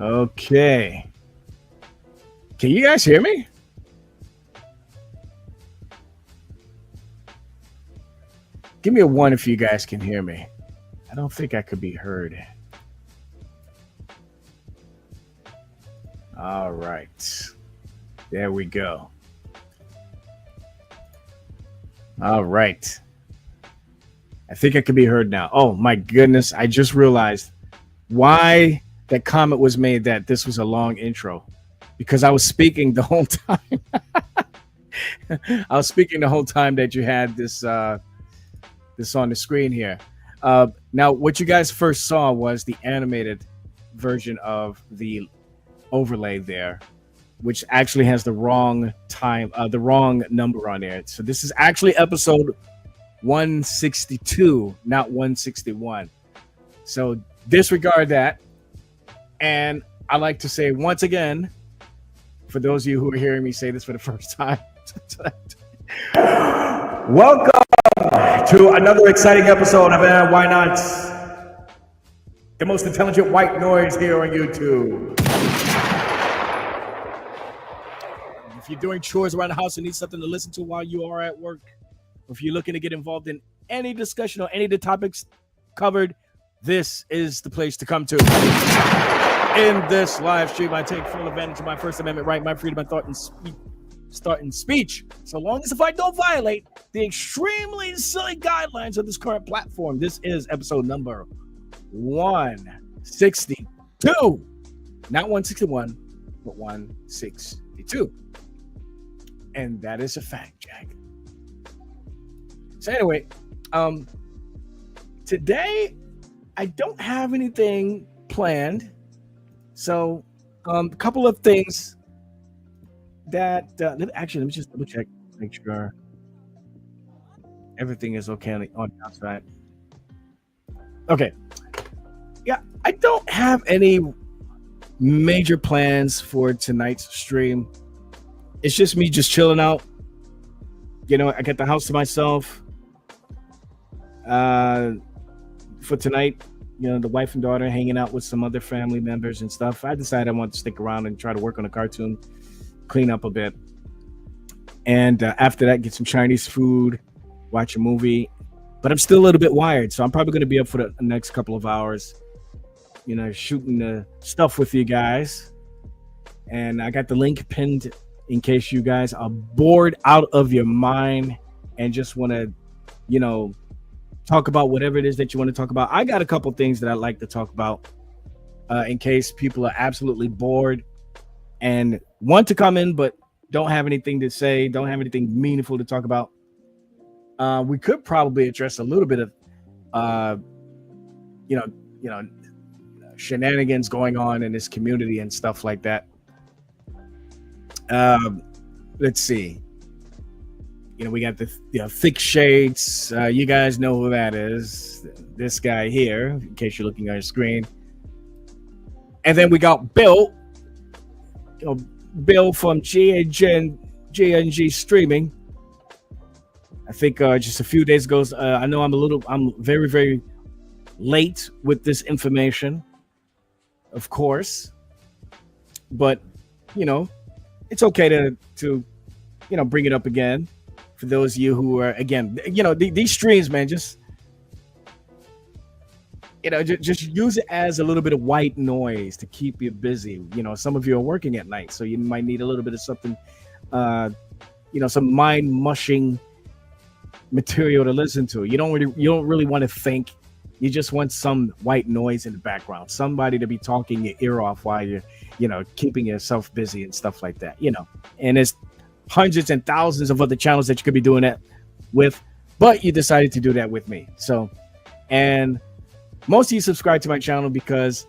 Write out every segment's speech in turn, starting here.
Okay. Can you guys hear me? Give me a one if you guys can hear me. I don't think I could be heard. All right. There we go. All right. I think I can be heard now. Oh my goodness. I just realized why that comment was made that this was a long intro. Because I was speaking the whole time. I was speaking the whole time that you had this this on the screen here. Now, what you guys first saw was the animated version of the overlay there, which actually has the wrong time, the wrong number on there. So this is actually episode 162, not 161. So disregard that. And I like to say once again, for those of you who are hearing me say this for the first time, welcome to another exciting episode of Why Not? The most intelligent white noise here on YouTube. If you're doing chores around the house and need something to listen to while you are at work, or if you're looking to get involved in any discussion or any of the topics covered, this is the place to come to. In this live stream, I take full advantage of my First Amendment right, my freedom of thought and speech, so long as if I don't violate the extremely silly guidelines of this current platform. This is episode number 162, not 161, but 162, and that is a fact, Jack. So anyway, today I don't have anything planned. So, a couple of things that actually, let me just double check, make sure everything is okay on the outside. Okay, yeah, I don't have any major plans for tonight's stream. It's just me just chilling out. You know, I got the house to myself for tonight. You know, the wife and daughter hanging out with some other family members and stuff. I decided I want to stick around and try to work on a cartoon, clean up a bit. And after that, get some Chinese food, watch a movie. But I'm still a little bit wired, so I'm probably going to be up for the next couple of hours, you know, shooting the stuff with you guys. And I got the link pinned in case you guys are bored out of your mind and just want to, you know, talk about whatever it is that you want to talk about. I got a couple things that I'd like to talk about in case people are absolutely bored and want to come in but don't have anything to say, don't have anything meaningful to talk about. We could probably address a little bit of you know shenanigans going on in this community and stuff like that. Let's see. You know, we got the thick shades. You guys know who that is. This guy here, in case you're looking on your screen. And then we got Bill. You know, Bill from GNG Streaming. I think just a few days ago. I know I'm very, very late with this information, of course. But, you know, it's okay to you know, bring it up again. For those of you who are, again, you know, these streams, man, just, you know, just use it as a little bit of white noise to keep you busy. You know, some of you are working at night, so you might need a little bit of something, you know, some mind mushing material to listen to. You don't really want to think. You just want some white noise in the background, somebody to be talking your ear off while you're, you know, keeping yourself busy and stuff like that. You know, and it's hundreds and thousands of other channels that you could be doing that with, but you decided to do that with me. So, and most of you subscribe to my channel because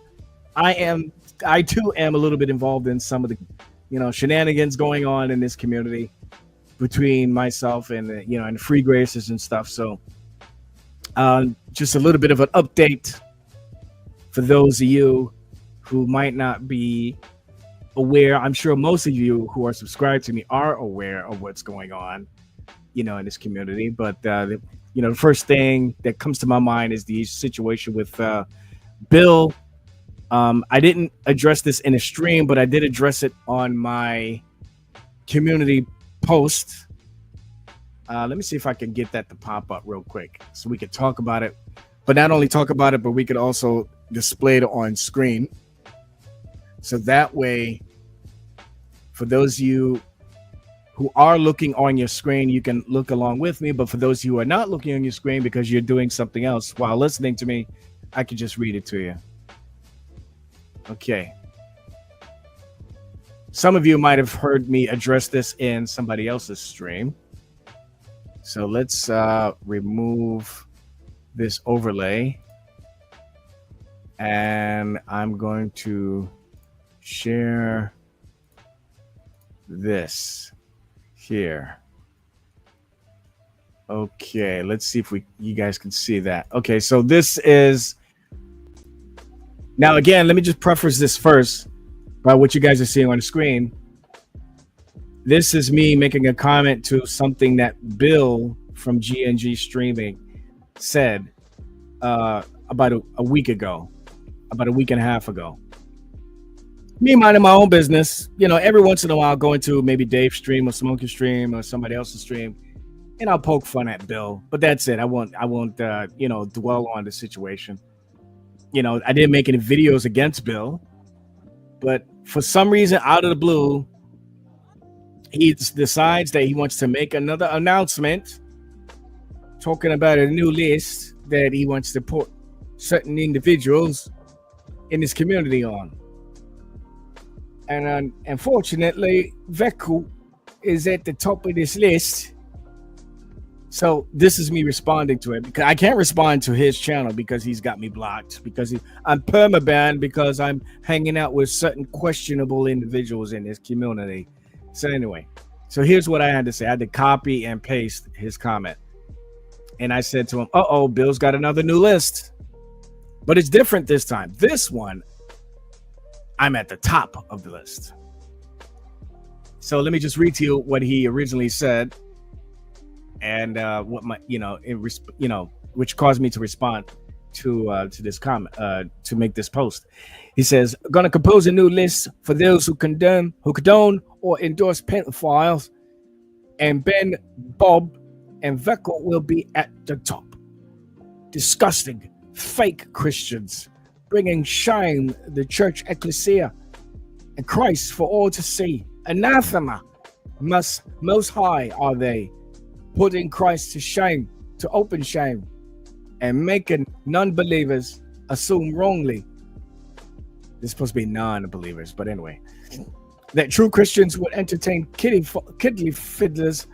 I too am a little bit involved in some of the, you know, shenanigans going on in this community between myself and, you know, and free gracers and stuff. So, just a little bit of an update for those of you who might not be aware. I'm sure most of you who are subscribed to me are aware of what's going on, you know, in this community. But you know, the first thing that comes to my mind is the situation with Bill I didn't address this in a stream, but I did address it on my community post. Let me see if I can get that to pop up real quick so we could talk about it. But not only talk about it, but we could also display it on screen. So that way, for those of you who are looking on your screen, you can look along with me. But for those of you who are not looking on your screen because you're doing something else while listening to me, I can just read it to you. Okay. Some of you might have heard me address this in somebody else's stream. So let's remove this overlay. And I'm going to share this here. Okay, let's see if you guys can see that. Okay, so this is, now again, let me just preface this first by what you guys are seeing on the screen. This is me making a comment to something that Bill from GNG Streaming said about a week ago, about a week and a half ago. Me minding my own business, you know, every once in a while I'll go into maybe Dave's stream or Smokey's stream or somebody else's stream, and I'll poke fun at Bill. But that's it. I won't you know, dwell on the situation. You know, I didn't make any videos against Bill, but for some reason, out of the blue, he decides that he wants to make another announcement talking about a new list that he wants to put certain individuals in his community on. And unfortunately, Veku is at the top of this list. So this is me responding to it, because I can't respond to his channel because he's got me blocked, because I'm permabanned because I'm hanging out with certain questionable individuals in his community. So anyway, so here's what I had to say. I had to copy and paste his comment. And I said to him, uh-oh, Bill's got another new list. But it's different this time. This one, I'm at the top of the list. So let me just read to you what he originally said, and what my, which caused me to respond to this comment, to make this post. He says, "Gonna compose a new list for those who condone or endorse pedophiles, and Ben, Bob, and Veckel will be at the top. Disgusting, fake Christians, bringing shame the church ecclesia and Christ for all to see. Anathema, most high are they, putting Christ to shame, to open shame, and making non-believers assume wrongly." This is supposed to be non-believers, but anyway, that true Christians would entertain kiddly fiddlers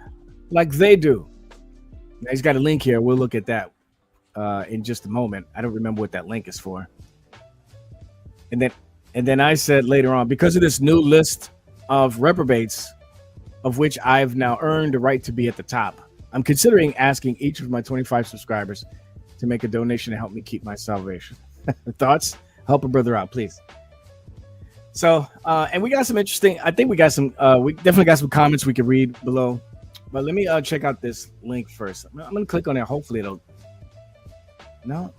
like they do. Now, he's got a link here. We'll look at that in just a moment. I don't remember what that link is for. And then I said later on, because of this new list of reprobates, of which I've now earned the right to be at the top, I'm considering asking each of my 25 subscribers to make a donation to help me keep my salvation. Thoughts? Help a brother out, please. So, and we got some interesting, I think we definitely got some comments we could read below. But let me check out this link first. I'm going to click on it. Hopefully it'll, no.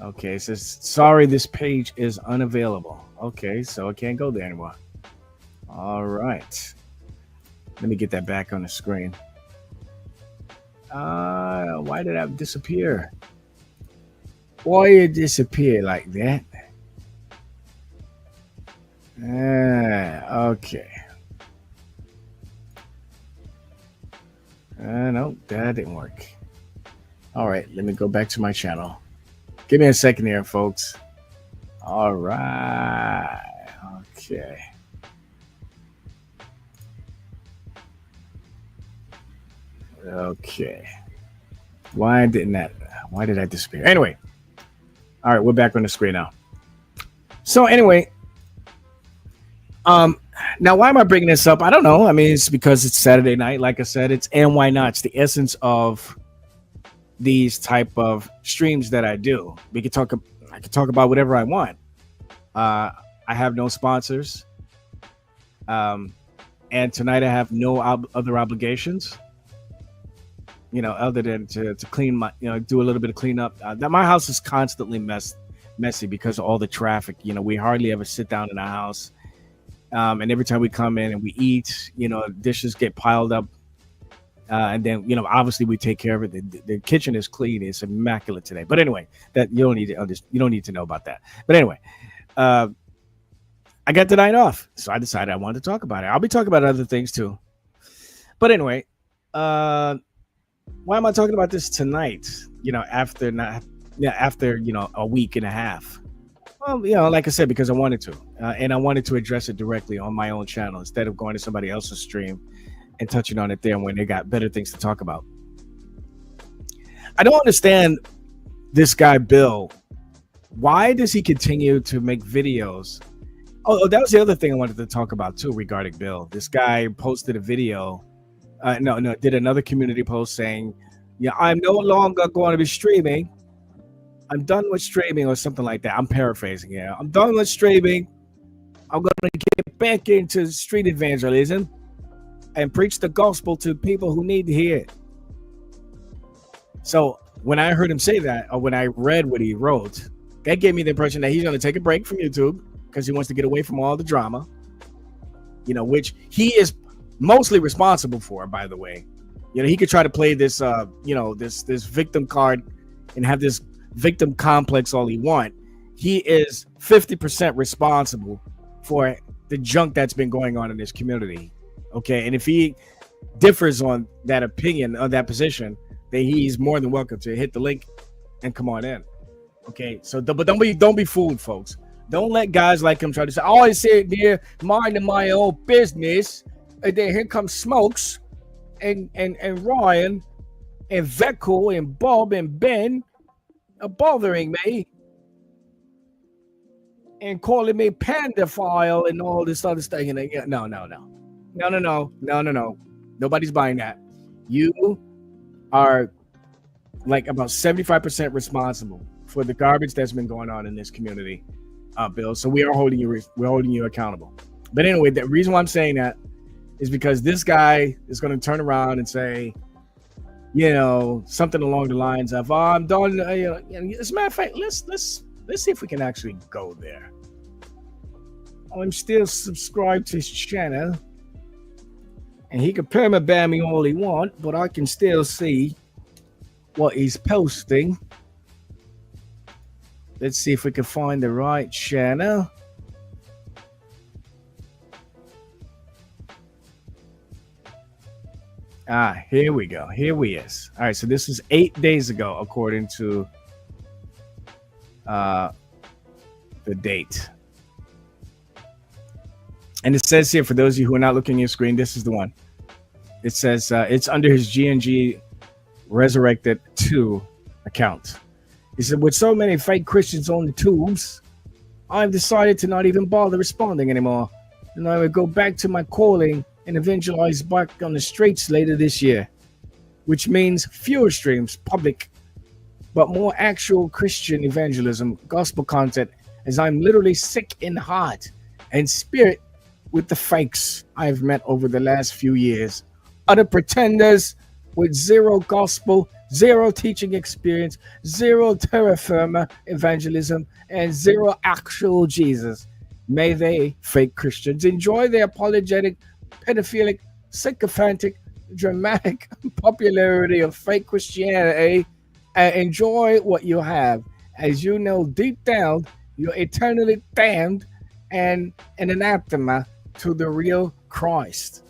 Okay, it says, sorry, this page is unavailable. Okay, so I can't go there anymore. All right. Let me get that back on the screen. Why did that disappear? Why did it disappear like that? Okay. No, that didn't work. All right, let me go back to my channel. Give me a second here, folks. All right. Okay. Okay. Why did that disappear? Anyway. All right, we're back on the screen now. So anyway, now why am I bringing this up? I don't know. I mean, it's because it's Saturday night. Like I said, it's and why not? It's the essence of these type of streams that I do. I can talk about whatever I want. I have no sponsors. And tonight I have no other obligations, other than to clean my, do a little bit of cleanup. That my house is constantly messy because of all the traffic. You know, we hardly ever sit down in the house. And every time we come in and we eat, you know, dishes get piled up. And then, you know, obviously we take care of it. The kitchen is clean. It's immaculate today. But anyway, that you don't need to know about that. But anyway, uh, I got the night off. So I decided I wanted to talk about it. I'll be talking about other things too. But anyway, uh, why am I talking about this tonight? You know, after not, yeah, after, you know, a week and a half. Well, you know, like I said, because I wanted to, and I wanted to address it directly on my own channel instead of going to somebody else's stream and touching on it there when they got better things to talk about. I don't understand this guy Bill. Why does he continue to make videos? Oh, that was the other thing I wanted to talk about too regarding Bill. This guy posted a video. Did another community post saying, "Yeah, I'm no longer going to be streaming. I'm done with streaming," or something like that. I'm paraphrasing. Yeah, I'm done with streaming. I'm going to get back into street evangelism and preach the gospel to people who need to hear it. So when I heard him say that, or when I read what he wrote, that gave me the impression that he's going to take a break from YouTube because he wants to get away from all the drama, you know, which he is mostly responsible for, by the way. You know, he could try to play this, this victim card and have this victim complex all he want. He is 50% responsible for the junk that's been going on in this community. Okay, and if he differs on that opinion, on that position, then he's more than welcome to hit the link and come on in. Okay, so but don't be fooled, folks. Don't let guys like him try to say, "Oh, I sit there minding my own business," and then here comes Smokes and Ryan and Vecco and Bob and Ben are bothering me and calling me pandophile and all this other stuff. No. Nobody's buying that. You are like about 75% responsible for the garbage that's been going on in this community, Bill. So we're holding you accountable. But anyway, the reason why I'm saying that is because this guy is going to turn around and say, you know, something along the lines of, "Oh, I'm done." As a matter of fact, let's see if we can actually go there. I'm still subscribed to his channel, and he can permaban me all he want, but I can still see what he's posting. Let's see if we can find the right channel. Here we go. Here we is. All right, so this is 8 days ago, according to the date. And it says here, for those of you who are not looking at your screen, this is the one. It says it's under his GNG Resurrected 2 account. He said, "With so many fake Christians on the tubes, I've decided to not even bother responding anymore. And I will go back to my calling and evangelize back on the streets later this year, which means fewer streams, public, but more actual Christian evangelism, gospel content, as I'm literally sick in heart and spirit with the fakes I've met over the last few years. Utter pretenders with zero gospel, zero teaching experience, zero terra firma evangelism, and zero actual Jesus. May they, fake Christians, enjoy the apologetic, pedophilic, sycophantic, dramatic popularity of fake Christianity and enjoy what you have, as you know deep down you're eternally damned and an anathema to the real Christ."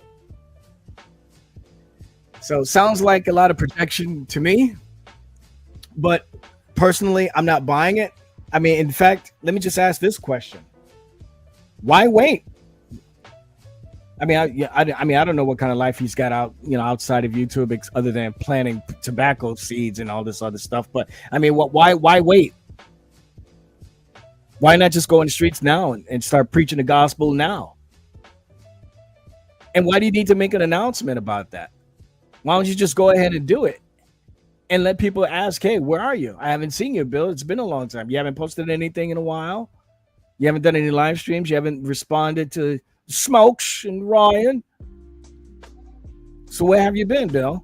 So sounds like a lot of protection to me, but personally, I'm not buying it. I mean, in fact, let me just ask this question: why wait? I mean, I don't know what kind of life he's got out, you know, outside of YouTube, other than planting tobacco seeds and all this other stuff. But I mean, why wait? Why not just go in the streets now and start preaching the gospel now? And why do you need to make an announcement about that? Why don't you just go ahead and do it and let people ask, "Hey, where are you? I haven't seen you, Bill. It's been a long time. You haven't posted anything in a while. You haven't done any live streams. You haven't responded to Smokes and Ryan. So where have you been, Bill?"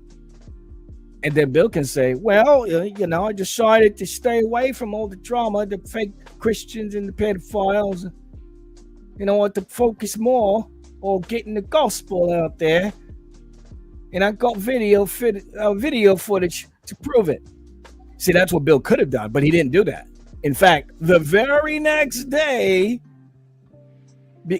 And then Bill can say, well, I decided to stay away from all the drama, the fake Christians and the pedophiles. You know what, to focus more on getting the gospel out there. And I got video footage to prove it. See, that's what Bill could have done, but he didn't do that. In fact, the very next day,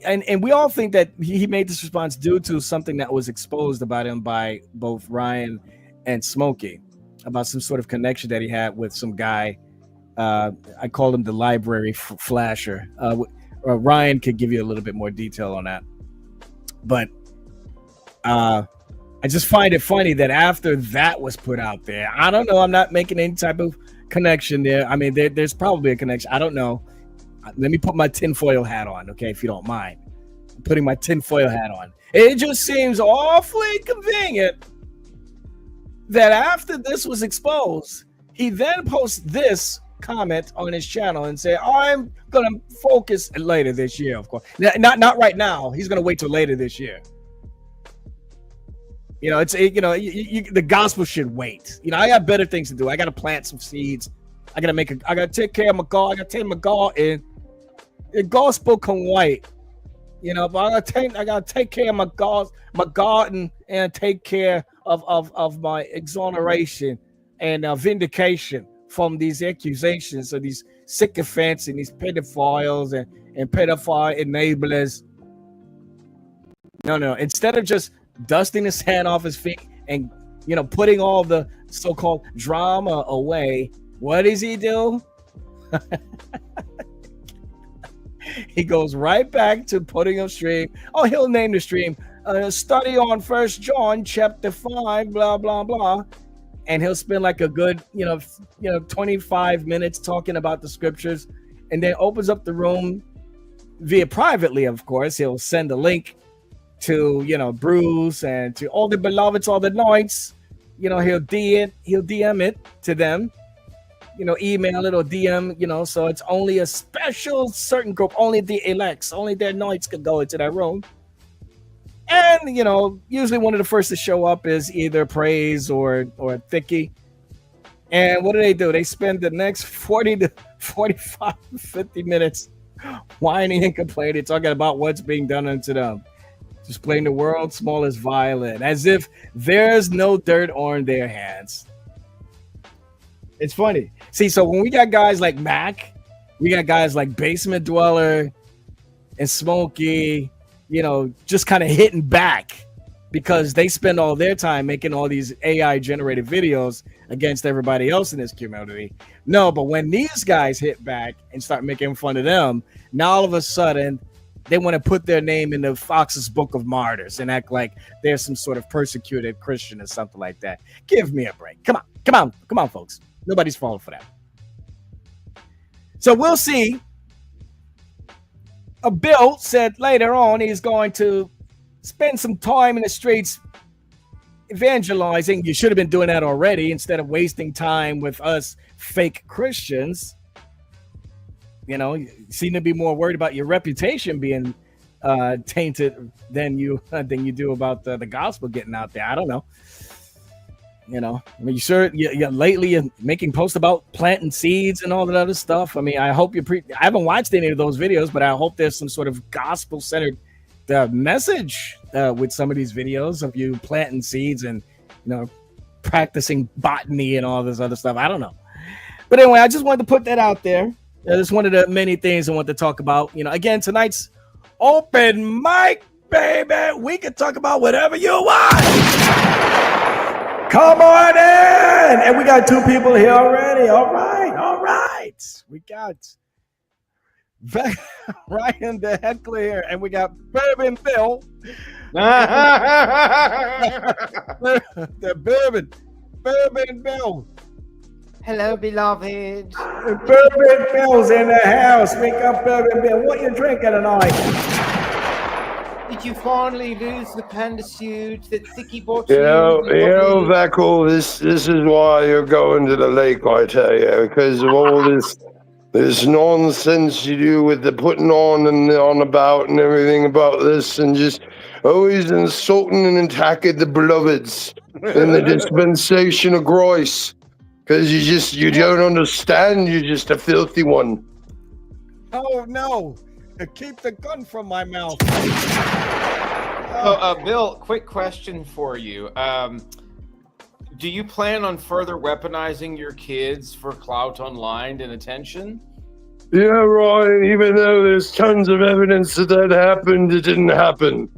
and we all think that he made this response due to something that was exposed about him by both Ryan and Smokey, about some sort of connection that he had with some guy. I called him the library flasher. Ryan could give you a little bit more detail on that. But I just find it funny that after that was put out there, I don't know, I'm not making any type of connection there. I mean, there's probably a connection. I don't know. Let me put my tinfoil hat on, okay, if you don't mind. I'm putting my tinfoil hat on. It just seems awfully convenient that after this was exposed, he then posts this comment on his channel and say, I'm going to focus later this year, of course. Not right now. He's going to wait till later this year. The gospel should wait. I got better things to do. I got to plant some seeds. I got to take care of my garden. I got to take my garden. The gospel can wait. But I got to take care of my garden and take care of my exoneration and vindication from these accusations of these sycophants and these pedophiles and pedophile enablers. No. Instead of just dusting his hand off his feet and putting all the so-called drama away, what does he do? He goes right back to putting a stream. Oh, he'll name the stream study on 1 John chapter 5, blah blah blah, and he'll spend like a good 25 minutes talking about the scriptures, and then opens up the room via privately. Of course, he'll send a link to Bruce and to all the beloveds, all the knights. He'll DM it to them, email it or DM, so it's only a special certain group, only the elects, only their knights could go into that room. And usually one of the first to show up is either praise or Thicky. And what do? They spend the next 40 to 45, 50 minutes whining and complaining, talking about what's being done unto them. Just playing the world's smallest violin, as if there's no dirt on their hands. It's funny. See, so when we got guys like Mac, we got guys like Basement Dweller and Smokey, just kind of hitting back because they spend all their time making all these AI generated videos against everybody else in this community. No, but when these guys hit back and start making fun of them, now all of a sudden they want to put their name in the Fox's Book of Martyrs and act like they're some sort of persecuted Christian or something like that. Give me a break. Come on, folks. Nobody's falling for that. So we'll see. Bill said later on he's going to spend some time in the streets evangelizing. You should have been doing that already instead of wasting time with us fake Christians. You seem to be more worried about your reputation being tainted than you do about the gospel getting out there. I don't know. You sure lately you're making posts about planting seeds and all that other stuff. I mean, I hope I haven't watched any of those videos, but I hope there's some sort of gospel centered message with some of these videos of you planting seeds and practicing botany and all this other stuff. I don't know. But anyway, I just wanted to put that out there. That's one of the many things I want to talk about. Again, tonight's open mic, baby. We can talk about whatever you want. Come on in. And we got two people here already. All right. We got Ryan the heckler here, and we got Bourbon Bill. The Bourbon Bill. Hello, beloved. Bourbon Bill's in the house. Wake up, Bourbon Bill. What you drinking tonight? Did you finally lose the panda suit that Thicky bought you? Veckle, this is why you're going to the lake, I tell you, because of all this nonsense you do with the putting on and the on about and everything about this, and just always insulting and attacking the beloveds. in the dispensation of grace. Because you don't understand. You're just a filthy one. Oh no! Keep the gun from my mouth. Bill, quick question for you. Do you plan on further weaponizing your kids for clout online and attention? Yeah, Ryan, even though there's tons of evidence that happened, it didn't happen.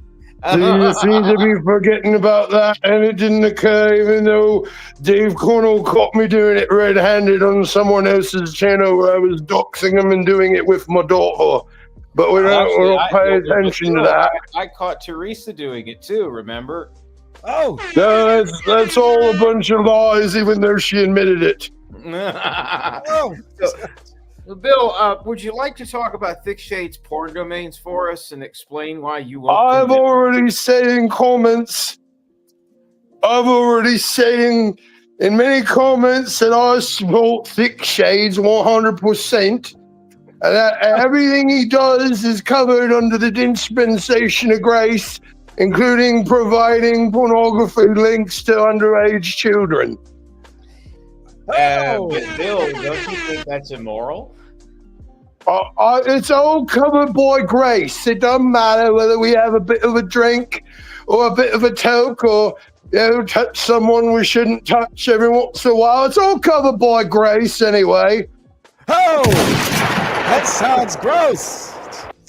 So you seem to be forgetting about that, and it didn't occur, even though Dave Cornell caught me doing it red-handed on someone else's channel where I was doxing him and doing it with my daughter. But we don't pay attention to that. I caught Teresa doing it too, remember? Oh! No, that's all a bunch of lies, even though she admitted it. Oh! Bill, would you like to talk about Thick Shade's porn domains for us and explain why you won't? I've already said in comments, in many comments that I support Thick Shades 100%. And that everything he does is covered under the dispensation of grace, including providing pornography links to underage children. Oh! Bill, don't you think that's immoral? It's all covered by grace. It doesn't matter whether we have a bit of a drink or a bit of a toke or touch someone we shouldn't touch every once in a while. It's all covered by grace anyway. Oh! That sounds gross.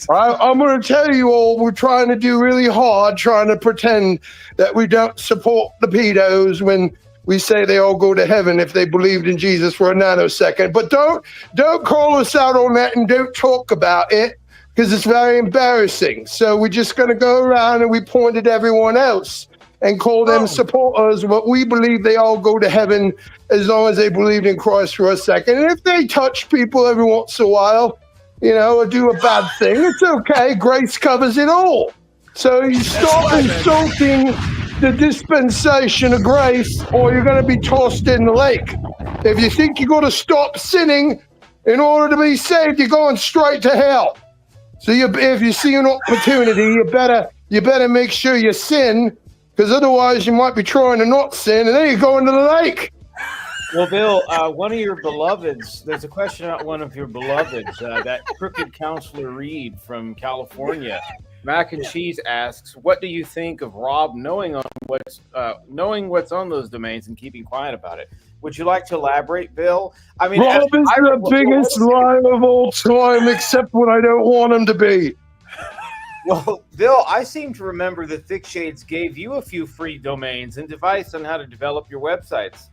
I'm going to tell you all, we're trying to do really hard, trying to pretend that we don't support the pedos when we say they all go to heaven if they believed in Jesus for a nanosecond. But don't call us out on that and don't talk about it because it's very embarrassing. So we're just going to go around and we point at everyone else and call them supporters, but we believe they all go to heaven as long as they believed in Christ for a second. And if they touch people every once in a while, or do a bad thing, it's okay. Grace covers it all. So you stop insulting the dispensation of grace, or you're going to be tossed in the lake. If you think you're going to stop sinning in order to be saved, you're going straight to hell. So if you see an opportunity, you better make sure you sin, because otherwise you might be trying to not sin, and then you go into the lake. Well, Bill, one of your beloveds, there's a question about one of your beloveds, that crooked counselor Reed from California. Mac and Cheese asks, what do you think of Rob knowing what's on those domains and keeping quiet about it? Would you like to elaborate, Bill? I mean, Rob is the biggest liar of all time, except when I don't want him to be. Well, Bill, I seem to remember that Thick Shades gave you a few free domains and advice on how to develop your websites.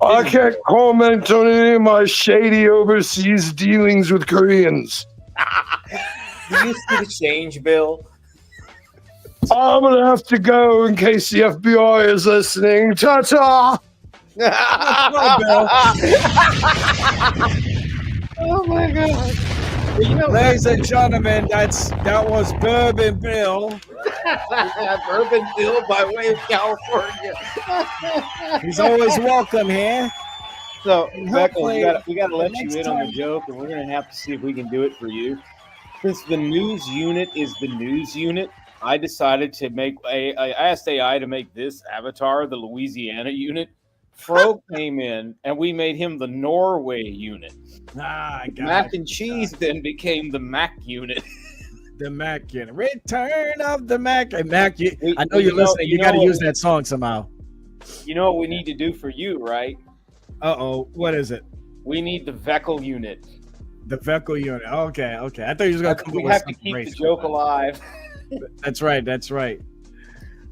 I can't comment on any of my shady overseas dealings with Koreans. Do you see the change, Bill? I'm going to have to go in case the FBI is listening. Ta-ta! Oh, my God. Ladies and gentlemen, that was Bourbon Bill. Bourbon Bill by way of California. He's always welcome here. So, Beckle, we got to let you in on the joke, and we're going to have to see if we can do it for you. Since the news unit is the news unit, I decided to I asked AI to make this avatar the Louisiana unit. Fro came in, and we made him the Norway unit. Mac and Cheese then became the Mac unit. The Mac unit. Return of the Mac. And Mac, I know you're listening. You got to use that song somehow. You know what we need to do for you, right? Uh-oh. What is it? We need the Veckel unit. The Veckel unit. Okay. I thought you were going to come up with We have to keep the joke alive. That's right.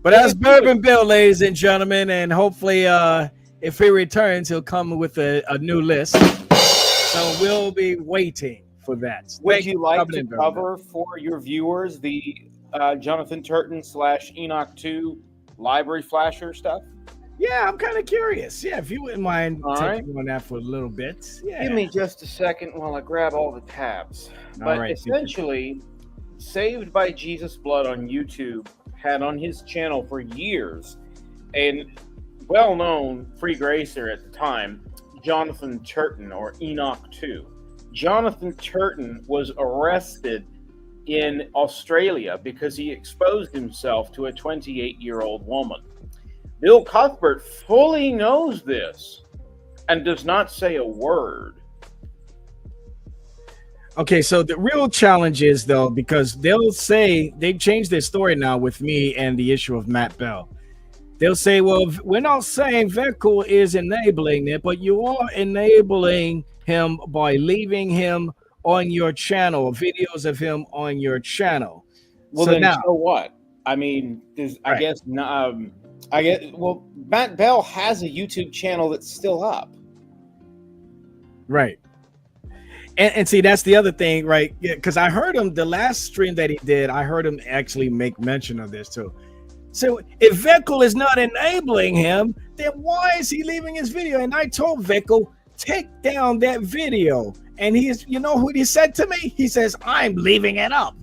But that's Bourbon Bill, ladies and gentlemen, and hopefully if he returns, he'll come with a new list. So we'll be waiting for that. Would you like to cover for your viewers the Jonathan Turton / Enoch 2 library flasher stuff? Yeah, I'm kind of curious. Yeah, if you wouldn't mind taking on that for a little bit. Yeah. Give me just a second while I grab all the tabs. But essentially, Saved by Jesus Blood on YouTube had on his channel for years a well-known free gracer at the time, Jonathan Turton, or Enoch 2. Jonathan Turton was arrested in Australia because he exposed himself to a 28-year-old woman. Bill Cuthbert fully knows this and does not say a word. Okay, so the real challenge is though, because they'll say they've changed their story now with me and the issue of Matt Bell. They'll say, well, we're not saying Veckle is enabling it, but you are enabling him by leaving him on your channel, videos of him on your channel. Well, so then now, so what? I mean, I Right. guess, well, Matt Bell has a YouTube channel that's still up. right. And see, that's the other thing, right? Yeah, because I heard him the last stream that he did, I heard him actually make mention of this too. So if Veckle is not enabling him, then why is he leaving his video? And I told Veckle, take down that video. And he's, you know what he said to me? He says, I'm leaving it up.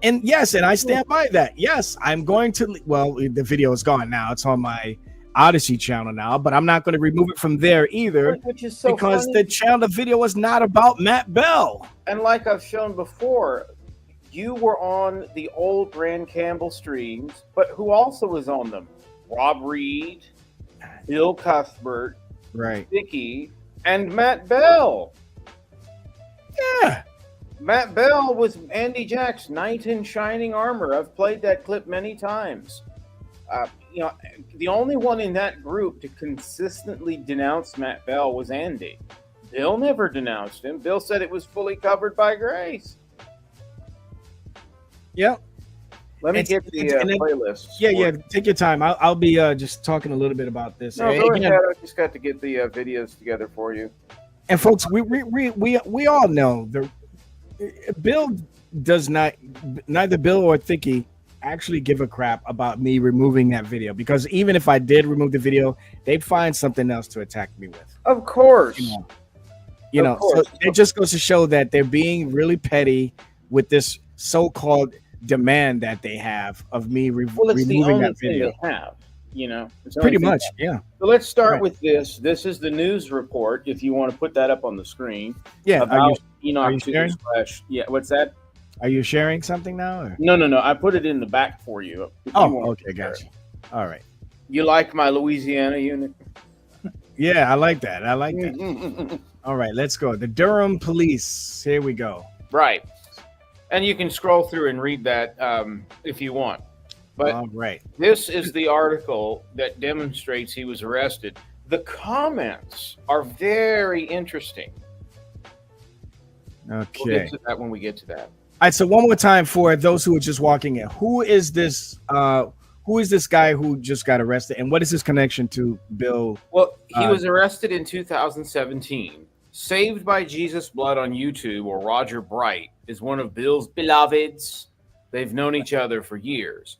And yes, and I stand by that. Yes, I'm going to, well, the video is gone now. It's on my Odyssey channel now, but I'm not going to remove it from there either, Which is so because funny. the channel, the video was not about Matt Bell. And like I've shown before, you were on the old Rand Campbell streams, but who also was on them? Rob Reed, Bill Cuthbert, Right. Vicky, and Matt Bell. Yeah. Matt Bell was Andy Jack's knight in shining armor. I've played that clip many times. The only one in that group to consistently denounce Matt Bell was Andy. Bill never denounced him. Bill said it was fully covered by grace. Yeah. Let me It's- get the it's- and it- playlist. Yeah. Take your time. I'll be just talking a little bit about this. No, go Again, ahead. I just got to get the videos together for you. and folks, we all know Bill does not, neither Bill or Thicky actually give a crap about me removing that video, because even if I did remove the video, they'd find something else to attack me with. Of course. You Of know, course. so it just goes to show that they're being really petty with this so-called demand that they have of me Well, it's the removing only that thing video. they have. It's the Pretty only thing much, they have. yeah. So let's start Right. with this. This is the news report. If you want to put that up on the screen, Yeah. about Enoch are you 2 sharing? / yeah. What's that? Are you sharing something now? Or? No. I put it in the back for you. if you Oh, want okay, to share gotcha. it. All right. You like my Louisiana unit? Yeah, I like that. I like that. All right, let's go. The Durham Police. Here we go. Right. And you can scroll through and read that if you want. But All right. this is the article that demonstrates he was arrested. The comments are very interesting. We'll Okay. get to that when we get to that. All right. So one more time for those who are just walking in. Who is this? Who is this guy who just got arrested, and what is his connection to Bill? Well, he was arrested in 2017. Saved by Jesus Blood on YouTube, or Roger Bright, is one of Bill's beloveds. They've known each other for years.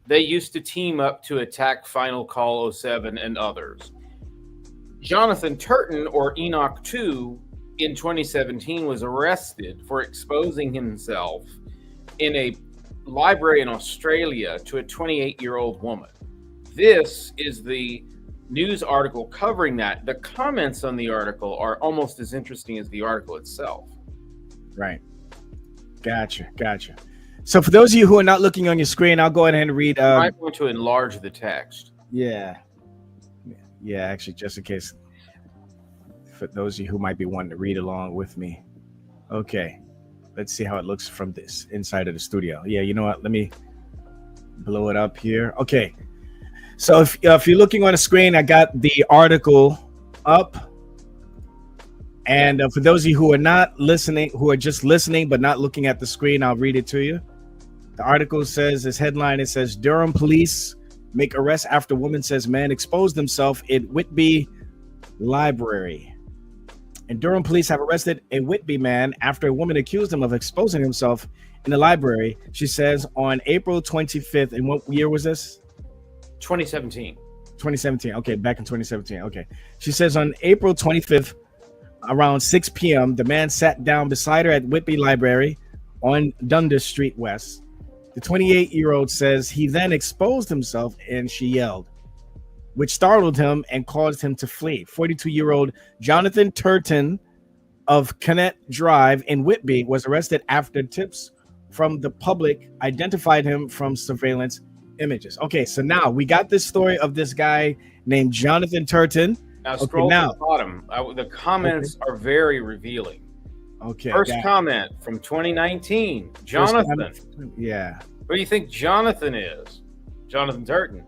They used to team up to attack Final Call 07 and others. Jonathan Turton, or Enoch 2, in 2017 was arrested for exposing himself in a library in Australia to a 28-year-old woman. This is the news article covering that. The comments on the article are almost as interesting as the article itself. Right. Gotcha. So for those of you who are not looking on your screen, I'll go ahead and read. I'm going to enlarge the text. Yeah. Actually, just in case, for those of you who might be wanting to read along with me. Okay. Let's see how it looks from this inside of the studio. Yeah, you know what? Let me blow it up here. Okay. So if you're looking on the screen, I got the article up. And for those of you who are not listening, who are just listening but not looking at the screen, I'll read it to you. The article says, this headline, it says, Durham police make arrest after woman says man exposed himself in Whitby library. And Durham police have arrested a Whitby man after a woman accused him of exposing himself in the library. She says on April 25th. And what year was this? 2017. 2017. Okay, back in 2017. Okay. She says on April 25th, around 6 p.m., the man sat down beside her at Whitby Library on Dundas Street West. The 28-year-old says he then exposed himself and she yelled, which startled him and caused him to flee. 42-year-old Jonathan Turton of Kennett Drive in Whitby was arrested after tips from the public identified him from surveillance Images. Okay, so now we got this story of this guy named Jonathan Turton. Now scroll to the bottom. The comments are very revealing. Okay. First comment from 2019. Jonathan. Yeah. Who do you think Jonathan is? Jonathan Turton.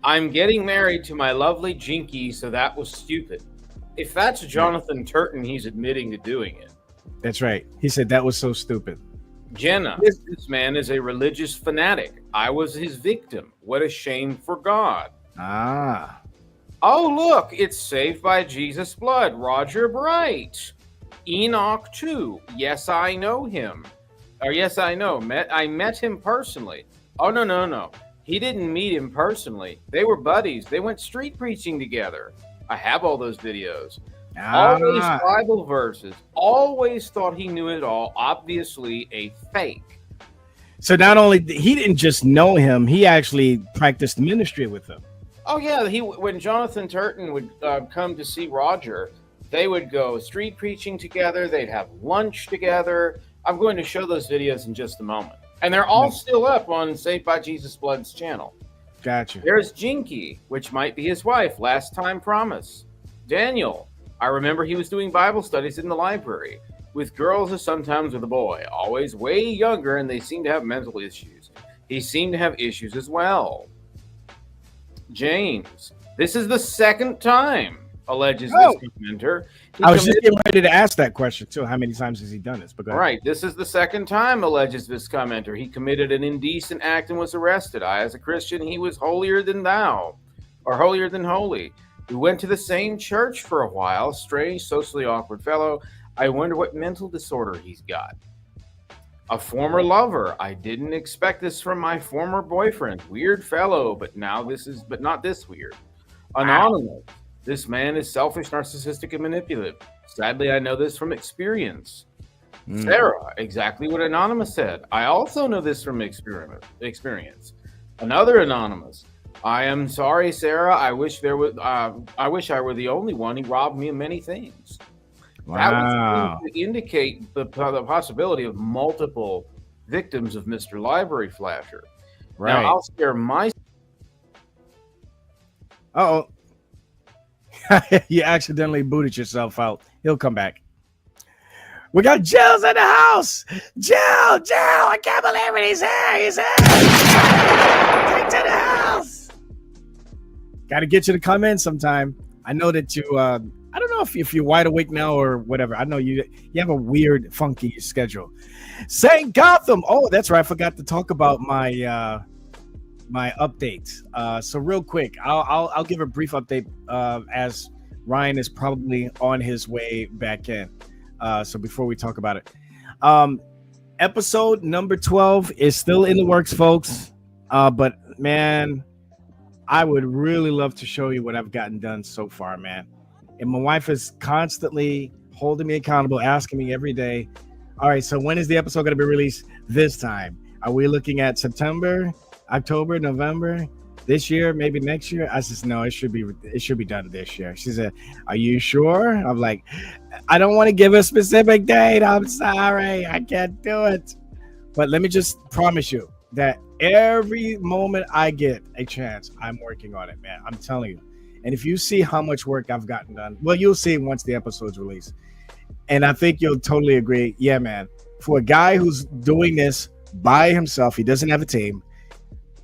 I'm getting married to my lovely Jinky, so that was stupid. If that's Jonathan Turton, he's admitting to doing it. That's right. He said that was so stupid. Jenna, this man is a religious fanatic. I was his victim. What a shame for God. Ah. Oh, look, it's Saved by Jesus' Blood. Roger Bright. Enoch, too. Yes, I know him. Or yes, I know. I met him personally. Oh, no. He didn't meet him personally. They were buddies. They went street preaching together. I have all those videos. Always Bible verses. Always thought he knew it all. Obviously a fake. So not only he didn't just know him, he actually practiced ministry with him. Oh yeah, when Jonathan Turton would come to see Roger, they would go street preaching together. They'd have lunch together. I'm going to show those videos in just a moment, and they're all still up on Saved by Jesus Blood's channel. Gotcha. There's Jinky, which might be his wife. Last time promise. Daniel. I remember he was doing Bible studies in the library with girls or sometimes with a boy, always way younger, and they seem to have mental issues. He seemed to have issues as well. James, this is the second time, alleges this commenter. I was just getting ready to ask that question too. How many times has he done this? Right, this is the second time, alleges this commenter. He committed an indecent act and was arrested. I, as a Christian, he was holier than thou, or holier than holy. We went to the same church for a while. Strange, socially awkward fellow. I wonder what mental disorder he's got. A former lover. I didn't expect this from my former boyfriend. Weird fellow, but not this weird. Anonymous. This man is selfish, narcissistic, and manipulative. Sadly, I know this from experience. Sarah, exactly what Anonymous said. I also know this from experience. Another Anonymous. I am sorry, Sarah. I wish I were the only one. He robbed me of many things. Wow. That would indicate the possibility of multiple victims of Mr. Library Flasher. Right. Now, I'll share my... Uh-oh. You accidentally booted yourself out. He'll come back. We got Jill's in the house. Jill, I can't believe it. He's here. Take to the house. Got to get you to come in sometime. I know that you, I don't know if you're wide awake now or whatever. I know you have a weird, funky schedule. St. Gotham. Oh, that's right. I forgot to talk about my my updates. So real quick, I'll give a brief update as Ryan is probably on his way back in. So before we talk about it, episode number 12 is still in the works, folks. But man, I would really love to show you what I've gotten done so far, man. And my wife is constantly holding me accountable, asking me every day, all right, so when is the episode going to be released this time? Are we looking at September, October, November, this year, maybe next year? I said, no, it should be done this year. She said, are you sure? I'm like, I don't want to give a specific date. I'm sorry, I can't do it. But let me just promise you that every moment I get a chance, I'm working on it, man. I'm telling you. And if you see how much work I've gotten done, well, you'll see once the episode's released. And I think you'll totally agree. Yeah, man. For a guy who's doing this by himself, he doesn't have a team.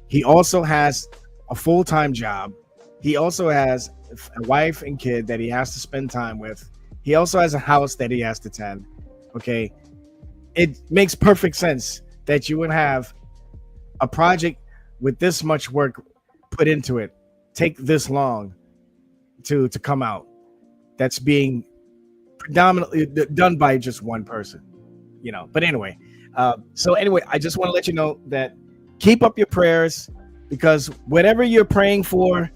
He also has a full-time job. He also has a wife and kid that he has to spend time with. He also has a house that he has to tend. Okay. It makes perfect sense that you would have a project with this much work put into it take this long to come out. That's being predominantly done by just one person, you know. But anyway, so anyway, I just want to let you know that keep up your prayers, because whatever you're praying for,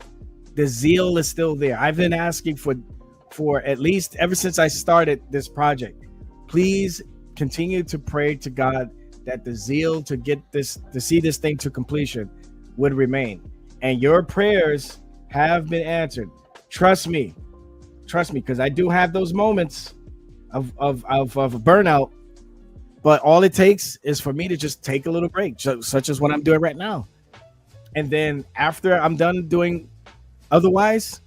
the zeal is still there. I've been asking for at least ever since I started this project. Please continue to pray to God that the zeal to see this thing to completion would remain. And your prayers have been answered. Trust me, because I do have those moments of burnout. But all it takes is for me to just take a little break, such as what I'm doing right now. and then after I'm done doing otherwise,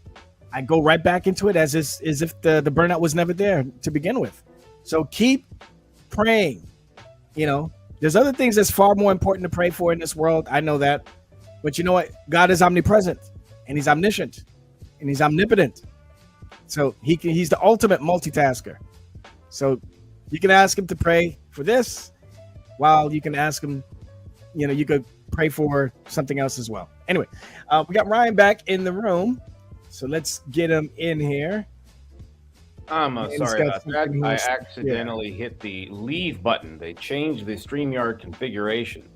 I go right back into it as if the burnout was never there to begin with. So keep praying. You know, there's other things that's far more important to pray for in this world. I know that. But you know what? God is omnipresent, and he's omniscient, and he's omnipotent. So he's the ultimate multitasker. So you can ask him to pray for this, while you can ask him, you know, you could pray for something else as well. Anyway, we got Ryan back in the room. So let's get him in here. I'm sorry about that. I accidentally hit the leave button. They changed the StreamYard configuration.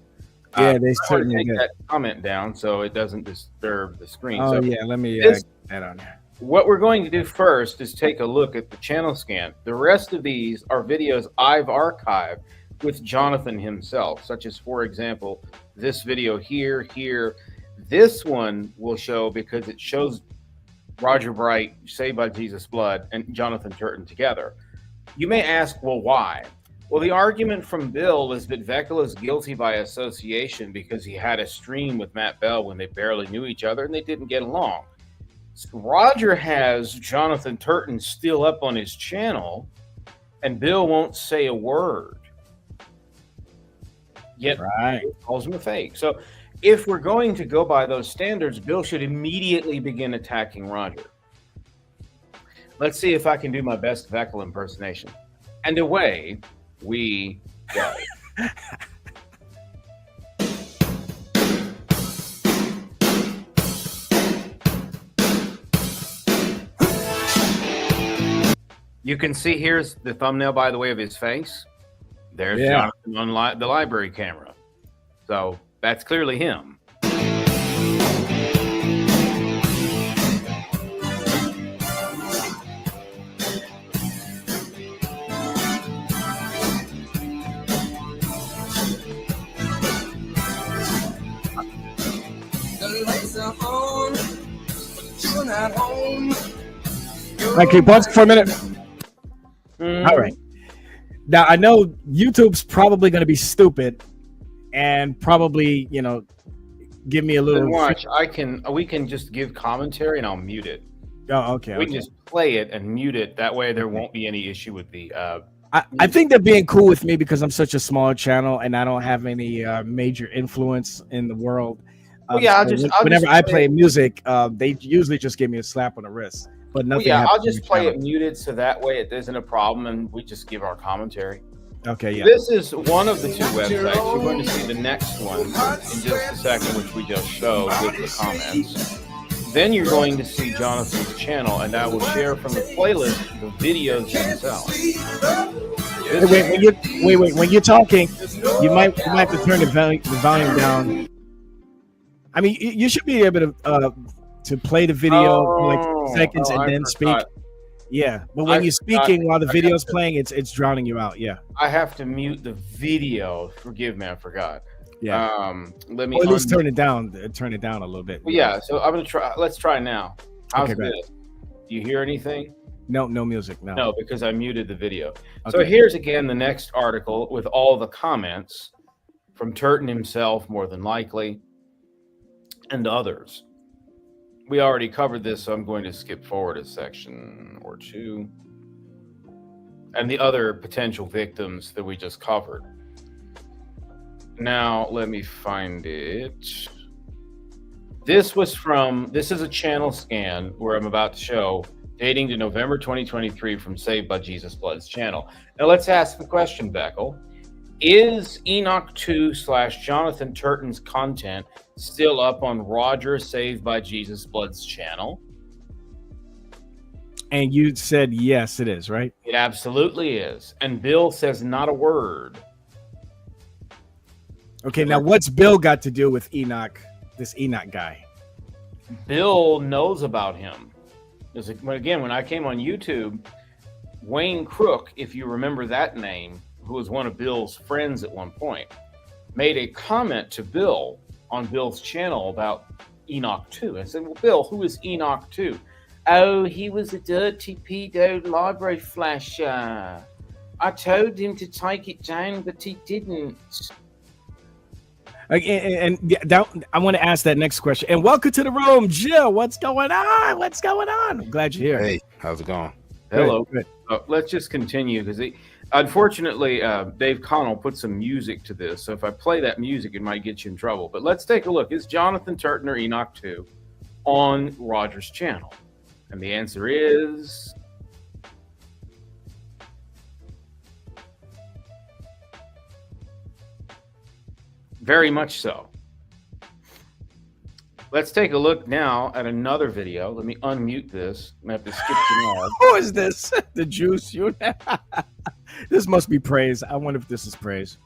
Yeah, they certainly take that comment down so it doesn't disturb the screen. Oh, so yeah, let me get that on here. What we're going to do first is take a look at the channel scan. The rest of these are videos I've archived with Jonathan himself, such as, for example, this video here. This one will show because it shows Roger Bright, Saved by Jesus' Blood, and Jonathan Turton together. You may ask, well, why? Well, the argument from Bill is that Veckel is guilty by association because he had a stream with Matt Bell when they barely knew each other and they didn't get along. So Roger has Jonathan Turton still up on his channel, and Bill won't say a word. Yet he calls him a fake. So if we're going to go by those standards, Bill should immediately begin attacking Roger. Let's see if I can do my best Veckel impersonation. And away we go. You can see here's the thumbnail, by the way, of his face. There's Jonathan on the library camera. So that's clearly him. Can you pause for a minute? All right. Now I know YouTube's probably going to be stupid and probably, you know, give me a little. Watch. We can just give commentary and I'll mute it. Oh, okay. We can just play it and mute it. That way, there won't be any issue with the. I think they're being cool with me because I'm such a small channel and I don't have any major influence in the world. Whenever I play music, they usually just give me a slap on the wrist. But nothing. I'll just play it muted so that way it isn't a problem and we just give our commentary. Okay, yeah. This is one of the two websites. You're going to see the next one in just a second, which we just showed with the comments. Then you're going to see Jonathan's channel, and I will share from the playlist the videos themselves. Wait. When you're talking, you might have to turn the volume down. I mean, you should be able to play the video for like seconds and then speak. Yeah, but when you're speaking while the video's playing, it's drowning you out. Yeah, I have to mute the video. Forgive me, I forgot. Yeah. Let me at least turn it down. Turn it down a little bit. Well, yeah. So I'm gonna try. Let's try now. How's this? Do you hear anything? No music. No. No, because I muted the video. Okay. So here's again the next article with all the comments from Turton himself, more than likely, and others. We already covered this, so I'm going to skip forward a section or two. And the other potential victims that we just covered. Now, let me find it. This is a channel scan where I'm about to show, dating to November 2023 from Saved by Jesus Blood's channel. Now, let's ask the question, Beckel. Is Enoch 2 / Jonathan Turton's content still up on Roger Saved by Jesus Blood's channel? And you said yes, it is, right? It absolutely is. And Bill says not a word. Okay, now what's Bill got to do with Enoch, this Enoch guy? Bill knows about him. Again, when I came on YouTube, Wayne Crook, if you remember that name, who was one of Bill's friends at one point, made a comment to Bill on Bill's channel about Enoch 2. I said, well, Bill, who is Enoch 2? Oh, he was a dirty pedo library flasher. I told him to take it down, but he didn't. I want to ask that next question. And welcome to the room, Jill. What's going on? What's going on? I'm glad you're here. Hey, how's it going? Hello. Good. Let's just continue because unfortunately, Dave Connell put some music to this. So if I play that music, it might get you in trouble. But let's take a look. Is Jonathan Turton or Enoch 2 on Roger's channel? And the answer is very much so. Let's take a look now at another video. Let me unmute this. I'm going to have to skip the ad. Who is this? The juice. This must be praise. I wonder if this is praise.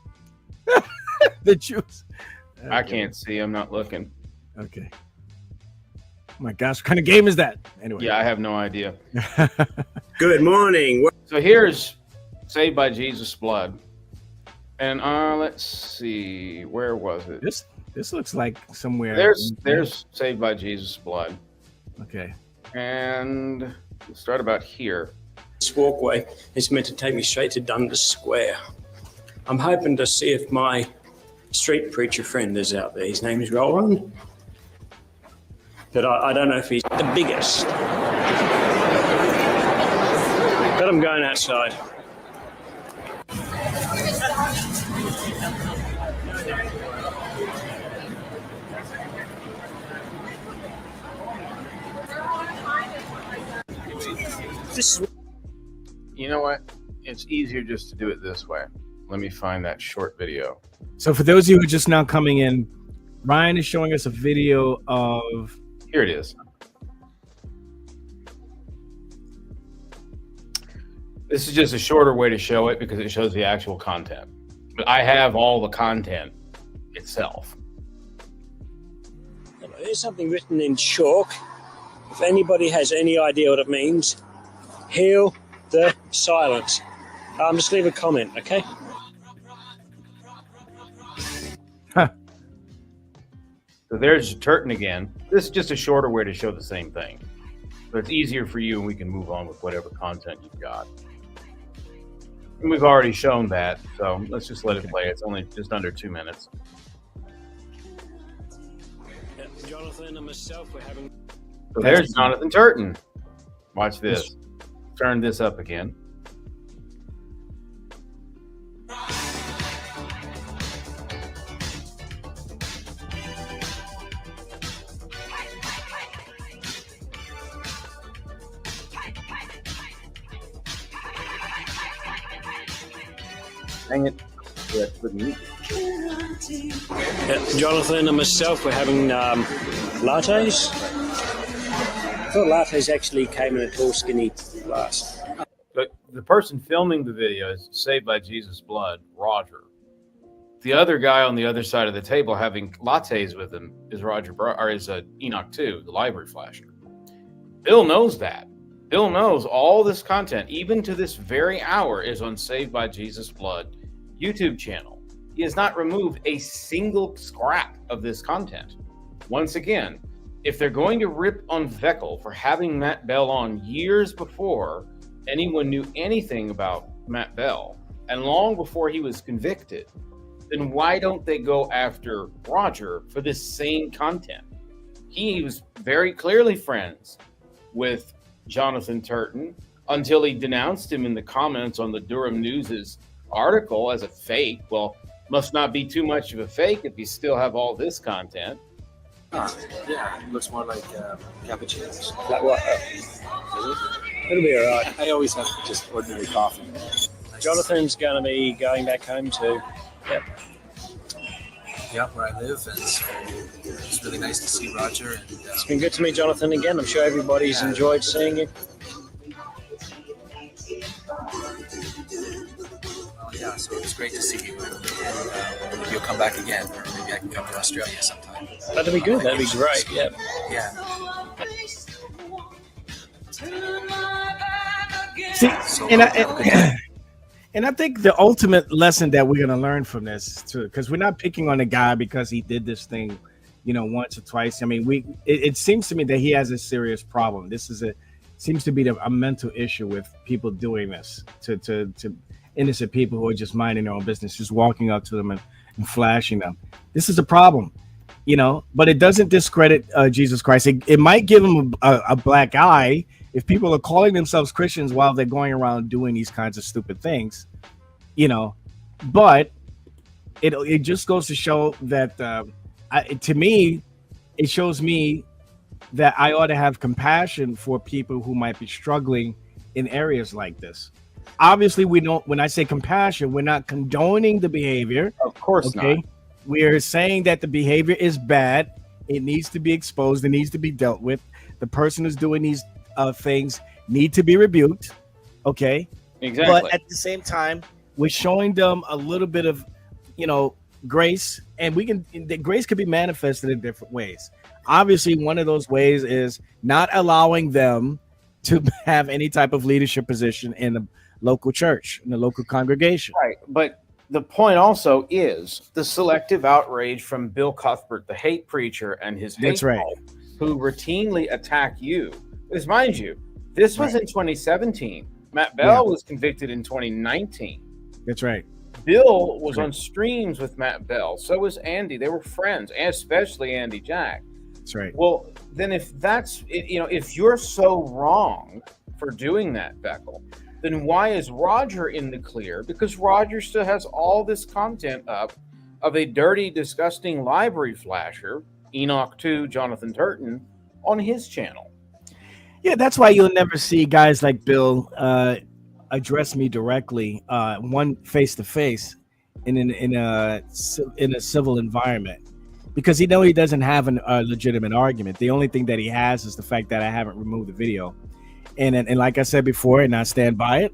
The juice. Okay. I can't see. I'm not looking. Okay. Oh my gosh, what kind of game is that? Anyway. Yeah, I have no idea. Good morning. So here's Saved by Jesus' Blood. And let's see. Where was it? This looks like somewhere. There's Saved by Jesus' Blood. Okay. And we'll start about here. This walkway is meant to take me straight to Dundas Square. I'm hoping to see if my street preacher friend is out there. His name is Roland. But I don't know if he's the biggest. But I'm going outside. You know what? It's easier just to do it this way. Let me find that short video. So for those of you who are just now coming in, Ryan is showing us a video of... Here it is. This is just a shorter way to show it because it shows the actual content. But I have all the content itself. There's something written in chalk. If anybody has any idea what it means, heal the silence. Just leave a comment, okay? Huh. So there's Turton again. This is just a shorter way to show the same thing. So it's easier for you and we can move on with whatever content you've got. And we've already shown that, so let's just let it play. It's only just under 2 minutes. Jonathan and myself, we're having... So there's Jonathan Turton. Watch this. Turn this up again. Dang it. Yeah, good music. Jonathan and myself, we're having lattes. I thought lattes actually came in a tall, skinny glass. But the person filming the video is Saved by Jesus' Blood, Roger. The other guy on the other side of the table having lattes with him is Enoch 2, the library flasher. Bill knows that. Bill knows all this content, even to this very hour, is on Saved by Jesus' Blood YouTube channel. He has not removed a single scrap of this content. Once again, if they're going to rip on Veckel for having Matt Bell on years before anyone knew anything about Matt Bell, and long before he was convicted, then why don't they go after Roger for this same content? He was very clearly friends with Jonathan Turton until he denounced him in the comments on the Durham News's article as a fake. Well, must not be too much of a fake if you still have all this content. Yeah, it looks more like cappuccinos. Like what? It'll be all right. I always have just ordinary coffee. Jonathan's going to be going back home too. Yep. Yeah, where I live, and so it's really nice to see Roger. And It's been good to meet Jonathan again. I'm sure everybody's enjoyed seeing you. yeah, so it was great to see you, and maybe you'll come back again, or maybe I can come to Australia sometime. That'd be good. That'd be great. Yeah. Yeah. See, and I think the ultimate lesson that we're going to learn from this too, because we're not picking on a guy because he did this thing, once or twice. I mean, it seems to me that he has a serious problem. This seems to be a mental issue with people doing this to innocent people who are just minding their own business, just walking up to them and flashing them. This is a problem, but it doesn't discredit Jesus Christ. It might give him a black eye if people are calling themselves Christians while they're going around doing these kinds of stupid things, but it just goes to show that to me, it shows me that I ought to have compassion for people who might be struggling in areas like this. Obviously, we don't. When I say compassion, we're not condoning the behavior. Of course not. We're saying that the behavior is bad. It needs to be exposed. It needs to be dealt with. The person who's doing these things need to be rebuked. Okay. Exactly. But at the same time, we're showing them a little bit of, grace, and the grace could be manifested in different ways. Obviously, one of those ways is not allowing them to have any type of leadership position in the local church, in the local congregation. Right. But the point also is the selective outrage from Bill Cuthbert, the hate preacher, and his hate That's right. cult, who routinely attack you. Because mind you, this was in 2017. Matt Bell was convicted in 2019. That's right. Bill was on streams with Matt Bell. So was Andy. They were friends, and especially Andy Jack. That's right. Well, then if that's, if you're so wrong for doing that, Beckel, then why is Roger in the clear? Because Roger still has all this content up of a dirty, disgusting library flasher, Enoch 2, Jonathan Turton, on his channel. Yeah, that's why you'll never see guys like Bill address me directly, one face to face, in a civil environment, because he doesn't have a legitimate argument. The only thing that he has is the fact that I haven't removed the video, and like I said before, and I stand by it,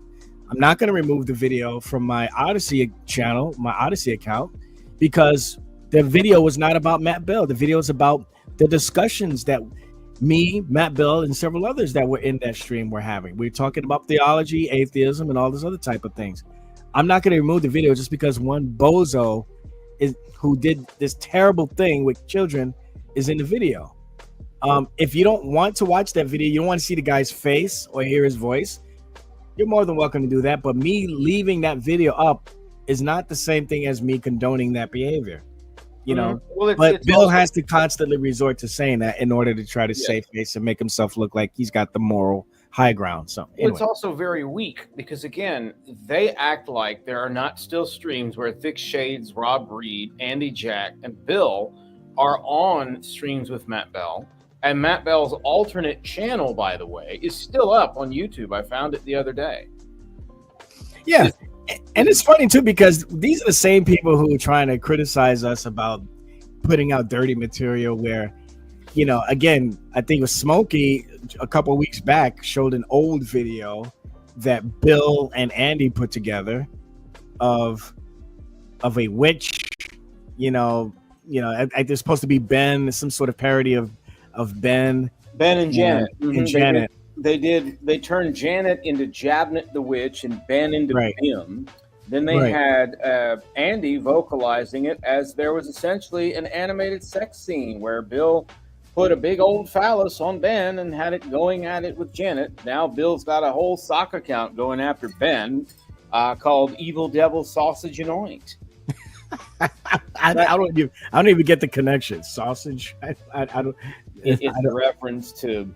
I'm not going to remove the video from my Odyssey channel, my Odyssey account, because the video was not about Matt Bell. The video is about the discussions that me, Matt Bell, and several others that were in that stream were having. We're talking about theology, atheism, and all this other type of things. I'm not going to remove the video just because one bozo who did this terrible thing with children is in the video. If you don't want to watch that video, you don't want to see the guy's face or hear his voice, you're more than welcome to do that. But me leaving that video up is not the same thing as me condoning that behavior. Well, but Bill also has to constantly resort to saying that in order to try to save face and make himself look like he's got the moral high ground. So anyway. It's also very weak because, again, they act like there are not still streams where Thick Shades, Rob Reed, Andy Jack, and Bill are on streams with Matt Bell. And Matt Bell's alternate channel, by the way, is still up on YouTube. I found it the other day. Yeah. And it's funny, too, because these are the same people who are trying to criticize us about putting out dirty material where, again, I think it was Smokey a couple of weeks back showed an old video that Bill and Andy put together of a witch, there's supposed to be Ben, some sort of parody of Ben. Ben and Janet. And Janet. They turned Janet into Jabnet the Witch and Ben into Bim. Then they had Andy vocalizing it as there was essentially an animated sex scene where Bill put a big old phallus on Ben and had it going at it with Janet. Now Bill's got a whole sock account going after Ben called Evil Devil Sausage and Oint. I don't even get the connection. Sausage. I don't. It's a reference to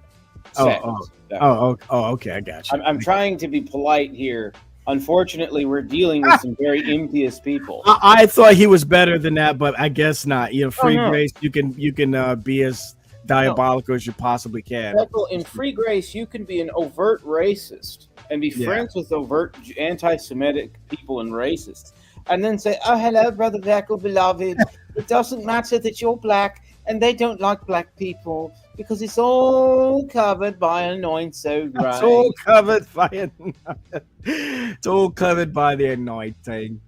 sex. Okay, I got you. I'm trying to be polite here. Unfortunately, we're dealing with some very impious people. I thought he was better than that, but I guess not. Free grace, you can be as diabolical as you possibly can. In free grace, you can be an overt racist and be friends with overt anti-Semitic people and racists, and then say, "Oh, hello, Brother Beckel, beloved. It doesn't matter that you're black, and they don't like black people." Because it's all covered by an anointing so great. It's all covered by the anointing.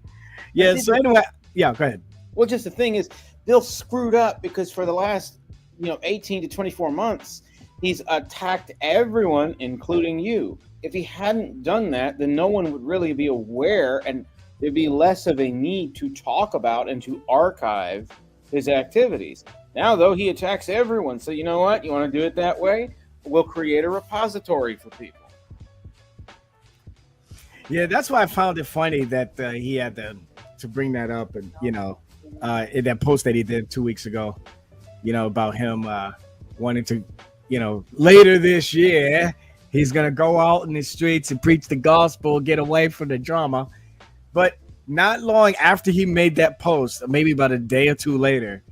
Yeah, so anyway, go ahead. Well, just the thing is, Bill screwed up because for the last 18 to 24 months, he's attacked everyone, including you. If he hadn't done that, then no one would really be aware, and there'd be less of a need to talk about and to archive his activities. Now, though, he attacks everyone. So you know what? You want to do it that way? We'll create a repository for people. Yeah, that's why I found it funny that he had to bring that up. And, in that post that he did 2 weeks ago, about him wanting to, later this year, he's going to go out in the streets and preach the gospel, get away from the drama. But not long after he made that post, maybe about a day or two later,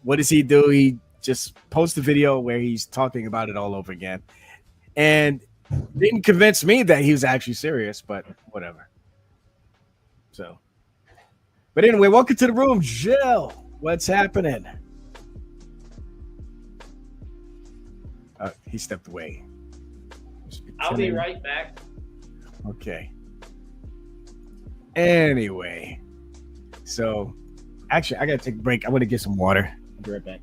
what does he do? He just posts a video where he's talking about it all over again. And didn't convince me that he was actually serious, but whatever. So, but anyway, welcome to the room, Jill. What's happening? He stepped away. I'll be right back. Okay. Anyway, so actually, I gotta take a break. I want to get some water. I'll be right back.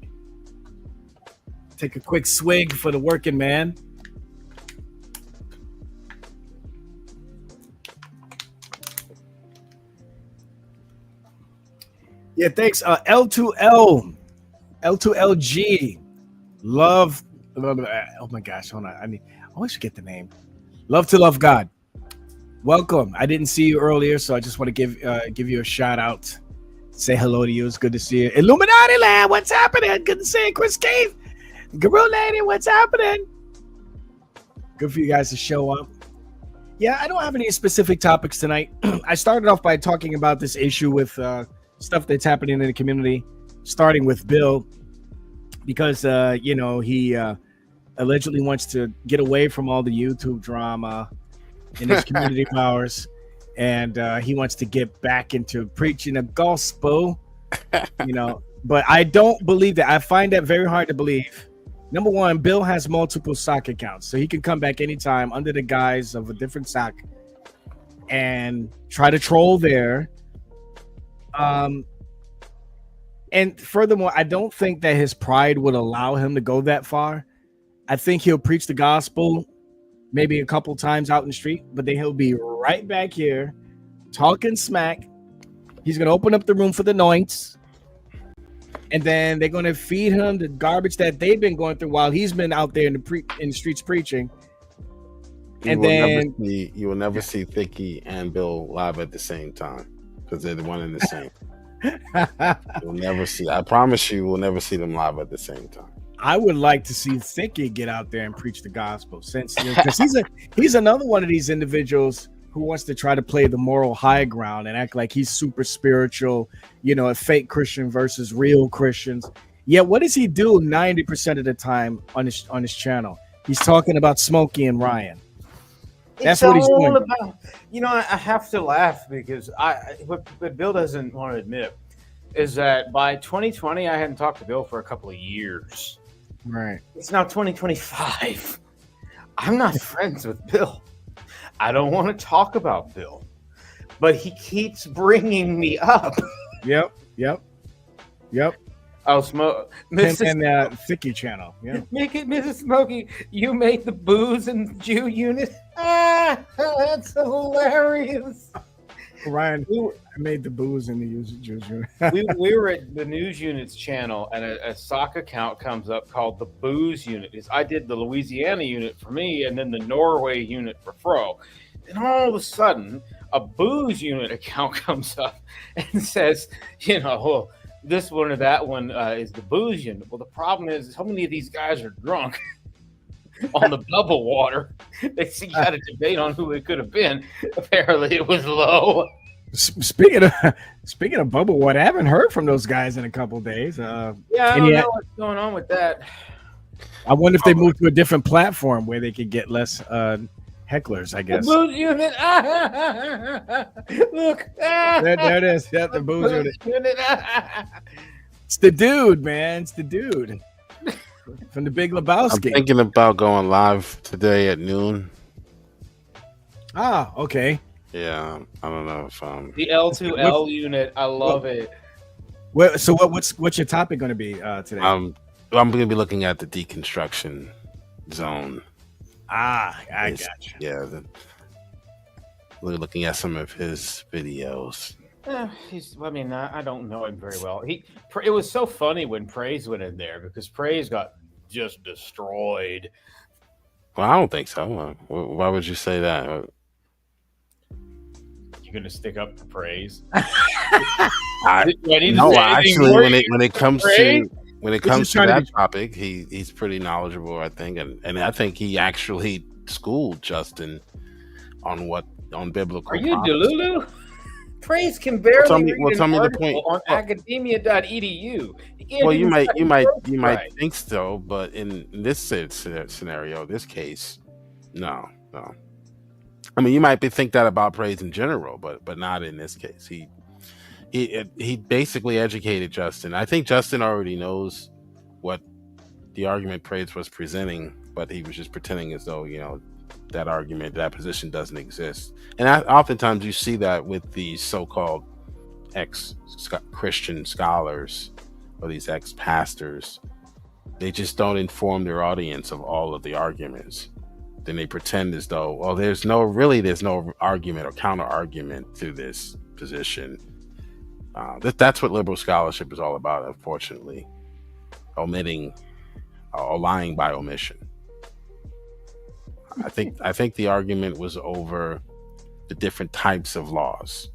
Take a quick swig for the working man. Yeah, thanks. L2LG. Love. Oh my gosh, hold on. I always forget the name. Love to love God. Welcome. I didn't see you earlier, so I just want to give you a shout out. Say hello to you. It's good to see you. Illuminati Land, what's happening? Good to see you, Chris Cave. Guru Lady, what's happening? Good for you guys to show up. Yeah, I don't have any specific topics tonight. I started off by talking about this issue with stuff that's happening in the community, starting with Bill, because he allegedly wants to get away from all the YouTube drama in his community powers, and he wants to get back into preaching the gospel. But I don't believe that. I find that very hard to believe. Number one, Bill has multiple sock accounts, so he can come back anytime under the guise of a different sock and try to troll there. And furthermore, I don't think that his pride would allow him to go that far. I think he'll preach the gospel maybe a couple times out in the street, but then he'll be right back here talking smack. He's going to open up the room for the anoints, and then they're going to feed him the garbage that they've been going through while he's been out there in the streets preaching. You will never see Thicky and Bill live at the same time because they're the one and the same. You'll never see. I promise you, we'll never see them live at the same time. I would like to see Thicky get out there and preach the gospel, since because he's another one of these individuals who wants to try to play the moral high ground and act like he's super spiritual, a fake Christian versus real Christians. Yet what does he do 90% of the time on his channel? He's talking about Smokey and Ryan. That's what he's doing. About, I have to laugh because what Bill doesn't want to admit is that by 2020, I hadn't talked to Bill for a couple of years. Right. It's now 2025. I'm not friends with Bill. I don't want to talk about Bill, but he keeps bringing me up. Yep. Oh, Smoke, Mrs. And Thicky channel. Yeah. Make it, Mrs. Smokey. You made the booze and Jew unit. That's hilarious. Ryan, I made the booze and the Jews unit. we were at the news unit's channel, and a sock account comes up called the booze unit. I did the Louisiana unit for me, and then the Norway unit for Fro. And all of a sudden, a booze unit account comes up and says, this one or that one is the booze unit. Well, the problem is how many of these guys are drunk on the bubble water. They got a debate on who it could have been. Apparently, it was low. Speaking of bubble water, I haven't heard from those guys in a couple of days. I don't know what's going on with that. I wonder if they moved to a different platform where they could get less hecklers, I guess. The booze unit. Look. There it is. Yeah, the booze unit. It's the dude, man. It's the dude. From the Big Lebowski. I'm thinking about going live today at noon. Ah, okay. Yeah, I don't know if the L2L unit. I love it. So what's your topic going to be today? I'm going to be looking at the deconstruction zone. I got you. Yeah, we're looking at some of his videos. I don't know him very well. It was so funny when Praise went in there because Praise got just destroyed. Well, I don't think so. Why would you say that? You going to stick up for praise? Actually, when it comes to that topic, he's pretty knowledgeable, I think, and I think he actually schooled Justin on biblical. Are you Delulu? Praise can barely read tell me the point on academia.edu. Well, you might think so, but in this scenario, this case, no. I mean, you might think that about praise in general, but not in this case. He basically educated Justin. I think Justin already knows what the argument praise was presenting, but he was just pretending as though, that position doesn't exist. And oftentimes you see that with these so-called ex-Christian scholars or these ex-pastors. They just don't inform their audience of all of the arguments. Then they pretend as though, well, there's no argument or counter argument to this position. That's what liberal scholarship is all about, unfortunately. Omitting or lying by omission. I think the argument was over the different types of laws.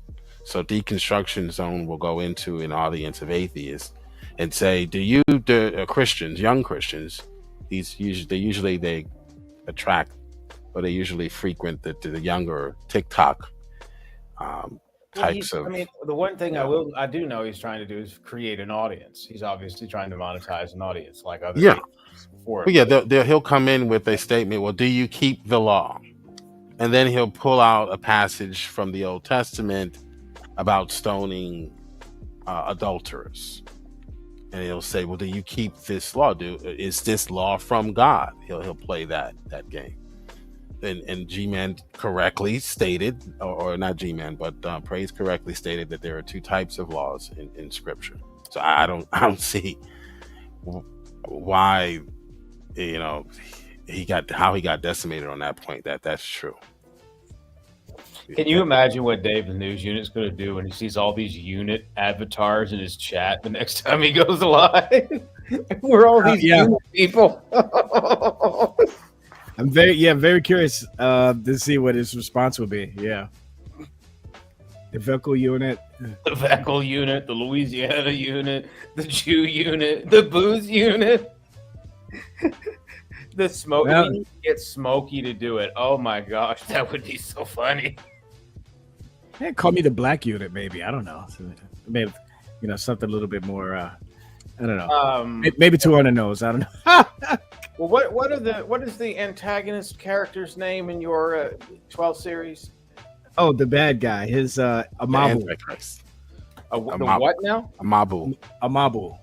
So Deconstruction Zone will go into an audience of atheists and say, Christians, young Christians, they usually attract, or they usually frequent the younger TikTok types of. I mean, the one thing I do know he's trying to do is create an audience. He's obviously trying to monetize an audience like other before. But he'll come in with a statement. Well, do you keep the law? And then he'll pull out a passage from the Old Testament about stoning adulterers, and he'll say, well, do you keep this law? Is this law from God? He'll play that game. And G-Man correctly stated, or not G-Man, but Praise correctly stated that there are two types of laws in Scripture. So I don't see why, he got decimated on that point. That's true. Can you imagine what Dave, the news unit's going to do when he sees all these unit avatars in his chat the next time he goes live? We're all these unit people. I'm very curious to see what his response will be. Yeah. The Vekel unit. The Vekel unit, the Louisiana unit, the Jew unit, the booze unit. The smoke. Get Smokey to do it. Oh my gosh, that would be so funny. Yeah, call me the black unit, maybe. I don't know. Maybe, something a little bit more. I don't know. Maybe two on the nose. I don't know. Well, what is the antagonist character's name in your 12 series? Oh, the bad guy. His Amabu. The what now? Amabu.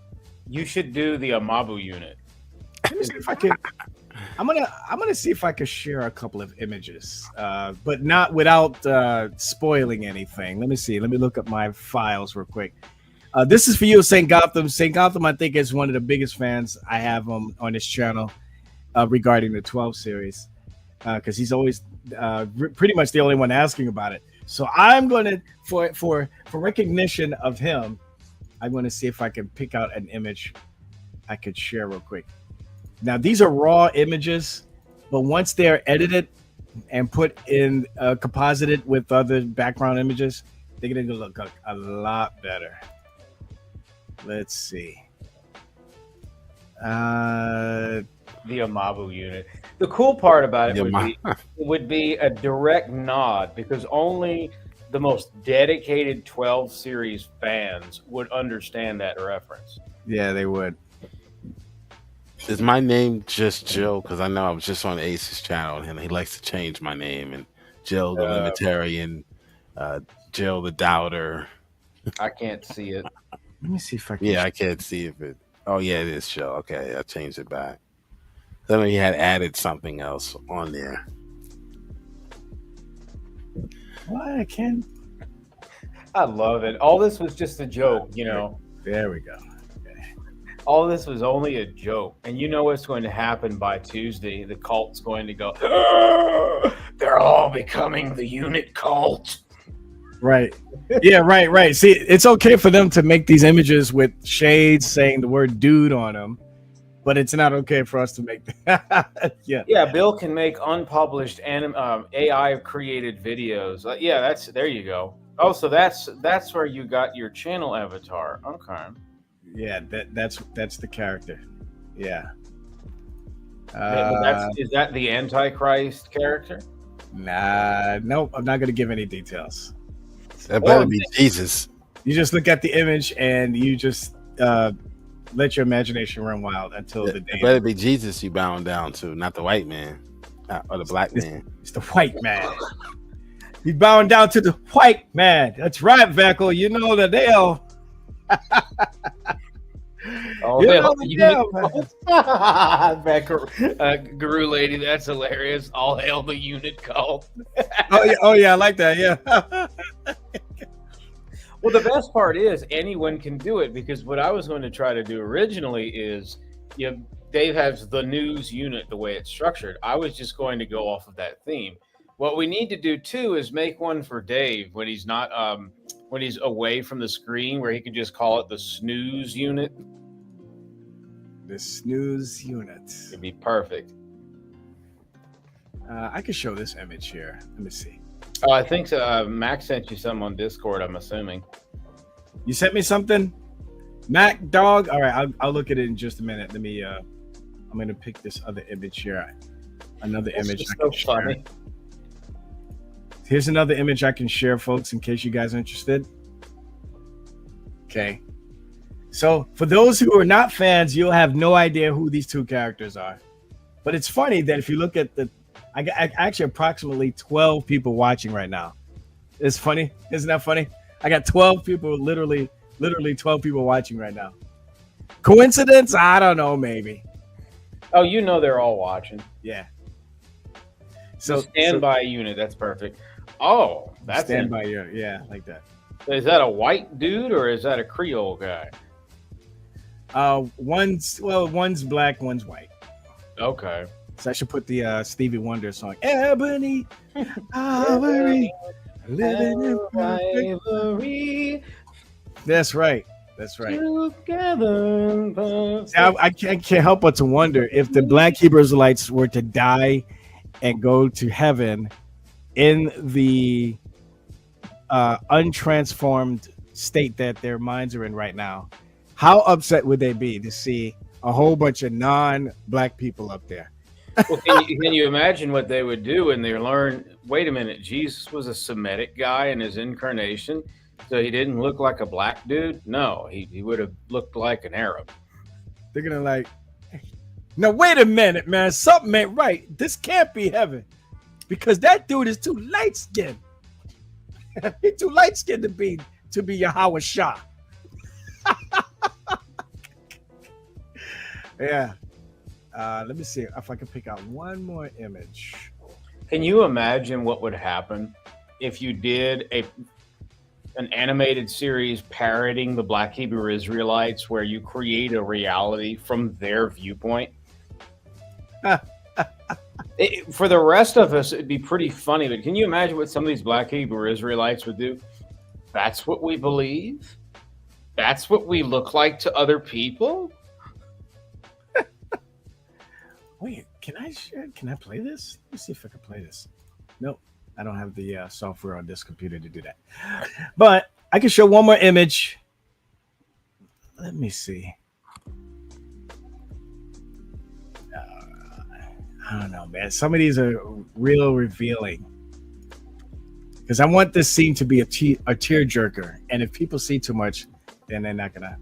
You should do the Amabu unit. Let me see if I can. I'm gonna see if I can share a couple of images, but not without spoiling anything. Let me see. Let me look up my files real quick. This is for you, St. Gotham. St. Gotham, I think, is one of the biggest fans I have on this channel regarding the 12 series, because he's always pretty much the only one asking about it. So I'm gonna, for recognition of him, I'm gonna see if I can pick out an image I could share real quick. Now, these are raw images, but once they're edited and put in composited with other background images, they're going to look a lot better. Let's see. The Amabu unit. The cool part about it would be a direct nod, because only the most dedicated 12 series fans would understand that reference. Yeah, they would. Is my name just Jill? Because I know I was just on Ace's channel, and he likes to change my name. And Jill the Libertarian, Jill the Doubter. I can't see it. Let me see if I can. Yeah, I can't see if it. Oh, yeah, it is Jill. Okay, I changed it back. Then he had added something else on there. What? I can't. I love it. All this was just a joke, There we go. All this was only a joke. And you know what's going to happen by Tuesday? The cult's going to go, they're all becoming the unit cult. Right. Yeah, right. See, it's okay for them to make these images with shades saying the word dude on them, but it's not okay for us to make that. Yeah, Bill can make unpublished AI created videos. There you go. Oh, so that's where you got your channel avatar. Okay. Yeah, that's the character. Yeah. But is that the Antichrist character? Nah, nope. I'm not gonna give any details. That better be Jesus. You just look at the image and you just let your imagination run wild until the day. It better be Jesus you bowing down to, not the white man or the black man. It's the white man. He's bowing down to the white man. That's right, Veckel. You know the deal. Oh, you know the deal, Veckel, Guru lady, that's hilarious. All hail the unit cult. Oh yeah, I like that. Yeah. Well, the best part is anyone can do it, because what I was going to try to do originally is, Dave has the news unit the way it's structured. I was just going to go off of that theme. What we need to do too is make one for Dave when he's not when he's away from the screen, where he can just call it the snooze unit. The snooze unit. It'd be perfect. I could show this image here. Let me see. Oh, I think Max sent you some on Discord, I'm assuming. You sent me something? Mac dog? All right, I'll look at it in just a minute. Let me I'm gonna pick this other image here. Another image I can share. Here's another image I can share, folks, in case you guys are interested. Okay. So for those who are not fans, you'll have no idea who these two characters are. But it's funny that if you look at I actually approximately 12 people watching right now. It's funny. Isn't that funny? I got 12 people, literally 12 people watching right now. Coincidence? I don't know, maybe. Oh, they're all watching. Yeah. So standby unit, that's perfect. Oh, that's standby unit. Yeah, like that. Is that a white dude or is that a Creole guy? One's black, one's white. Okay. So I should put the Stevie Wonder song, Ebony, Ivory, living in ivory. That's right. Together. I can't help but to wonder if the Black Hebrew Israelites were to die and go to heaven in the untransformed state that their minds are in right now, how upset would they be to see a whole bunch of non-black people up there? Well, can you imagine what they would do when they learn, wait a minute, Jesus was a Semitic guy in his incarnation, so he didn't look like a black dude? No, he would have looked like an Arab. They're going to no, wait a minute, man. Something ain't right. This can't be heaven because that dude is too light-skinned. He's too light-skinned to be Yahweh Shah. Yeah. Let me see if I can pick out one more image. Can you imagine what would happen if you did an animated series parodying the Black Hebrew Israelites, where you create a reality from their viewpoint? For the rest of us, it'd be pretty funny, but can you imagine what some of these Black Hebrew Israelites would do? That's what we believe? That's what we look like to other people? Wait, can I play this? Let me see if I can play this. Nope, I don't have the software on this computer to do that. But I can show one more image. Let me see. I don't know, man. Some of these are real revealing. Because I want this scene to be a tearjerker. And if people see too much, then they're not going to.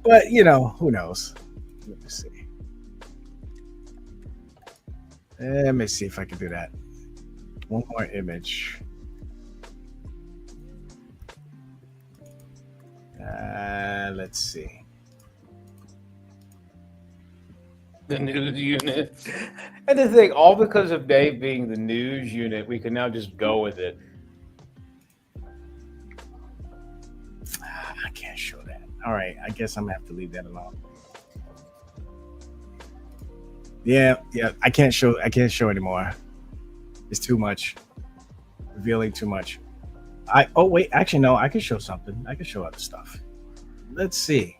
But, who knows? Let me see. Let me see if I can do that. One more image. Let's see. The news unit. And the thing, all because of Dave being the news unit, we can now just go with it. I can't show that. All right, I guess I'm gonna have to leave that alone. Yeah, I can't show anymore. It's too much. Revealing too much. Wait, actually no, I can show something. I can show other stuff. Let's see.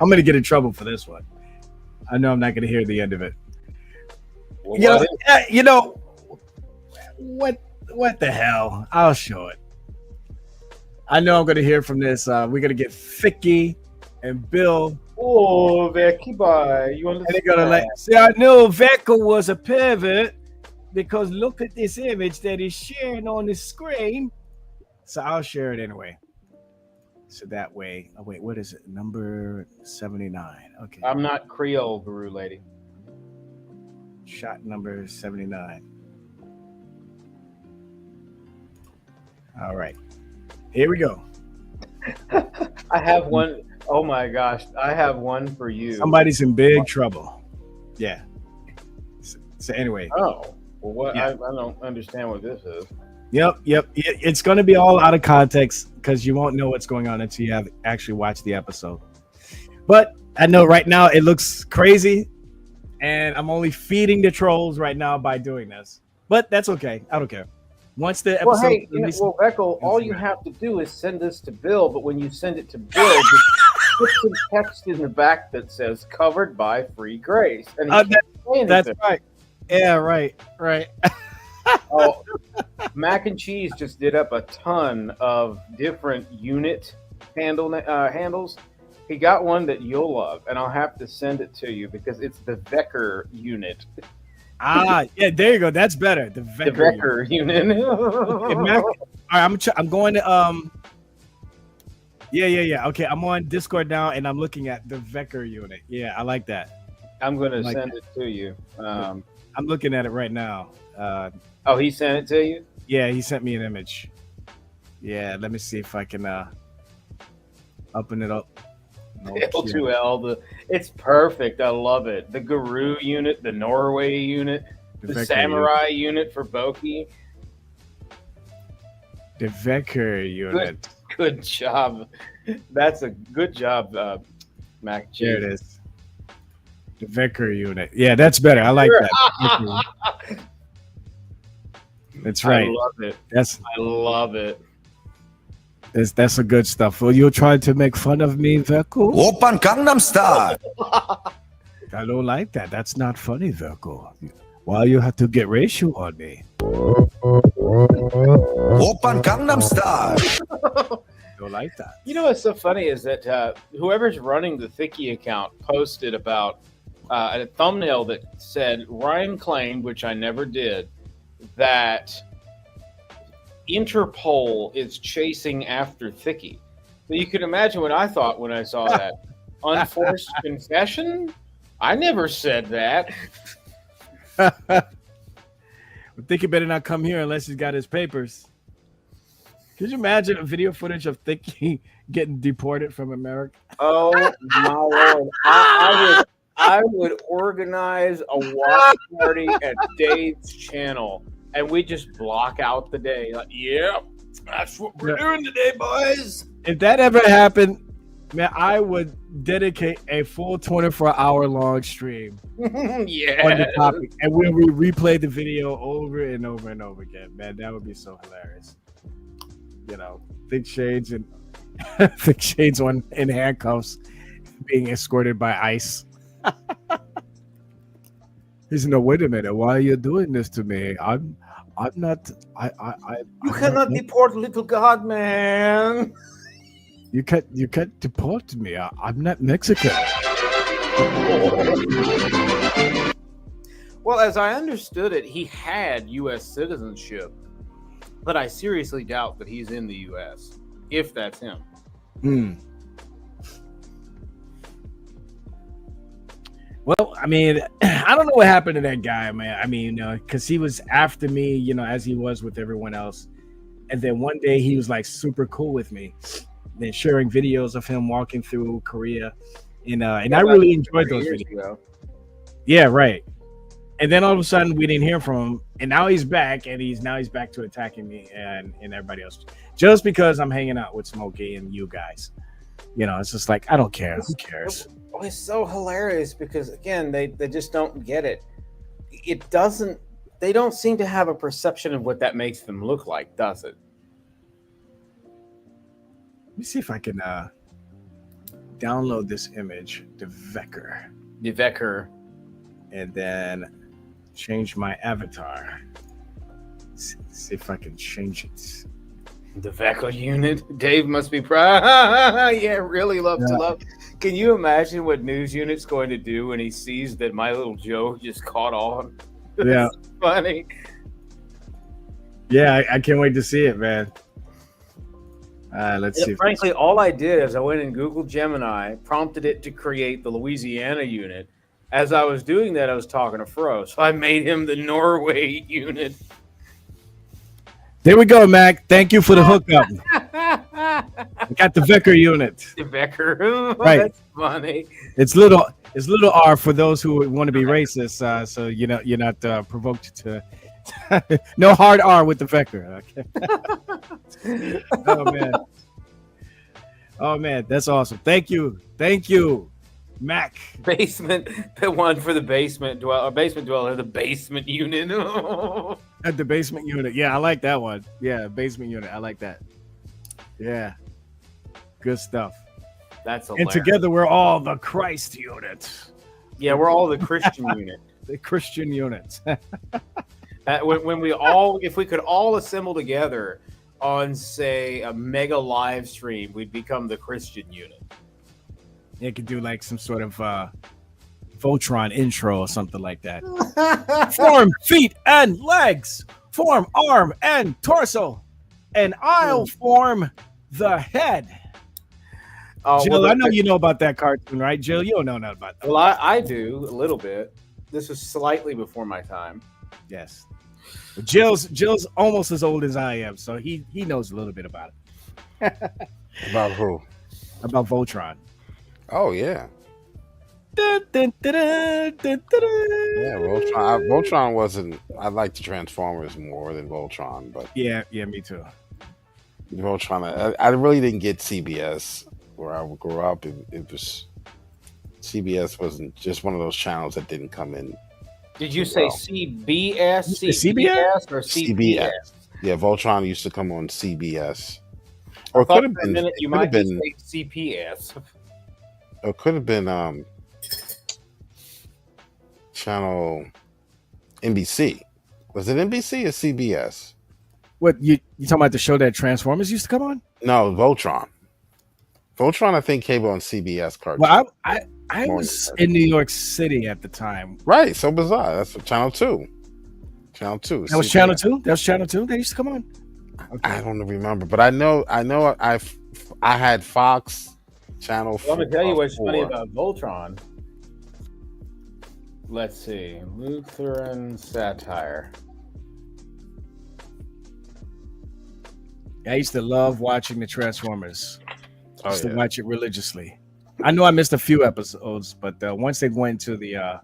I'm gonna get in trouble for this one. I know I'm not gonna hear the end of it. You know what the hell? I'll show it. I know I'm gonna hear from this. We're gonna get Vicky and Bill. Oh, Vicky, bye. You And they're gonna say, I knew Vicky was a pervert because look at this image that he's sharing on the screen. So I'll share it anyway. So that way, oh wait, what is it? Number 79. Okay. I'm not Creole guru lady. Shot number 79. All right. Here we go. I have one. Oh my gosh. I have one for you. Somebody's in big trouble. Yeah. So anyway. Oh. Well, what? Yeah. I don't understand what this is. Yep. It's going to be all out of context because you won't know what's going on until you have actually watched the episode. But I know right now it looks crazy, and I'm only feeding the trolls right now by doing this. But that's okay. I don't care. Once the episode, Well, hey, Echo, all you have to do is send this to Bill. But when you send it to Bill, just put some text in the back that says "covered by free grace." And that's right. Yeah, right. Oh, Mac and Cheese just did up a ton of different unit handles. He got one that you'll love, and I'll have to send it to you because it's the Vecker unit. Yeah, there you go. That's better. The Vecker unit. Okay, Mac, all right, I'm going to Yeah. Okay, I'm on Discord now, and I'm looking at the Vecker unit. Yeah, I like that. I'm going to send it to you. I'm looking at it right now. Oh, he sent it to you? Yeah, he sent me an image. Yeah, let me see if I can open it up. L2L, it's perfect. I love it. The Guru unit, the Norway unit, the Samurai unit for Boki. The Vecker unit. Good job. That's a good job, Mac. There it is. The Vecker unit. Yeah, that's better. I like that. That's right. I love it. I love it. That's a good stuff. Well, you're trying to make fun of me, Vecker? Open Gangnam Style. I don't like that. That's not funny, Vecker. Why you have to get racial on me? Open Gangnam Style. Don't like that. You know what's so funny is that whoever's running the Thicky account posted about a thumbnail that said Ryan claimed, which I never did, that Interpol is chasing after Thicky. But you can imagine what I thought when I saw that. Unforced confession? I never said that. Thicky better not come here unless he's got his papers. Could you imagine a video footage of Thicky getting deported from America? Oh my Lord. I would organize a watch party at Dave's channel, and we just block out the day. Like, yeah, that's what we're doing today, boys. If that ever happened, man, I would dedicate a full 24-hour long stream on the topic, and we replay the video over and over and over again. Man, that would be so hilarious. You know, Thick Shades and Thick Shades in handcuffs, being escorted by ICE. He's no, wait a minute. Why are you doing this to me? I'm not. You cannot deport little God, man. You can't deport me. I'm not Mexican. Well, as I understood it, he had U.S. citizenship, but I seriously doubt that he's in the U.S. if that's him. Well, I mean, I don't know what happened to that guy, man. I mean, because he was after me, you know, as he was with everyone else. And then one day he was like super cool with me, then sharing videos of him walking through Korea, and I really enjoyed those videos. Yeah, right. And then all of a sudden we didn't hear from him, and now he's back, and he's back to attacking me and everybody else, just because I'm hanging out with Smokey and you guys. You know, it's just like, I don't care. Who cares? It's so hilarious because, again, they just don't get it. They don't seem to have a perception of what that makes them look like, does it? Let me see if I can download this image, the Vecker. The Vecker. And then change my avatar. See if I can change it. The VECA unit. Dave must be proud. Yeah, really love to love. Can you imagine what News Unit's going to do when he sees that my little Joe just caught on? Yeah. Funny. Yeah, I can't wait to see it, man. Let's see. Frankly, all I did is I went and Googled Gemini, prompted it to create the Louisiana unit. As I was doing that, I was talking to Fro, so I made him the Norway unit. There we go, Mac. Thank you for the hookup. I got the Vicar unit. The Becker. Right. That's funny. It's little R for those who want to be racist. So you're not provoked to. No hard R with the Vicar. Okay. Oh man, that's awesome. Thank you, Mac. Basement, the one for the basement dweller, the basement unit. At the basement unit. Yeah, I like that one. Yeah, basement unit. I like that. Yeah. Good stuff. That's hilarious. And together we're all the Christ unit. Yeah, we're all the Christian unit. The Christian unit. When we all, if we could all assemble together on, say, a mega live stream, we'd become the Christian unit. It could do like some sort of Voltron intro or something like that. Form feet and legs. Form arm and torso. And I'll form the head. Jill, I know you know about that cartoon, right? Jill, you don't know nothing about that. Well, I do a little bit. This is slightly before my time. Yes. Jill's almost as old as I am, so he knows a little bit about it. About who? About Voltron. Oh yeah. Dun, dun, dun, dun, dun, dun. Yeah, Voltron. Voltron wasn't. I like the Transformers more than Voltron, but yeah, me too. Voltron. I really didn't get CBS where I grew up. It was CBS wasn't just one of those channels that didn't come in. Did you say CBS? CBS or CBS? Yeah, Voltron used to come on CBS. Or it could have been. You might say CPS. Or it could have been channel NBC. Was it NBC or CBS? What you talking about the show that Transformers used to come on? No, Voltron. Voltron, I think, came on CBS cartoon. Well, I was in New York City at the time. Right, so bizarre. That's Channel 2. Channel 2. That was Channel 2? That was Channel 2? They used to come on? Okay. I don't remember, but I know I had Fox Channel 4. Let me tell you what's funny about Voltron. Let's see. Lutheran satire. I used to love watching the Transformers. I used to yeah. watch it religiously. I know I missed a few episodes, but once they went to the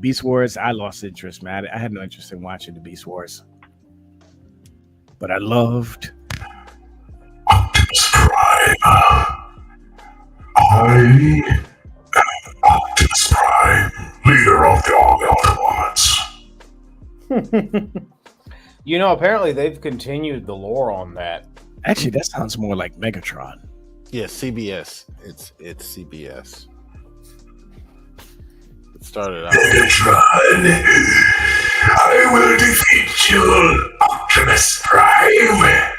Beast Wars, I lost interest, man. I had no interest in watching the Beast Wars. But I loved Optimus Prime. I am Optimus Prime, leader of the all Autobots. You know, apparently they've continued the lore on that. Actually, that sounds more like Megatron. Yeah, CBS. It's CBS. It started out. Megatron, I will defeat you, Optimus Prime.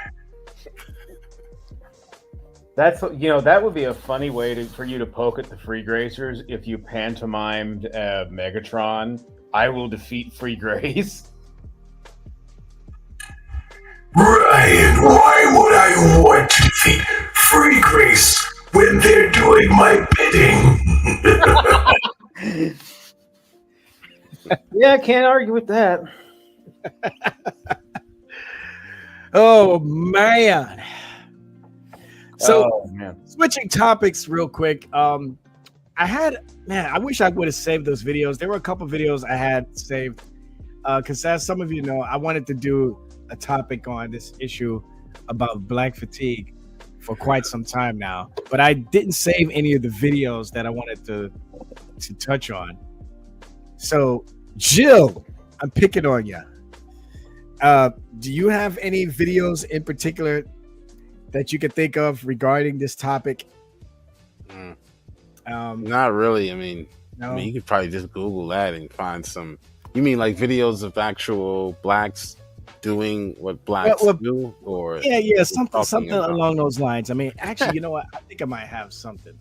That's that would be a funny way for you to poke at the Free Gracers if you pantomimed Megatron. I will defeat Free Grace. Ryan, why would I want to defeat Free Grace when they're doing my bidding? Yeah, I can't argue with that. Oh man. So man. Switching topics real quick. I wish I would have saved those videos. There were a couple videos I had saved. Because as some of you know, I wanted to do a topic on this issue about black fatigue for quite some time now, but I didn't save any of the videos that I wanted to touch on. So Jill, I'm picking on you. Do you have any videos in particular that you could think of regarding this topic? Not really. I mean, no? you could probably just Google that and find some You mean like videos of actual blacks doing what blacks do, or yeah, something along those lines. I mean, actually, you know what? I think I might have something.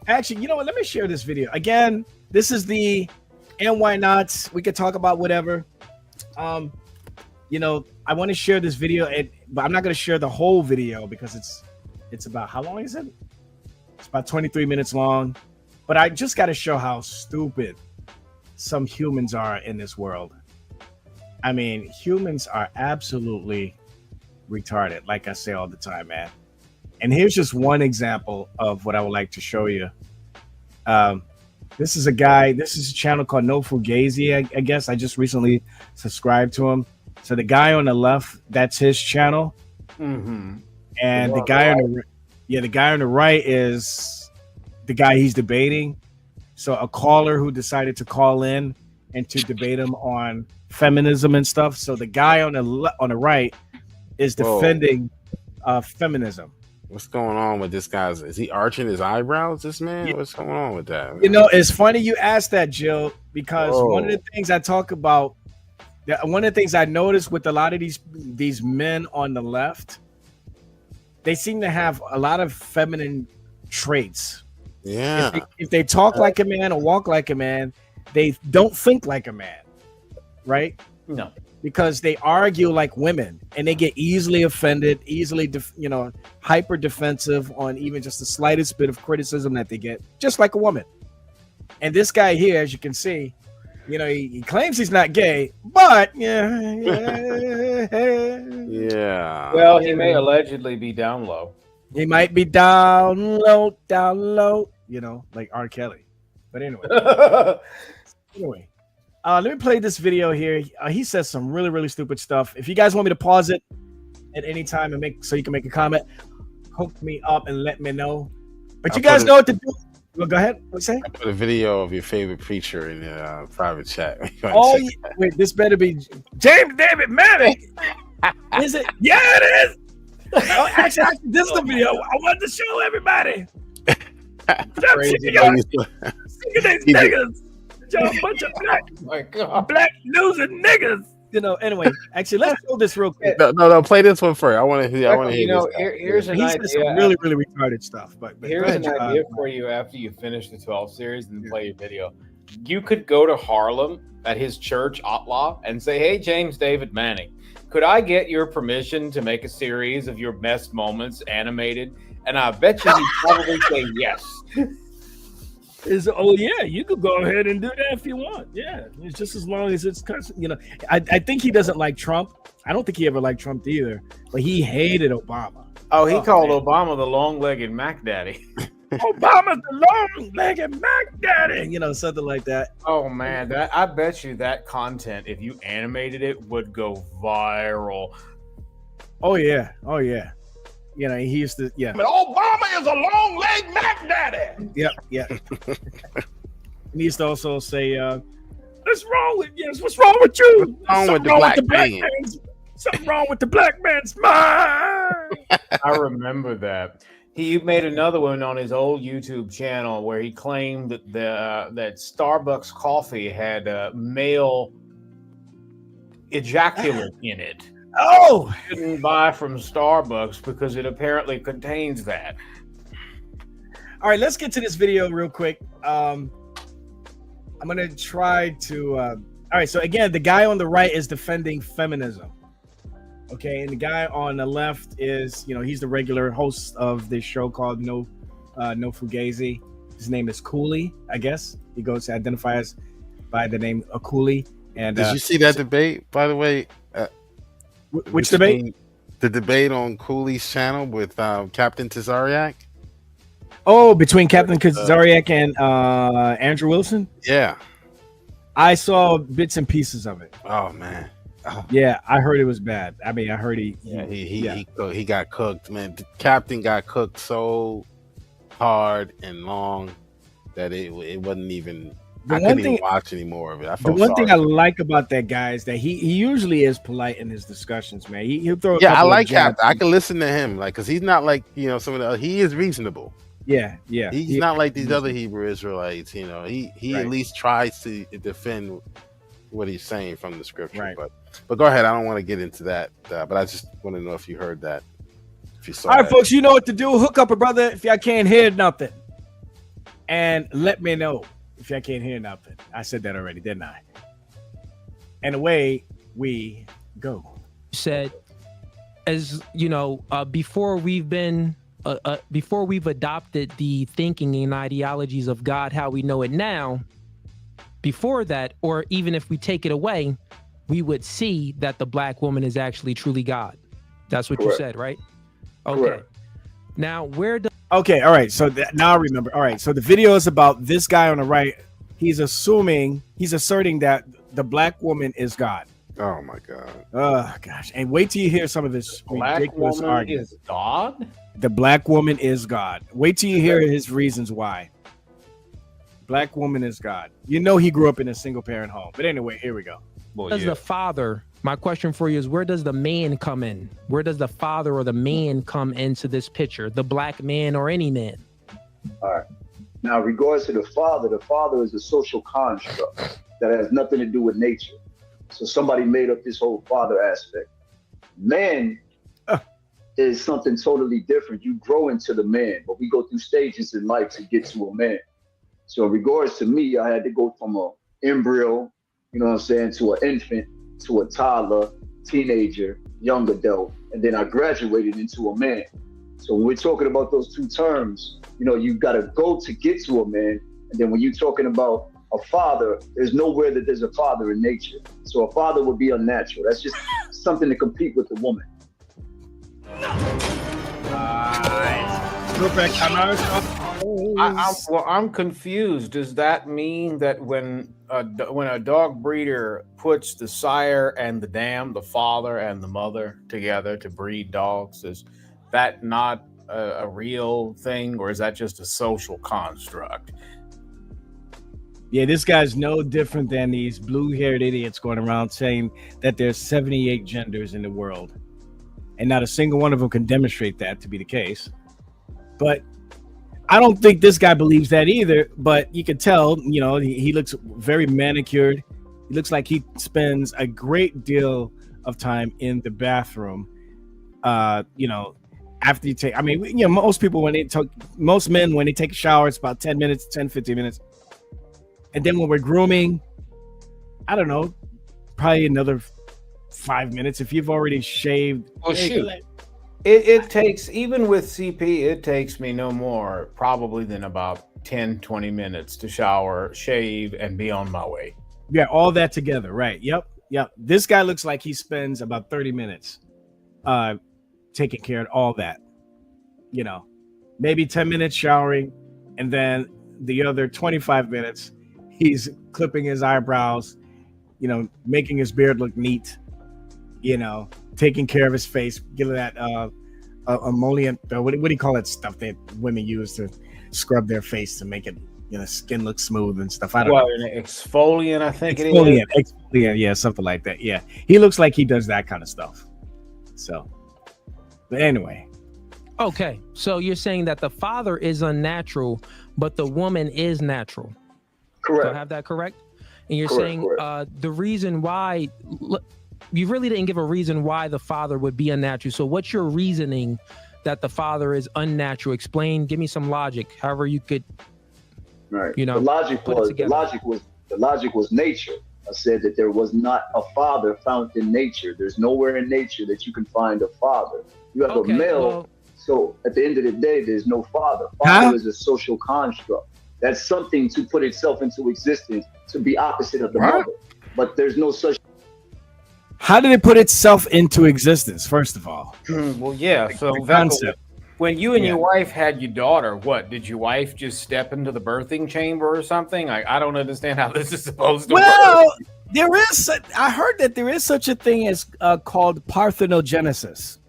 Actually, you know what? Let me share this video again. This is the and why not? We could talk about whatever. You know, I want to share this video, but I'm not going to share the whole video because it's about, how long is it? It's about 23 minutes long. But I just got to show how stupid some humans are in this world. I mean, humans are absolutely retarded, like I say all the time, man. And here's just one example of what I would like to show you. This is a channel called No Fugazi, I guess. I just recently subscribed to him. So the guy on the left, that's his channel. Mm-hmm. And the guy on the right is the guy he's debating. So a caller who decided to call in and to debate him on feminism and stuff. So the guy on the right is defending feminism. What's going on with this guy? Is he arching his eyebrows, this man? Yeah. What's going on with that, man? You know, it's funny you asked that, Jill, because one of the things I talk about, one of the things I noticed with a lot of these men on the left, they seem to have a lot of feminine traits. Yeah. If they talk like a man or walk like a man, they don't think like a man, right? No. Because they argue like women and they get easily offended, easily, hyper defensive on even just the slightest bit of criticism that they get, just like a woman. And this guy here, as you can see, he claims he's not gay, but yeah. Well, he may allegedly be down low. He might be down low, like R. Kelly. But anyway. Let me play this video here. He says some really, really stupid stuff. If you guys want me to pause it at any time and so you can make a comment, hook me up and let me know. But you guys know what to do. Well, go ahead. What you say? I put a video of your favorite preacher in the private chat. Wait, this better be James David Manning. Is it? Yeah, it is. Actually, this is the video I wanted to show everybody. Niggas. A bunch of black losing niggas. Anyway, actually, let's show this real quick. No, play this one first. I want to hear. Here's an idea. Some really, really retarded stuff. But here's an idea for you after you finish the 12 series and play your video. You could go to Harlem at his church, Outlaw, and say, "Hey, James David Manning, could I get your permission to make a series of your best moments animated?" And I bet you he'd probably say yes. You could go ahead and do that if you want. Yeah, it's just as long as it's I think he doesn't like Trump. I don't think he ever liked Trump either, but he hated Obama. Oh, he called Obama the long-legged Mac Daddy. Obama's the long-legged Mac Daddy, something like that. Oh man, I bet you that content, if you animated it, would go viral. Oh yeah. He used to, But Obama is a long-legged Mac Daddy. Yeah. He used to also say, what's wrong with you? What's wrong with you? What's wrong with the black man? Something wrong with the black man's mind. I remember that. He made another one on his old YouTube channel where he claimed that that Starbucks coffee had male ejaculate in it. Oh, Shouldn't buy from Starbucks because it apparently contains that. All right, let's get to this video real quick. I'm gonna try to. All right, so again, the guy on the right is defending feminism. Okay, and the guy on the left is, he's the regular host of this show called No Fugazi. His name is Cooley, I guess. He goes to identify as by the name of Cooley. And did you see that debate, by the way? Which debate? The debate on Cooley's channel with Captain Tazariak. Oh, between Captain Tazariak and Andrew Wilson? Yeah. I saw bits and pieces of it. Oh, man. Oh. Yeah, I heard it was bad. I mean, I heard he got cooked, man. The Captain got cooked so hard and long that it wasn't even... I couldn't even watch any more of it. The one thing I like about that guy is that he usually is polite in his discussions, man. He'll throw. I like Captain. I can listen to him, because he's not like some of the. He is reasonable. Yeah, yeah. He's not like these other Hebrew Israelites. You know, he Right. at least tries to defend what he's saying from the scripture. Right. But go ahead. I don't want to get into that. But I just want to know if you heard that. If you saw All right, that. folks, you know what to do. Hook up a brother if y'all can't hear nothing, and let me know if y'all can't hear nothing. I said that already, didn't I? And away we go. Said, as you know, before we've adopted the thinking and ideologies of God, how we know it now, before that, or even if we take it away, we would see that the black woman is actually truly God. That's what you said, right? Okay. Correct. Now, where does Okay, all right. So now I remember. All right. So the video is about this guy on the right. He's asserting that the black woman is God. Oh my God. Oh gosh. And wait till you hear some of this Black ridiculous woman argument. is God? The black woman is God. Wait till you hear his reasons why. Black woman is God. You know he grew up in a single parent home. But anyway, here we go. Well, the father? My question for you is, where does the man come in? Where does the father or the man come into this picture? The black man or any man? All right. Now, in regards to the father is a social construct that has nothing to do with nature. So somebody made up this whole father aspect. Man is something totally different. You grow into the man, but we go through stages in life to get to a man. So in regards to me, I had to go from an embryo, you know what I'm saying, to an infant, to a toddler, teenager, young adult, and then I graduated into a man. So when we're talking about those two terms, you know, you got to go to get to a man. And then when you're talking about a father, there's nowhere that there's a father in nature. So a father would be unnatural. That's just something to compete with the woman. I'm confused. Does that mean that when a dog breeder puts the sire and the dam, the father and the mother together to breed dogs, is that not a real thing, or is that just a social construct? Yeah, this guy's no different than these blue-haired idiots going around saying that there's 78 genders in the world. And not a single one of them can demonstrate that to be the case. But I don't think this guy believes that either. But you can tell, you know, he looks very manicured. He looks like he spends a great deal of time in the bathroom. You know, after you take, I mean, you know, most men, when they take a shower, it's about 10 minutes, 10, 15 minutes. And then when we're grooming, I don't know, probably another 5 minutes. If you've already shaved. Well, shoot. It takes, even with CP, it takes me no more probably than about 10, 20 minutes to shower, shave, and be on my way. Yeah, all that together. Right. Yep. This guy looks like he spends about 30 minutes taking care of all that. You know, maybe 10 minutes showering, and then the other 25 minutes, he's clipping his eyebrows, you know, making his beard look neat, you know, taking care of his face, giving that emollient, what do you call that stuff that women use to scrub their face to make it, you know, skin look smooth and stuff. I don't know. An exfoliant, I think exfoliant, it is. Exfoliant, yeah, something like that. Yeah, he looks like he does that kind of stuff. So, but anyway. Okay, so you're saying that the father is unnatural, but the woman is natural. Correct. Do I have that correct? And you're saying the reason why, you really didn't give a reason why the father would be unnatural. So what's your reasoning that the father is unnatural? Explain, give me some logic, however you could, you know, the logic was nature. I said that there was not a father found in nature. There's nowhere in nature that you can find a father. You have a male, so at the end of the day, there's no father. Father is a social construct. That's something to put itself into existence to be opposite of the mother. But there's no such. How did it put itself into existence, first of all? Well, yeah. So the concept. When you and your wife had your daughter, what did your wife just step into the birthing chamber or something? I don't understand how this is supposed to work. Well, there is. I heard that there is such a thing as called parthenogenesis,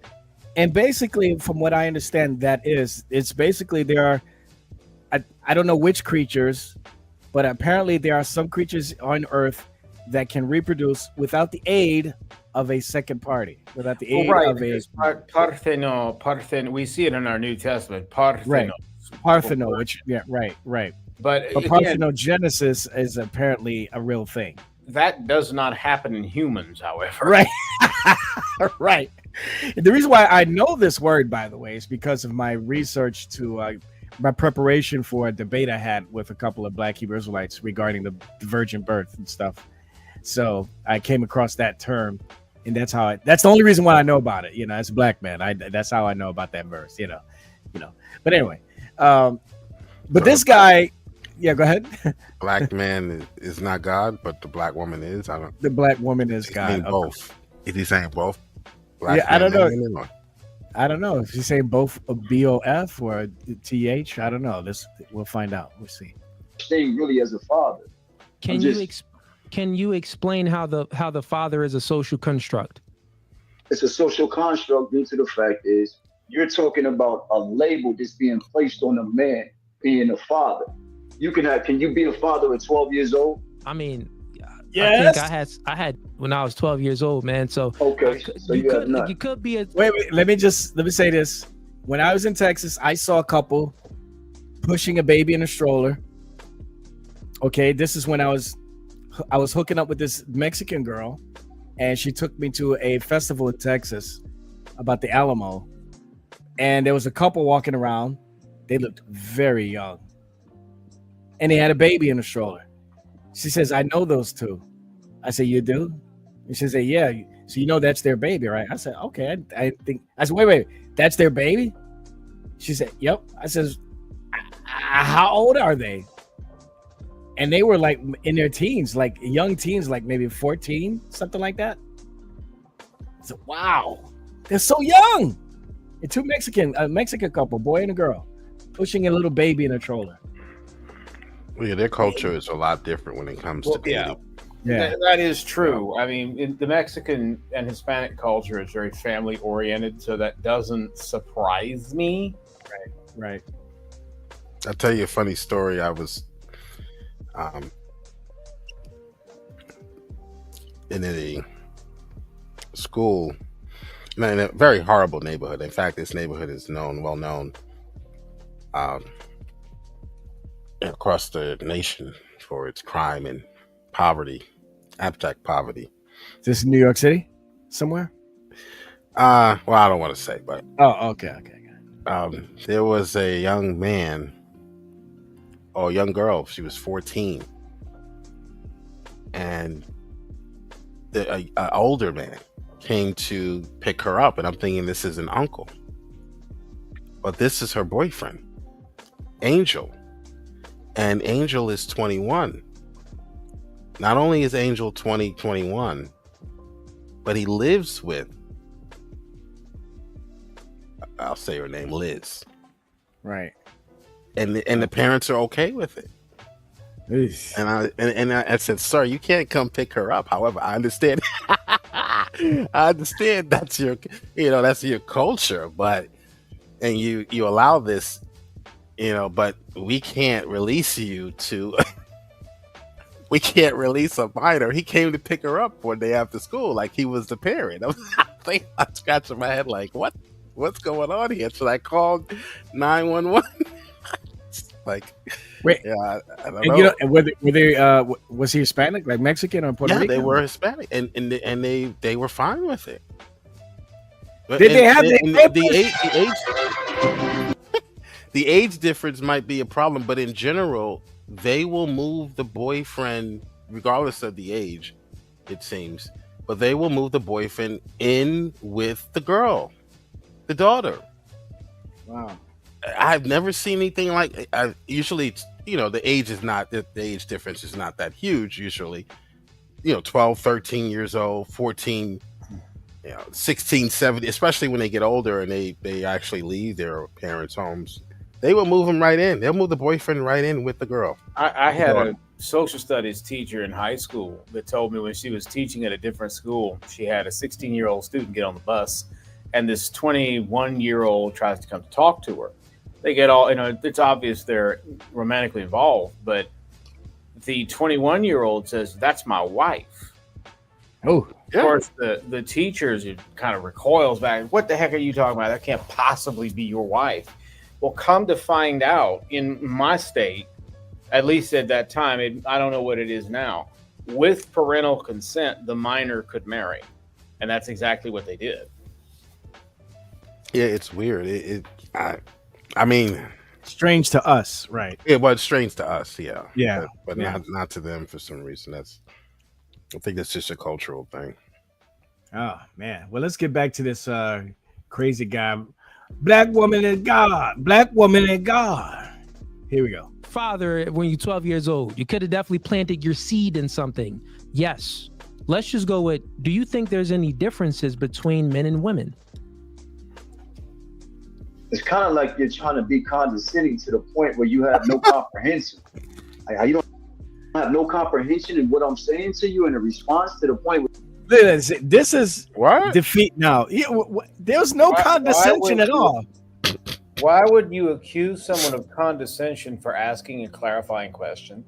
and basically, from what I understand, it's basically there are. I don't know which creatures, but apparently there are some creatures on Earth that can reproduce without the aid of a second party, without the aid of a Partheno. We see it in our New Testament. Parthenos. Right. Partheno, which right. But again, parthenogenesis is apparently a real thing. That does not happen in humans, however. Right. Right. The reason why I know this word, by the way, is because of my research to my preparation for a debate I had with a couple of Black Hebrew Israelites regarding the virgin birth and stuff. So I came across that term, and that's the only reason why I know about it. As a black man, that's how I know about that verse. But anyway, but this guy, yeah, go ahead. Black man is not God, but the black woman is. The black woman is God. Both. Is he saying both? I don't know. I don't know if he's saying both a BOF or a TH. I don't know. We'll find out. We'll see. Saying really as a father. Can you explain how the father is a social construct? It's a social construct due to the fact is you're talking about a label that's being placed on a man being a father. Can you be a father at 12 years old? I mean, yes. I think I had when I was 12 years old, man. So okay, you could be a wait. Let me say this. When I was in Texas, I saw a couple pushing a baby in a stroller. Okay, this is when I was hooking up with this Mexican girl, and she took me to a festival in Texas about the Alamo, and there was a couple walking around. They looked very young, and they had a baby in a stroller. She says, "I know those two." I said, "You do?" And she said, "Yeah." So that's their baby, right? I said, "Okay." I said, "Wait, that's their baby?" She said, "Yep." I says, "How old are they?" And they were like in their teens, like young teens, like maybe 14, something like that. I said, "Wow, they're so young." And a Mexican couple, boy and a girl, pushing a little baby in a stroller. Yeah, their culture is a lot different when it comes to dating. Yeah, that is true. I mean, the Mexican and Hispanic culture is very family oriented, so that doesn't surprise me. Right. I'll tell you a funny story. I was in a school in a very horrible neighborhood. In fact, this neighborhood is well known across the nation for its crime and poverty, abject poverty. Is this in New York City somewhere? Well, I don't want to say, but okay. there was a young man or a young girl. She was 14, and an older man came to pick her up, and I'm thinking this is an uncle, but this is her boyfriend, Angel. And Angel is 21. Not only is Angel 21, but he lives with, I'll say her name, Liz. Right. And the parents are okay with it. Eesh. And I said, "Sir, you can't come pick her up." However, I understand. I understand that's your culture, and you allow this. But we can't release you to. We can't release a minor. He came to pick her up one day after school, like he was the parent. I'm scratching my head, like, what's going on here? Should I call 911? Like, wait, yeah, I don't know. Were they was he Hispanic, like Mexican or Puerto Rican? Yeah, they were Hispanic, and they were fine with it. Did they have the age difference might be a problem, but in general, they will move the boyfriend, regardless of the age, it seems. But they will move the boyfriend in with the girl, the daughter. Wow. I've never seen anything like. Usually, the age difference is not that huge. Usually, 12, 13 years old, 14, 16, 17, especially when they get older and they actually leave their parents' homes. They will move them right in. They'll move the boyfriend right in with the girl. I had a social studies teacher in high school that told me when she was teaching at a different school, she had a 16-year-old student get on the bus, and this 21-year-old tries to come to talk to her. They get all, it's obvious they're romantically involved, but the 21-year-old says, "That's my wife." Oh, yeah. Of course, the teachers kind of recoils back. "What the heck are you talking about? That can't possibly be your wife." Well, come to find out, in my state, at least at that time, I don't know what it is now, with parental consent, the minor could marry. And that's exactly what they did. Yeah, it's weird. I mean, strange to us, right? It was strange to us, yeah. Yeah. But not to them for some reason. I think that's just a cultural thing. Oh man. Well, let's get back to this crazy guy. Black woman and God. Black woman and God. Here we go. Father, when you're 12 years old, you could have definitely planted your seed in something. Yes. Let's just go with, do you think there's any differences between men and women? It's kind of like you're trying to be condescending to the point where you have no comprehension. Like, you don't have no comprehension in what I'm saying to you in a response to the point where this is what defeat now. There's no condescension at all. Why would you accuse someone of condescension for asking a clarifying question?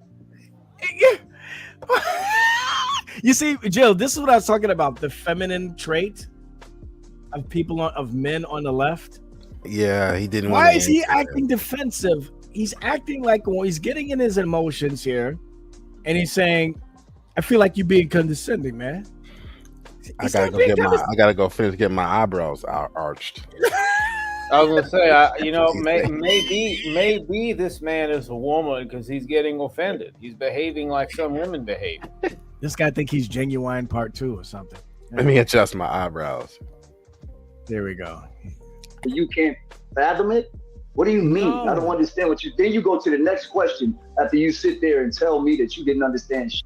You see, Jill, this is what I was talking about, the feminine trait of of men on the left. Yeah, he didn't. Why is he acting defensive? He's acting like he's getting in his emotions here, and he's saying, "I feel like you're being condescending, man." I gotta go finish getting my eyebrows arched. I was gonna say, maybe this man is a woman because he's getting offended. He's behaving like some women behave. This guy think he's Genuine Part 2 or something. Let me adjust my eyebrows. There we go. You can't fathom it? What do you mean? No. I don't understand what you. Then you go to the next question after you sit there and tell me that you didn't understand shit.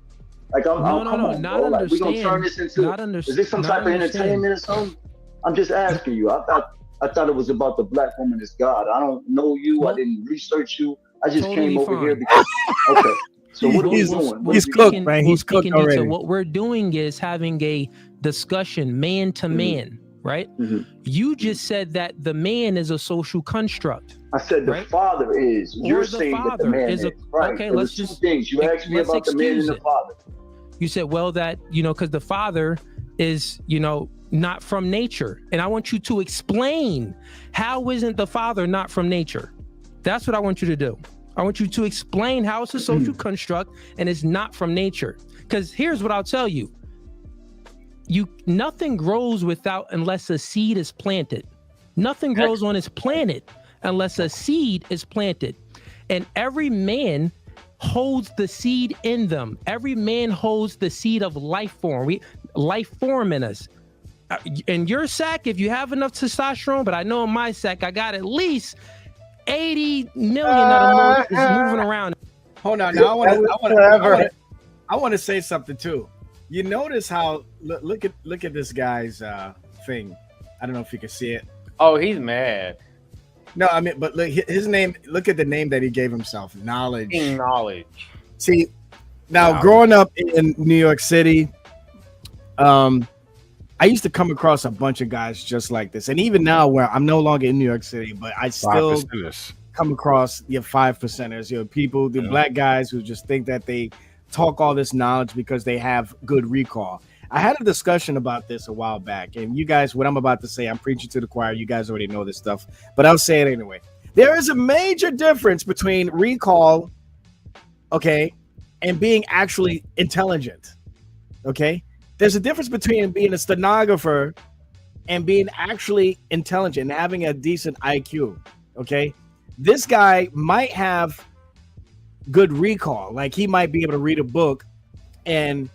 Like I'm No, on, not bro. Like, we gonna understand. turn this into Not is this some type of entertainment or something? I'm just asking you. I thought it was about the black woman is God. I don't know you. Well, I didn't research you. I just totally came over fine. here because okay. So what are we He's- doing? he's cooked, man. He's cooked already. What we're doing is having a discussion man to man, right? Mhm. You just said that the man is a social construct. I said the Right? father is. You're Or the saying that the father man is is. a- Right. okay, There let's was two just- things. You asked me let's about the man and excuse the it. father. You said, well, that, because the father is, not from nature. And I want you to explain, how isn't the father not from nature? That's what I want you to do. I want you to explain how it's a social construct and it's not from nature. Because here's what I'll tell you. Nothing grows unless a seed is planted. Nothing grows on this planet unless a seed is planted. And every man holds the seed in them. Every man holds the seed of life form. Life form in us. In your sack, if you have enough testosterone, but I know in my sack, I got at least 80 million of them is moving around. Hold on, now I want to say something too. You notice how look at this guy's thing. I don't know if you can see it. Oh, he's mad. No, I mean, but look, his name. Look at the name that he gave himself. Knowledge. Knowledge. See, now growing up in New York City, I used to come across a bunch of guys just like this, and even now, where I'm no longer in New York City, but I still come across 5%ers. People, the black guys who just think that they talk all this knowledge because they have good recall. I had a discussion about this a while back, and you guys, what I'm about to say, I'm preaching to the choir. You guys already know this stuff, but I'll say it anyway. There is a major difference between recall, okay, and being actually intelligent, okay? There's a difference between being a stenographer and being actually intelligent and having a decent IQ, okay? This guy might have good recall. Like, he might be able to read a book and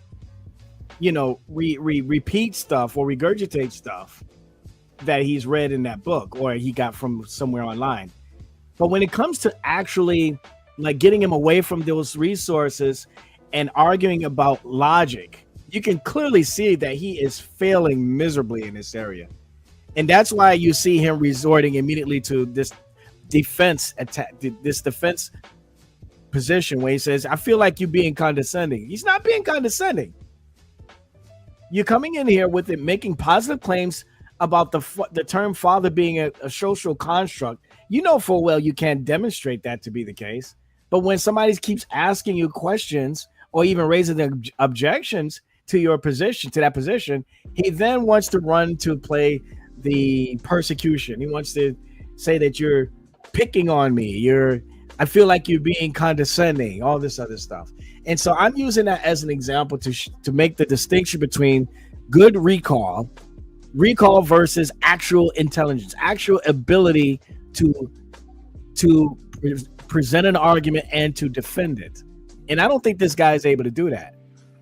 repeat stuff or regurgitate stuff that he's read in that book or he got from somewhere online. But when it comes to actually like getting him away from those resources and arguing about logic, you can clearly see that he is failing miserably in this area. And that's why you see him resorting immediately to this defense attack, this defense position where he says, I feel like you're being condescending. He's not being condescending. You're coming in here with it, making positive claims about the term father being a social construct. You know full well you can't demonstrate that to be the case. But when somebody keeps asking you questions or even raising the objections to your position, to that position, he then wants to run to play the persecution. He wants to say that you're picking on me. I feel like you're being condescending, all this other stuff. And so I'm using that as an example to make the distinction between good recall versus actual intelligence, actual ability to present an argument and to defend it. And I don't think this guy is able to do that.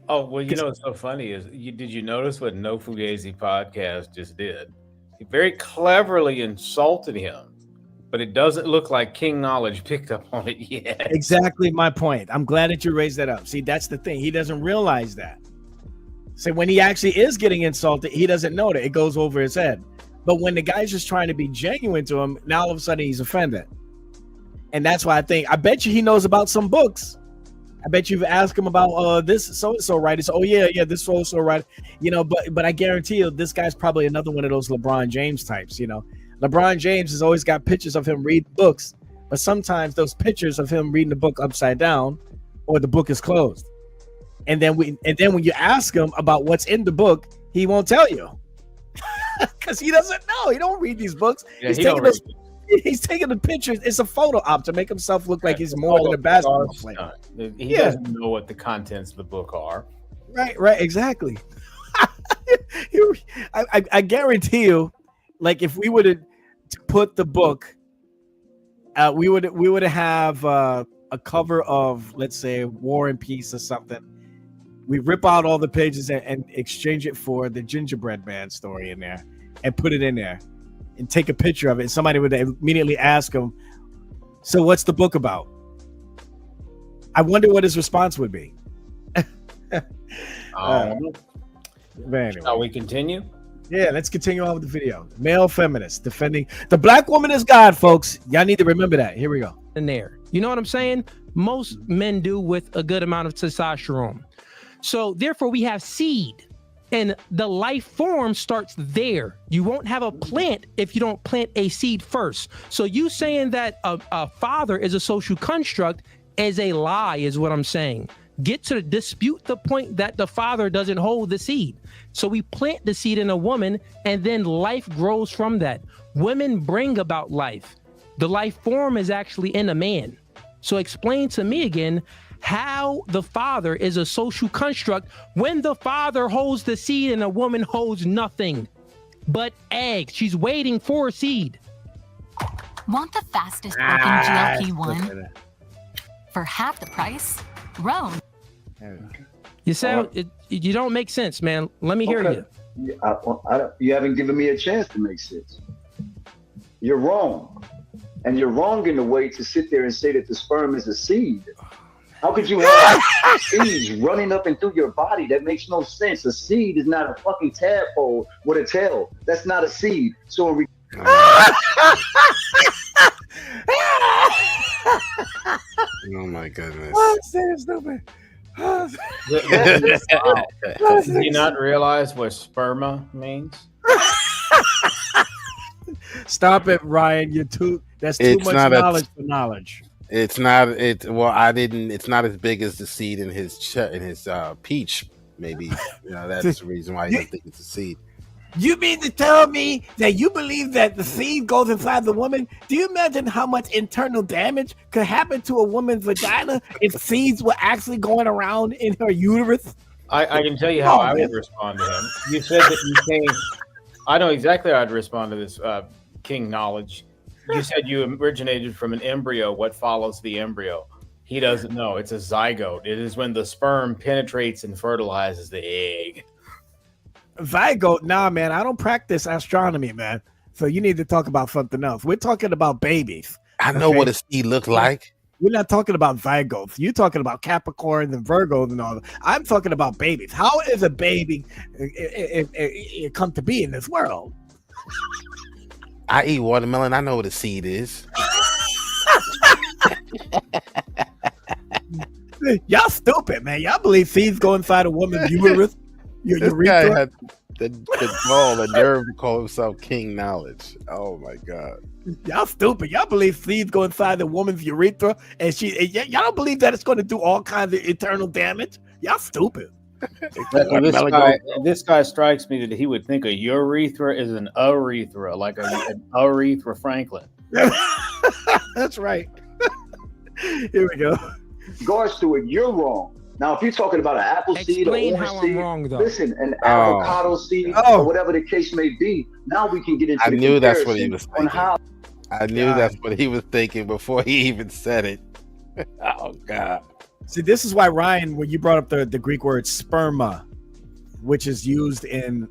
Oh, well, you know what's so funny is, did you notice what No Fugazi podcast just did? He very cleverly insulted him, but it doesn't look like King Knowledge picked up on it yet. Exactly my point. I'm glad that you raised that up. See, that's the thing. He doesn't realize that. So when he actually is getting insulted, he doesn't know that. It goes over his head. But when the guy's just trying to be genuine to him, now all of a sudden he's offended. And that's why I bet you he knows about some books. I bet you've asked him about this so-and-so writer. So, this so-and-so writer. But I guarantee you this guy's probably another one of those LeBron James types, LeBron James has always got pictures of him reading books, but sometimes those pictures of him reading the book upside down or the book is closed. And then when you ask him about what's in the book, he won't tell you. Because he doesn't know. He don't read these books. Yeah, he's taking the pictures. It's a photo op to make himself look like he's more than a basketball player. He doesn't know what the contents of the book are. Right, exactly. I guarantee you, like if we would have put the book, we would have a cover of, let's say, War and Peace or something. We rip out all the pages and exchange it for the Gingerbread Man story in there and put it in there and take a picture of it. Somebody would immediately ask him, so what's the book about? I wonder what his response would be. Anyway. Shall we continue? Yeah, let's continue on with the video. Male feminist defending the black woman is God, folks. Y'all need to remember that. Here we go. In there. You know what I'm saying? Most men do with a good amount of testosterone. So therefore we have seed, and the life form starts there. You won't have a plant if you don't plant a seed first. So you saying that a father is a social construct is a lie, is what I'm saying. Get to dispute the point that the father doesn't hold the seed. So we plant the seed in a woman, and then life grows from that. Women bring about life. The life form is actually in a man. So explain to me again how the father is a social construct when the father holds the seed and a woman holds nothing but eggs. She's waiting for a seed. Want the fastest working GLP-1 for half the price? Roan. You sound you don't make sense, man. Let me hear you. You haven't given me a chance to make sense. You're wrong. And you're wrong in the way to sit there and say that the sperm is a seed. How could you have seeds running up and through your body? That makes no sense. A seed is not a fucking tadpole with a tail. That's not a seed. So oh my goodness. Stupid. Do you not realize what sperma means? Stop it, Ryan. That's too much knowledge for knowledge. It's not. It's not as big as the seed in his peach. Maybe that's the reason why you think it's a seed. You mean to tell me that you believe that the seed goes inside the woman? Do you imagine how much internal damage could happen to a woman's vagina if seeds were actually going around in her uterus? I can tell you how I would respond to him. You said that you came. I know exactly how I'd respond to this, King Knowledge. You said you originated from an embryo. What follows the embryo? He doesn't know. It's a zygote. It is when the sperm penetrates and fertilizes the egg. Zygote? Nah, man. I don't practice astronomy, man. So you need to talk about something else. We're talking about babies. I know what a seed looks like. We're not talking about zygotes. You're talking about Capricorns and Virgos and all that. I'm talking about babies. How is a baby it come to be in this world? I eat watermelon. I know what a seed is. Y'all stupid, man. Y'all believe seeds go inside a woman's uterus? This guy had the nerve to call himself King Knowledge. Oh my God. Y'all stupid. Y'all believe seeds go inside the woman's urethra, and y'all don't believe that it's going to do all kinds of internal damage? Y'all stupid. This guy strikes me that he would think a urethra is an urethra, like an Aretha Franklin. That's right. Here we go. Regards to it, you're wrong. Now, if you're talking about an apple seed or Explain orange how seed, I'm wrong, though. listen, an avocado seed or whatever the case may be, now we can get into I the knew that's what he comparison was on thinking. how. I knew that's what he was thinking before he even said it. Oh God. See, this is why, Ryan, when you brought up the Greek word sperma, which is used in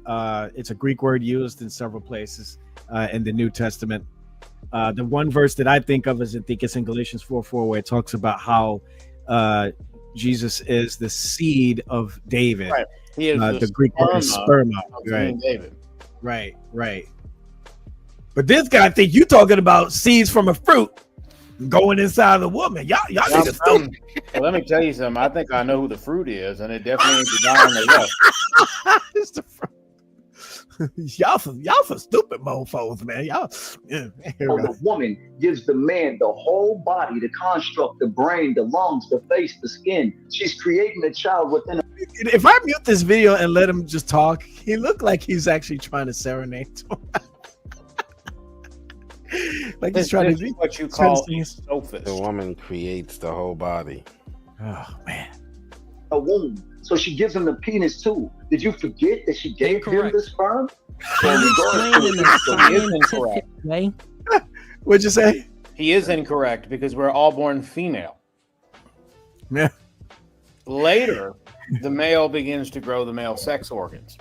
it's a Greek word used in several places in the New Testament. The one verse that I think of is, I think it's in Galatians 4:4, where it talks about how Jesus is the seed of David. Right. He is the Greek word is sperma. Right. David. Right. But this guy think you talking about seeds from a fruit going inside of the woman. Y'all niggas stupid. Well, let me tell you something. I think I know who the fruit is, and it definitely ain't the guy on the left. It's the fruit. y'all some stupid mofos, man. The woman gives the man the whole body, the construct, the brain, the lungs, the face, the skin. She's creating a child within. If I mute this video and let him just talk, he looked like he's actually trying to serenade to him. Like he's trying to be what you call a sophist. The woman creates the whole body. Oh man. A womb. So she gives him the penis too. Did you forget that she gave him the sperm? What'd you say? He is incorrect because we're all born female. Yeah. Later, the male begins to grow the male sex organs.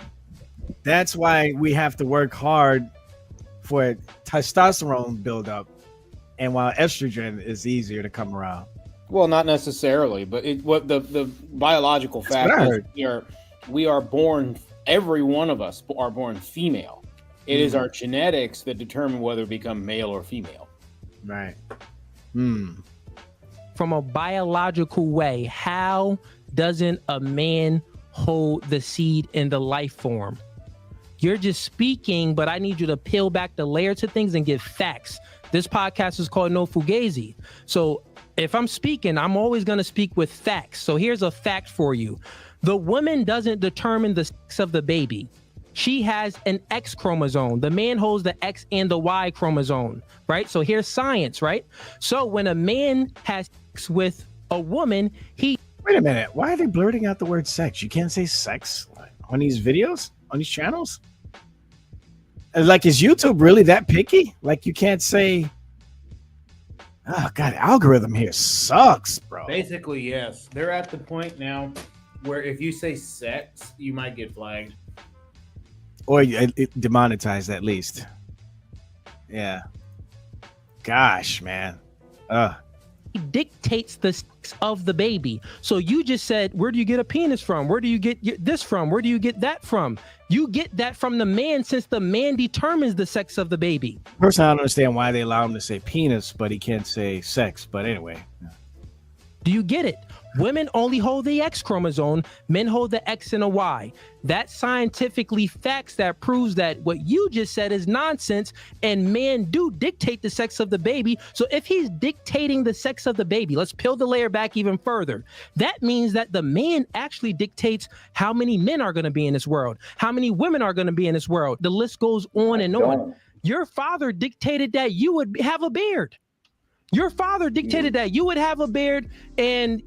That's why we have to work hard for testosterone buildup, and while estrogen is easier to come around. Well, not necessarily, but what the biological fact is, we are born. Every one of us are born female. It is our genetics that determine whether we become male or female. Right. From a biological way, how doesn't a man hold the seed in the life form? You're just speaking, but I need you to peel back the layer to things and give facts. This podcast is called No Fugazi. So if I'm speaking, I'm always going to speak with facts. So here's a fact for you. The woman doesn't determine the sex of the baby. She has an X chromosome. The man holds the X and the Y chromosome, right? So here's science, right? So when a man has sex with a woman, he... Wait a minute. Why are they blurting out the word sex? You can't say sex on these videos, on these channels? Like, is YouTube really that picky? Like, you can't say... Oh, God, algorithm here sucks, bro. Basically, yes. They're at the point now where if you say sex, you might get flagged. Or it demonetized at least. Yeah. Gosh, man. He dictates the sex of the baby. So you just said, where do you get a penis from? Where do you get this from? Where do you get that from? You get that from the man, since the man determines the sex of the baby. Personally, I don't understand why they allow him to say penis, but he can't say sex. But anyway. Do you get it? Women only hold the X chromosome. Men hold the X and a Y. That's scientifically facts that proves that what you just said is nonsense, and men do dictate the sex of the baby. So if he's dictating the sex of the baby, let's peel the layer back even further. That means that the man actually dictates how many men are going to be in this world, how many women are going to be in this world. The list goes on and on. Your father dictated that you would have a beard. Your father dictated that you would have a beard and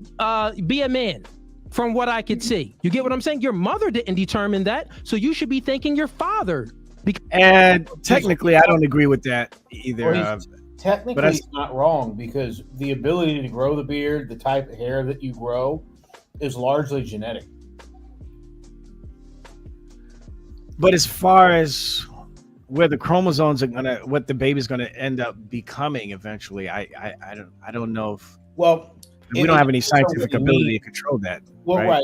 be a man, from what I could see. You get what I'm saying? Your mother didn't determine that, so you should be thanking your father. And technically, I don't agree with that either. Well, technically, it's not wrong, because the ability to grow the beard, the type of hair that you grow, is largely genetic. But as far as where the chromosomes are what the baby's gonna end up becoming eventually, I don't know if we don't have any scientific ability to control that. Well, right.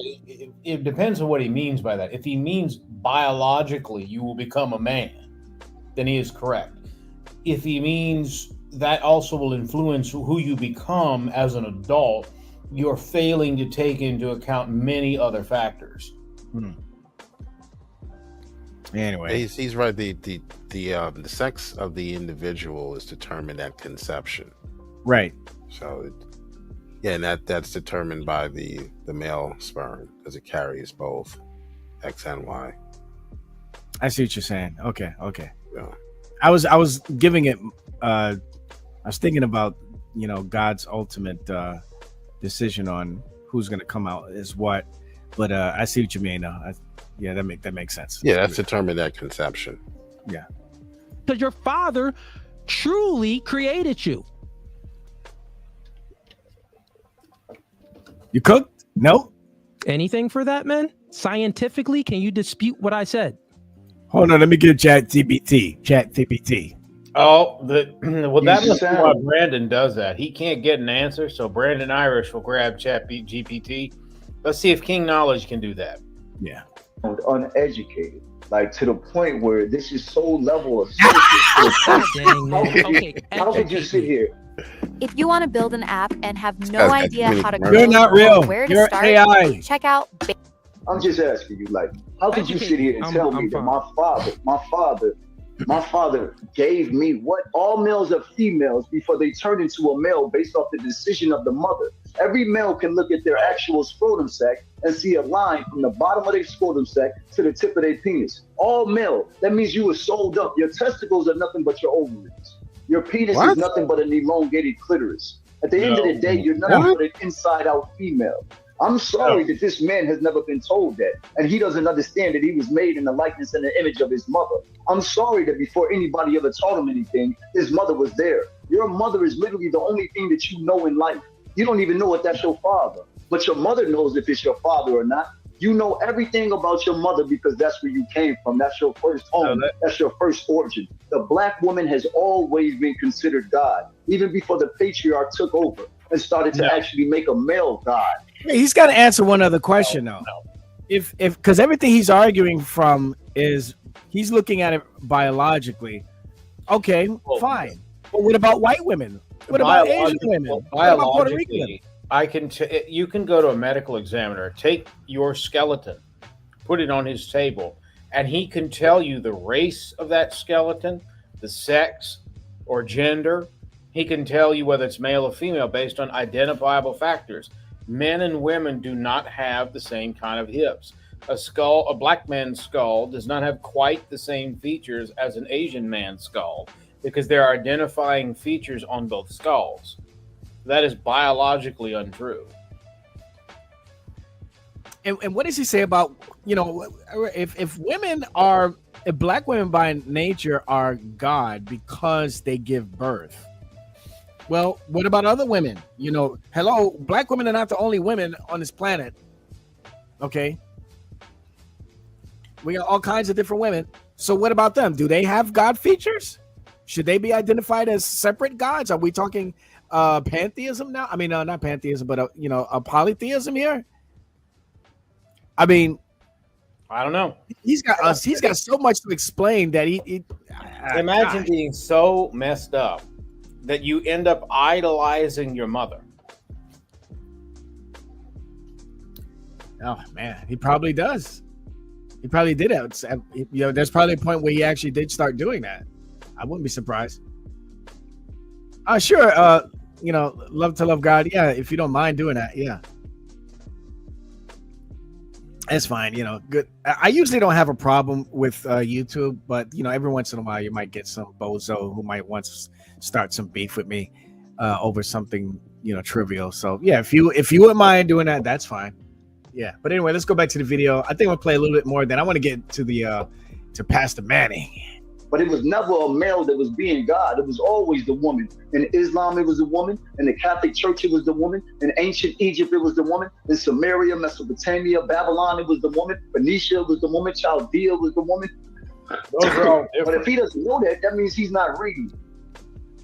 It depends on what he means by that. If he means biologically you will become a man, then he is correct. If he means that also will influence who you become as an adult, you're failing to take into account many other factors. Anyway, he's right. The sex of the individual is determined at conception, right? So, and that's determined by the male sperm, because it carries both X and Y. I see what you're saying. Okay. Yeah. I was giving it. I was thinking about God's ultimate decision on who's going to come out is what. But I see what you mean. That makes sense. Yeah, that's determined at conception. Yeah, because your father truly created you. You cooked? No. Anything for that, man? Scientifically, can you dispute what I said? Hold on, let me get ChatGPT. Oh, well, that must be why Brandon does that. He can't get an answer, so Brandon Irish will grab ChatGPT. Let's see if King Knowledge can do that. Yeah. Uneducated, like to the point where this is so level of how could you sit here? If you want to build an app and have no idea how to You're not real. where to You're start, AI. check out. I'm just asking you, like, how could you sit here and tell me that my father gave me what all males are females before they turn into a male based off the decision of the mother? Every male can look at their actual scrotum sac and see a line from the bottom of their scrotum sac to the tip of their penis. All male. That means you were sold up. Your testicles are nothing but your ovaries. Your penis is nothing but an elongated clitoris. At the end of the day, you're nothing but an inside-out female. I'm sorry that this man has never been told that, and he doesn't understand that he was made in the likeness and the image of his mother. I'm sorry that before anybody ever taught him anything, his mother was there. Your mother is literally the only thing that you know in life. You don't even know if that's your father, but your mother knows if it's your father or not. You know everything about your mother because that's where you came from. That's your first home. That's your first origin. The black woman has always been considered God, even before the patriarch took over and started to actually make a male God. He's got to answer one other question though. If because everything he's arguing from is he's looking at it biologically. Okay, fine. But what about white women? What about Asian women? What about Puerto Rican women? You can go to a medical examiner, take your skeleton, put it on his table, and he can tell you the race of that skeleton, the sex or gender. He can tell you whether it's male or female based on identifiable factors. Men and women do not have the same kind of hips. A black man's skull does not have quite the same features as an Asian man's skull because there are identifying features on both skulls. That is biologically untrue. And what does he say about, if black women by nature are God because they give birth? Well, what about other women? Hello, black women are not the only women on this planet. Okay. We got all kinds of different women. So what about them? Do they have God features? Should they be identified as separate gods? Are we talking pantheism now? I mean, not pantheism, but a polytheism here. I mean, I don't know. He's got so much to explain that he imagine being so messed up that you end up idolizing your mother. Oh man, he probably does. He probably did it. There's probably a point where he actually did start doing that. I wouldn't be surprised. Sure. Love to love God. Yeah, if you don't mind doing that, yeah, that's fine. Good. I usually don't have a problem with YouTube, but every once in a while you might get some bozo who might want to start some beef with me over something trivial. So yeah, if you wouldn't mind doing that, that's fine. Yeah, but anyway, let's go back to the video. I think we'll play a little bit more. Then I want to get to the to Pastor Manning. But it was never a male that was being God. It was always the woman. In Islam, it was the woman. In the Catholic Church, it was the woman. In ancient Egypt, it was the woman. In Samaria, Mesopotamia, Babylon, it was the woman. Phoenicia was the woman. Chaldea was the woman. Those are all different. But if he doesn't know that, that means he's not reading.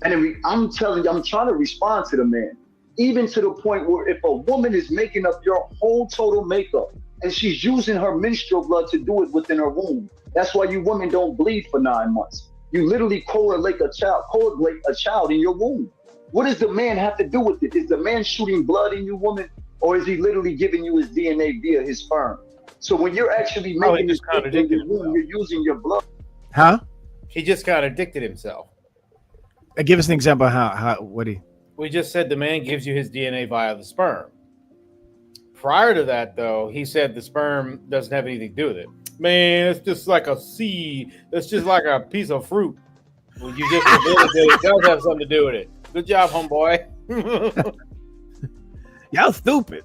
And I'm telling you, I'm trying to respond to the man. Even to the point where if a woman is making up your whole total makeup and she's using her menstrual blood to do it within her womb, that's why you women don't bleed for 9 months. You literally coagulate a child in your womb. What does the man have to do with it? Is the man shooting blood in you, woman, or is he literally giving you his DNA via his sperm? So when you're actually making this in your womb, you're using your blood. Huh? He just contradicted himself. Give us an example. What he? We just said the man gives you his DNA via the sperm. Prior to that, though, he said the sperm doesn't have anything to do with it. Man, it's just like a seed. It's just like a piece of fruit. Well, you just admitted that it does have something to do with it. Good job, homeboy. Y'all stupid.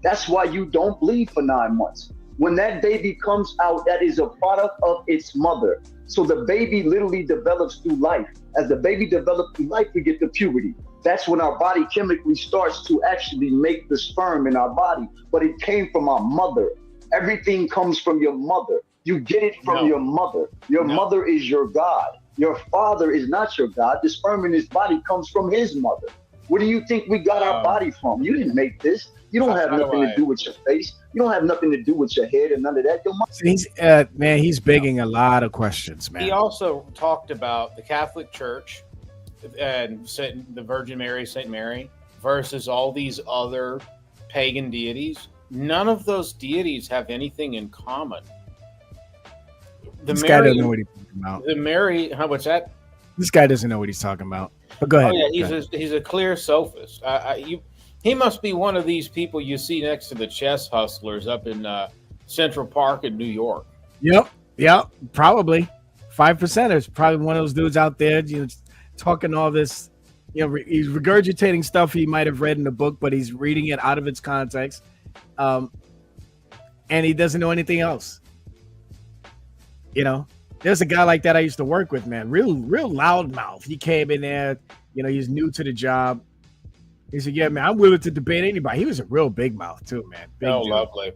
That's why you don't bleed for 9 months. When that baby comes out, that is a product of its mother. So the baby literally develops through life. As the baby develops through life, we get to puberty. That's when our body chemically starts to actually make the sperm in our body. But it came from our mother. Everything comes from your mother. You get it from your mother. Your mother is your God. Your father is not your God. The sperm in his body comes from his mother. Where do you think we got our body from? You didn't make this. You don't have nothing to do with your face. You don't have nothing to do with your head and none of that. Your mom- He's man, he's begging a lot of questions, man. He also talked about the Catholic Church and the Virgin Mary, Saint Mary, versus all these other pagan deities. None of those deities have anything in common. This guy doesn't know what he's talking about. The Mary, how much that? This guy doesn't know what he's talking about. But go ahead. Oh yeah, he's a clear sophist. He must be one of these people you see next to the chess hustlers up in Central Park in New York. Yep, probably 5%ers. Probably one of those dudes out there, talking all this. He's regurgitating stuff he might have read in the book, but he's reading it out of its context, and he doesn't know anything else. There's a guy like that I used to work with, man. Real loudmouth. He came in there, he's new to the job. He said, "Yeah, man, I'm willing to debate anybody." He was a real big mouth too, man. Big dude. Lovely.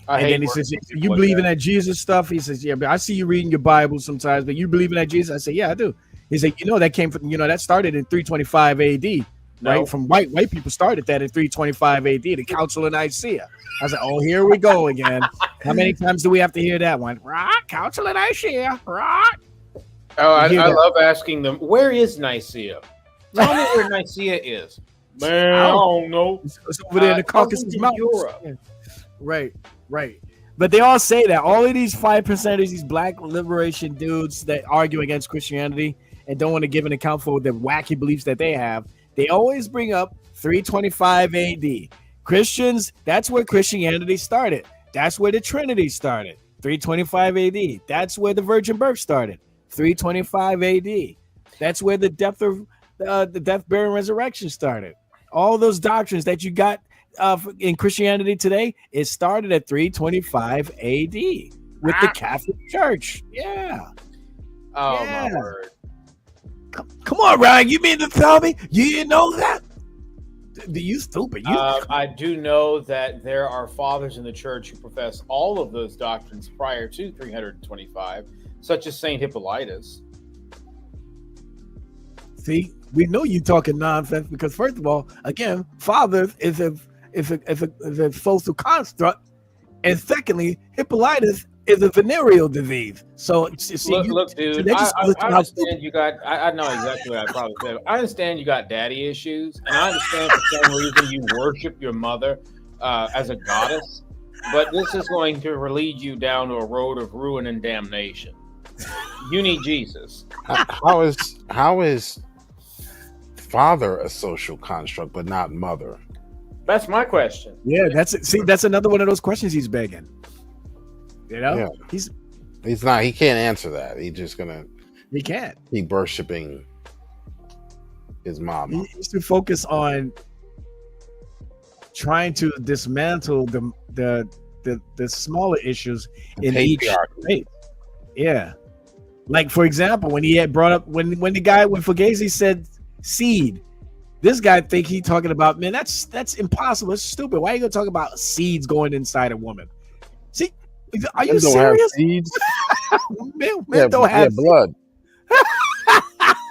And then he says, "You believe in that Jesus stuff?" He says, "Yeah, but I see you reading your Bible sometimes, but you believe in that Jesus?" I say, "Yeah, I do." He said, "That came from, that started in 325 AD, right? From white people started that in 325 AD, the Council of Nicaea." I said, "Oh, here we go again. How many times do we have to hear that one? Right, Council of Nicaea, right?" Oh, I love asking them, "Where is Nicaea? Tell me where Nicaea is." Man, I don't know. It's over there in the Caucasus Mountains. Yeah. Right. But they all say that. All of these 5%ers, these black liberation dudes that argue against Christianity and don't want to give an account for the wacky beliefs that they have, they always bring up 325 AD. Christians, that's where Christianity started. That's where the Trinity started. 325 AD. That's where the virgin birth started. 325 AD. That's where the death, burial, and resurrection started. All those doctrines that you got in Christianity today, it started at 325 AD with the Catholic Church. Yeah. Oh, my word. Come on, Ryan. You mean to tell me you didn't know that? You stupid. I do know that there are fathers in the church who profess all of those doctrines prior to 325, such as Saint Hippolytus. See, we know you talking nonsense because, first of all, again, father is a social construct, and secondly, Hippolytus is a venereal disease. So, see, look, dude, I understand you got. I know exactly what I probably said. I understand you got daddy issues, and I understand for some reason you worship your mother as a goddess, but this is going to lead you down to a road of ruin and damnation. You need Jesus. How is father a social construct but not mother? That's my question. Yeah, that's it. See, that's another one of those questions he's begging. He's not. He can't answer that. He's just gonna. He can't. Keep worshiping his mom. He needs to focus on trying to dismantle the smaller issues in each faith. Yeah, like for example, when he had brought up when Fugazi said seed, this guy think he talking about, man, that's impossible. It's stupid. Why are you gonna talk about seeds going inside a woman? See, are you serious? Seeds? men don't have blood. I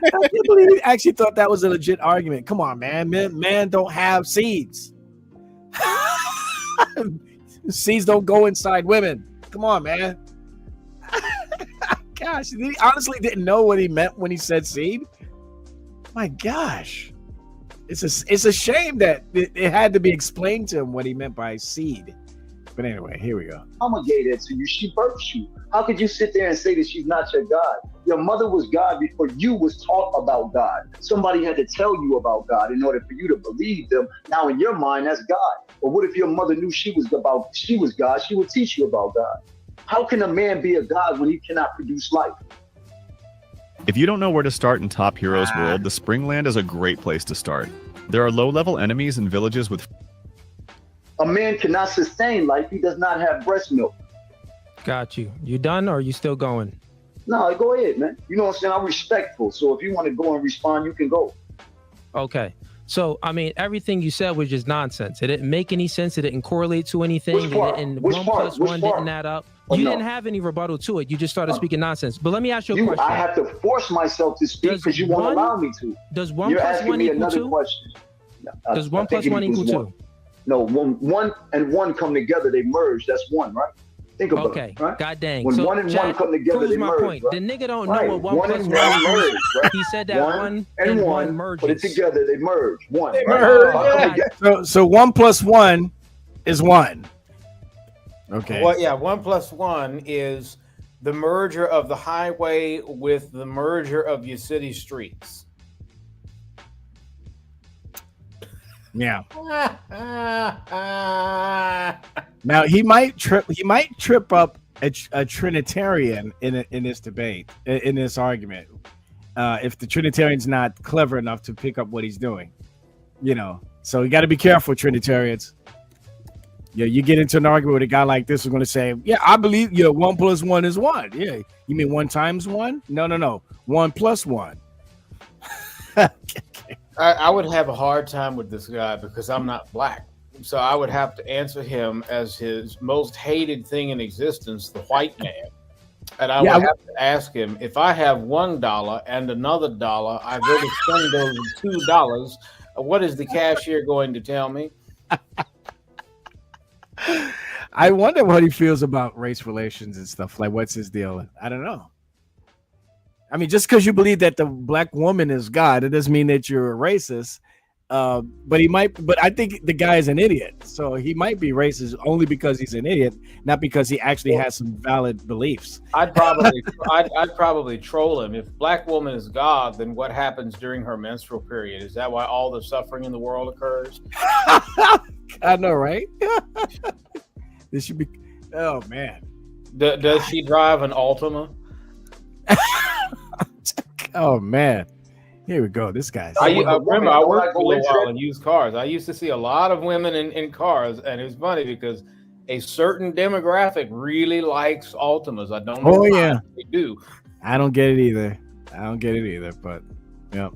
can't believe he actually thought that was a legit argument. Come on, man. Men don't have seeds. Seeds don't go inside women. Come on, man. Gosh, he honestly didn't know what he meant when he said seed. My gosh. It's a shame that it had to be explained to him what he meant by seed. But anyway, here we go. Promulgated to you. She birthed you. How could you sit there and say that she's not your God? Your mother was God before you was taught about God. Somebody had to tell you about God in order for you to believe them. Now in your mind, that's God. But what if your mother knew she was God? She would teach you about God. How can a man be a God when he cannot produce life? If you don't know where to start in Top Heroes World, the Springland is a great place to start. There are low-level enemies and villages with... A man cannot sustain life. He does not have breast milk. Got you. You done or are you still going? No, go ahead, man. You know what I'm saying? I'm respectful. So if you want to go and respond, you can go. Okay. So, I mean, everything you said was just nonsense. It didn't make any sense. It didn't correlate to anything. Which part? And Which 1 part? plus Which 1 part? didn't add up. Oh, You no. didn't have any rebuttal to it. You just started speaking nonsense. But let me ask you a question. I have to force myself to speak because you won't allow me to. Does 1 You're plus asking 1 me equal another 2? question. Does 1 plus 1 equal 2? No, one and one come together, they merge. That's 1, right? Think about Okay. it, right? God dang. When So, 1 and 1 Chad come together, proves they my merge. point. Right? The nigga don't Right. know what 1 1 plus and 1 1 equals. merge, right? He said that 1 and 1 merges. put it together, they merge. 1. They right? merge, How come So 1 plus 1 is 1. Okay. Well, yeah, 1 plus 1 is the merger of the highway with the merger of your city streets. Yeah. Now he might trip up a Trinitarian in this debate, in this argument, if the Trinitarian's not clever enough to pick up what he's doing, you know. So you got to be careful, Trinitarians. Yeah, you get into an argument with a guy like this, who's going to say, "Yeah, I believe 1 plus 1 is 1." Yeah, you mean 1 times 1? No, 1 plus 1. I would have a hard time with this guy because I'm not black. So I would have to answer him as his most hated thing in existence, the white man. And I would have to ask him, if I have $1 and another dollar, I go to spend those $2. What is the cashier going to tell me? I wonder what he feels about race relations and stuff. Like, what's his deal? I don't know. I mean, just because you believe that the black woman is God, it doesn't mean that you're a racist. But he might. But I think the guy is an idiot, so he might be racist only because he's an idiot, not because he actually has some valid beliefs. I'd probably troll him. If black woman is God, then what happens during her menstrual period? Is that why all the suffering in the world occurs? I know, right? This should be. Oh man. Does she drive an Altima? Oh man, here we go. This guy's. I remember I worked for a little while in used cars. I used to see a lot of women in cars, and it was funny because a certain demographic really likes Altimas. I don't know why they do. I don't get it either. But yeah.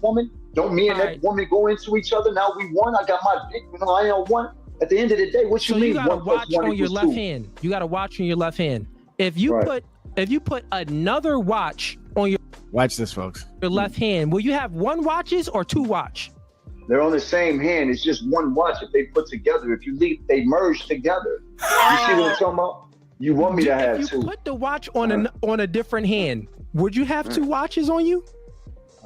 Woman, don't me and that woman go into each other? Now we won. I got my dick. I ain't one. At the end of the day, what you So mean? you gotta 1 plus watch 1 on your equals left 2? hand. You gotta watch on your left hand. If you put another watch on your Watch this, folks. Your left hand, will you have 1 watches or 2 watch? They're on the same hand. It's just 1 watch if they put together. If you leave, they merge together. You see what I'm talking about? You want me to have 2? If you put the watch on a different hand, would you have 2 watches on you?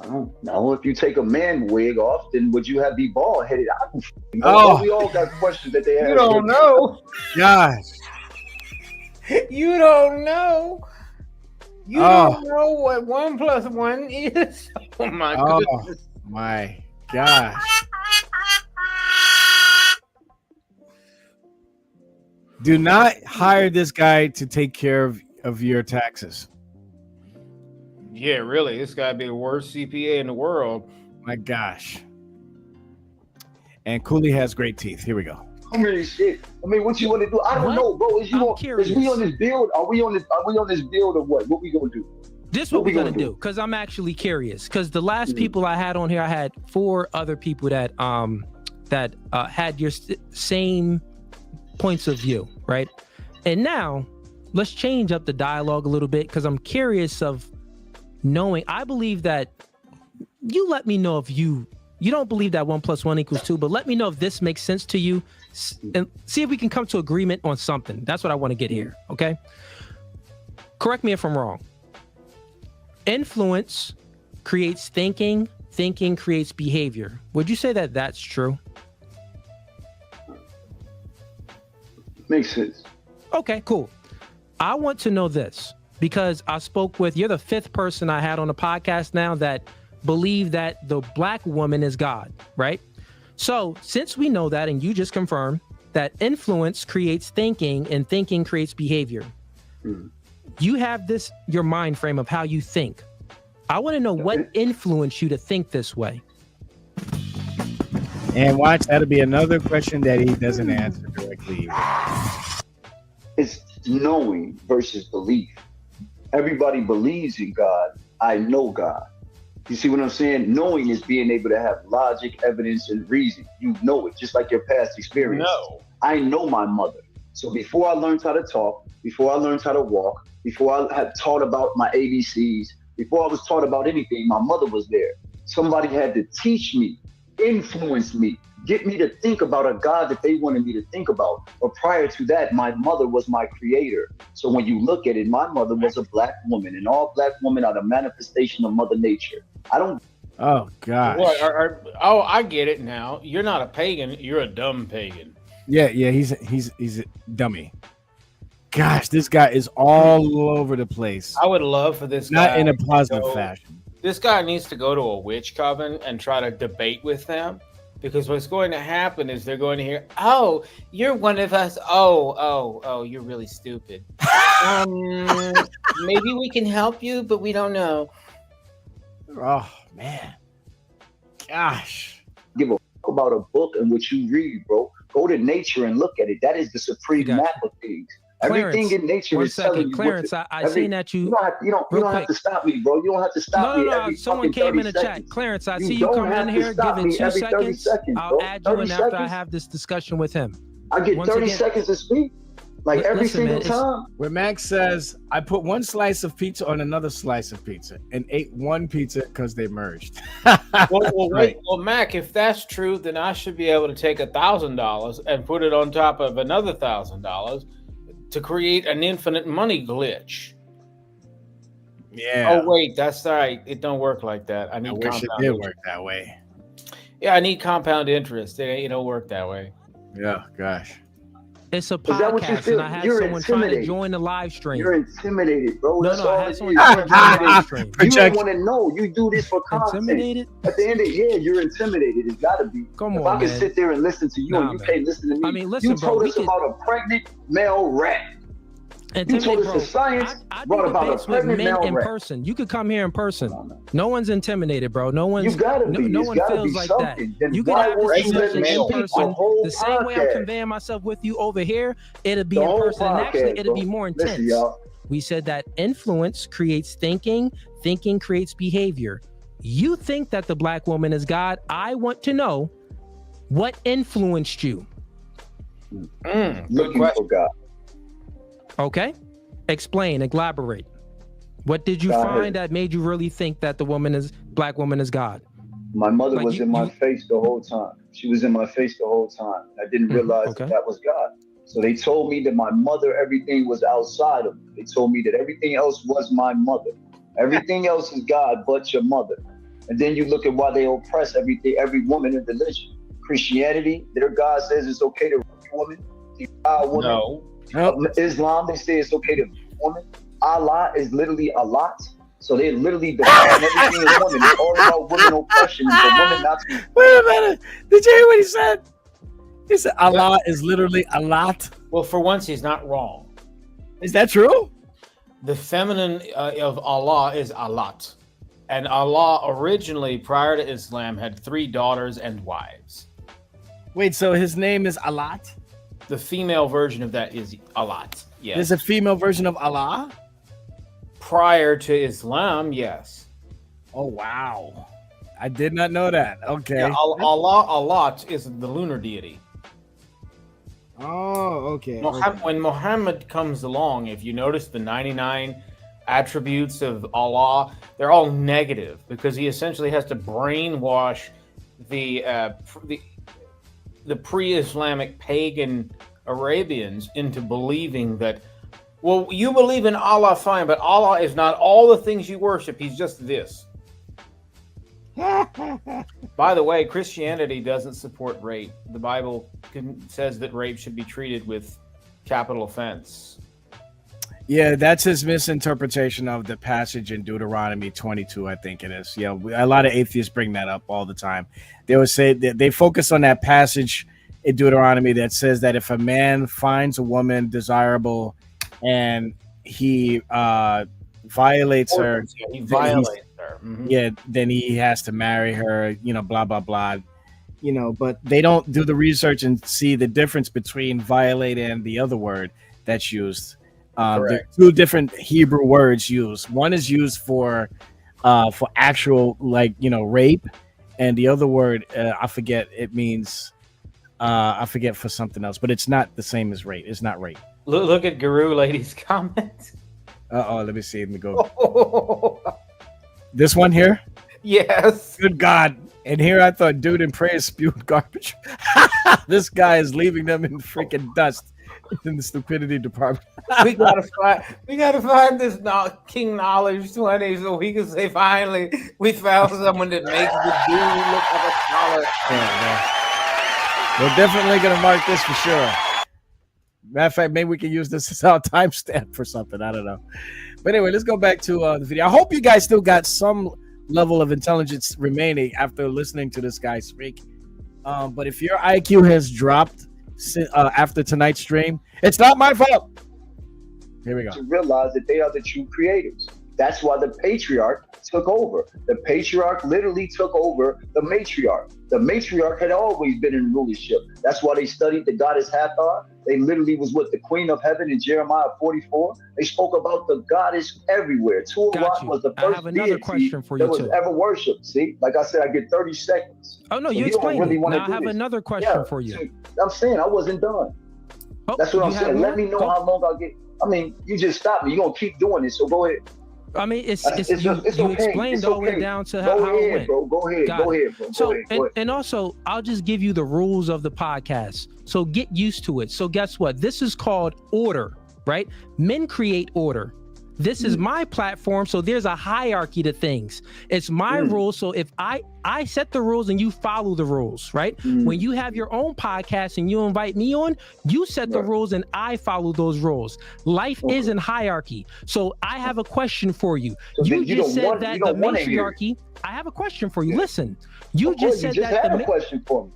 I don't know. If you take a man wig off, then would you be bald headed? We all got questions that they have. You don't know. Gosh. You don't know. You don't know what 1 plus 1 is. Oh my goodness. My gosh. Do not hire this guy to take care of your taxes. Yeah, really. This guy be the worst CPA in the world. My gosh. And Cooley has great teeth. Here we go. I mean, shit. I mean, what you want to do? I don't know, bro. Is we on this build? Are we on this build or what? What we gonna do? This what we're gonna do, because I'm actually curious. Because the last people I had on here, I had 4 other people that had your same points of view, right? And now let's change up the dialogue a little bit, because I'm curious of knowing. I believe that you let me know if you don't believe that 1 plus 1 equals 2, but let me know if this makes sense to you, and see if we can come to agreement on something. That's what I want to get here. Okay. Correct me if I'm wrong. Influence creates thinking. Thinking creates behavior. Would you say that that's true? Makes sense. Okay, cool. I want to know this because I spoke with, you're the 5th person I had on the podcast now that believe that the black woman is God, right? So since we know that, and you just confirmed that influence creates thinking and thinking creates behavior, you have this, your mind frame of how you think. I want to know what influenced you to think this way. And watch, that'll be another question that he doesn't answer directly. It's knowing versus belief. Everybody believes in God. I know God. You see what I'm saying? Knowing is being able to have logic, evidence, and reason. You know it, just like your past experience. No. I know my mother. So before I learned how to talk, before I learned how to walk, before I had taught about my ABCs, before I was taught about anything, my mother was there. Somebody had to teach me, influence me, get me to think about a God that they wanted me to think about. But prior to that, my mother was my creator. So when you look at it, my mother was a black woman, and all black women are the manifestation of Mother Nature. I don't. Oh gosh. What, oh, I get it now. You're not a pagan. You're a dumb pagan. Yeah, he's a dummy. Gosh, this guy is all over the place. I would love for this Not guy in a positive fashion. This guy needs to go to a witch coven and try to debate with them, because what's going to happen is they're going to hear, "Oh, you're one of us. Oh, you're really stupid. Maybe we can help you, but we don't know." Oh man, gosh. Give a fuck about a book and what you read, bro. Go to nature and look at it. That is the supreme map of things. Everything in nature is telling you. Clarence, I seen that you. You don't have to stop me, bro. You don't have to stop me. No. Someone came in the chat. Clarence, I see you come in here. Give it 2 seconds. I'll add you in after I have this discussion with him. I get 30 seconds to speak. Like every single time. Where Max says, I put one slice of pizza on another slice of pizza and ate one pizza because they merged. Well, Mac, if that's true, then I should be able to take $1,000 and put it on top of another $1,000 to create an infinite money glitch. Yeah. Oh wait, that's right. It don't work like that. I wish it did work that way. Yeah, I need compound interest. It don't work that way. Yeah, gosh. It's a Is that what you podcast, feel? and I had You're someone trying to intimidated. join the live stream. You're intimidated, bro. No, That's no, I all had it is. someone trying to join the live stream. You don't want to know. You do this for content. Intimidated? At the end of you're intimidated. It's got to be. Come if on, I can man. sit there and listen to you and you can't listen to me. I mean, listen, you bro, told we us can- about a pregnant male rat. You told us Bro, the science I do brought about a debates with pregnant men male in rat. person. You could come here in person. No one's intimidated, bro. No one's. You gotta be. No It's one gotta feels be like something. that. Then You can why have this won't you let discussion me in speak the person. whole The same way I'm podcast? conveying myself with you over here, it'll be The in whole person. And actually, podcast, it'll be bro. more Listen, intense. y'all. We said that influence creates thinking. Thinking creates behavior. You think that the black woman is God. I want to know what influenced you. Looking for God. Okay. Explain, elaborate. What did you God find that made you really think that the black woman is God? My mother Like was in my face the whole time. She was in my face the whole time. I didn't realize that was God. So they told me that my mother, everything was outside of me. They told me that everything else was my mother. Everything else is God but your mother. And then you look at why they oppress every woman in religion. Christianity, their God says it's okay to rape a woman. No. Islam, they say it's okay to rape a woman. Allah is literally a lot. So they literally define everything as women. It's all about women oppression and for women not to. Wait a minute. Did you hear what he said? He said Allah is literally a lot. Well, for once, he's not wrong. Is that true? The feminine of Allah is Alat. And Allah originally, prior to Islam, had 3 daughters and wives. Wait, so his name is Alat? The female version of that is Alat. Yes. There's a female version of Allah? Prior to Islam, yes. Oh, wow. I did not know that. Okay. Yeah, Allah is the lunar deity. Oh, okay. When Muhammad comes along, if you notice the 99 attributes of Allah, they're all negative because he essentially has to brainwash the pre-Islamic pagan Arabians into believing that, well, you believe in Allah, fine, but Allah is not all the things you worship. He's just this. By the way, Christianity doesn't support rape. The Bible says that rape should be treated with capital offense. Yeah, that's his misinterpretation of the passage in Deuteronomy 22, I think it is. Yeah, a lot of atheists bring that up all the time. They would say that they focus on that passage in Deuteronomy that says that if a man finds a woman desirable and he violates her, He violates her. yeah, then he has to marry her, you know, blah, blah, blah. You know, but they don't do the research and see the difference between violate and the other word that's used. There are two different Hebrew words used. One is used for actual, like, you know, rape, and the other word, I forget, it means, I forget for something else, but it's not the same as rape. It's not rape. Look at Guru Lady's comments. Let me see. Let me go. This one here? Yes. Good God. And here I thought dude in prayer spewed garbage. This guy is leaving them in freaking dust in the stupidity department. we gotta find this King Knowledge 20 so we can say finally we found someone that makes the dude look like a scholar. Yeah. We're definitely gonna mark this for sure. Matter of fact, maybe we can use this as our timestamp for something. I don't know. But anyway, let's go back to the video. I hope you guys still got some level of intelligence remaining after listening to this guy speak. But if your IQ has dropped after tonight's stream, it's not my fault. Here we go. To realize that they are the true creators. That's why the patriarch took over. The patriarch literally took over the matriarch. The matriarch had always been in rulership. That's why they studied the goddess Hathor. They literally was with the queen of heaven in Jeremiah 44. They spoke about the goddess everywhere. Tuarat was the first deity that was ever worshipped. See, like I said, I get 30 seconds. Oh, no, So you don't explained really it. wanna Now I do have this. another question for you. See, I'm saying I wasn't done. Oh, that's what I'm you have saying. Let more? me know Go. how long I'll get. I mean, you just stopped me. You're going to keep doing this, so go ahead. I mean, It's you okay. explained It's all the way okay. down to Go how it ahead, went. bro. Go ahead. Got Go it. ahead, bro. So, Go ahead. Go ahead. and also, I'll just give you the rules of the podcast. So get used to it. So guess what? This is called order, right? Men create order. This is my platform, so there's a hierarchy to things. It's my rules, so if I set the rules and you follow the rules, right? When you have your own podcast and you invite me on, you set the rules and I follow those rules. Life is in hierarchy. So I have a question for you. So You then you just don't said want- that you the don't wanna hear matriarchy. I have a question for you. Listen, you Of course, just said you just that had the a question for me.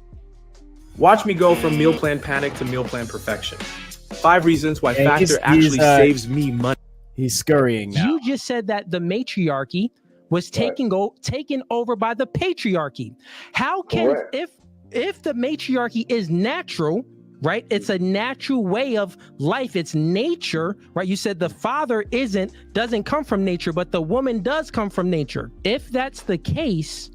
Watch me go from meal plan panic to meal plan perfection. 5 reasons why And Factor actually saves me money. He's scurrying now. You just said that the matriarchy was taken over by the patriarchy. How can if the matriarchy is natural, right? It's a natural way of life. It's nature, right? You said the father doesn't come from nature, but the woman does come from nature. If that's the case,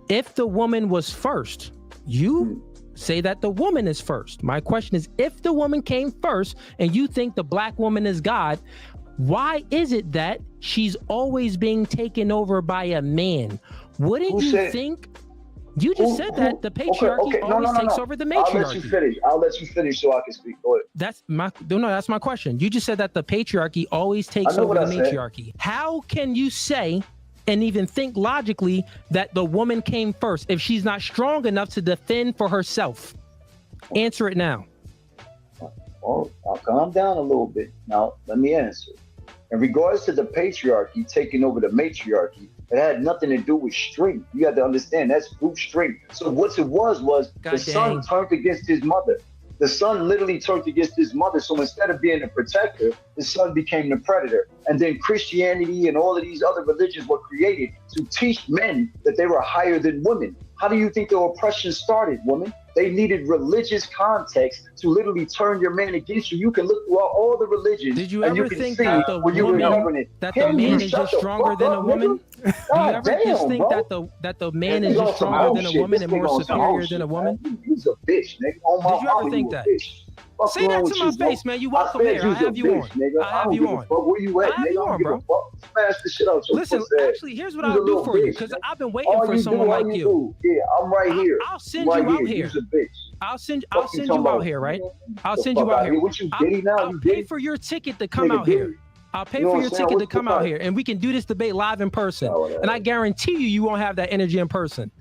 if the woman was first, you say that the woman is first. My question is, if the woman came first and you think the black woman is God, why is it that she's always being taken over by a man? Wouldn't you think? You just said that the patriarchy always takes over the matriarchy. I'll let you finish so I can speak. Go ahead. That's my question. You just said that the patriarchy always takes over the matriarchy. How can you say and even think logically that the woman came first if she's not strong enough to defend for herself? Answer it now. Well, I'll calm down a little bit. Now, let me answer. In regards to the patriarchy taking over the matriarchy, it had nothing to do with strength. You have to understand that's brute strength. So what it was the son turned against his mother. The son literally turned against his mother. So instead of being a protector, the son became the predator. And then Christianity and all of these other religions were created to teach men that they were higher than women. How do you think the oppression started, woman? They needed religious context to literally turn your man against you. You can look through all the religions. Did you and ever you can think see that the when you were woman, governing. that the man is just stronger than a woman? Do you God ever damn, just think bro. that the man is just stronger than a woman and more superior than a woman? He's a bitch, nigga. On my Did you ever mama, think you a that? bitch. Fuck Say wrong that with to my you, bro. face, man. You I welcome said here. I you's a have you bitch, on. nigga. I have you on. Fuck where you at, I have nigga? you I on, don't give bro. a fuck. Smash the shit out your Listen, pussy ass. actually, here's what You's a I'll do little for you bitch, because nigga. I've been waiting All for you someone do, all like you you. do. Yeah, I'm right here. I'll send right you out here. You's a bitch. I'll send Fuck you talking out about? here, right? I'll The send you fuck out here. What you diddy now? I'll You pay did? for your ticket to come Nigga, out here. diddy. I'll pay You know for what your I'm saying? ticket to What's come the out fuck? here, and we can do this debate live in person. And I guarantee you won't have that energy in person.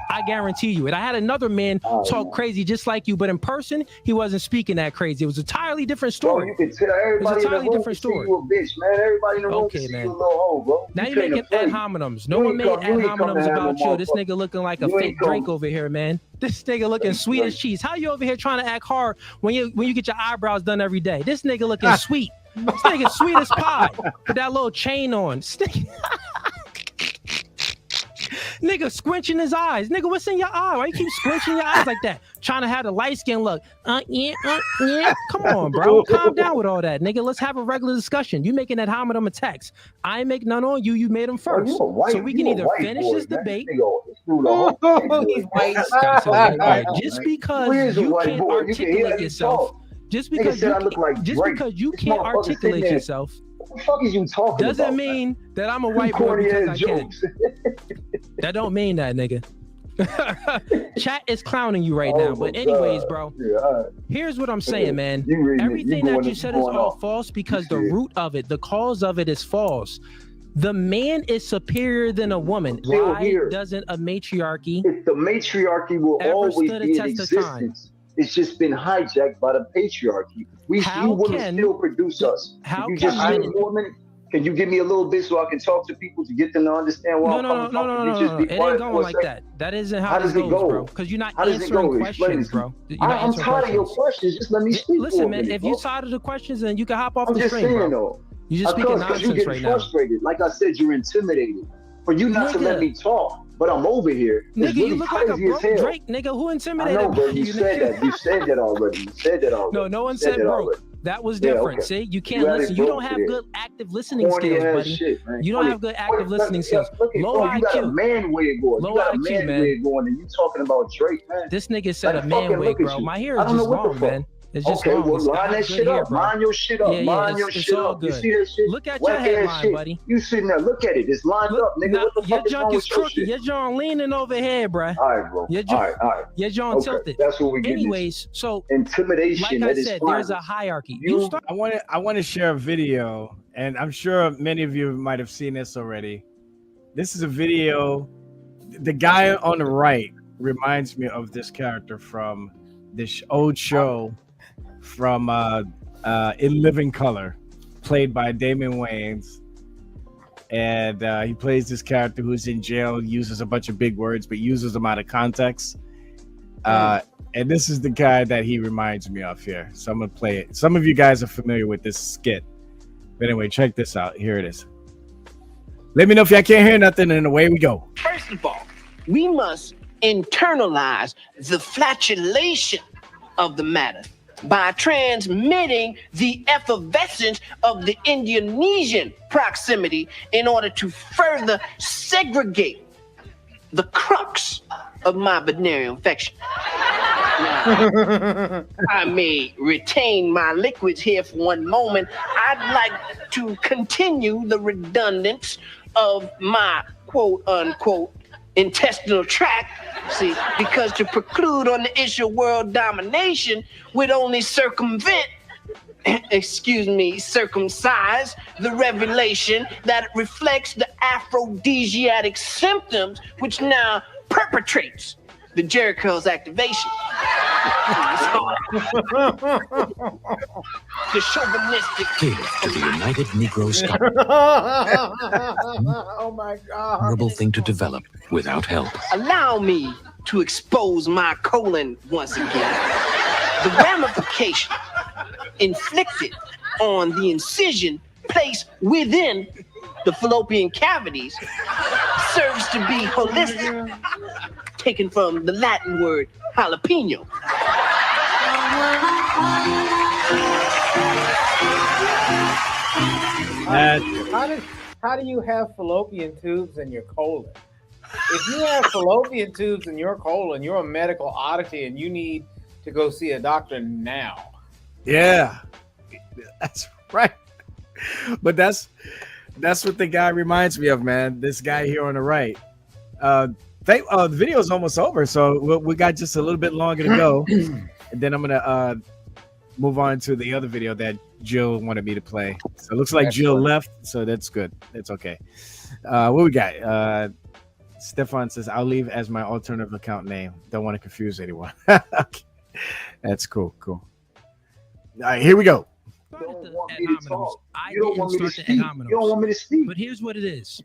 I guarantee you it. I had another man talk crazy just like you, but in person, he wasn't speaking that crazy. It was a entirely different story. Bro, you can tell everybody in the room can see you a bitch, man. Everybody in the room can see you a little hoe, bro. Now you're making ad hominems. No one made ad hominems about you. This nigga looking like a fake Drake over here, man. This nigga looking sweet as cheese. How you over here trying to act hard when you get your eyebrows done every day? This nigga looking sweet. This nigga sweet as pie with that little chain on. Nigga squinching his eyes. Nigga, what's in your eye? Why you keep squinching your eyes like that? Trying to have the light skin look. Yeah. Come on, bro. Calm down with all that, nigga. Let's have a regular discussion. You making that Hamid a text. I ain't make none on you. You made him first. you a white- so we can you a either white finish boy, this man. debate. He's white. Just because you can't articulate yourself. Just because you can't articulate yourself. What the fuck is you talking doesn't about? mean that I'm a white boy because I can. That don't mean that, nigga. Chat is clowning you right now. But anyways, bro, here's what I'm saying, man. Everything that you said is all false because the root of it, the cause of it is false. The man is superior than a woman. Why doesn't a matriarchy? If the matriarchy will always be in existence, it's just been hijacked by the patriarchy. You women still produce us. Can you just give me 4 minutes? Can you give me a little bit so I can talk to people to get them to understand why I'm coming from? No. It ain't going like that. That isn't how this goes, bro. Because you're not answering questions, bro. I'm tired of your questions. Just let me speak. Listen, man, if you're tired of the questions, then you can hop off the stream, bro. Though. You're just speaking nonsense right now. Frustrated. Like I said, you're intimidated. For you not to let me talk, but I'm over here. Nigga, you look like a broke Drake, nigga. Who intimidated I know, bro. You you? said that. You said that already. No one said broke. That was different. Okay. See, you can't listen. You don't have good active listening skills, buddy. You don't have good active listening skills. Low IQ. You got a man wig on. Low You got a IQ, man wig on, and you talking about Drake, man. This nigga said a man wig, bro. My hair is just wrong, man. It's just okay, wrong. well, line that shit up. Line your shit up. Line your shit up. You see that shit? Look at your headline, buddy. You sitting there. Look at it. It's lined up, nigga. What the fuck is wrong with your shit? Your jaw leaning over here, bro. All right, bro. All right. Your jaw tilted. That's what we get. Anyways, so intimidation. Like I said, there's a hierarchy. I want to share a video, and I'm sure many of you might have seen this already. This is a video. The guy on the right reminds me of this character from this old show from In Living Color, played by Damon Wayans. And he plays this character who's in jail, uses a bunch of big words, but uses them out of context. And this is the guy that he reminds me of here. So I'm going to play it. Some of you guys are familiar with this skit. But anyway, check this out. Here it is. Let me know if y'all can't hear nothing, and away we go. First of all, we must internalize the flatulation of the matter by transmitting the effervescence of the Indonesian proximity in order to further segregate the crux of my venereal infection. Now, I may retain my liquids here for one moment. I'd like to continue the redundance of my quote-unquote intestinal tract. See, because to preclude on the issue of world domination would only circumvent, circumcise the revelation that reflects the aphrodisiac symptoms which now perpetrates the Jericho's activation. The chauvinistic Cater to the United Negro Scum. Oh my God. Horrible thing to develop without help. Allow me to expose my colon once again. The ramification inflicted on the incision placed within the fallopian cavities serves to be holistic, taken from the Latin word jalapeno. How do you have fallopian tubes in your colon? If you have fallopian tubes in your colon, you're a medical oddity and you need to go see a doctor now. Yeah, that's right. But that's what the guy reminds me of, man. This guy here on the right. The video's almost over, so we got just a little bit longer to go, and then I'm gonna move on to the other video that Jill wanted me to play. So it looks like Jill left, so that's good. It's okay. What we got? Stefan says, I'll leave as my alternative account name. Don't want to confuse anyone. Okay. That's cool. All right, here we go. You don't want me to talk. You don't want me to speak. You don't want me to speak. But here's what it is.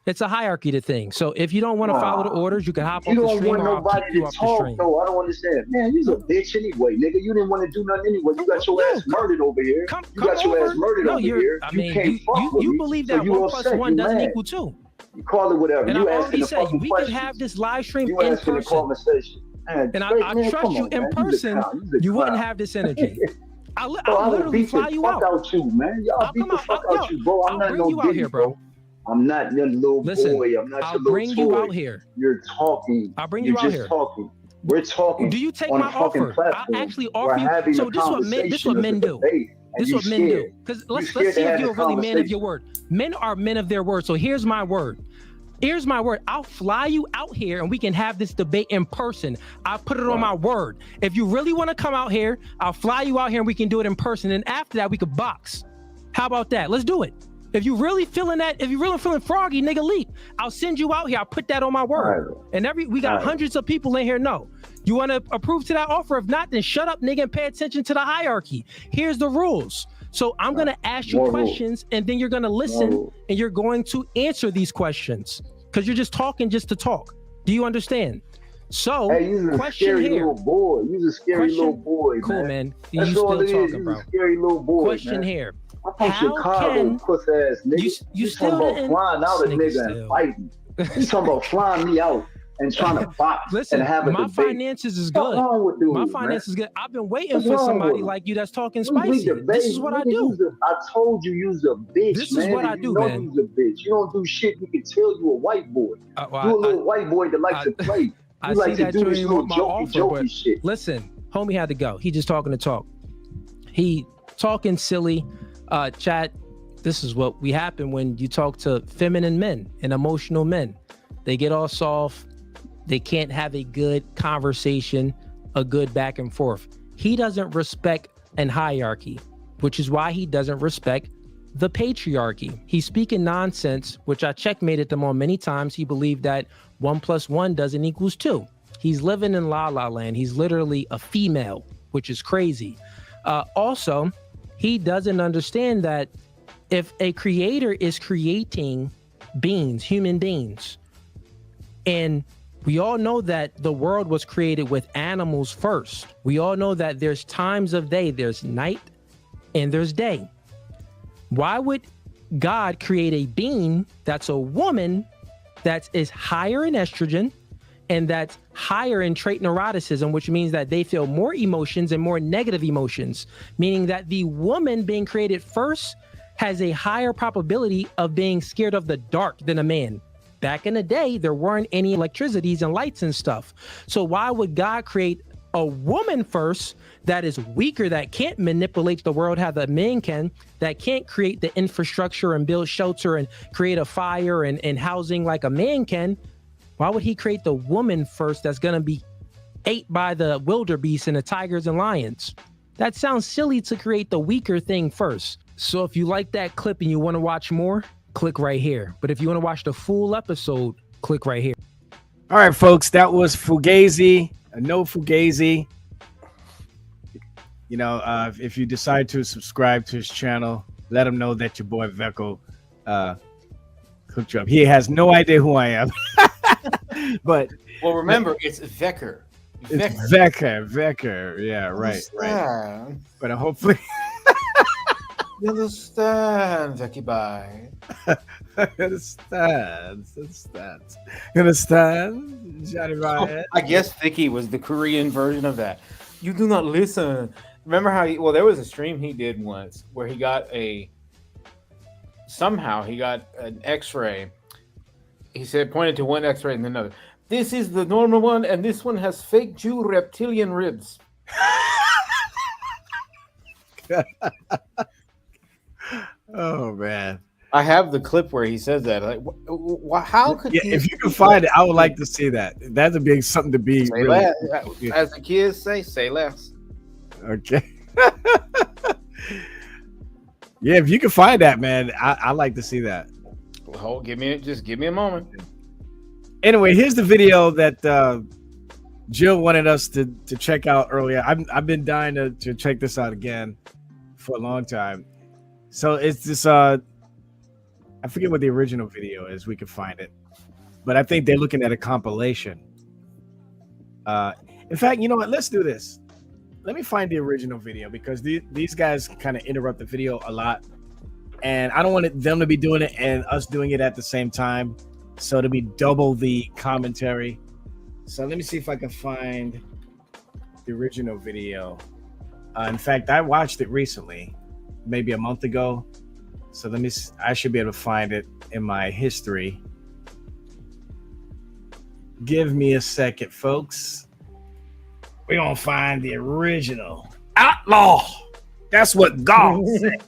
It's a hierarchy to things. So if you don't want to follow the orders, you can hop off the stream. You don't want nobody to talk, though. I don't understand. Man, you're a bitch anyway, nigga. You didn't want to do nothing anyway. You got your ass murdered over here. You got your ass murdered over here. You can't fuck with me. You believe that 1 + 1 doesn't equal 2. You call it whatever. And You I asking already the said fucking we questions. can have this live stream You in asking the person. conversation. Man, And straight, I man, trust come you on, in man. person. You's a You wouldn't clown. have this energy. I'll Bro, I will literally beat the fly you fuck out. out you, man. Y'all beat the fuck out you, bro. I'm I'll not bring no you out Diddy, here, bro. I'm not your little Listen, boy. I'm not I'll your little bring toy. you out here. You're talking. I'll bring You're you out just here. talking. We're talking. Do you take on my a fucking offer? platform. I'll actually offer We're you. having So a this is what conversation. men do. Debate, and This is you what men do. scared. Because You let's scared see to if have you're the really men of your conversation. word. Men are men of their word. So here's my word. Here's my word. I'll fly you out here and we can have this debate in person. I'll put it on my word. If you really want to come out here, I'll fly you out here and we can do it in person. And after that, we could box. How about that? Let's do it. If you really feeling that, if you really feeling froggy, nigga, leap. I'll send you out here. I'll put that on my word. And we got hundreds of people in here. No. You want to approve to that offer? If not, then shut up, nigga, and pay attention to the hierarchy. Here's the rules. So I'm going to ask you questions and then you're going to listen and you're going to answer these questions because you're just talking just to talk. Do you understand? So, hey, you're a question scary here. little boy. You're a scary little boy, Cool, man. man. That's You all still it is. talking, You're bro. a scary little boy, Question man. here. I'm from How Chicago, can- puss ass nigga. You You still talking about didn't- flying out a Nigga nigga still. and fighting. You talking about flying me out and trying to box Listen, and have a my debate. finances is What's good. wrong with dudes, My man? finances is good. I've been waiting What's for wrong somebody with 'em? like you that's talking We spicy. debate. This is what I do. I told you you's a bitch, This is man. what and I you do, know man. you's a bitch. You don't do shit. You can tell you a white boy. Well, You a little white boy that likes to play. I You see like to that do you this didn't little want my jokey offer, but shit. listen, homie had to go. He just talking to talk. He talking silly. Chat, this is what we happen when you talk to feminine men and emotional men. They get all soft. They can't have a good conversation, a good back and forth. He doesn't respect an hierarchy, which is why he doesn't respect the patriarchy. He's speaking nonsense, which I checkmated them on many times. He believed that 1 + 1 doesn't equal 2. He's living in La La Land. He's literally a female, which is crazy. Also, he doesn't understand that if a creator is creating beings, human beings, and we all know that the world was created with animals first. We all know that there's times of day, there's night and there's day. Why would God create a being that's a woman that is higher in estrogen and that's higher in trait neuroticism, which means that they feel more emotions and more negative emotions, meaning that the woman being created first has a higher probability of being scared of the dark than a man. Back in the day, there weren't any electricities and lights and stuff. So why would God create a woman first that is weaker, that can't manipulate the world how the men can, that can't create the infrastructure and build shelter and create a fire and housing like a man can? Why would he create the woman first that's going to be ate by the wildebeest and the tigers and lions? That sounds silly to create the weaker thing first. So if you like that clip and you want to watch more, click right here. But if you want to watch the full episode, click right here. All right, folks, that was Fugazi. No Fugazi. You know, if you decide to subscribe to his channel, let him know that your boy Veko hooked you up. He has no idea who I am. But well, remember, it's Vecker. It's Vecker. Yeah, right. But hopefully you understand, Vecky bye. Understand, Johnny Ryan. I guess Vicky was the Korean version of that. You do not listen. Remember how there was a stream he did once where he got somehow he got an X-ray. He said, pointed to one X-ray and another. This is the normal one, and this one has fake Jew reptilian ribs. Oh man, I have the clip where he says that. Like, how could? Yeah, if you can find it, I would like to see that. That's a big something to be. Say Really, less. yeah. As the kids say less. Okay. Yeah, if you can find that, man, I like to see that. Well, give me a moment. Anyway, here's the video that Jill wanted us to check out earlier. I've been dying to check this out again for a long time. So it's this I forget what the original video is. We can find it, but I think they're looking at a compilation. In fact, you know what? Let's do this. Let me find the original video because these guys kind of interrupt the video a lot, and I don't want them to be doing it and us doing it at the same time. So it'll be double the commentary. So let me see if I can find the original video. In fact, I watched it recently, maybe a month ago. So I should be able to find it in my history. Give me a second, folks. We're going to find the original. Outlaw. That's what God said.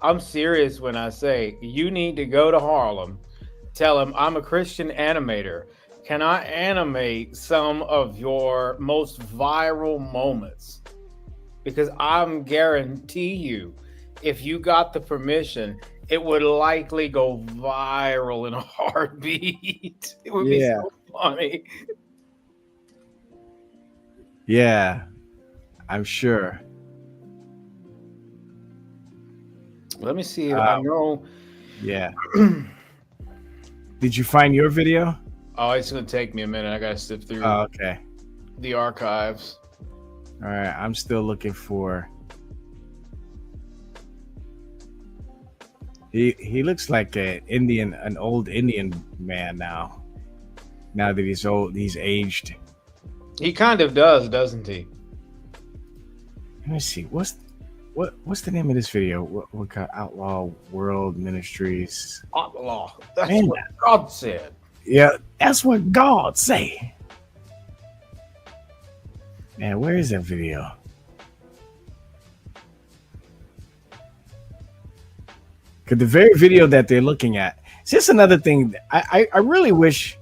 I'm serious when I say you need to go to Harlem, tell him I'm a Christian animator. Can I animate some of your most viral moments? Because I'm guarantee you, if you got the permission, it would likely go viral in a heartbeat. It would be so funny. Yeah, I'm sure. Let me see. I know. Yeah. Did you find your video? Oh, it's going to take me a minute. I got to sift through okay. the archives. All right. I'm still looking for. He looks like an old Indian man now. Now that he's old, he's aged. He kind of does, doesn't he? Let me see. What's the name of this video? What kind of Outlaw World Ministries? Outlaw. That's what God said. Yeah, that's what God say. Man, where is that video? Because the very video that they're looking at. It's just another thing. I really wish.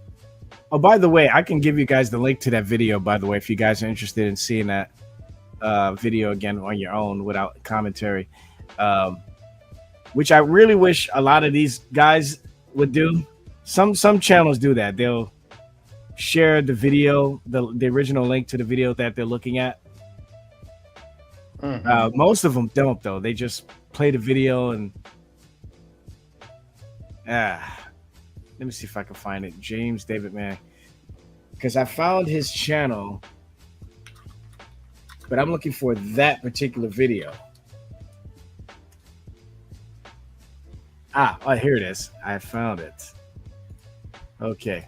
Oh, by the way, I can give you guys the link to that video, by the way, if you guys are interested in seeing that video again on your own without commentary. Which I really wish a lot of these guys would do. Some channels do that. They'll share the video, the original link to the video that they're looking at. Most of them don't, though. They just play the video and let me see if I can find it. James David Man, because I found his channel, but I'm looking for that particular video. Oh, here it is. I found it. Okay,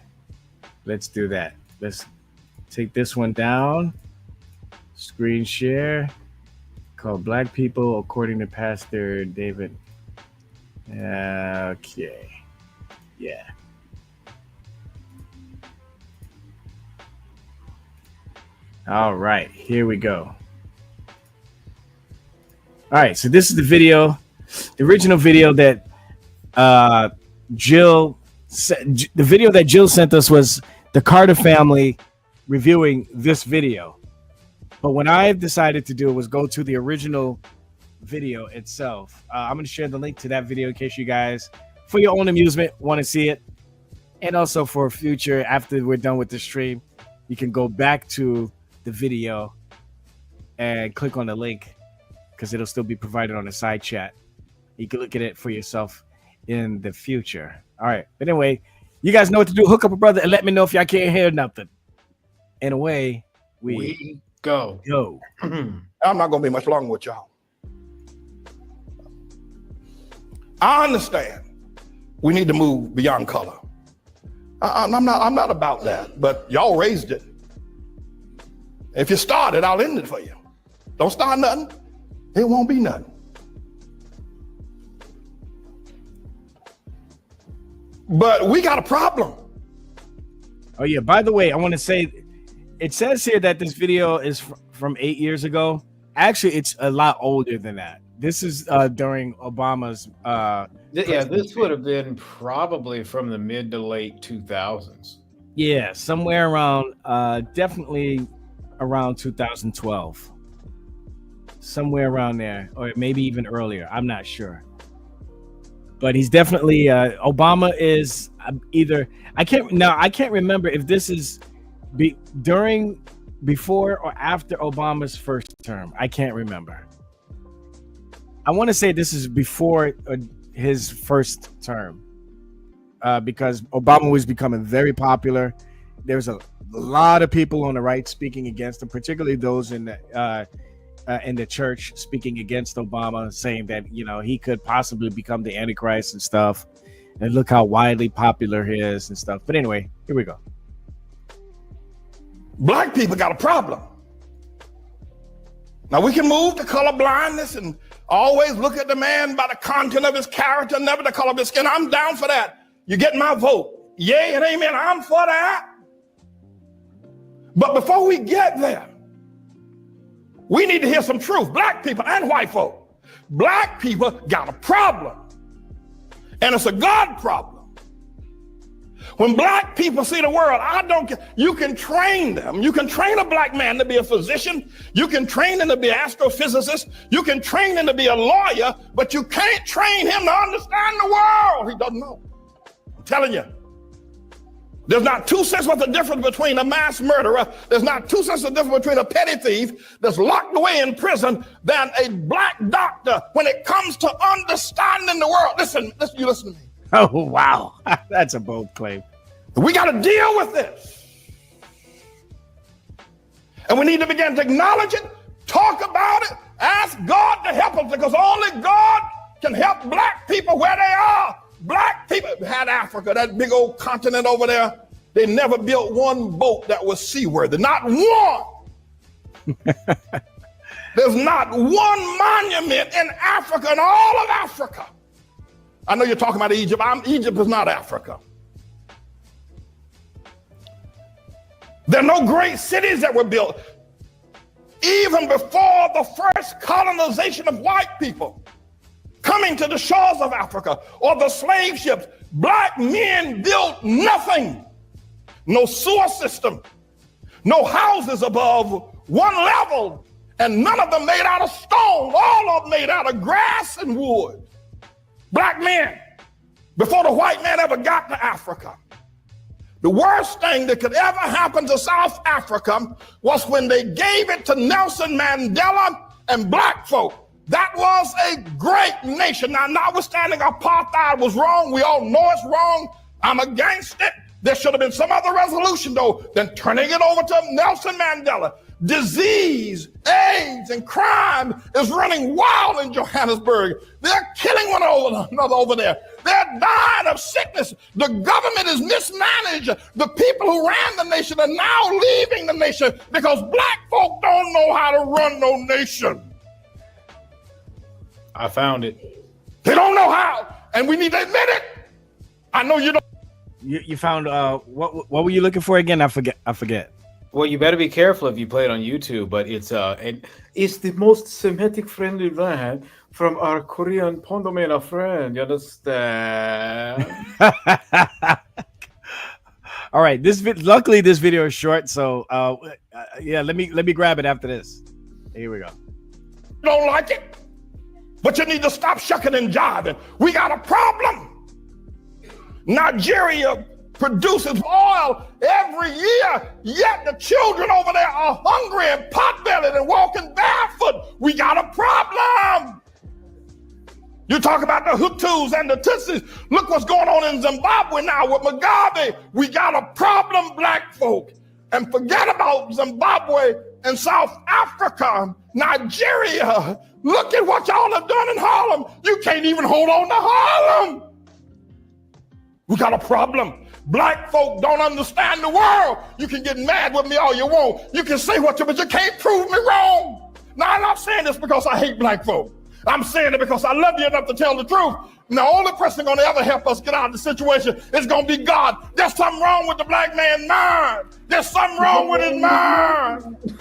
let's do that. Let's take this one down. Screen share. Called Black People According to Pastor David. Okay. Yeah. All right, here we go. All right, so this is the video, the original video that Jill sent us was the Carter family reviewing this video. But what I decided to do was go to the original video itself. I'm going to share the link to that video in case you guys, for your own amusement, want to see it. And also for future, after we're done with the stream, you can go back to the video and click on the link because it'll still be provided on the side chat. You can look at it for yourself in the future. All right. But anyway, you guys know what to do. Hook up a brother and let me know if y'all can't hear nothing. And away we go. I'm not going to be much longer with y'all. I understand we need to move beyond color. I'm not about that, but y'all raised it. If you start it, I'll end it for you. Don't start nothing. It won't be nothing. But we got a problem. Oh, yeah. By the way, I want to say, it says here that this video is from 8 years ago. Actually, it's a lot older than that. This is during Obama's. This would have been probably from the mid to late 2000s. Yeah, somewhere around, definitely around 2012. Somewhere around there, or maybe even earlier. I'm not sure. But he's definitely Obama is either I can't remember if this is before or after Obama's first term. I can't remember. I want to say this is before his first term because Obama was becoming very popular. There's a lot of people on the right speaking against him, particularly those in the church speaking against Obama, saying that he could possibly become the Antichrist and stuff. And look how widely popular he is and stuff. But anyway, here we go. Black people got a problem. Now we can move to color blindness and always look at the man by the content of his character, never the color of his skin. I'm down for that. You get my vote. Yay and amen. I'm for that. But before we get there, we need to hear some truth. Black people and white folk. Black people got a problem. And it's a God problem. When black people see the world, I don't care. You can train them. You can train a black man to be a physician. You can train him to be an astrophysicist. You can train him to be a lawyer, but you can't train him to understand the world. He doesn't know. I'm telling you. There's not 2 cents worth of difference between a mass murderer. There's not 2 cents of difference between a petty thief that's locked away in prison than a black doctor when it comes to understanding the world. Listen, you listen to me. Oh, wow. That's a bold claim. We got to deal with this. And we need to begin to acknowledge it, talk about it, ask God to help us, because only God can help black people where they are. Black people had Africa, that big old continent over there. They never built one boat that was seaworthy. Not one. There's not one monument in Africa, in all of Africa. I know you're talking about Egypt. Egypt is not Africa. There are no great cities that were built. Even before the first colonization of white people coming to the shores of Africa or the slave ships, black men built nothing. No sewer system, no houses above one level, and none of them made out of stone, all of them made out of grass and wood. Black men, before the white man ever got to Africa, the worst thing that could ever happen to South Africa was when they gave it to Nelson Mandela and black folk. That was a great nation. Now, notwithstanding apartheid was wrong, we all know it's wrong. I'm against it. There should have been some other resolution, though, than turning it over to Nelson Mandela. Disease, AIDS, and crime is running wild in Johannesburg. They're killing one another over there. They're dying of sickness. The government is mismanaged. The people who ran the nation are now leaving the nation because black folk don't know how to run no nation. I found it. They don't know how, and we need to admit it. I know you don't. You found what were you looking for again? I forget. Well, you better be careful if you play it on YouTube, but it's the most Semitic friendly land from our Korean Pondomena friend. You understand? All right. Luckily this video is short, so yeah, let me grab it after this. Here we go. You don't like it, but you need to stop shucking and jiving. We got a problem. Nigeria produces oil every year, yet the children over there are hungry and pot-bellied and walking barefoot. We got a problem. You talk about the Hutus and the Tutsis. Look what's going on in Zimbabwe now with Mugabe. We got a problem, black folk. And forget about Zimbabwe and South Africa, Nigeria. Look at what y'all have done in Harlem. You can't even hold on to Harlem. We got a problem. Black folk don't understand the world. You can get mad with me all you want. You can say what you, but you can't prove me wrong. Now, I'm not saying this because I hate black folk. I'm saying it because I love you enough to tell the truth. And the only person going to ever help us get out of the situation is going to be God. There's something wrong with the black man's mind. There's something wrong with his mind.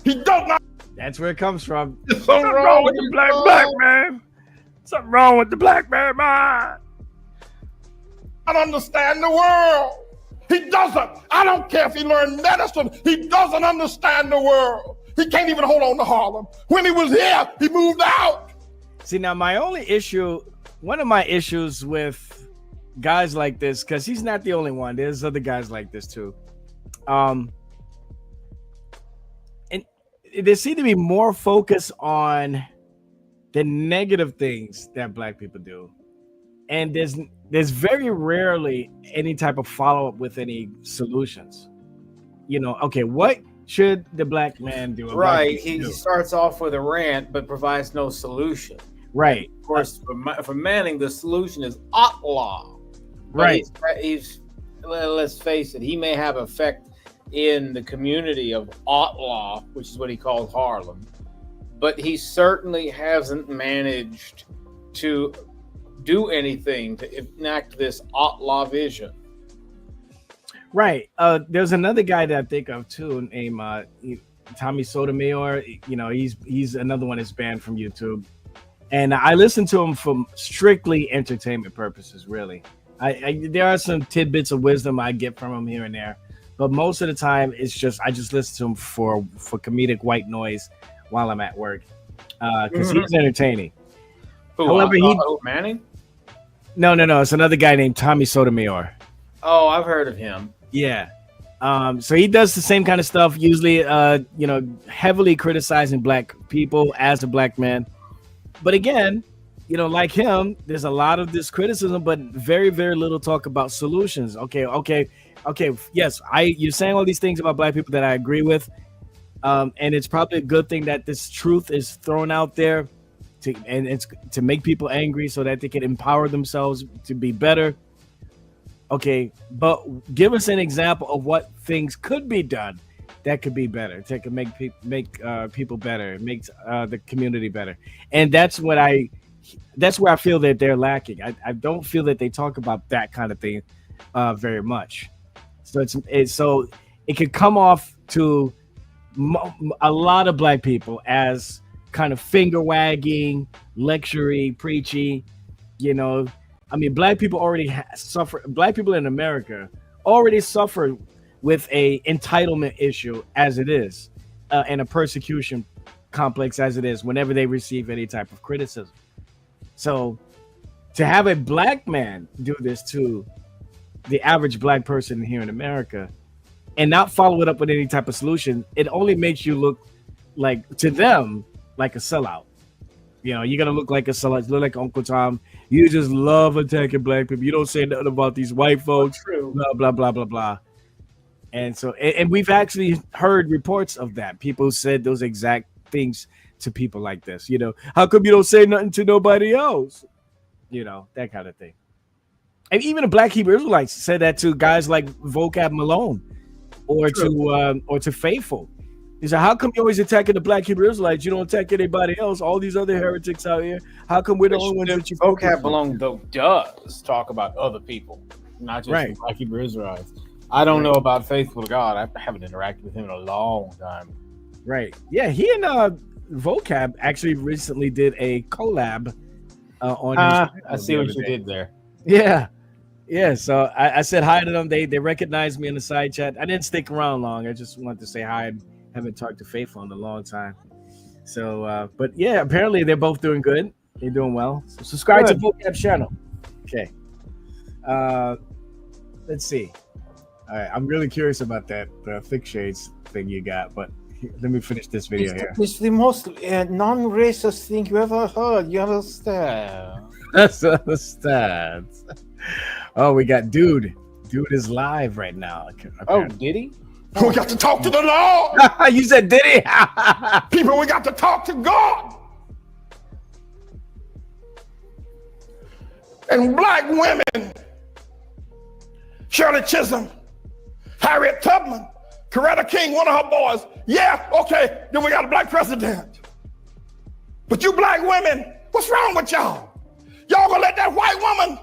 He does not. That's where it comes from. There's something wrong with the black man. Something wrong with the black man mind. I don't understand the world. He doesn't. I don't care if he learned medicine. He doesn't understand the world. He can't even hold on to Harlem. When he was here, he moved out. See, now one of my issues with guys like this, because he's not the only one. There's other guys like this too. And there seem to be more focus on the negative things that black people do. And there's very rarely any type of follow-up with any solutions. You know, okay, what should the black man do? Right. He starts off with a rant, but provides no solution. Right. Of course, for Manning, the solution is outlaw. Right. He's let's face it, he may have effect in the community of outlaw, which is what he calls Harlem, but he certainly hasn't managed to do anything to enact this outlaw vision. Right. There's another guy that I think of too, named Tommy Sotomayor. You know, he's another one that's banned from YouTube, and I listen to him for strictly entertainment purposes. Really, there are some tidbits of wisdom I get from him here and there, but most of the time I just listen to him for comedic white noise while I'm at work, because he's entertaining. However, Manning? No, it's another guy named Tommy Sotomayor. Oh, I've heard of him. Yeah. So he does the same kind of stuff, usually, heavily criticizing black people as a black man. But again, like him, there's a lot of this criticism, but very, very little talk about solutions. Okay. Yes, you're saying all these things about black people that I agree with. And it's probably a good thing that this truth is thrown out there to make people angry so that they can empower themselves to be better. Okay, but give us an example of what things could be done that could be better, that could make people better, make the community better. And that's where I feel that they're lacking. I don't feel that they talk about that kind of thing very much. So it could come off to a lot of black people as kind of finger wagging, lectury, preachy, I mean, black people already suffer. Black people in America already suffer with a entitlement issue as it is, and a persecution complex as it is whenever they receive any type of criticism. So to have a black man do this to the average black person here in America and not follow it up with any type of solution, it only makes you look like, to them, like a sellout. You're gonna look like a sellout, look like Uncle Tom. You just love attacking black people. You don't say nothing about these white folks. Blah blah blah blah blah. And so, and we've actually heard reports of that. People said those exact things to people like this. How come you don't say nothing to nobody else? That kind of thing. And even the Black Hebrew Israelites said that to guys like Vocab Malone, or to Faithful. He said, how come you're always attacking the Black Hebrew Israelites? You don't attack anybody else. All these other heretics out here. How come we're the only ones that you focus on? Vocab Malone, though, does talk about other people, not just the Black Hebrew Israelites. I don't know about Faithful to God. I haven't interacted with him in a long time. Right. Yeah, he and Vocab actually recently did a collab on I see what you did there. Yeah. Yeah, so I said hi to them. They recognized me in the side chat. I didn't stick around long. I just wanted to say hi. Haven't talked to Faithful in a long time. So, but yeah, apparently they're both doing good. They're doing well. So subscribe to Vocab's channel. Okay. Let's see. All right, I'm really curious about that thick shades thing you got, but let me finish this video here. It's the most non-racist thing you ever heard. You understand? That's understand. Oh, we got Dude. Dude is live right now. Oh, did he? We got to talk to the Lord. You said, did he? People, we got to talk to God. And black women, Shirley Chisholm, Harriet Tubman, Coretta King, one of her boys. Yeah, okay, then we got a black president. But you black women, what's wrong with y'all? Y'all gonna let that white woman,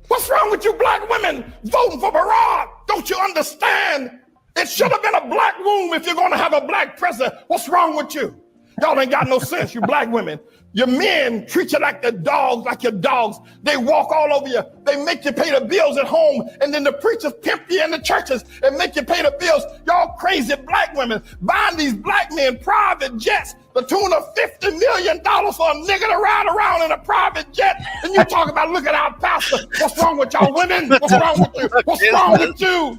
what's wrong with you black women voting for Barack? Don't you understand? It should have been a black room if you're going to have a black president. What's wrong with you? Y'all ain't got no sense, you black women. Your men treat you like the dogs, like your dogs. They walk all over you. They make you pay the bills at home. And then the preachers pimp you in the churches and make you pay the bills. Y'all crazy black women buying these black men private jets, the tune of $50 million for a nigga to ride around in a private jet. And you talk about, look at our pastor. What's wrong with y'all women? What's wrong with you? What's wrong with you?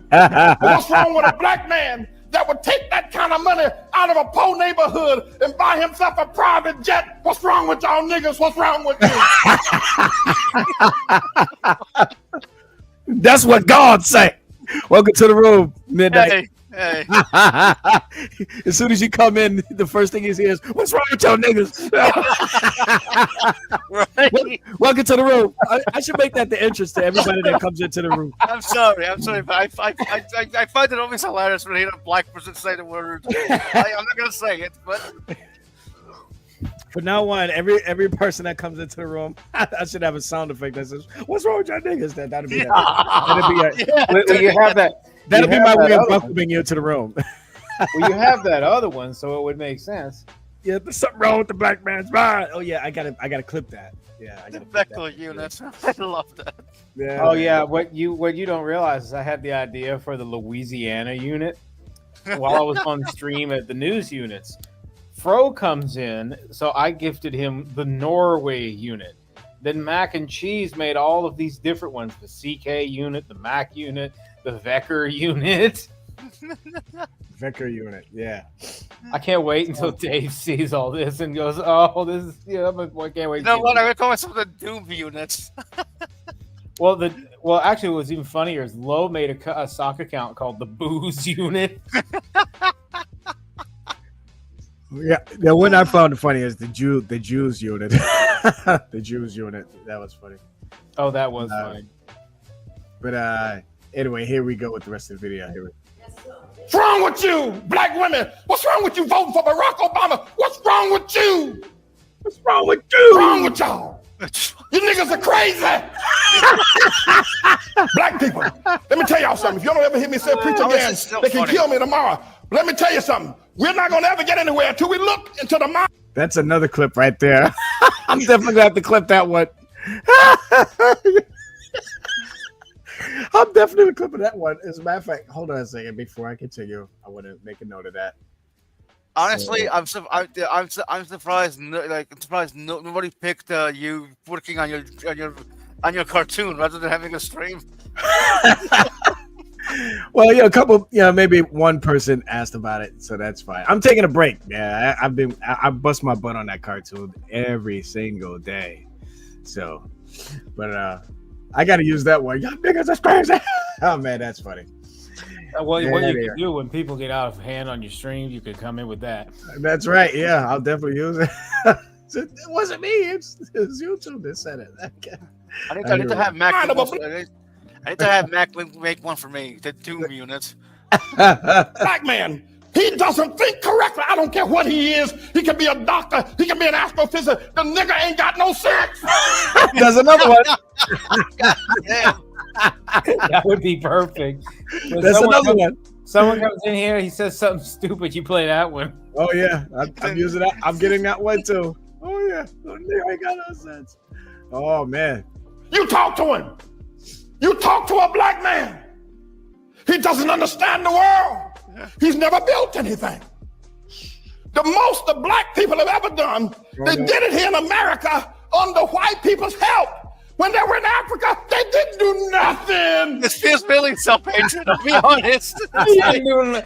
What's wrong with a black man that would take that kind of money out of a poor neighborhood and buy himself a private jet? What's wrong with y'all niggas? What's wrong with you? That's what God say. Welcome to the room, Midnight. Hey, Hey. As soon as you come in, the first thing he hears, "What's wrong with y'all niggas?" Right. Welcome to the room. I should make that the entrance to everybody that comes into the room. I'm sorry, but I find it always hilarious when I hear a black person say the word. I'm not gonna say it, but From now on, every person that comes into the room, I should have a sound effect that says, "What's wrong with y'all niggas?" That'll be Well, you have that. That'll be have my that way of other one. welcoming you to the room. Well, you have that other one, so it would make sense. Yeah, there's something wrong with the black man's mind. Oh yeah, I gotta clip that. Yeah, I the gotta clip Beckle that. units. I love that. Yeah. Oh yeah, what you don't realize is I had the idea for the Louisiana unit while I was on stream at the news units. Fro comes in, so I gifted him the Norway unit. Then Mac and Cheese made all of these different ones: the CK unit, the Mac unit, the Vecker unit. Vecker unit, yeah. I can't wait until Dave sees all this and goes, "Oh, this is I can't wait." You know what? I would call some of the Doom units. Well, actually, what was even funnier is Lowe made a sock account called the Booze Unit. Yeah, the one I found funny is the Jews unit. The Jews unit. That was funny. Oh, that was funny. But anyway, here we go with the rest of the video. Here we What's wrong with you, black women? What's wrong with you voting for Barack Obama? What's wrong with you? What's wrong with you? What's wrong with y'all? You niggas are crazy. Black people, let me tell y'all something. If you don't ever hear me say preach again, they can kill me tomorrow. But let me tell you something. We're not going to ever get anywhere until we look into the mind. That's another clip right there. I'm definitely gonna have to clip that one. I'm definitely clipping that one. As a matter of fact, hold on a second before I continue. I want to make a note of that. Honestly, I'm surprised. I'm surprised nobody picked you working on your cartoon rather than having a stream. Well, yeah, maybe one person asked about it, so that's fine. I'm taking a break. Yeah, I bust my butt on that cartoon every single day. So, but I got to use that one. Y'all niggas are crazy. Oh man, that's funny. Well, what you can do when people get out of hand on your stream, you could come in with that. That's right. Yeah, I'll definitely use it. It wasn't me. It's YouTube that said it. I need to have Mac. I need to have Mac make one for me. The Doom units. Black man, he doesn't think correctly. I don't care what he is. He can be a doctor. He can be an astrophysicist. The nigga ain't got no sense. There's another one. God damn. That would be perfect. That's another one. Someone comes in here, he says something stupid, you play that one. Oh yeah, I'm using that. I'm getting that one too. Oh yeah, I ain't got no sense. Oh man, you talk to him. You talk to a black man. He doesn't understand the world. He's never built anything. The most the black people have ever done, they did it here in America under white people's help. When they were in Africa, they didn't do nothing. This feels really self-hatred, to be honest.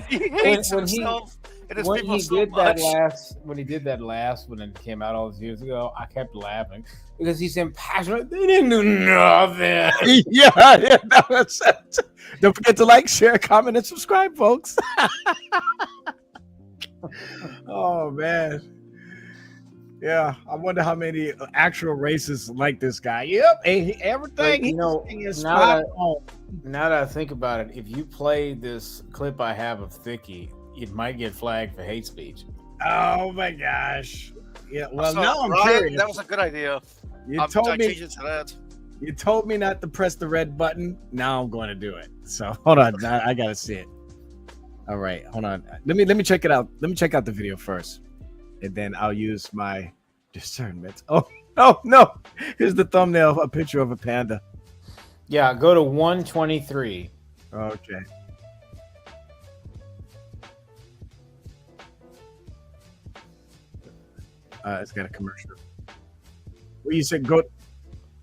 He hates himself. When he did that last when it came out all those years ago, I kept laughing because he's impassionate. They didn't do nothing. Yeah, that's it. Don't forget to like, share, comment, and subscribe, folks. Oh man. Yeah, I wonder how many actual racists like this guy. Yep, everything. Now that I think about it, if you play this clip I have of Thicky, it might get flagged for hate speech. Oh my gosh! Yeah, well, So, now I'm Ryan, curious. that was a good idea. You told me. change it to that. You told me not to press the red button. Now I'm going to do it. So hold on, I gotta see it. All right, hold on. Let me check it out. Let me check out the video first, and then I'll use my discernment. Oh no! Here's the thumbnail, a picture of a panda. Yeah, go to 123. Okay. It's got a commercial. Well, you said go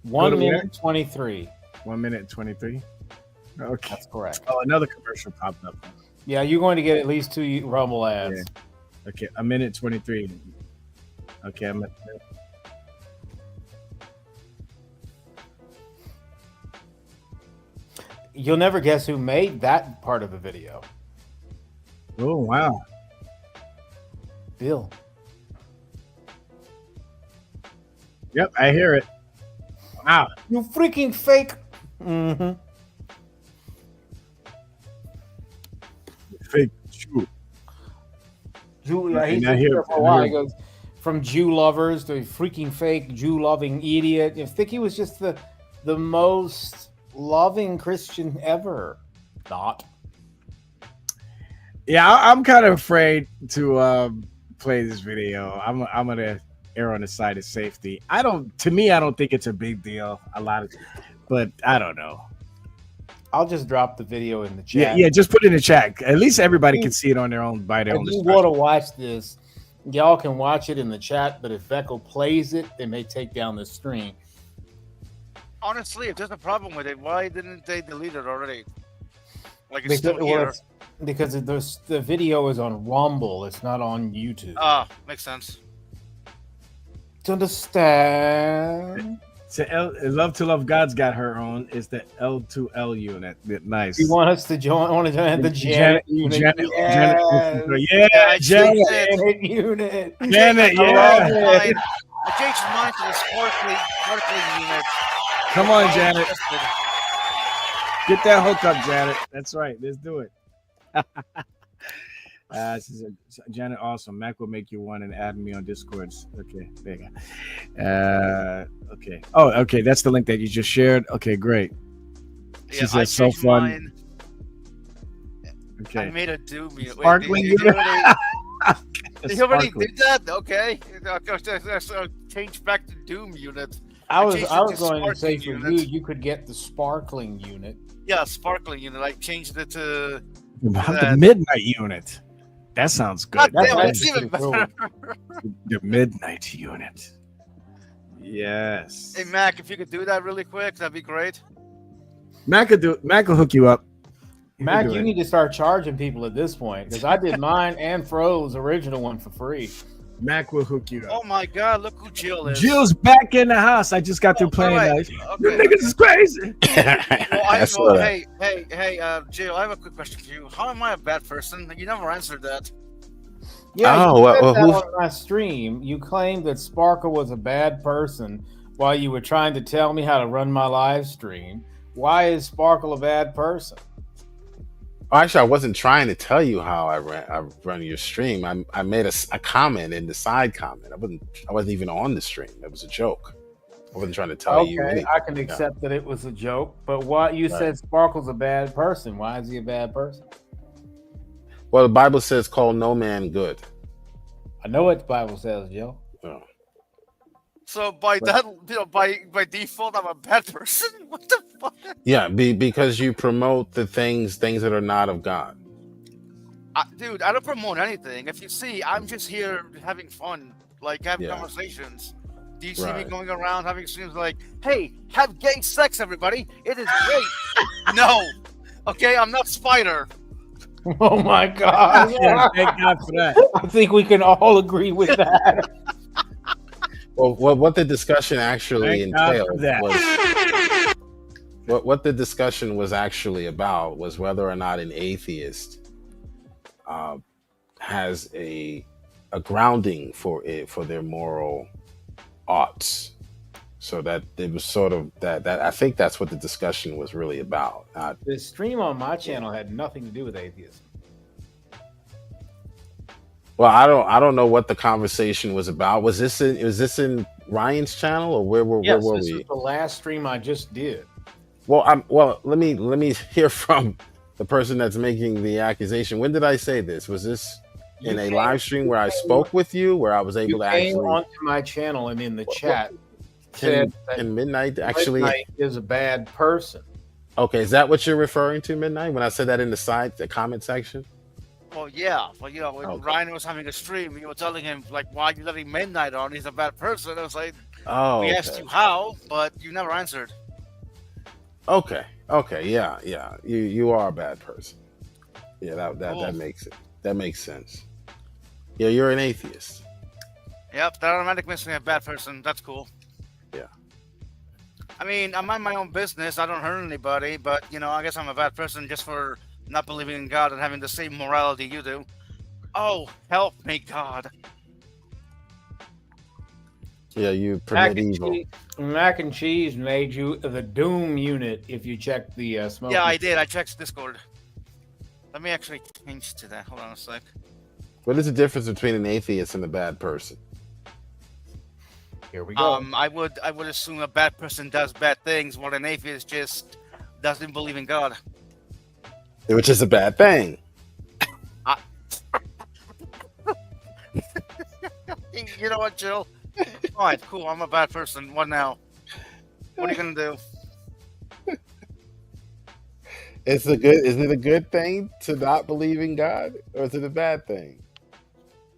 1 minute 23. 1 minute and 23. Okay, that's correct. Oh, another commercial popped up. Yeah, you're going to get at least 2 Rumble ads. Yeah. Okay, 1 minute 23. Okay, I'm at. You'll never guess who made that part of the video. Oh wow. Bill. Yep, I hear it. Wow. You freaking fake. Mm-hmm. Fake Jew. Jew, yeah, And he's I been hear- here for a I while. hear- He goes from Jew lovers to freaking fake Jew loving idiot. I think he was just the most loving Christian ever. Not. Yeah, I'm kind of afraid to play this video. I'm gonna err on the side of safety. I don't think it's a big deal. But I don't know. I'll just drop the video in the Yeah, chat. yeah, just put it in the chat. At least everybody can see it on their own by their If own you discretion. want to watch this, y'all can watch it in the chat. But if Vecco plays it, they may take down the stream. Honestly, if there's a problem with it, why didn't they delete it already? Like it's Because, still here. the video is on Rumble, it's not on YouTube. Ah, makes sense. To understand. So Love to Love God's got her own. Is the L2L unit. Nice. You want us to join? Want to join the Janet unit? Janet Yes. Janet unit. Janet, yeah. I changed mine to the sparkling unit. Come on, Janet. Get that hookup, Janet. That's right. Let's do it. This is Janet. Awesome. Mac will make you one and add me on Discord. Okay, there you go. Okay. Oh, okay. That's the link that you just shared. Okay, great. She Yeah, says so changed fun. mine. I Okay. made a Doom unit. Sparkling unit. They already Sparkling. did that? Okay. So change back to Doom unit. I was changed it going to say Sparkling for unit. you could get the sparkling unit. Yeah, sparkling unit. I changed it to About the that. midnight unit. That sounds good. God damn, that's even pretty better. The midnight unit. Yes. Hey Mac, if you could do that really quick, that'd be great. Mac will hook you up. He can Mac, do you it. need to start charging people at this point because I did mine and Fro's original one for free. Mac will hook you up. Oh my God, look who Jill is. Jill's back in the house. I just got through playing. right. You Okay. niggas is crazy. Jill, I have a quick question for you. How am I a bad person? You never answered that. Yeah, Oh, you well, said well, that who- on my stream. You claimed that Sparkle was a bad person while you were trying to tell me how to run my live stream. Why is Sparkle a bad person? Actually, I wasn't trying to tell you how I run your stream. I made a comment in the side comment. I wasn't even on the stream. It was a joke. I wasn't trying to tell you Okay, anything. I can accept that it was a joke, but why you Right. said Sparkle's a bad person? Why is he a bad person? Well, the Bible says, "Call no man good." I know what the Bible says, Joe. Oh. So by that, by default, I'm a bad person. What the fuck? Yeah, because you promote the things that are not of God. Dude, I don't promote anything. If you see, I'm just here having fun, like having Yeah. conversations. Do you see me Right. going around having streams like, "Hey, have gay sex, everybody. It is great." No, okay, I'm not Spider. Oh my God! Yeah, thank God for that. I think we can all agree with that. Well, what the discussion actually Thank God entailed for that. was what the discussion was actually about was whether or not an atheist has a grounding for their moral oughts. So that it was sort of that I think that's what the discussion was really about. The stream on my channel had nothing to do with atheism. Well, I don't know what the conversation was about. Was this in Ryan's channel or where were Yes, we? this was the last stream I just did. Well, let me hear from the person that's making the accusation. When did I say this? Was this in a live stream where I spoke with you, where I was able to Came actually onto my channel and in the chat said that in Midnight actually? Midnight is a bad person. Okay, is that what you're referring to, Midnight? When I said that in the comment section? Well, yeah, but when Ryan was having a stream, you were telling him like, "Why are you letting Midnight on? He's a bad person." I was like, Oh, we okay. asked you how, but you never answered." Okay, yeah. You are a bad person. Yeah, that Cool. that makes sense. Yeah, you're an atheist. Yep, that automatically makes me a bad person. That's cool. Yeah. I mean, I mind my own business. I don't hurt anybody, but I guess I'm a bad person just for not believing in God and having the same morality you do. Oh, help me, God. Yeah, you permit evil. Mac and Cheese made you the Doom unit if you check the smoke. Yeah, I did. I checked Discord. Let me actually change to that. Hold on a sec. What is the difference between an atheist and a bad person? Here we go. I would assume a bad person does bad things, while an atheist just doesn't believe in God. Which is a bad thing. You know what, Jill? All right, cool. I'm a bad person. What now? What are you gonna do? Is it a good thing to not believe in God, or is it a bad thing?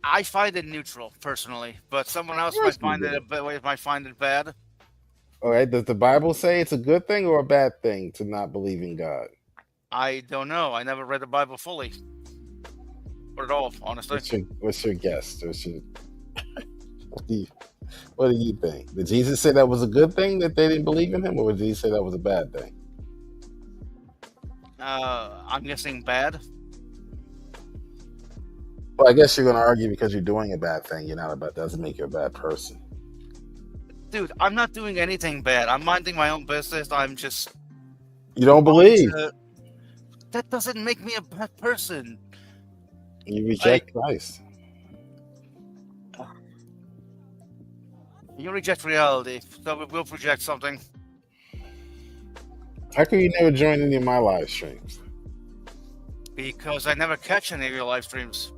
I find it neutral personally, but someone else might find it bad. All right. Does the Bible say it's a good thing or a bad thing to not believe in God? I don't know. I never read the Bible fully, or at all, honestly. What's your guess? What do you think? Did Jesus say that was a good thing that they didn't believe in him, or did he say that was a bad thing? I'm guessing bad. Well, I guess you're going to argue because you're doing a bad thing. You're not about doesn't make you a bad person. Dude, I'm not doing anything bad. I'm minding my own business. I'm just. You don't believe. That doesn't make me a bad person. You reject Christ. You reject reality, so we will project something. How come you never join any of my live streams? Because I never catch any of your live streams.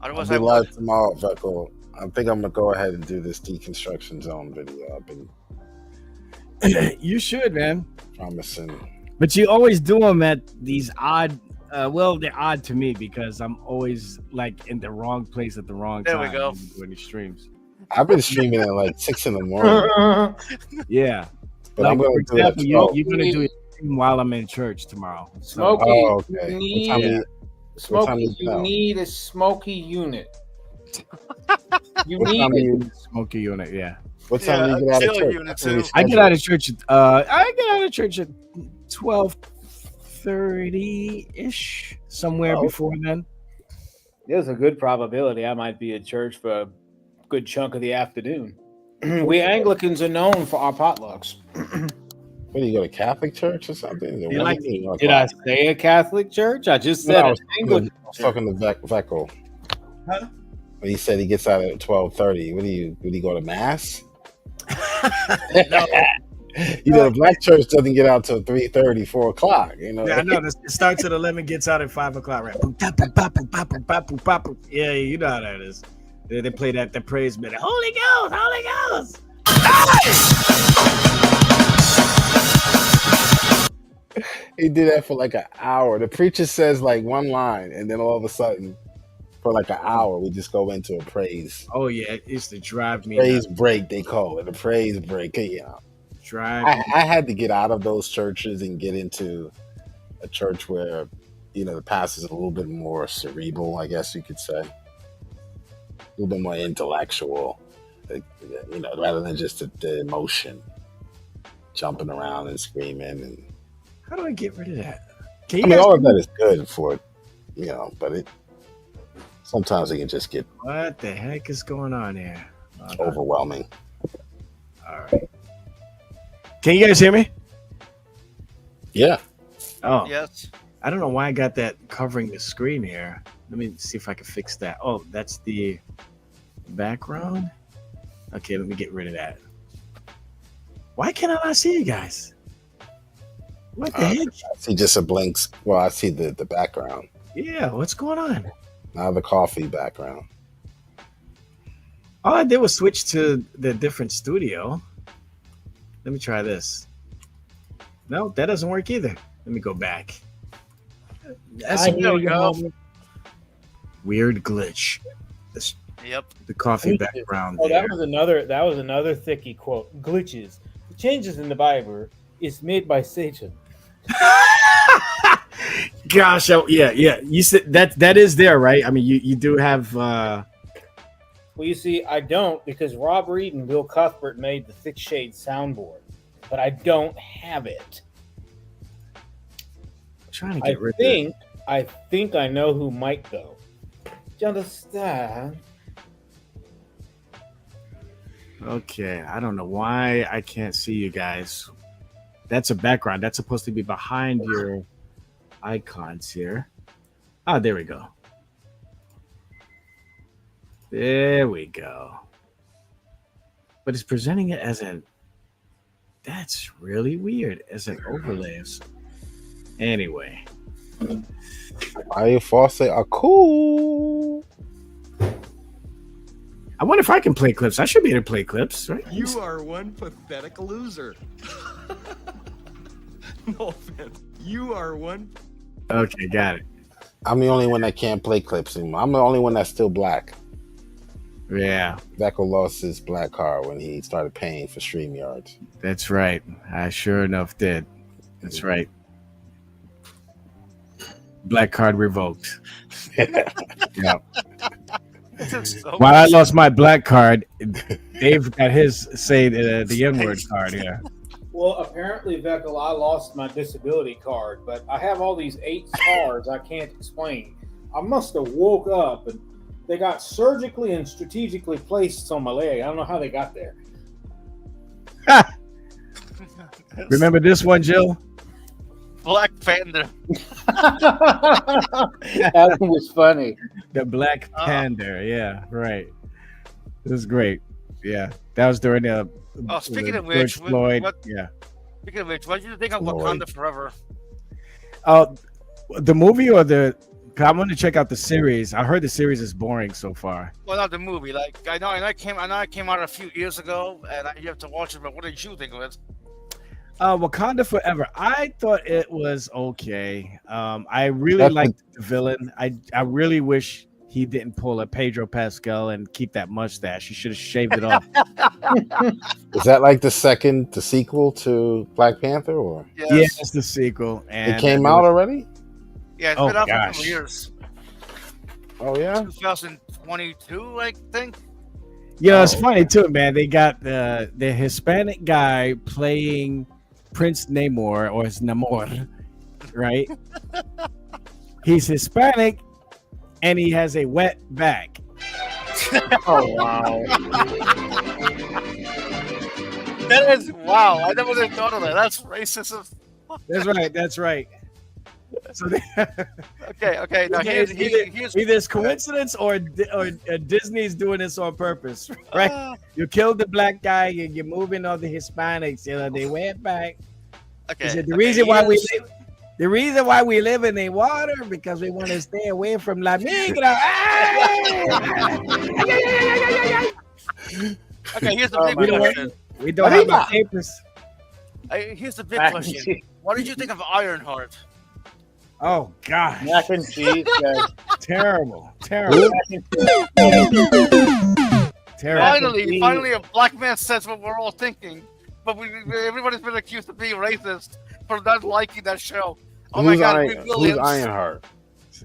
Otherwise, I'll be I live would. tomorrow, Veco. I think I'm gonna go ahead and do this deconstruction zone video. I've been You should, man. promising. But you always do them at these odd. Well, they're odd to me because I'm always like in the wrong place at the wrong There time. we go. Doing these streams. I've been streaming at like 6 a.m. Yeah. But like, I'm gonna for do it at example, 12. you're gonna do it while I'm in church tomorrow. So, Smokey, Oh, okay. you What time need, are Smokey, you you out? need a Smokey unit. You What need time are it. you? Smoky unit, yeah. What time do you get out of church? Unit That's when we too. I get schedule out it. of church. I get out of church at 12:30 ish, somewhere Oh. before then. There's a good probability I might be at church for a good chunk of the afternoon. We Anglicans are known for our potlucks. What do you go to Catholic church or something? You like- Did I say a Catholic church? I just No, said I an was Anglican talking to Veco. Huh? When he said he gets out at 12:30, would he go to mass? No. You know, the black church doesn't get out till 3:30, 4 o'clock. You know, Yeah, I know. It starts at 11, gets out at 5 o'clock, right? Boop, bap, boop, bap, boop, bap, boop, bap, boop, bap, boop. Yeah, you know how that is. They play that the praise minute. Holy Ghost, Holy Ghost. he did that for like an hour. The preacher says like one line, and then all of a sudden, for like an hour, we just go into a praise. Oh yeah, it used to drive me Praise nuts. break, they call it a praise break. You know, Drive I me. had to get out of those churches and get into a church where, you know, the pastor's a little bit more cerebral, I guess you could say, a little bit more intellectual, like, you know, rather than just the emotion, jumping around and screaming. And How do I get rid of that? I mean, all of that is good for, you know, but it sometimes it can just get What the heck is going on here? overwhelming. All right. Can you guys hear me? Yeah. Oh, Yes. I don't know why I got that covering the screen here. Let me see if I can fix that. Oh, that's the background. Okay, let me get rid of that. Why can't I not see you guys? What the heck? I see just a blinks. Well, I see the background. Yeah, what's going on? Now the coffee background. All I did was switch to the different studio. Let me try this. No, that doesn't work either. Let me go back. That's a There we go. weird glitch. Yep. The coffee background. Oh, there. that was another thicky quote. Glitches. The changes in the Bible is made by Satan. Gosh, yeah. You said that is there, right? I mean, you do have. Well, you see, I don't because Rob Reed and Bill Cuthbert made the Thick Shade soundboard, but I don't have it. Trying to I get rid think I think I know who might though. Do you understand? Okay, I don't know why I can't see you guys. That's a background. That's supposed to be behind your icons here. Ah, there we go. There we go. But it's presenting it as an. That's really weird as an overlays. Anyway. Fire Fawcett are cool. I wonder if I can play clips. I should be able to play clips, right? You are one pathetic loser. No offense. You are one. Okay, got it. I'm the only one that can't play clips anymore. I'm the only one that's still black. Yeah. Beckel lost his black card when he started paying for StreamYards. That's right. I sure enough did. That's right. Black card revoked. Yeah. So While I lost my black card, Dave got his say the N-word card. Yeah. Well, apparently, Veckel, I lost my disability card, but I have all these 8 scars I can't explain. I must have woke up and they got surgically and strategically placed on my leg. I don't know how they got there. Remember this one, Jill? Black Panther. That one was funny. The Black Panther. Yeah, right. This is great. Yeah, that was during the. Speaking of George which, Floyd. what did you think of Floyd. Wakanda Forever? The movie or the? 'Cause I want to check out the series. I heard the series is boring so far. Well, not the movie. Like I know it came out a few years ago, and you have to watch it. But what did you think of it? Wakanda Forever. I thought it was okay. I really liked the villain. I really wish he didn't pull a Pedro Pascal and keep that mustache. He should have shaved it off. Is that like the sequel to Black Panther, or? Yes. Yeah, it's the sequel. And it came out already? Yeah, it's been out for a couple years. Oh yeah, 2022, I think. Yeah, it's funny too, man. They got the Hispanic guy playing Prince Namor, or his Namor, right? He's Hispanic, and he has a wet back. Oh wow! That is wow! I never even thought of that. That's racism. That's right. That's right. So okay. Now here's either it's coincidence or Disney's doing this on purpose, right? You killed the black guy, and you're moving all the Hispanics. You know, they went back. Okay. The reason why we live in the water because we want to stay away from La Migra. Okay, here's the big question. We don't have the papers. Here's the big question. What did you think of Ironheart? Oh gosh, mac and cheese, guys. Terrible. Finally, a black man says what we're all thinking, but everybody's been accused of being racist for not liking that show. Oh my God, who's Ironheart?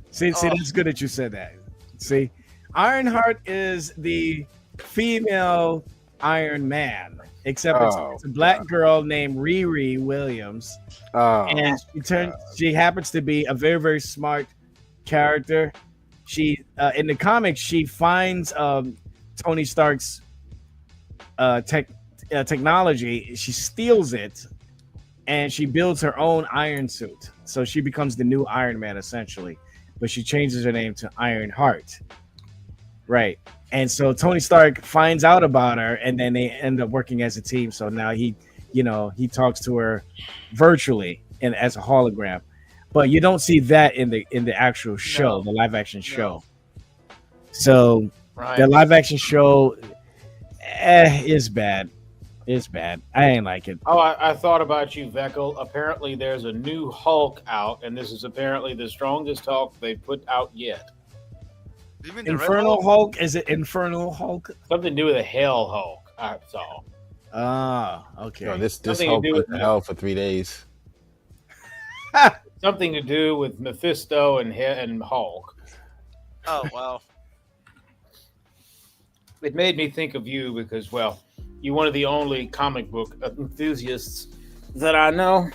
See, that's good that you said that. See, Ironheart is the female Iron Man, except it's a black girl named Riri Williams. And she happens to be a very, very smart character. She in the comics, she finds Tony Stark's technology. She steals it, and she builds her own iron suit. So she becomes the new Iron Man, essentially. But she changes her name to Ironheart. Right. And so Tony Stark finds out about her, and then they end up working as a team. So now he talks to her virtually and as a hologram. But you don't see that in the actual show, the live action show. So the live action show is bad. It's bad. I ain't like it. Oh, I thought about you, Veckel. Apparently, there's a new Hulk out, and this is apparently the strongest Hulk they've put out yet. Infernal Hulk? Is it Infernal Hulk? Something to do with a Hell Hulk, I saw. Ah, okay. No, this Hulk went to hell for 3 days. Something to do with Mephisto and Hulk. Oh, wow. It made me think of you because, well, you're one of the only comic book enthusiasts that I know.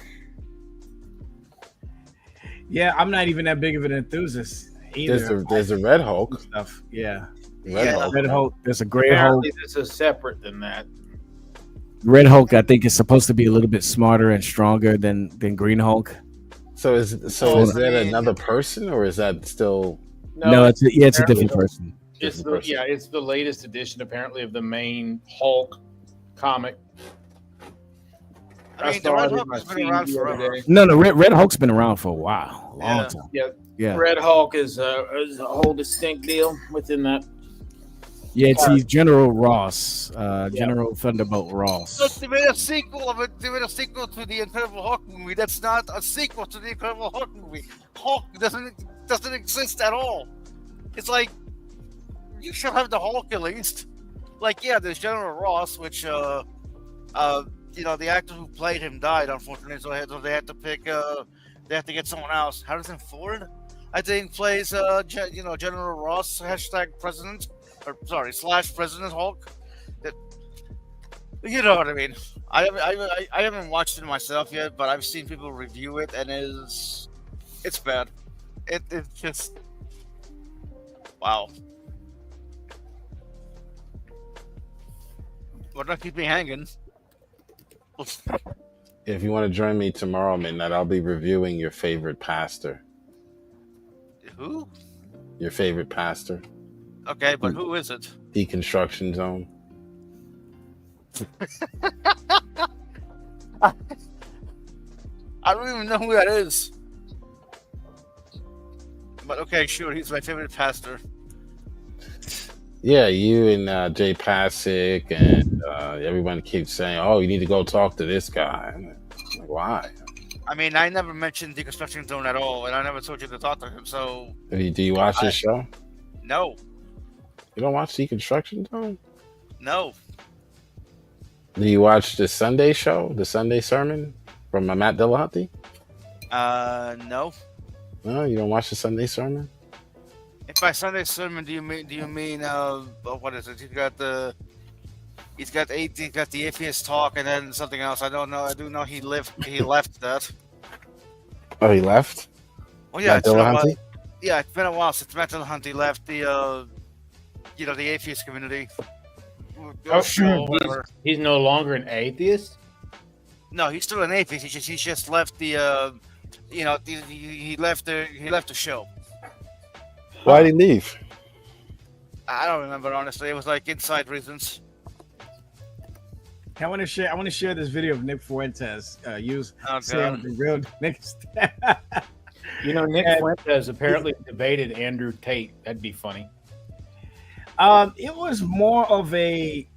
Yeah, I'm not even that big of an enthusiast either. There's a Red Hulk stuff. Yeah. Red Hulk. There's a Gray Hulk. Apparently, this is separate than that. Red Hulk, I think, is supposed to be a little bit smarter and stronger than Green Hulk. So is that another person, or is that still? No, it's a different person. It's the latest edition apparently of the main Hulk comic. I mean, the Red Hulk has been around forever. No, Red Hulk's been around for a while, long time. Yeah. Red Hulk is a whole distinct deal within that. Yeah, he's General Ross, General Thunderbolt Ross. Look, they made a sequel of it. They made a sequel to the Incredible Hulk movie. That's not a sequel to the Incredible Hulk movie. Hulk doesn't exist at all. It's like you should have the Hulk at least. Like, yeah, there's General Ross, which the actor who played him died, unfortunately, so they had to pick they have to get someone else. Harrison Ford, I think, plays General Ross #president. / President Hulk. You know what I mean. I haven't watched it myself yet, but I've seen people review it, and it's bad. It's just wow. But don't keep me hanging. If you want to join me tomorrow midnight, I'll be reviewing your favorite pastor. Who? Your favorite pastor. Okay, but who is it? Deconstruction Zone. I don't even know who that is. But okay, sure, he's my favorite pastor. Yeah, you and Jay Pasick and everyone keeps saying, "Oh, you need to go talk to this guy." I'm like, why? I mean, I never mentioned Deconstruction Zone at all, and I never told you to talk to him. So, Do you watch this show? No. You don't watch Deconstruction Zone? No. Do you watch the Sunday show, the Sunday sermon from Matt Dillahunty? No. No, you don't watch the Sunday sermon? If by Sunday sermon, do you mean what is it? He's got the atheist talk and then something else. I don't know. I do know he left that. Oh, he left? Well, yeah, Matt Dillahunty? It's been a while since Matt Dillahunty left the the atheist community. He's no longer an atheist? No, he's still an atheist. He just left the he left the show. Why did he leave? I don't remember, honestly. It was like inside reasons. I want to share this video of Nick Fuentes saying the real Nick. Nick Fuentes apparently debated Andrew Tate. That'd be funny. It was more of a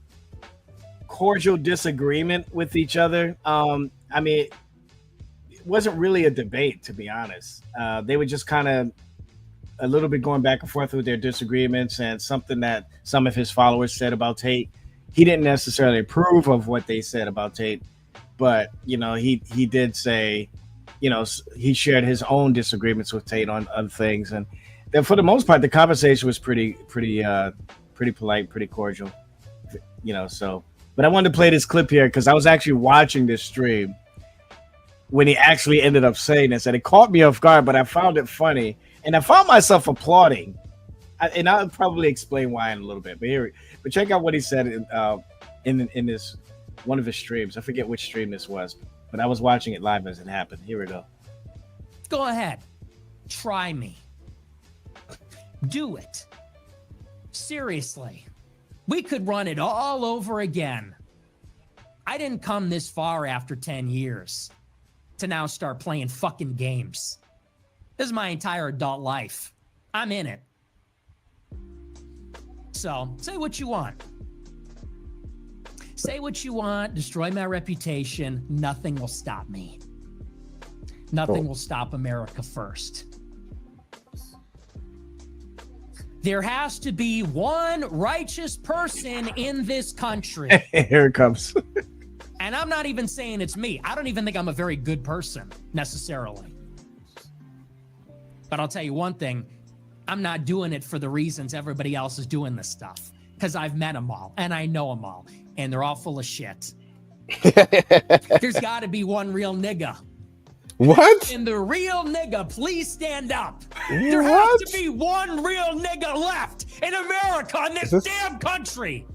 cordial disagreement with each other. I mean, it wasn't really a debate, to be honest. They were just kind of a little bit going back and forth with their disagreements, and something that some of his followers said about Tate. He didn't necessarily approve of what they said about Tate, but he did say, he shared his own disagreements with Tate on things, and then for the most part, the conversation was pretty polite, pretty cordial, So, but I wanted to play this clip here because I was actually watching this stream when he actually ended up saying this, and it caught me off guard, but I found it funny. And I found myself applauding, and I'll probably explain why in a little bit. But check out what he said in this one of his streams. I forget which stream this was, but I was watching it live as it happened. Here we go. Go ahead, try me. Do it. Seriously, we could run it all over again. I didn't come this far after 10 years to now start playing fucking games. This is my entire adult life. I'm in it. So, say what you want. Say what you want, destroy my reputation. Nothing will stop me. Nothing will stop America first. There has to be one righteous person in this country. Here it comes. And I'm not even saying it's me. I don't even think I'm a very good person, necessarily. But I'll tell you one thing, I'm not doing it for the reasons everybody else is doing this stuff. Because I've met them all, and I know them all, and they're all full of shit. There's got to be one real nigga. What? Can the real nigga please stand up? There has to be one real nigga left in America, in this damn country.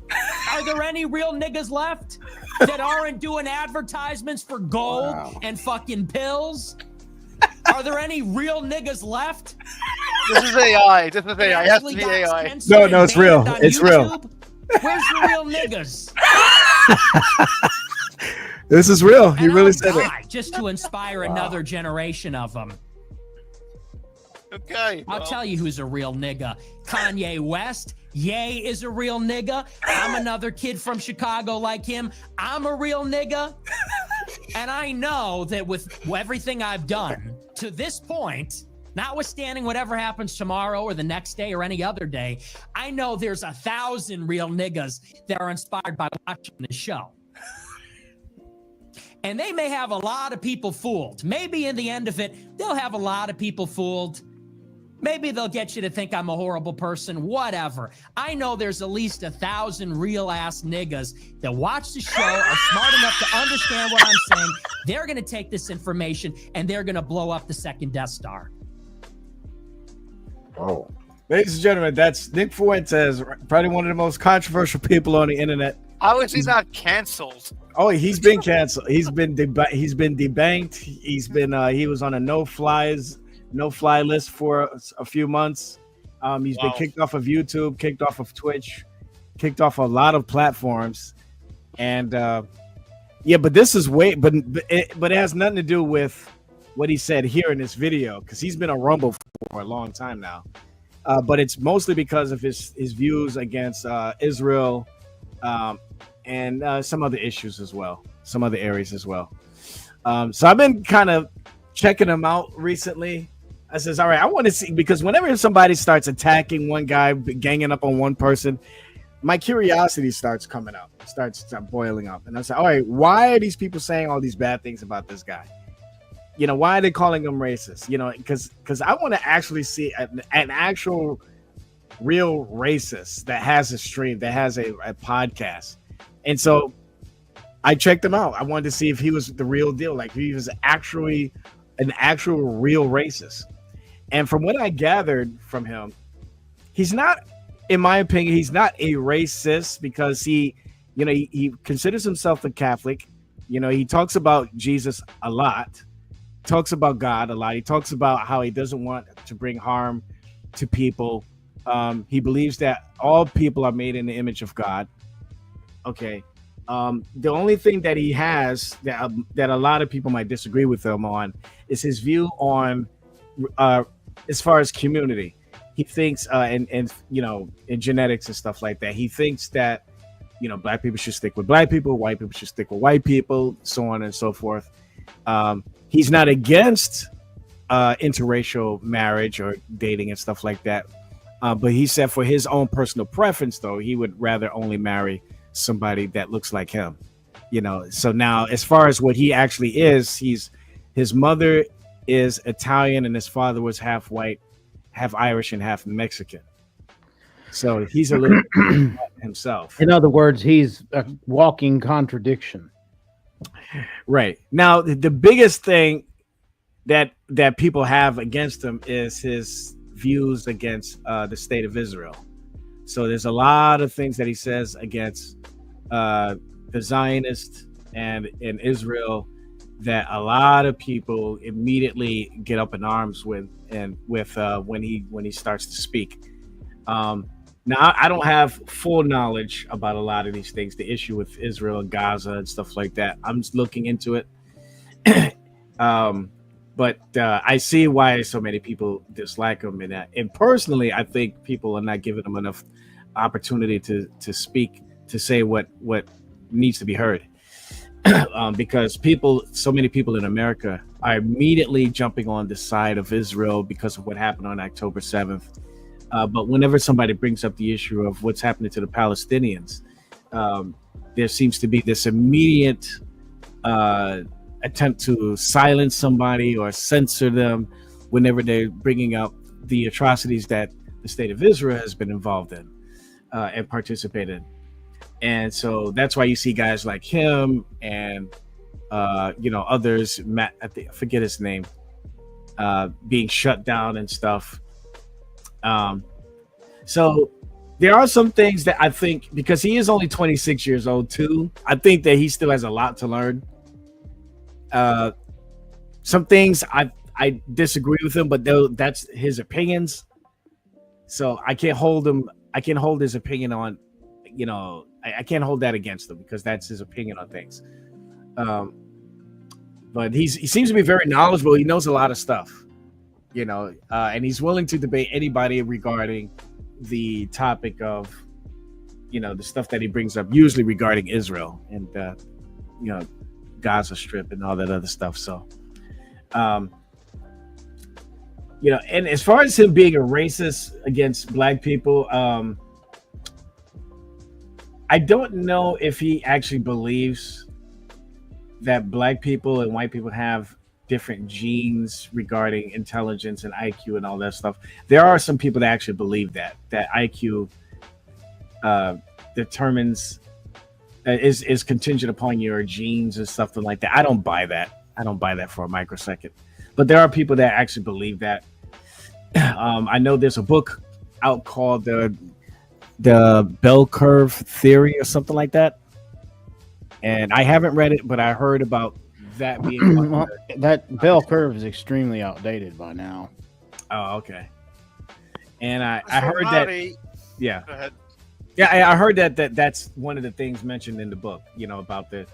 Are there any real niggas left that aren't doing advertisements for gold and fucking pills? Are there any real niggas left? This is AI. This is AI. It has to be AI. No, it's real. It's real. Where's the real niggas? This is real. He really said it. Just to inspire another generation of them. Okay. I'll tell you who's a real nigga. Kanye West. Ye is a real nigga. I'm another kid from Chicago like him. I'm a real nigga. And I know that with everything I've done to this point, notwithstanding whatever happens tomorrow or the next day or any other day, I know there's 1,000 real niggas that are inspired by watching this show. And they may have a lot of people fooled. Maybe in the end of it, they'll have a lot of people fooled. Maybe they'll get you to think I'm a horrible person, whatever. I know there's at least 1,000 real ass niggas that watch the show, are smart enough to understand what I'm saying. They're going to take this information and they're going to blow up the second Death Star. Oh. Ladies and gentlemen, that's Nick Fuentes, probably one of the most controversial people on the internet. How is he not canceled? Oh, he's been canceled. He's been debanked. He was on a no-fly list for a few months. He's been kicked off of YouTube, kicked off of Twitch, kicked off a lot of platforms. And but this is but it has nothing to do with what he said here in this video, because he's been on Rumble for a long time now. But it's mostly because of his views against Israel and some other issues as well, some other areas as well. So I've been kind of checking him out recently. I says, all right, I want to see, because whenever somebody starts attacking one guy, ganging up on one person, my curiosity starts coming up, starts boiling up. And I say, all right, why are these people saying all these bad things about this guy? You know, why are they calling him racist? You know, because I want to actually see an actual real racist that has a stream, that has a podcast. And so I checked him out. I wanted to see if he was the real deal, like if he was actually an actual real racist. And from what I gathered from him, he's not, in my opinion, he's not a racist, because he considers himself a Catholic. You know, he talks about Jesus a lot, talks about God a lot. He talks about how he doesn't want to bring harm to people. He believes that all people are made in the image of God. Okay. The only thing that he has that a lot of people might disagree with him on is his view on as far as community. He thinks and you know, in genetics and stuff like that, he thinks that, you know, black people should stick with black people, white people should stick with white people, so on and so forth. He's not against interracial marriage or dating and stuff like that. But he said for his own personal preference, though, he would rather only marry somebody that looks like him. You know, so now as far as what he actually is, his mother is Italian and his father was half white, half Irish, and half Mexican. So he's a little himself. In other words, he's a walking contradiction. Right. Now, the biggest thing that people have against him is his views against the state of Israel. So there's a lot of things that he says against the Zionists and in Israel that a lot of people immediately get up in arms with when he starts to speak. Now, I don't have full knowledge about a lot of these things, the issue with Israel and Gaza and stuff like that. I'm just looking into it. But I see why so many people dislike him in that. And personally, I think people are not giving him enough opportunity to speak, to say what needs to be heard. Because so many people in America are immediately jumping on the side of Israel because of what happened on October 7th. But whenever somebody brings up the issue of what's happening to the Palestinians, there seems to be this immediate attempt to silence somebody or censor them whenever they're bringing up the atrocities that the state of Israel has been involved in and participated in. And so that's why you see guys like him and others, Matt, I forget his name, being shut down and stuff. So there are some things that I think, because he is only 26 years old too, I think that he still has a lot to learn. Some things I disagree with him, but that's his opinions. So I can't hold him. I can't hold his opinion on, I can't hold that against him because that's his opinion on things. But he seems to be very knowledgeable. He knows a lot of stuff, and he's willing to debate anybody regarding the topic of, the stuff that he brings up, usually regarding Israel and, Gaza Strip and all that other stuff. So, and as far as him being a racist against black people, I don't know if he actually believes that black people and white people have different genes regarding intelligence and IQ and all that stuff. There are some people that actually believe that IQ determines is contingent upon your genes and stuff like that. I don't buy that. I don't buy that for a microsecond. But there are people that actually believe that. I know there's a book out called the Bell Curve Theory or something like that. And I haven't read it, but I heard about that being well, that bell curve is extremely outdated by now. Oh, okay. And I heard that. Yeah. Go ahead. Yeah, I heard that's one of the things mentioned in the book. About the,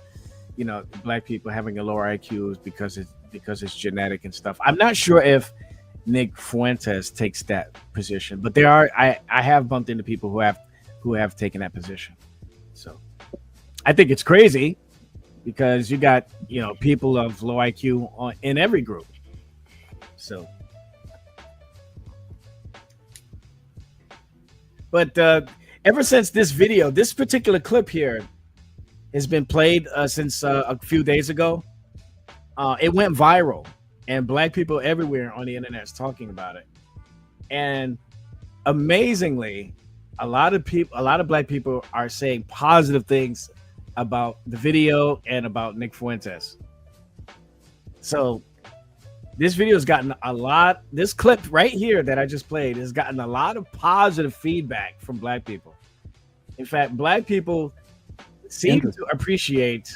black people having a lower IQ because it's genetic and stuff. I'm not sure if Nick Fuentes takes that position, but there are I have bumped into people who have taken that position. So I think it's crazy because you got people of low IQ in every group. So, but ever since this particular clip here has been played since a few days ago, it went viral, and black people everywhere on the internet is talking about it. And amazingly, a lot of black people are saying positive things about the video and about Nick Fuentes. So this video has gotten this clip right here that I just played has gotten a lot of positive feedback from black people. In fact, black people seem to appreciate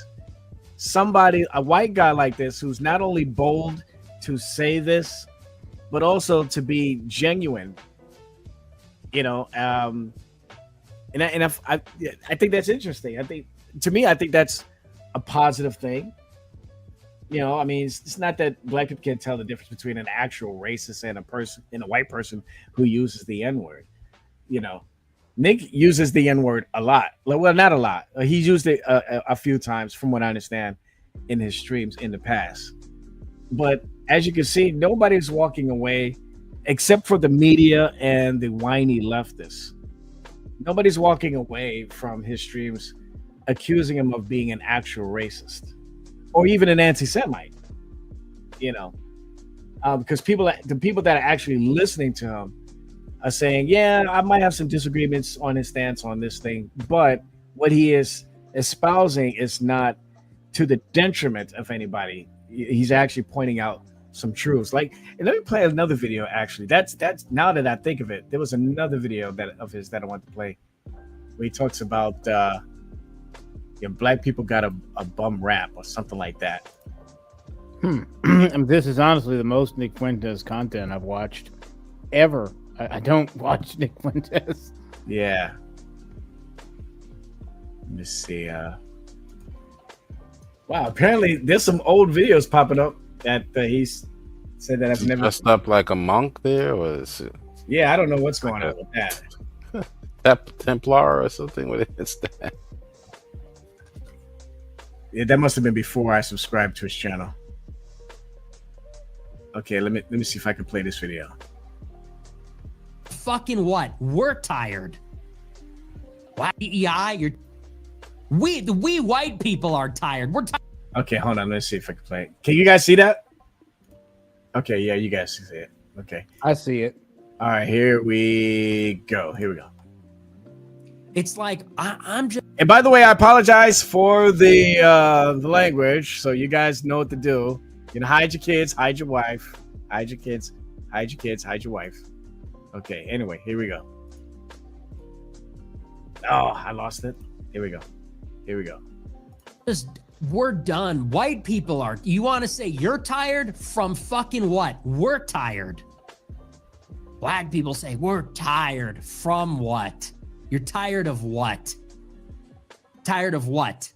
a white guy like this, who's not only bold to say this, but also to be genuine, and I think that's interesting. I think that's a positive thing. It's not that black people can't tell the difference between an actual racist and a white person who uses the N-word. Nick uses the N-word a lot. Well, not a lot. He's used it a few times, from what I understand, in his streams in the past. But as you can see, nobody's walking away, except for the media and the whiny leftists. Nobody's walking away from his streams accusing him of being an actual racist or even an anti-Semite. Because the people that are actually listening to him are saying, yeah, I might have some disagreements on his stance on this thing, but what he is espousing is not to the detriment of anybody. He's actually pointing out some truths. Like, and let me play another video. Actually, that's now that I think of it, there was another video of his that I want to play where he talks about black people got a bum rap or something like that. This is honestly the most Nick Fuentes content I've watched ever. I don't watch Nick Fuentes. Yeah. Let me see. Wow, apparently there's some old videos popping up that he's said that I've never dressed up like a monk there, or is it? Yeah, I don't know what's going on with that. Templar or something. What is that? Yeah, that must have been before I subscribed to his channel. Okay, let me see if I can play this video. Fucking what? We're tired. What? We white people are tired. We're tired. Okay, hold on. Let's see if I can play it. Can you guys see that? Okay, yeah, you guys see it. Okay. I see it. All right, here we go. It's like I'm just. And by the way, I apologize for the language, so you guys know what to do. You know, hide your kids, hide your wife, hide your kids, hide your kids, hide your wife. Okay. Anyway, here we go. Oh, I lost it. Here we go. Here we go. We're done. White people are. You want to say you're tired from fucking what? We're tired. Black people say we're tired from what? You're tired of what? Tired of what?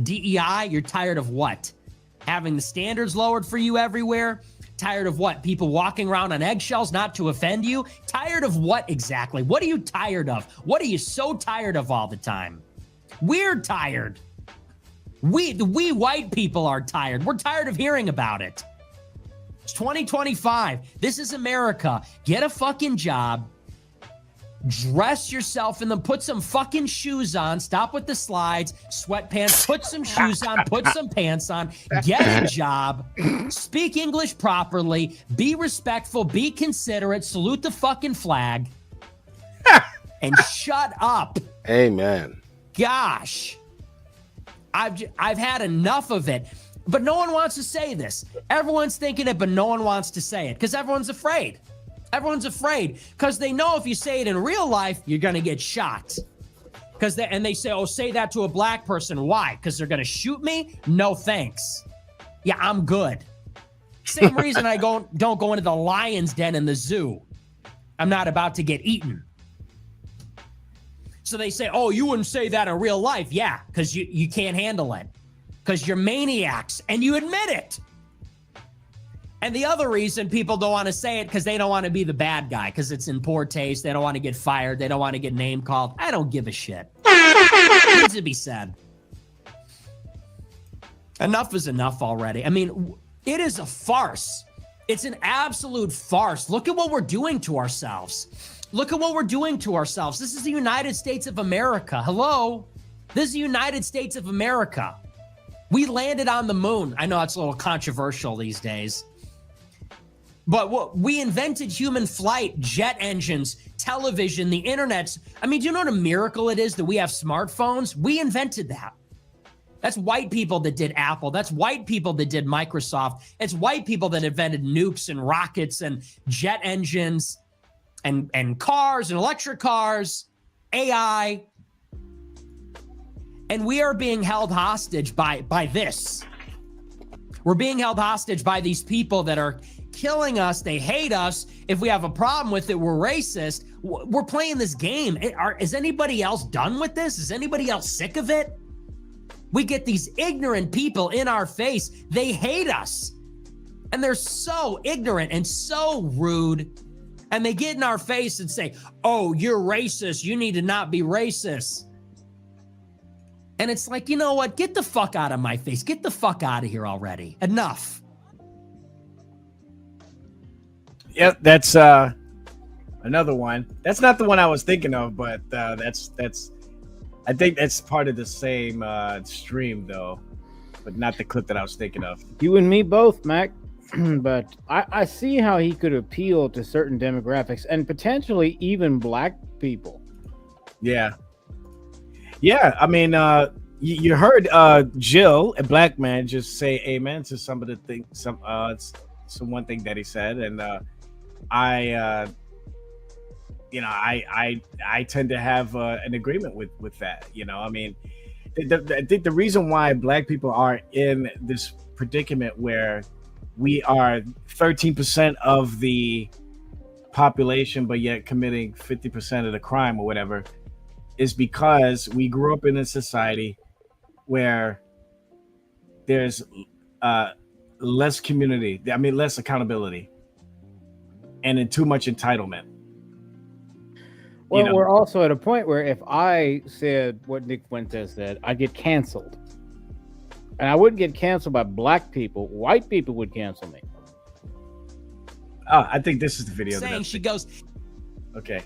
DEI? You're tired of what? Having the standards lowered for you everywhere? Tired of what? People walking around on eggshells not to offend you? Tired of what exactly? What are you tired of? What are you so tired of all the time? We're tired. We white people are tired. We're tired of hearing about it. It's 2025. This is America. Get a fucking job. Dress yourself and then put some fucking shoes on. Stop with the slides, sweatpants, put some shoes on, put some pants on, get a job, speak English properly, be respectful, be considerate, salute the fucking flag, and shut up. Amen. Gosh. I've had enough of it, but no one wants to say this. Everyone's thinking it, but no one wants to say it because everyone's afraid. Everyone's afraid because they know if you say it in real life, you're going to get shot. And they say, oh, say that to a black person. Why? Because they're going to shoot me? No, thanks. Yeah, I'm good. Same reason I don't go into the lion's den in the zoo. I'm not about to get eaten. So they say, oh, you wouldn't say that in real life. Yeah, because you can't handle it. Because you're maniacs and you admit it. And the other reason people don't want to say it because they don't want to be the bad guy because it's in poor taste. They don't want to get fired. They don't want to get name called. I don't give a shit. It needs to be said. Enough is enough already. I mean, it is a farce. It's an absolute farce. Look at what we're doing to ourselves. Look at what we're doing to ourselves. This is the United States of America. Hello? This is the United States of America. We landed on the moon. I know it's a little controversial these days. But we invented human flight, jet engines, television, the internet. I mean, do you know what a miracle it is that we have smartphones? We invented that. That's white people that did Apple. That's white people that did Microsoft. It's white people that invented nukes and rockets and jet engines and cars and electric cars, AI. And we are being held hostage by this. We're being held hostage by these people that are killing us. They hate us. If we have a problem with it, we're racist. We're playing this game. Is anybody else done with this? Is anybody else sick of it? We get these ignorant people in our face. They hate us. And they're so ignorant and so rude. And they get in our face and say, oh, you're racist. You need to not be racist. And it's like, you know what? Get the fuck out of my face. Get the fuck out of here already. Enough. Yep, that's another one. That's not the one I was thinking of, but that's I think that's part of the same stream though, but not the clip that I was thinking of. You and me both, Mac. But I see how he could appeal to certain demographics and potentially even black people. Yeah. Yeah, I mean, you heard Jill, a black man, just say amen to some of the things, some one thing that he said, and I tend to have an agreement with that. You know, I mean, I think the reason why black people are in this predicament where we are 13% of the population, but yet committing 50% of the crime or whatever, is because we grew up in a society where there's less community, less accountability, and then too much entitlement. Well, we're also at a point where if I said what Nick Fuentes said, I'd get canceled. And I wouldn't get canceled by black people. White people would cancel me. Oh, I think this is the video. Saying she goes, okay,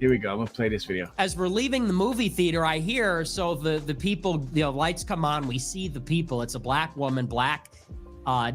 here we go. I'm gonna play this video. As we're leaving the movie theater, I hear, so the people, lights come on, we see the people. It's a black woman, black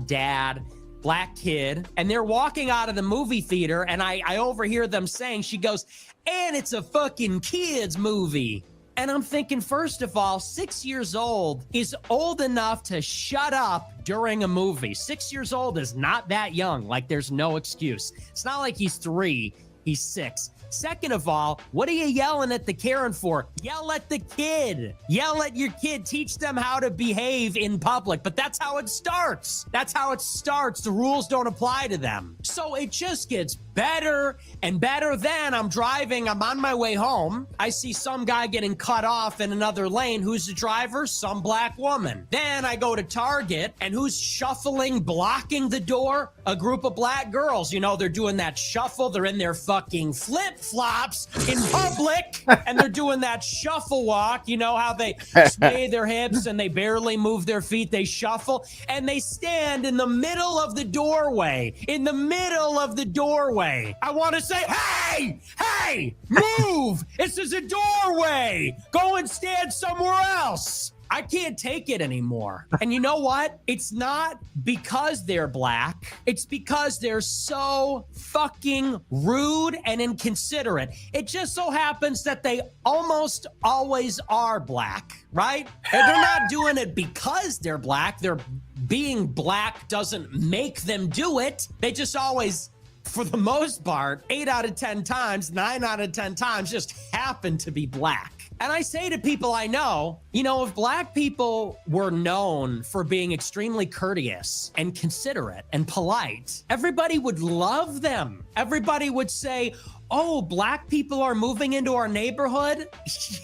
dad, black kid, and they're walking out of the movie theater, and I overhear them saying, she goes, and it's a fucking kids movie. And I'm thinking, first of all, 6 years old is old enough to shut up during a movie. 6 years old is not that young. Like, there's no excuse. It's not like he's 3, he's 6. Second of all, what are you yelling at the Karen for? Yell at the kid. Yell at your kid. Teach them how to behave in public. But that's how it starts. That's how it starts. The rules don't apply to them. So it just gets better and better. Then I'm driving. I'm on my way home. I see some guy getting cut off in another lane. Who's the driver? Some black woman. Then I go to Target, and who's shuffling, blocking the door? A group of black girls. You know, they're doing that shuffle. They're in their fucking flip-flops in public, and they're doing that shuffle walk. You know how they sway their hips and they barely move their feet. They shuffle, and they stand in the middle of the doorway. In the middle of the doorway. I want to say, hey, move. This is a doorway. Go and stand somewhere else. I can't take it anymore. And you know what? It's not because they're black. It's because they're so fucking rude and inconsiderate. It just so happens that they almost always are black, right? And they're not doing it because they're black. They're being black doesn't make them do it. They just always, for the most part, 8 out of 10 times, 9 out of 10 times, just happen to be black. And I say to people I know, you know, if black people were known for being extremely courteous and considerate and polite, everybody would love them. Everybody would say, oh, black people are moving into our neighborhood?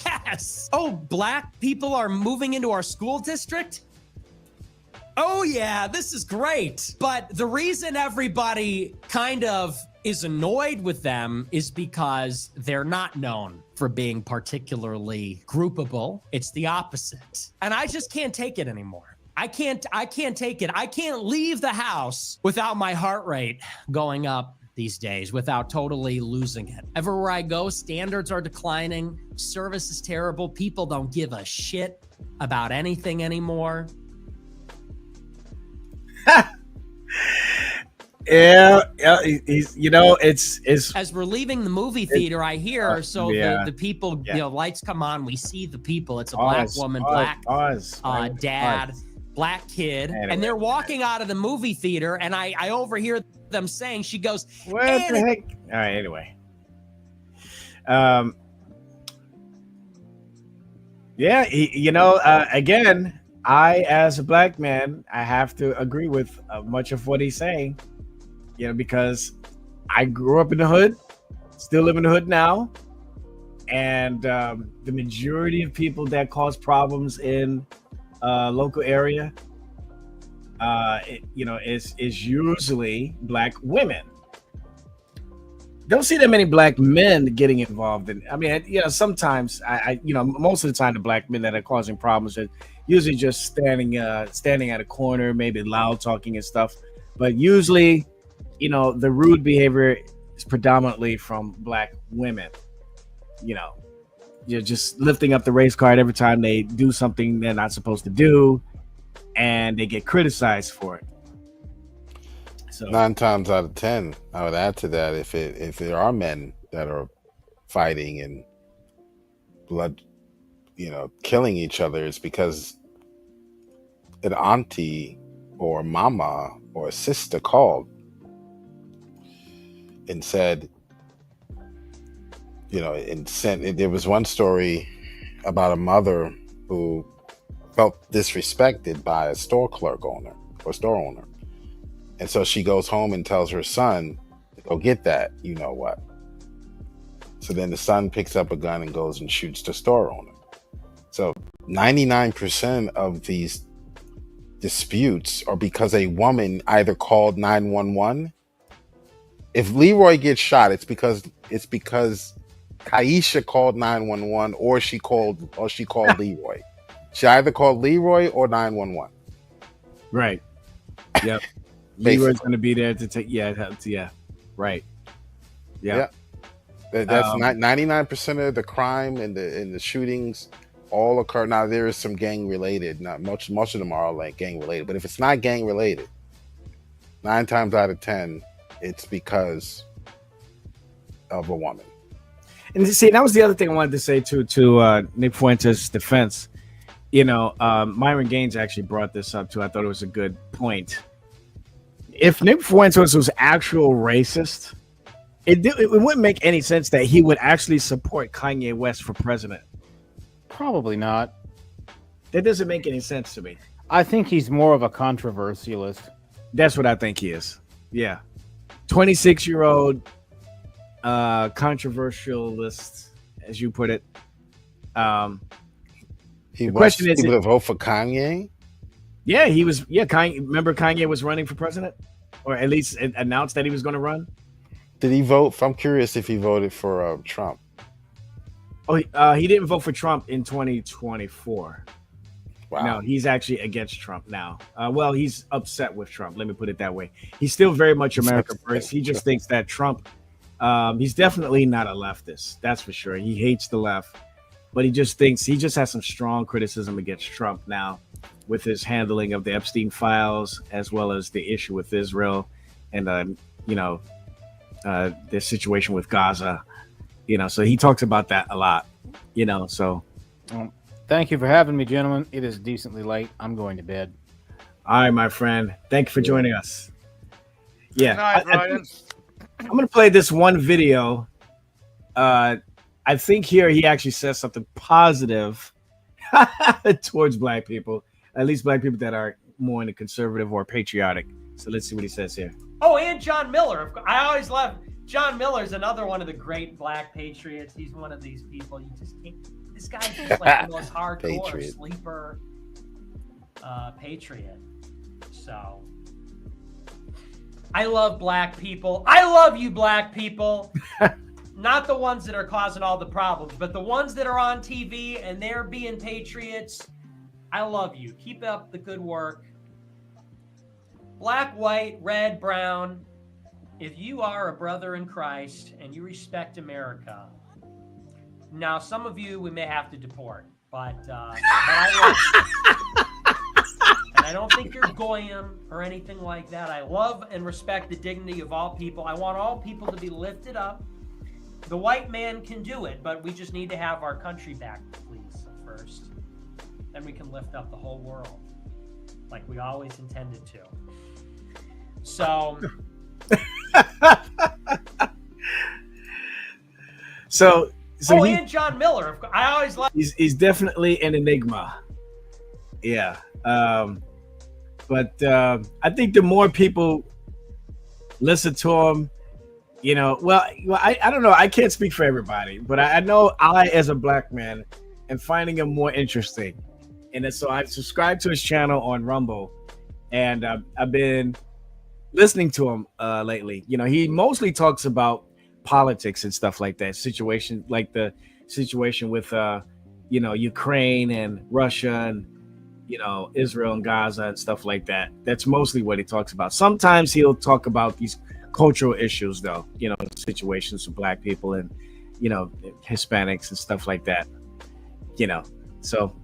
Yes. Oh, black people are moving into our school district? Oh yeah, this is great. But the reason everybody kind of is annoyed with them is because they're not known for being particularly groupable. It's the opposite. And I just can't take it anymore. I can't take it. I can't leave the house without my heart rate going up these days, without totally losing it. Everywhere I go, standards are declining. Service is terrible. People don't give a shit about anything anymore. Yeah, he's, you know, it's as we're leaving the movie theater, I hear the people, you know, lights come on, we see the people. It's a black woman, black dad, black kid, and they're walking out of the movie theater, and I overhear them saying, she goes, what the heck? All right, anyway. Yeah, you know, again, I, as a black man, I have to agree with much of what he's saying, you know, because I grew up in the hood, still live in the hood now. And the majority of people that cause problems in local area, you know, is usually black women. Don't see that many black men getting involved in. I mean, you know, sometimes I you know, most of the time the black men that are causing problems are usually just standing at a corner, maybe loud talking and stuff. But usually, you know, the rude behavior is predominantly from black women. You know, you're just lifting up the race card every time they do something they're not supposed to do, and they get criticized for it. So 9 times out of 10, I would add to that, if there are men that are fighting and blood, you know, killing each other, it's because an auntie or mama or a sister called and said, you know, there was one story about a mother who felt disrespected by a store owner. And so she goes home and tells her son, go get that, you know what. So then the son picks up a gun and goes and shoots the store owner. So 99% of these disputes are because a woman either called 911. If Leroy gets shot, it's because Kaisha called 911 or she called Leroy. She either called Leroy or 911. Right. Yep. Leroy's going to be there to take. Yeah. Right. Yeah. That's 99% of the crime and the shootings all occur. Now there is some gang related. Not much of them are all like gang related. But if it's not gang related, 9 times out of 10, it's because of a woman. And see, that was the other thing I wanted to say to Nick Fuentes' defense. You know, Myron Gaines actually brought this up too. I thought it was a good point. If Nick Fuentes was actual racist, it wouldn't make any sense that he would actually support Kanye West for president. Probably not. That doesn't make any sense to me. I think he's more of a controversialist. That's what I think he is. Yeah. 26-year-old controversialist, as you put it. He the wants question is, people to vote for Kanye? Yeah, he was. Yeah, Kanye. Remember, Kanye was running for president, or at least announced that he was going to run. Did he vote? I'm curious if he voted for Trump. Oh, he didn't vote for Trump in 2024. Wow. No, he's actually against Trump now. Well, he's upset with Trump. Let me put it that way. He's still very much America first. He just thinks that Trump. He's definitely not a leftist. That's for sure. He hates the left, but he just has some strong criticism against Trump now, with his handling of the Epstein files, as well as the issue with Israel and, the situation with Gaza, so he talks about that a lot, so. Thank you for having me, gentlemen. It is decently late. I'm going to bed. All right, my friend. Thank you for joining us. Yeah. Good night, Ryan. I'm going to play this one video. I think here he actually says something positive towards black people. At least black people that are more in the conservative or patriotic. So let's see what he says here. Oh, and John Miller. I always love John Miller's another one of the great black patriots. He's one of these people you just can't. This guy's just like the most hardcore sleeper patriot. So I love black people. I love you, black people. Not the ones that are causing all the problems, but the ones that are on TV and they're being patriots. I love you. Keep up the good work. Black, white, red, brown. If you are a brother in Christ and you respect America, now some of you we may have to deport, but I love you. And I don't think you're goyim or anything like that. I love and respect the dignity of all people. I want all people to be lifted up. The white man can do it, but we just need to have our country back, please, first. Then we can lift up the whole world like we always intended to. So and John Miller, I always like. He's definitely an enigma. Yeah, but I think the more people listen to him, I don't know. I can't speak for everybody, but I know I, as a black man, am finding him more interesting. And so I've subscribed to his channel on Rumble, and I've been listening to him lately. He mostly talks about politics and stuff like that. Situation like the situation with Ukraine and Russia and Israel and Gaza and stuff like that. That's mostly what he talks about. Sometimes he'll talk about these cultural issues, though. Situations with black people and Hispanics and stuff like that. So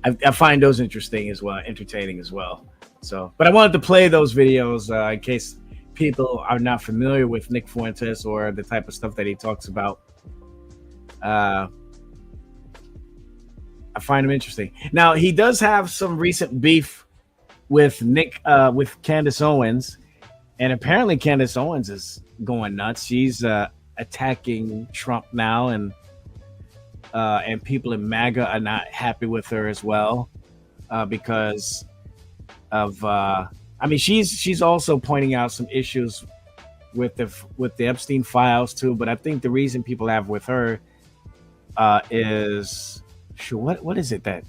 I find those interesting as well, entertaining as well. So, but I wanted to play those videos in case people are not familiar with Nick Fuentes or the type of stuff that he talks about. I find him interesting. Now, he does have some recent beef with with Candace Owens, and apparently Candace Owens is going nuts. She's attacking Trump now, and people in MAGA are not happy with her as well because of. She's also pointing out some issues with the Epstein files too. But I think the reason people have with her is what is it that?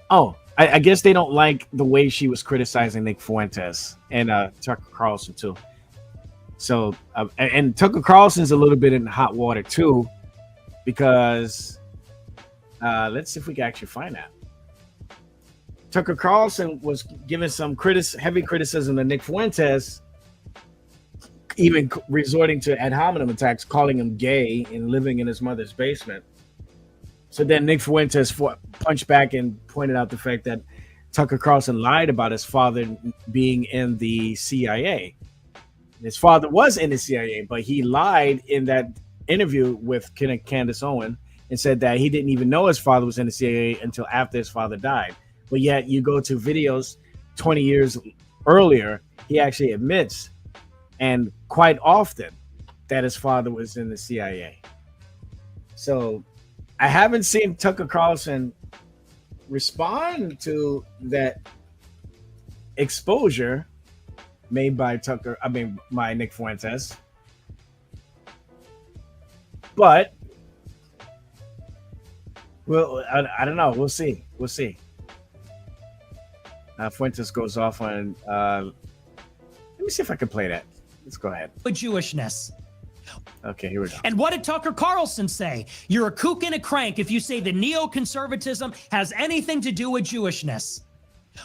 Oh, I guess they don't like the way she was criticizing Nick Fuentes and Tucker Carlson too. So and Tucker Carlson's a little bit in hot water too, because let's see if we can actually find that. Tucker Carlson was giving some heavy criticism to Nick Fuentes, even resorting to ad hominem attacks, calling him gay and living in his mother's basement. So then Nick Fuentes punched back and pointed out the fact that Tucker Carlson lied about his father being in the CIA. His father was in the CIA, but he lied in that interview with Candace Owen and said that he didn't even know his father was in the CIA until after his father died. But yet you go to videos 20 years earlier, he actually admits, and quite often, that his father was in the CIA. So I haven't seen Tucker Carlson respond to that exposure made by by Nick Fuentes. But well, I don't know. We'll see. Fuentes goes off on. Let me see if I can play that. Let's go ahead. With Jewishness. Okay, here we go. And what did Tucker Carlson say? You're a kook and a crank if you say the neoconservatism has anything to do with Jewishness.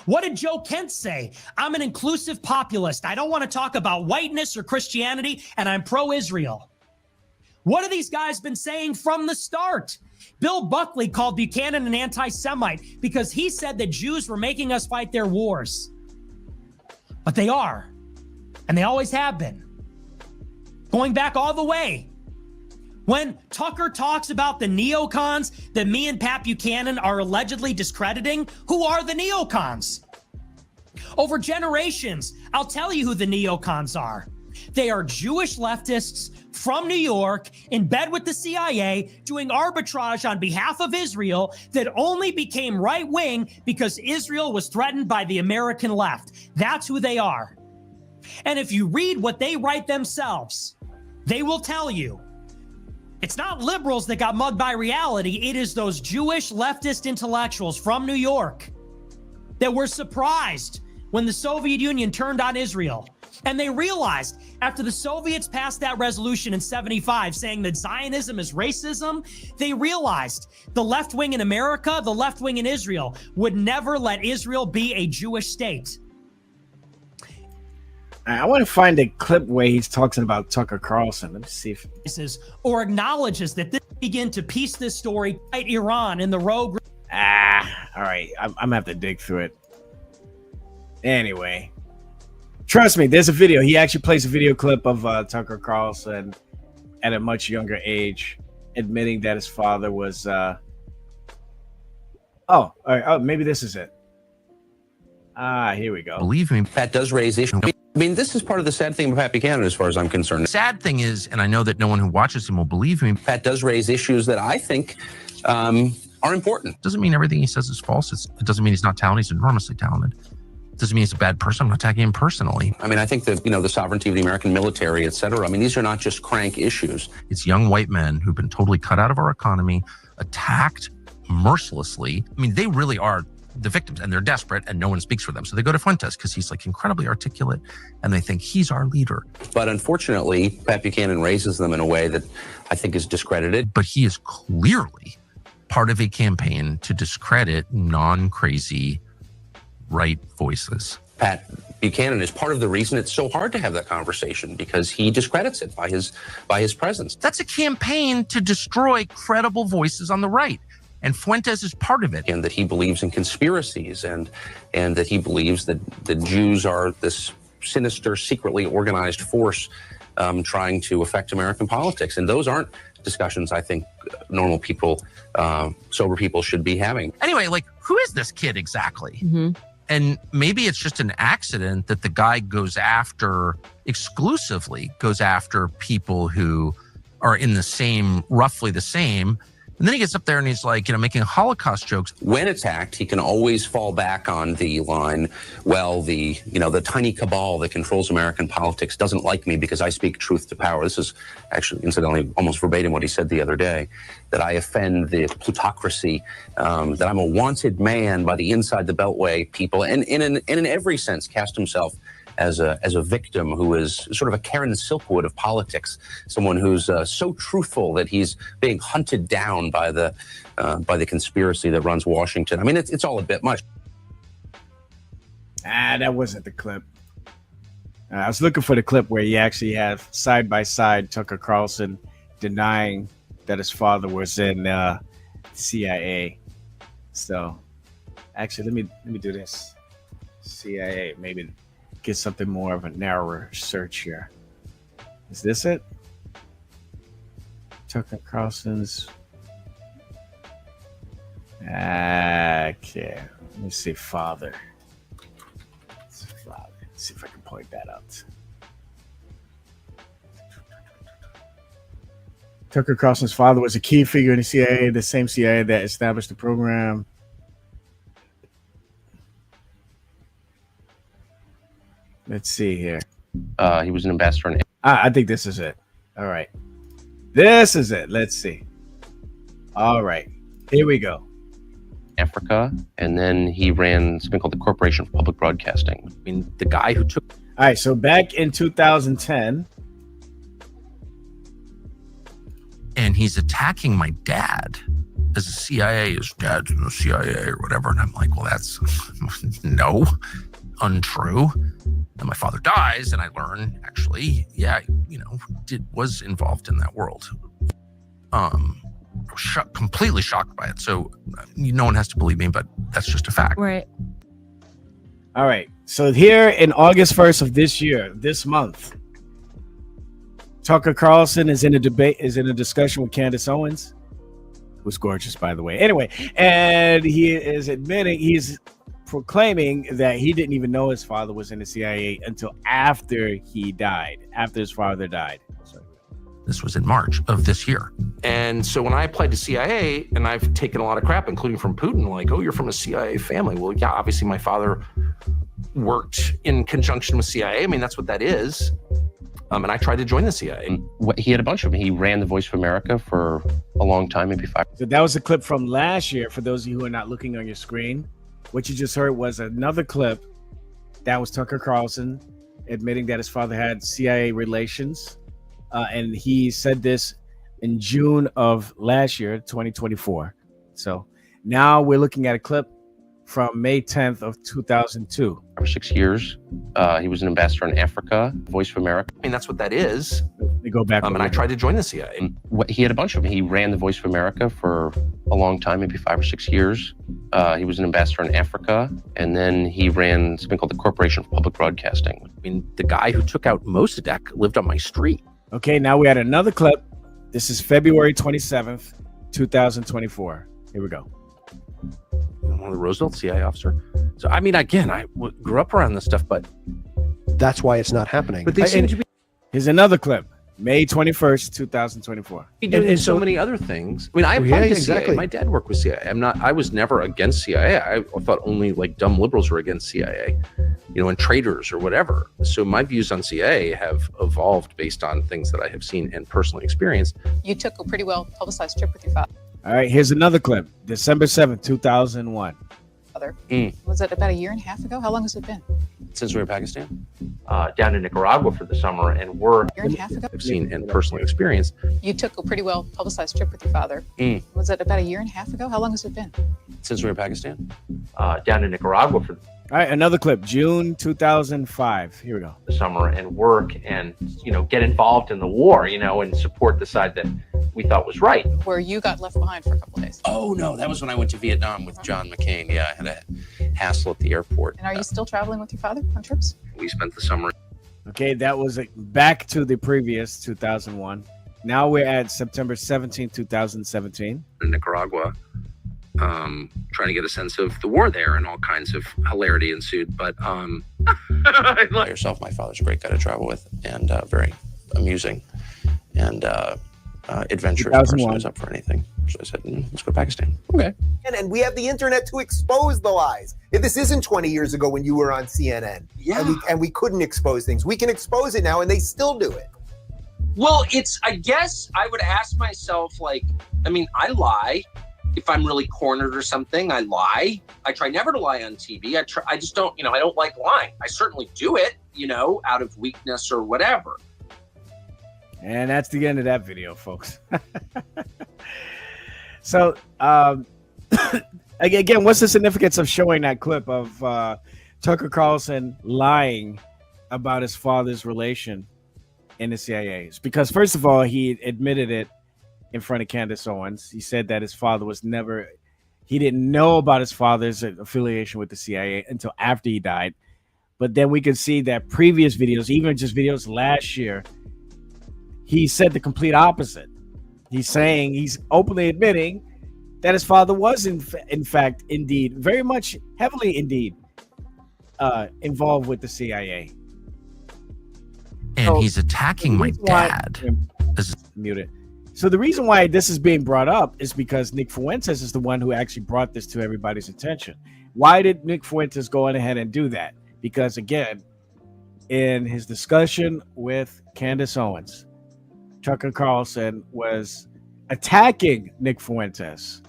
What did Joe Kent say? I'm an inclusive populist. I don't want to talk about whiteness or Christianity, and I'm pro-Israel. What have these guys been saying from the start? Bill Buckley called Buchanan an anti-Semite because he said that Jews were making us fight their wars. But they are, and they always have been. Going back all the way. When Tucker talks about the neocons that me and Pat Buchanan are allegedly discrediting, who are the neocons? Over generations, I'll tell you who the neocons are. They are Jewish leftists from New York in bed with the CIA doing arbitrage on behalf of Israel that only became right-wing because Israel was threatened by the American left. That's who they are. And if you read what they write themselves, they will tell you it's not liberals that got mugged by reality. It is those Jewish leftist intellectuals from New York that were surprised when the Soviet Union turned on Israel. And they realized after the Soviets passed that resolution in 75 saying that Zionism is racism, they realized the left wing in America, the left wing in Israel would never let Israel be a Jewish state. I want to find a clip where he's talking about Tucker Carlson. Let me see if or acknowledges that this begin to piece this story fight Iran in the rogue. All right. I'm gonna have to dig through it. Anyway, trust me, there's a video. He actually plays a video clip of Tucker Carlson at a much younger age, admitting that his father was. All right. Oh, maybe this is it. Here we go. Believe me, Pat does raise issues. I mean, this is part of the sad thing with Pat Buchanan, as far as I'm concerned. The sad thing is, and I know that no one who watches him will believe me, Pat does raise issues that I think are important. Doesn't mean everything he says is false. It doesn't mean he's not talented. He's enormously talented. It doesn't mean he's a bad person. I'm not attacking him personally. I mean, I think that, the sovereignty of the American military, et cetera. I mean, these are not just crank issues. It's young white men who've been totally cut out of our economy, attacked mercilessly. I mean, they really are the victims, and they're desperate, and no one speaks for them. So they go to Fuentes because he's like incredibly articulate, and they think he's our leader. But unfortunately, Pat Buchanan raises them in a way that I think is discredited. But he is clearly part of a campaign to discredit non-crazy right voices. Pat Buchanan is part of the reason it's so hard to have that conversation, because he discredits it by his presence. That's a campaign to destroy credible voices on the right. And Fuentes is part of it. And that he believes in conspiracies, and that he believes that the Jews are this sinister, secretly organized force trying to affect American politics. And those aren't discussions I think normal people, sober people should be having. Anyway, like, who is this kid exactly? Mm-hmm. And maybe it's just an accident that the guy exclusively goes after people who are in roughly the same. And then he gets up there and he's like, making Holocaust jokes. When attacked, he can always fall back on the line, well, the tiny cabal that controls American politics doesn't like me because I speak truth to power. This is actually, incidentally, almost verbatim what he said the other day, that I offend the plutocracy, that I'm a wanted man by the inside the Beltway people, and in every sense cast himself as a victim who is sort of a Karen Silkwood of politics, someone who's so truthful that he's being hunted down by the conspiracy that runs Washington. I mean, it's all a bit much. That wasn't the clip. I was looking for the clip where you actually have side by side Tucker Carlson denying that his father was in CIA. So Actually, let me do this. CIA, maybe get something more of a narrower search here. Is this it? Tucker Carlson's. Okay, let me see. Father. Let's see if I can point that out. Tucker Carlson's father was a key figure in the CIA, the same CIA that established the program. Let's see here. He was an ambassador in. I think this is it. All right. This is it. Let's see. All right. Here we go. Africa, and then he ran something called the Corporation for Public Broadcasting. I mean, the guy who took. All right. So back in 2010. And he's attacking my dad as a CIA, his dad's in the CIA or whatever. And I'm like, well, that's no, untrue. And my father dies, and I learn actually, yeah, was involved in that world. Completely shocked by it. So no one has to believe me, but that's just a fact. Right. All right. So here in August 1st of this month, Tucker Carlson is in a discussion with Candace Owens, who's gorgeous, by the way. Anyway, and he is he's proclaiming that he didn't even know his father was in the CIA until after his father died. This was in March of this year. And so when I applied to CIA, and I've taken a lot of crap, including from Putin, like, oh, you're from a CIA family. Well, yeah, obviously my father worked in conjunction with CIA. I mean, that's what that is. And I tried to join the CIA. He had a bunch of them. He ran the Voice of America for a long time, maybe 5. So that was a clip from last year. For those of you who are not looking on your screen, what you just heard was another clip. That was Tucker Carlson admitting that his father had CIA relations. And he said this in June of last year, 2024. So now we're looking at a clip from May 10th of 2002. For 6 years, he was an ambassador in Africa, Voice of America. I mean, that's what that is. They go back. And I tried to join the CIA. He had a bunch of them. He ran the Voice of America for a long time, maybe 5 or 6 years. He was an ambassador in Africa, and then he ran something called the Corporation for Public Broadcasting. I mean, the guy who took out Mossadegh lived on my street. Okay, now we had another clip. This is February 27th, 2024. Here we go. One of the Roosevelt CIA officer. So, I mean, again, I grew up around this stuff, but that's why it's not happening. But they seem to be. Here's another clip. May 21st, 2024. And so many other things. I mean, I applied to CIA. My dad worked with CIA. I was never against CIA. I thought only like dumb liberals were against CIA, and traitors or whatever. So my views on CIA have evolved based on things that I have seen and personally experienced. You took a pretty well publicized trip with your father. All right, here's another clip. December 7th, 2001. Was it about a year and a half ago? How long has it been? Since we were in Pakistan, down in Nicaragua for the summer, and year and a half ago. I've seen and personally experienced. You took a pretty well publicized trip with your father. Was it about a year and a half ago? How long has it been? Since we were in Pakistan, down in Nicaragua for All right, another clip, June 2005. Here we go. the summer, and work and get involved in the war, and support the side that we thought was right. Where you got left behind for a couple of days. Oh no, that was when I went to Vietnam with John McCain. Yeah, I had a hassle at the airport. And are you still traveling with your father on trips? We spent the summer. Okay, that was back to the previous 2001. Now we're at September 17th, 2017. In Nicaragua, trying to get a sense of the war there, and all kinds of hilarity ensued. But By yourself, my father's a great guy to travel with, and very amusing and adventurous person who's up for anything. So I said, let's go to Pakistan. Okay. And we have the internet to expose the lies. If this isn't 20 years ago when you were on CNN, and we couldn't expose things, we can expose it now, and they still do it. Well, I guess I would ask myself, I lie. If I'm really cornered or something, I lie. I try never to lie on TV. I just don't, I don't like lying. I certainly do it, out of weakness or whatever. And that's the end of that video, folks. So, again, what's the significance of showing that clip of Tucker Carlson lying about his father's relation in the CIA? Because, first of all, he admitted it in front of Candace Owens. He said that his father was never He didn't know about his father's affiliation with the CIA until after he died. But then we can see that previous videos, even just videos last year, he said the complete opposite. He's openly admitting that his father was in fact, indeed, very much heavily indeed involved with the CIA. And So, he's attacking my dad. Muted. So the reason why this is being brought up is because Nick Fuentes is the one who actually brought this to everybody's attention. Why did Nick Fuentes go on ahead and do that? Because again, in his discussion with Candace Owens, Tucker Carlson was attacking Nick Fuentes,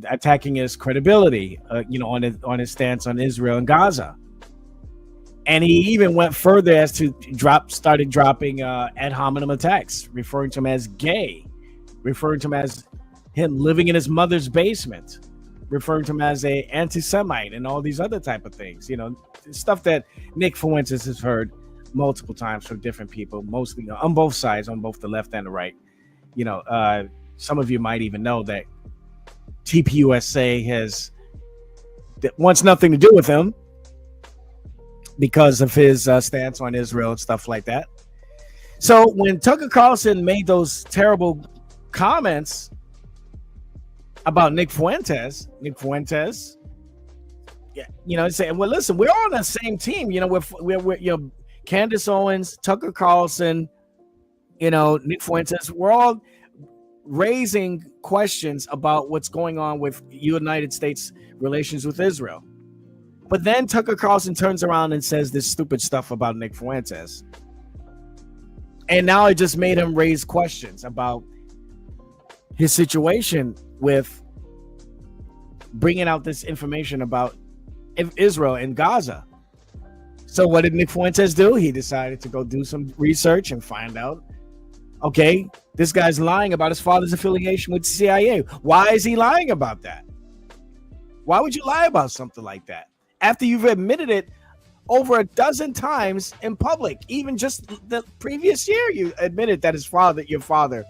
attacking his credibility, on his stance on Israel and Gaza. And he even went further as to started dropping ad hominem attacks, referring to him as gay, referring to him as him living in his mother's basement, referring to him as a anti-Semite, and all these other type of things. Stuff that Nick Fuentes has heard multiple times from different people, mostly on both sides, on both the left and the right. Some of you might even know that TPUSA wants nothing to do with him because of his stance on Israel and stuff like that. So when Tucker Carlson made those terrible comments about Nick Fuentes, saying, well, listen, we're all on the same team. We're Candace Owens, Tucker Carlson, Nick Fuentes, we're all raising questions about what's going on with United States relations with Israel. But then Tucker Carlson turns around and says this stupid stuff about Nick Fuentes. And now it just made him raise questions about his situation with bringing out this information about Israel and Gaza. So what did Nick Fuentes do? He decided to go do some research and find out, okay, this guy's lying about his father's affiliation with the CIA. Why is he lying about that? Why would you lie about something like that? After you've admitted it over a dozen times in public, even just the previous year, you admitted that your father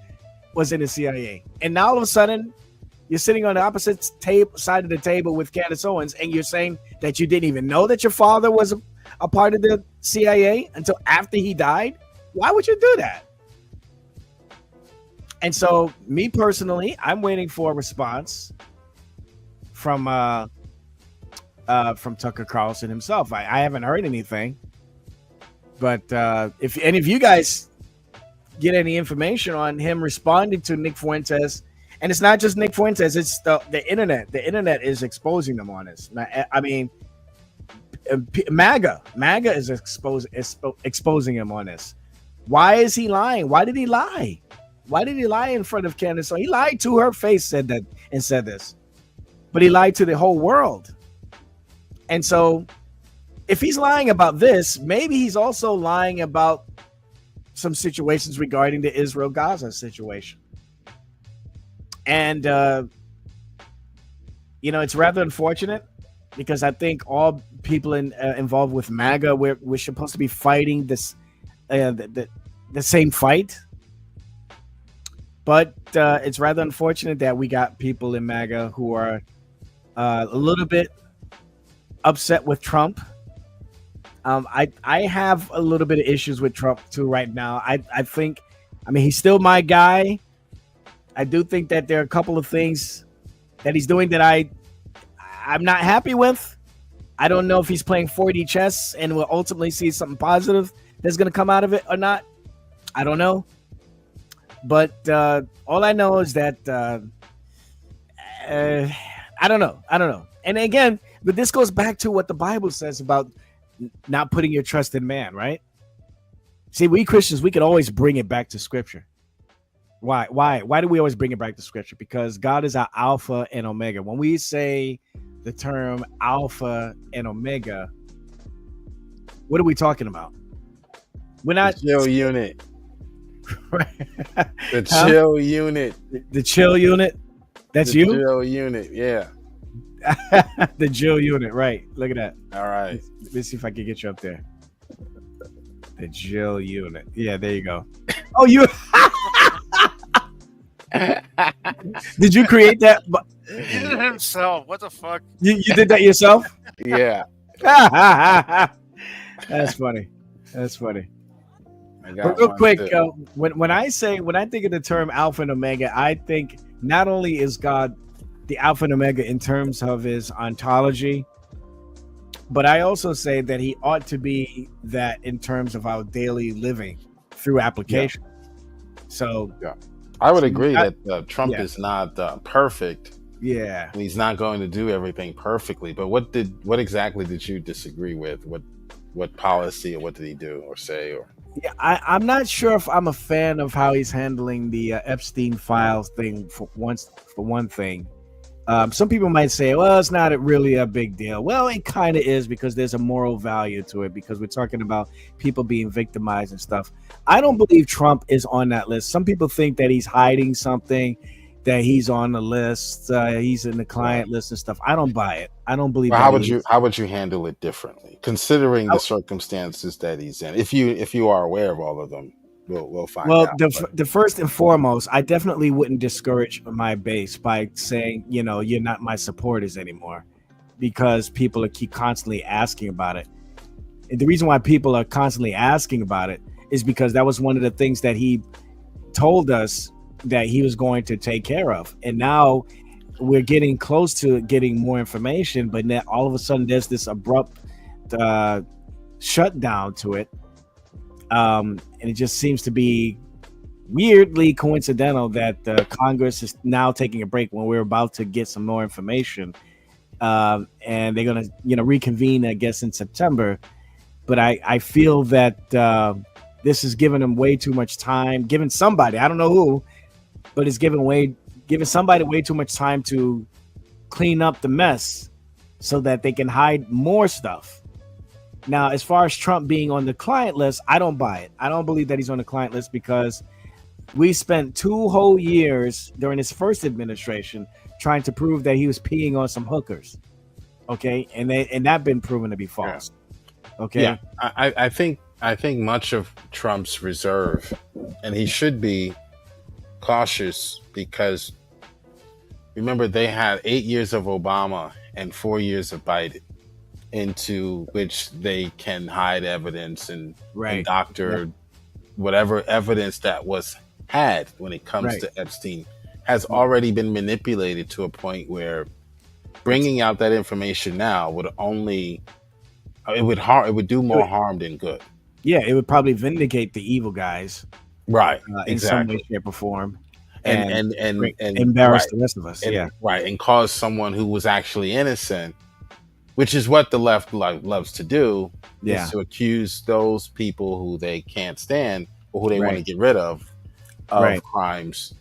was in the CIA. And now all of a sudden, you're sitting on the opposite side of the table with Candace Owens, and you're saying that you didn't even know that your father was a part of the CIA until after he died? Why would you do that? And so, me personally, I'm waiting for a response from Tucker Carlson himself. I haven't heard anything, but if any of you guys get any information on him responding to Nick Fuentes, and it's not just Nick Fuentes, it's the internet. The internet is exposing them on this. I mean, MAGA is exposing him on this. Why is he lying? Why did he lie? Why did he lie in front of Candace? So he lied to her face, said this, but he lied to the whole world. And so if he's lying about this, maybe he's also lying about some situations regarding the Israel-Gaza situation. And, it's rather unfortunate because I think all people involved with MAGA, we're supposed to be fighting this, the same fight. But it's rather unfortunate that we got people in MAGA who are a little bit upset with Trump. I have a little bit of issues with Trump too right now. I think, he's still my guy. I do think that there are a couple of things that he's doing that I'm not happy with. I don't know if he's playing 4D chess and we'll ultimately see something positive that's going to come out of it or not. I don't know. But all I know is that I don't know. And again, but this goes back to what the Bible says about not putting your trust in man, right? See, we Christians, we can always bring it back to Scripture. Why do we always bring it back to Scripture? Because God is our Alpha and Omega. When we say the term Alpha and Omega, what are we talking about? We're not the chill unit. The chill unit. The chill unit. That's the you. Chill unit. Yeah. The Jill unit, right? Look at that. All right. Let's see if I can get you up there. The Jill unit. Yeah, there you go. Oh, you. Did you create that? He did it himself. What the fuck? You did that yourself? Yeah. That's funny. That's funny. I got But real one, quick, too. when I think of the term Alpha and Omega, I think not only is God the Alpha and Omega in terms of his ontology, but I also say that he ought to be that in terms of our daily living through application. So yeah, I would agree that Trump is not perfect. Yeah, and he's not going to do everything perfectly. But what exactly did you disagree with? What policy or what did he do or say? Or yeah, I'm not sure if I'm a fan of how he's handling the Epstein files thing. For one thing, some people might say, "Well, it's not really a big deal." Well, it kind of is because there's a moral value to it because we're talking about people being victimized and stuff. I don't believe Trump is on that list. Some people think that he's hiding something, that he's on the list, he's in the client list and stuff. I don't buy it. I don't believe. Well, how would you handle it differently, considering the circumstances that he's in? If you are aware of all of them, we'll find out. Well, the first and foremost, I definitely wouldn't discourage my base by saying, you're not my supporters anymore, because people keep constantly asking about it. And the reason why people are constantly asking about it is because that was one of the things that he told us that he was going to take care of. And now we're getting close to getting more information, but now all of a sudden there's this abrupt shutdown to it. And it just seems to be weirdly coincidental that Congress is now taking a break when we're about to get some more information. And they're going to, reconvene, I guess, in September. But I feel that this is giving them way too much time, giving somebody, I don't know who, but it's giving somebody way too much time to clean up the mess so that they can hide more stuff. Now, as far as Trump being on the client list, I don't buy it. I don't believe that he's on the client list because we spent 2 whole years during his first administration trying to prove that he was peeing on some hookers. Okay, and that been proven to be false. Okay, yeah, I think much of Trump's reserve, and he should be cautious because remember they had 8 years of Obama and 4 years of Biden, into which they can hide evidence and doctor whatever evidence that was had when it comes to Epstein has already been manipulated to a point where bringing out that information now would do more harm than good. Yeah, it would probably vindicate the evil guys, right? In some way, shape, or form, and embarrass the rest of us. And cause someone who was actually innocent, which is what the left loves to do, is to accuse those people who they can't stand or who they want to get rid of crimes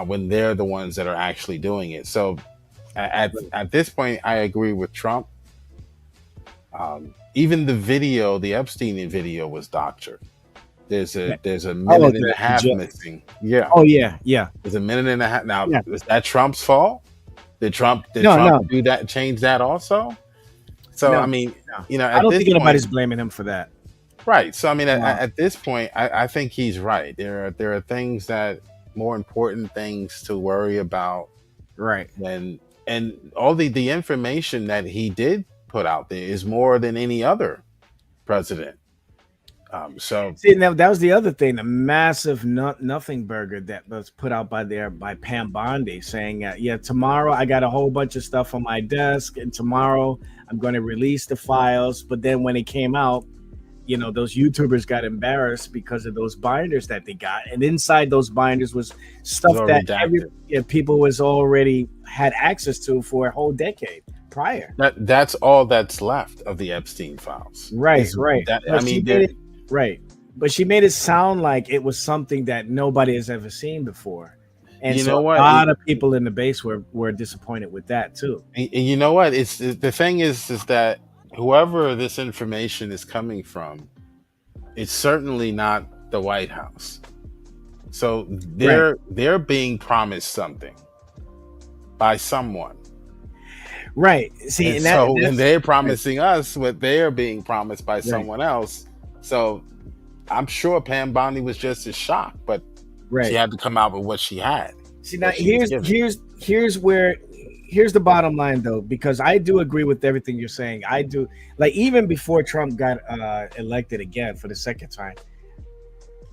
when they're the ones that are actually doing it. So at this point, I agree with Trump. Even the Epstein video was doctored. There's a minute and a half missing. Yeah. Oh yeah. There's a minute and a half. Now, is that Trump's fault? Did Trump do that? Change that also? So I mean, I don't think anybody's blaming him for that. Right. So I mean, at this point, I think he's right. There are things that more important things to worry about. Right. And all the information that he did put out there is more than any other president. So see, now that was the other thing, the massive nothing burger that was put out by Pam Bondi saying, tomorrow I got a whole bunch of stuff on my desk, and tomorrow I'm going to release the files. But then when it came out, those YouTubers got embarrassed because of those binders that they got, and inside those binders was stuff that people was already had access to for a whole decade prior. That's all that's left of the Epstein files. Right. But she made it sound like it was something that nobody has ever seen before. And a lot of people in the base were disappointed with that too. And you know what? The thing is that whoever this information is coming from, it's certainly not the White House. So they're being promised something by someone. Right. See, and they're promising us what they are being promised by someone else. So I'm sure Pam Bondi was just as shocked, but she had to come out with what she had. See, now here's where here's the bottom line though, because I do agree with everything you're saying. I do, like, even before Trump got elected again for the second time,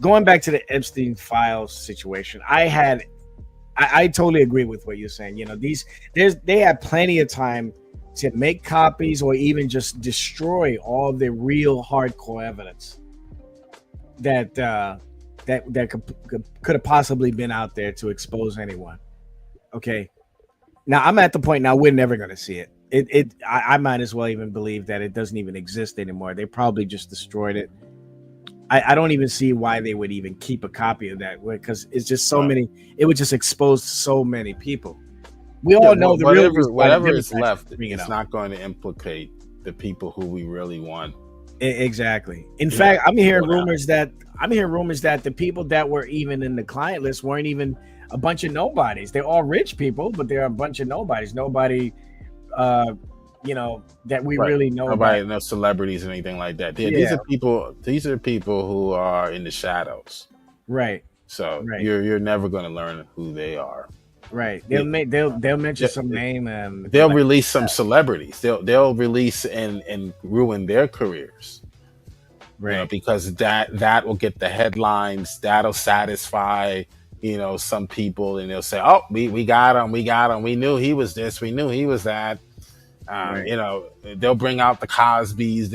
going back to the Epstein files situation, I totally agree with what you're saying. You know, they had plenty of time to make copies or even just destroy all the real hardcore evidence that could have possibly been out there to expose anyone. Okay, now I'm at the point now we're never going to see it. I might as well even believe that it doesn't even exist anymore. They probably just destroyed it. I don't even see why they would even keep a copy of that, because it's just so many. It would just expose so many people. We all know the whatever is left. It's not going to implicate the people who we really want. Exactly. In fact, I'm hearing rumors that the people that were even in the client list weren't even a bunch of nobodies. They're all rich people, but they're a bunch of nobodies. Nobody, that we really know. Nobody, no celebrities or anything like that. These are people who are in the shadows. Right. So you're never going to learn who they are. Right. They'll mention some name and they'll release some celebrities. They'll release and ruin their careers. Right. You know, because that will get the headlines. That'll satisfy, some people, and they'll say, "Oh, we got him. We knew he was this. We knew he was that." They'll bring out the Cosbys.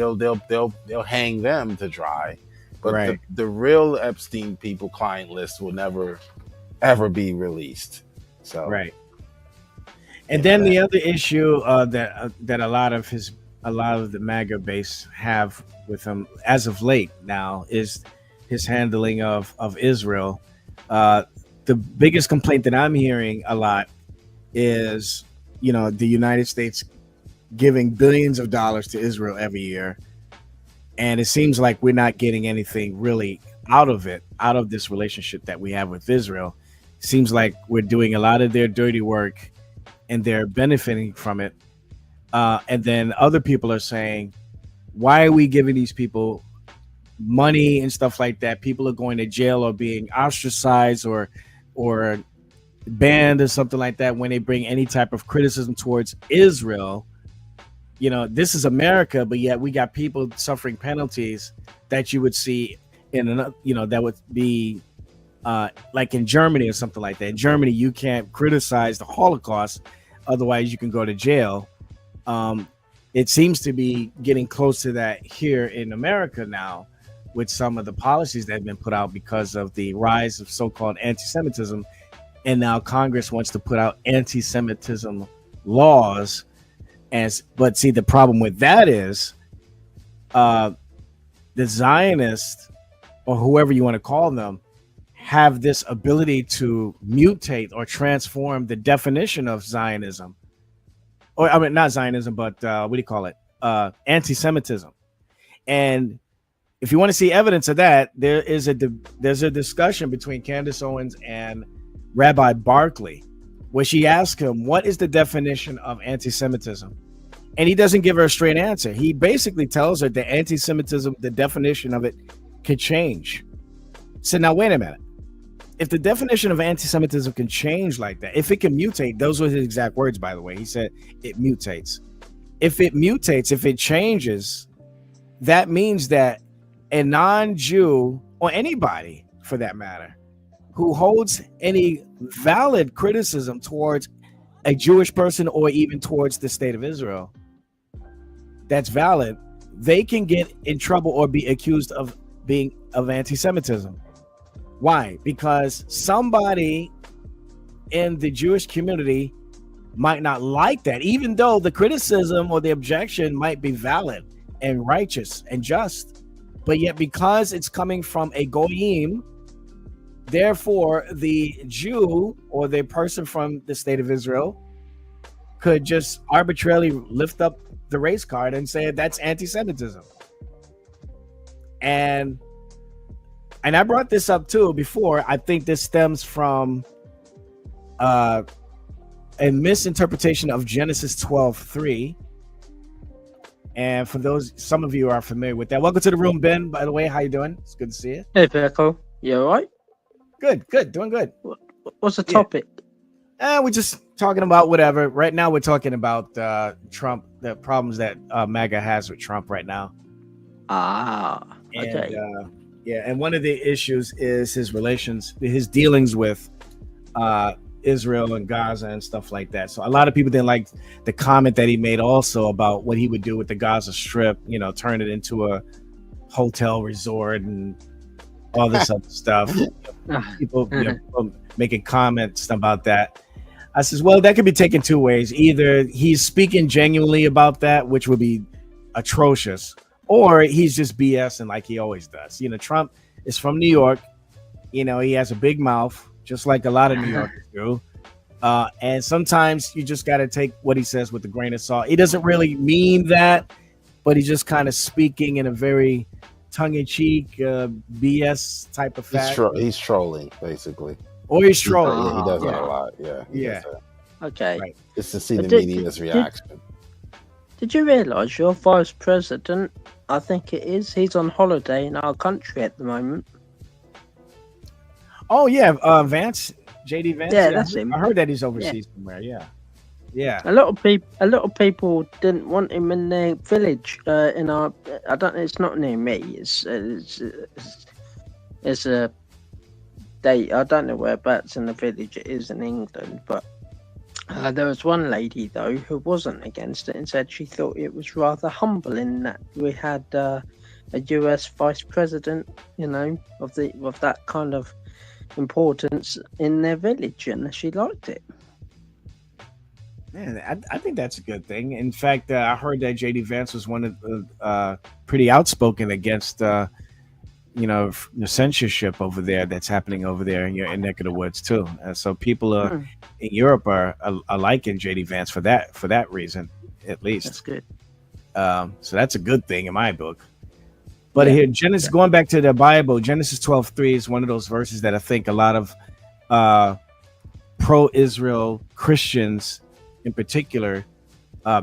They'll hang them to dry. But the real Epstein people client list will never ever be released. So and then the other issue that a lot of the MAGA base have with him as of late now is his handling of Israel. The biggest complaint that I'm hearing a lot is, the United States giving billions of dollars to Israel every year, and it seems like we're not getting anything really out of this relationship that we have with Israel. Seems like we're doing a lot of their dirty work and they're benefiting from it. And then other people are saying, why are we giving these people money and stuff like that? People are going to jail or being ostracized or banned or something like that when they bring any type of criticism towards Israel. This is America, but yet we got people suffering penalties that you would see in another, that would be like in Germany or something like that. In Germany, you can't criticize the Holocaust, otherwise you can go to jail. It seems to be getting close to that here in America now, with some of the policies that have been put out because of the rise of so-called anti-Semitism, and now Congress wants to put out anti-Semitism laws. But see, the problem with that is the Zionists, or whoever you want to call them, have this ability to mutate or transform the definition of Zionism. Or I mean, not Zionism, but what do you call it? Anti-Semitism. And if you want to see evidence of that, there's a discussion between Candace Owens and Rabbi Barkley, where she asked him, what is the definition of anti-Semitism? And he doesn't give her a straight answer. He basically tells her that anti-Semitism, the definition of it, could change. So now, wait a minute. If the definition of anti-Semitism can change like that, if it can mutate, those were his exact words, by the way. He said it mutates. If it mutates, if it changes, that means that a non-Jew, or anybody for that matter, who holds any valid criticism towards a Jewish person or even towards the state of Israel that's valid, they can get in trouble or be accused of anti-Semitism. Why? Because somebody in the Jewish community might not like that, even though the criticism or the objection might be valid and righteous and just, but yet because it's coming from a goyim, therefore the Jew or the person from the state of Israel could just arbitrarily lift up the race card and say that's anti-Semitism. And I brought this up too before. I think this stems from a misinterpretation of Genesis 12:3. And for some of you are familiar with that. Welcome to the room, Ben. By the way, how you doing? It's good to see you. Hey, Becco. You all right? Good, doing good. What's the topic? We're just talking about whatever. Right now, we're talking about Trump, the problems that MAGA has with Trump right now. Okay. And, and one of the issues is his dealings with Israel and Gaza and stuff like that. So a lot of people didn't like the comment that he made also about what he would do with the Gaza Strip, turn it into a hotel resort and all this other stuff. People making comments about that. I says, well, that could be taken two ways. Either he's speaking genuinely about that, which would be atrocious, or he's just BSing like he always does. Trump is from New York. He has a big mouth, just like a lot of New Yorkers do. And sometimes you just got to take what he says with a grain of salt. He doesn't really mean that, but he's just kind of speaking in a very tongue-in-cheek BS type of fashion. He's trolling, basically. Or he's trolling. Yeah, he does that a lot. Yeah. Yeah. Okay. Right. It's to see the media's reaction. Did you realise your vice president, I think it is, he's on holiday in our country at the moment? Oh, yeah. Vance, JD Vance. Yeah, that's him. I heard that he's overseas somewhere. Yeah. Yeah. A lot of people didn't want him in their village. It's not near me. It's a date. I don't know whereabouts in the village it is in England, but there was one lady though who wasn't against it and said she thought it was rather humbling that we had a US vice president, of that kind of importance in their village, and she liked it. Man, I think that's a good thing. In fact, I heard that JD Vance was one of the pretty outspoken against the censorship over there that's happening over there in your neck of the woods too. So people in Europe are liking JD Vance for that reason, at least. That's good. So that's a good thing in my book. But here, Genesis, going back to the Bible, Genesis 12:3 is one of those verses that I think a lot of pro-Israel Christians in particular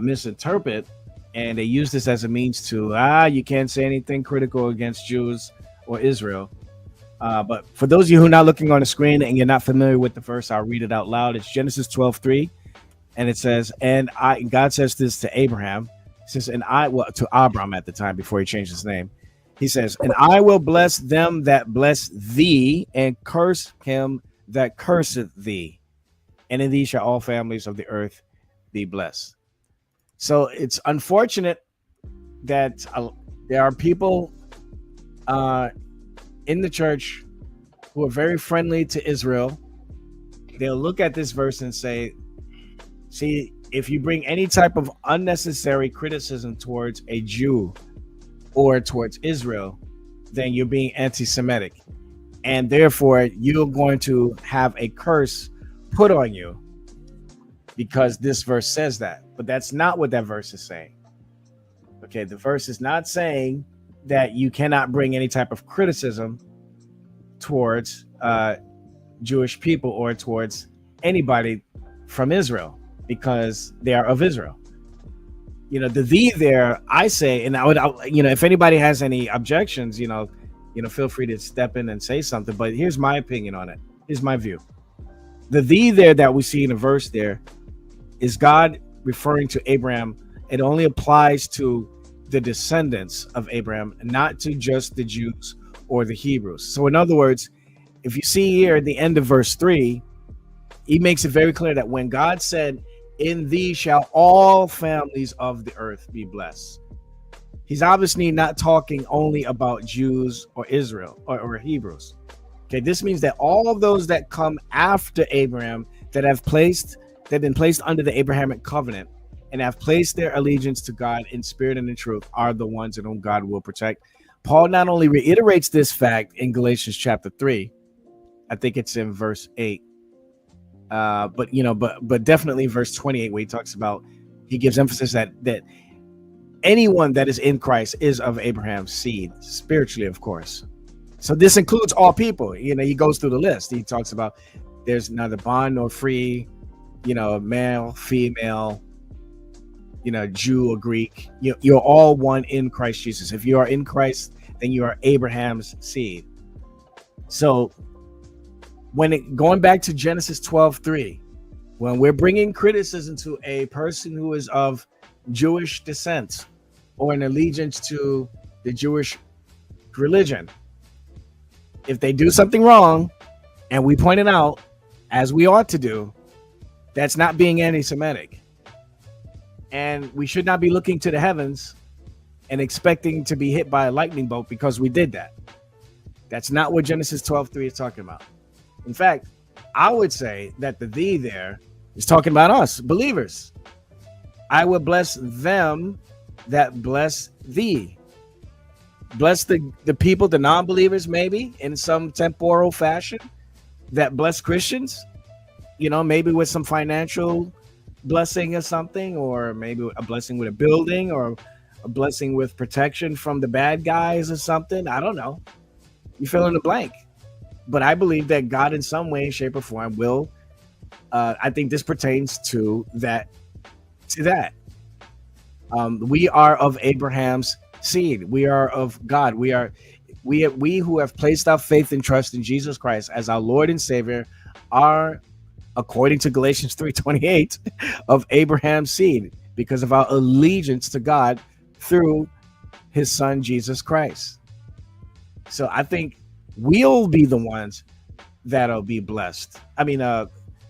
misinterpret, and they use this as a means to you can't say anything critical against Jews or Israel. But for those of you who are not looking on the screen and you're not familiar with the verse, I'll read it out loud. It's Genesis 12:3, and it says, God says this to Abraham, to Abram at the time before he changed his name. He says, and I will bless them that bless thee, and curse him that curseth thee. And in thee shall all families of the earth be blessed. So it's unfortunate that there are people in the church who are very friendly to Israel. They'll look at this verse and say, see, if you bring any type of unnecessary criticism towards a Jew or towards Israel, then you're being anti-Semitic. And therefore, you're going to have a curse put on you because this verse says that. But that's not what that verse is saying. Okay, the verse is not saying that you cannot bring any type of criticism towards Jewish people or towards anybody from Israel because they are of Israel. The thee there, I say, and I would, if anybody has any objections, feel free to step in and say something. But here's my opinion on it. Here's my view. The thee there that we see in the verse there is God referring to Abraham. It only applies to the descendants of Abraham, not to just the Jews or the Hebrews. So in other words, if you see here at the end of verse 3, he makes it very clear that when God said, in thee shall all families of the earth be blessed, he's obviously not talking only about Jews or Israel or Hebrews. Okay, this means that all of those that come after Abraham that have been placed under the Abrahamic covenant and have placed their allegiance to God in spirit and in truth are the ones in whom God will protect. Paul not only reiterates this fact in Galatians chapter 3, I think it's in verse 8, but definitely verse 28, where he talks about, he gives emphasis that anyone that is in Christ is of Abraham's seed, spiritually, of course. So this includes all people. He goes through the list. He talks about there's neither bond nor free, male, female, Jew or Greek. You're all one in Christ Jesus. If you are in Christ, then you are Abraham's seed. So going back to Genesis 12:3, When we're bringing criticism to a person who is of Jewish descent or an allegiance to the Jewish religion, if they do something wrong and we point it out, as we ought to do, that's not being anti-Semitic. And we should not be looking to the heavens and expecting to be hit by a lightning bolt because we did that. That's not what Genesis 12:3 is talking about. In fact, I would say that the thee there is talking about us, believers. I will bless them that bless thee. Bless the people, the non-believers, maybe in some temporal fashion, that bless Christians, you know, maybe with some financial blessing or something, or maybe a blessing with a building, or a blessing with protection from the bad guys or something. I don't know. You fill in the blank. But I believe that God in some way, shape, or form will, I think this pertains to that. We are of Abraham's seed. We are of God. We who have placed our faith and trust in Jesus Christ as our Lord and Savior are, according to Galatians 3:28, of Abraham's seed because of our allegiance to God through his son Jesus Christ. So I think we'll be the ones that'll be blessed. I mean,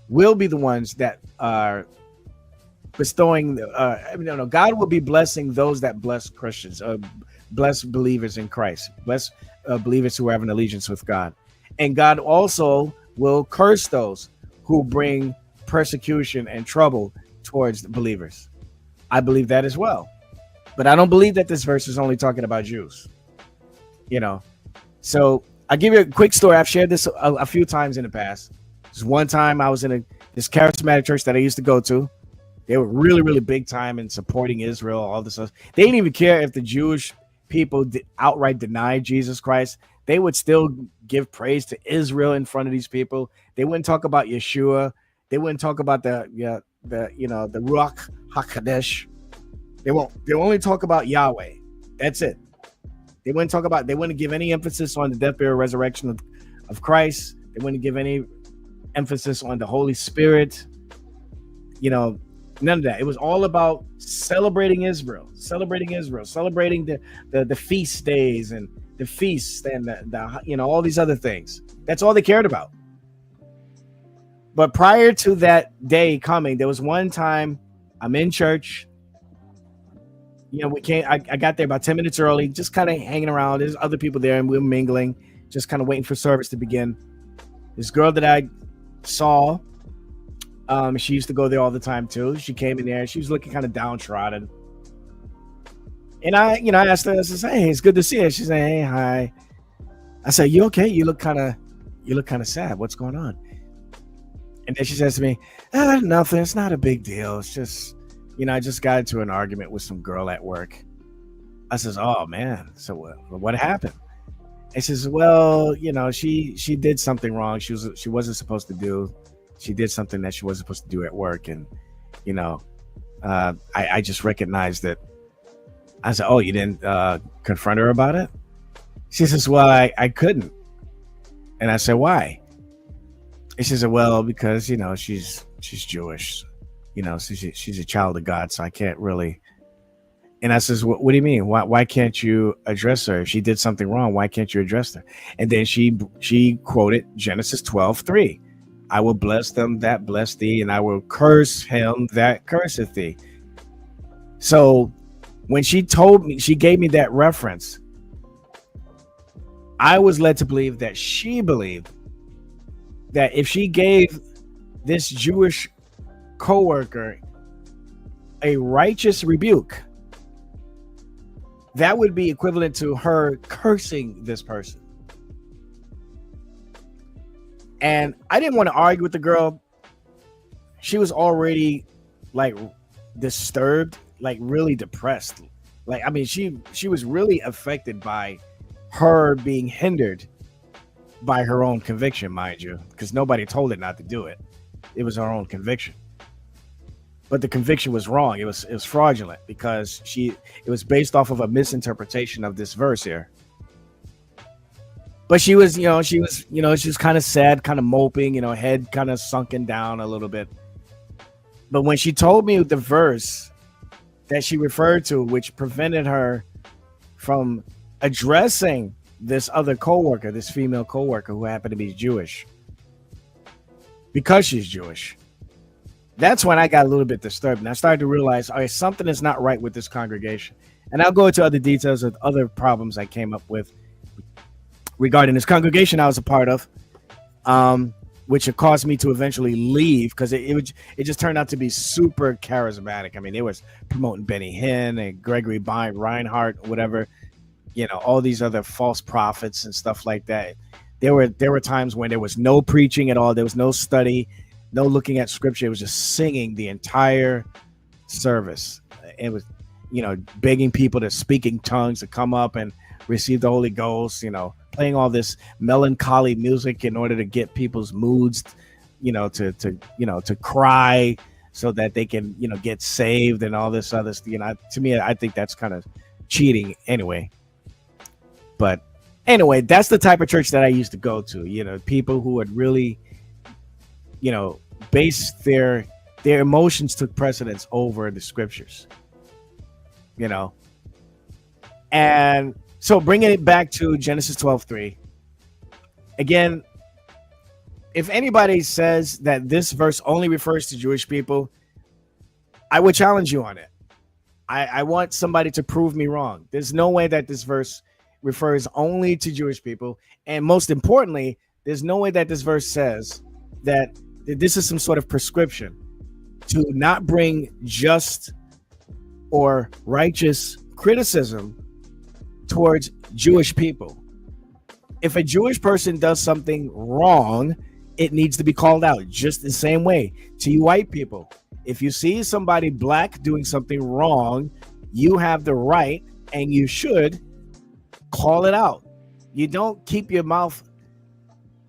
we'll be the ones that are bestowing. God will be blessing those that bless Christians, bless believers in Christ, bless believers who have an allegiance with God, and God also will curse those who bring persecution and trouble towards the believers. I believe that as well, but I don't believe that this verse is only talking about Jews. You know, so I'll give you a quick story. I've shared this a few times in the past. This one time I was in this charismatic church that I used to go to. They were really, really big time in supporting Israel, all this stuff. They didn't even care if the Jewish people outright denied Jesus Christ. They would still give praise to Israel in front of these people. They wouldn't talk about Yeshua. They wouldn't talk about the Ruach HaKodesh. They only talk about Yahweh. That's it. They wouldn't give any emphasis on the death, burial, resurrection of Christ. They wouldn't give any emphasis on the Holy Spirit. You know, none of that. It was all about celebrating Israel, celebrating the feast days and the feasts and the all these other things. That's all they cared about. But prior to that day coming, there was one time I'm in church. You know, I got there about 10 minutes early, just kind of hanging around. There's other people there and we were mingling, just kind of waiting for service to begin. This girl that I saw, she used to go there all the time too. She came in there. She was looking kind of downtrodden. And I asked her, I said, "Hey, it's good to see you." She said, "Hey, hi." I said, "You okay? You look kind of sad. What's going on?" And then she says to me, "Nothing. It's not a big deal. It's just, I just got into an argument with some girl at work." I says, "Oh man, so what happened?" He says, "Well, she did something wrong. She wasn't supposed to do. She did something that she wasn't supposed to do at work, and I just recognized that." I said, "Oh, you didn't confront her about it?" She says, "Well, I couldn't." And I said, "Why?" And she said, "Well, because she's Jewish, she's a child of God, so I can't really." And I says, "What do you mean? Why can't you address her? If she did something wrong, why can't you address her?" And then she quoted Genesis 12:3. "I will bless them that bless thee, and I will curse him that curseth thee." So when she gave me that reference, I was led to believe that she believed that if she gave this Jewish coworker a righteous rebuke, that would be equivalent to her cursing this person. And I didn't want to argue with the girl. She was already disturbed, really depressed. She was really affected by her being hindered by her own conviction, mind you, because nobody told her not to do it. It was her own conviction. But the conviction was wrong. It was fraudulent because it was based off of a misinterpretation of this verse here. But she was kind of sad, kind of moping, head kind of sunken down a little bit. But when she told me the verse that she referred to, which prevented her from addressing this other coworker, this female coworker who happened to be Jewish, because she's Jewish, that's when I got a little bit disturbed. And I started to realize, all right, something is not right with this congregation. And I'll go into other details of other problems I came up with regarding this congregation I was a part of, which had caused me to eventually leave because it just turned out to be super charismatic. I mean, they was promoting Benny Hinn and Gregory Reinhardt, whatever, you know, all these other false prophets and stuff like that. There were times when there was no preaching at all. There was no study, no looking at scripture. It was just singing the entire service. It was, you know, begging people to speak in tongues to come up and receive the Holy Ghost, you know, playing all this melancholy music in order to get people's moods, you know, to cry so that they can, you know, get saved and all this other stuff. You know, to me, I think that's kind of cheating anyway. But anyway, that's the type of church that I used to go to, you know, people who would really, you know, base their emotions took precedence over the scriptures, you know. And so bringing it back to Genesis 12:3, again, if anybody says that this verse only refers to Jewish people, I would challenge you on it. I want somebody to prove me wrong. There's no way that this verse refers only to Jewish people. And most importantly, there's no way that this verse says that this is some sort of prescription to not bring just or righteous criticism towards Jewish people. If a Jewish person does something wrong, it needs to be called out just the same way to you white people. If you see somebody black doing something wrong, you have the right and you should call it out. You don't keep your mouth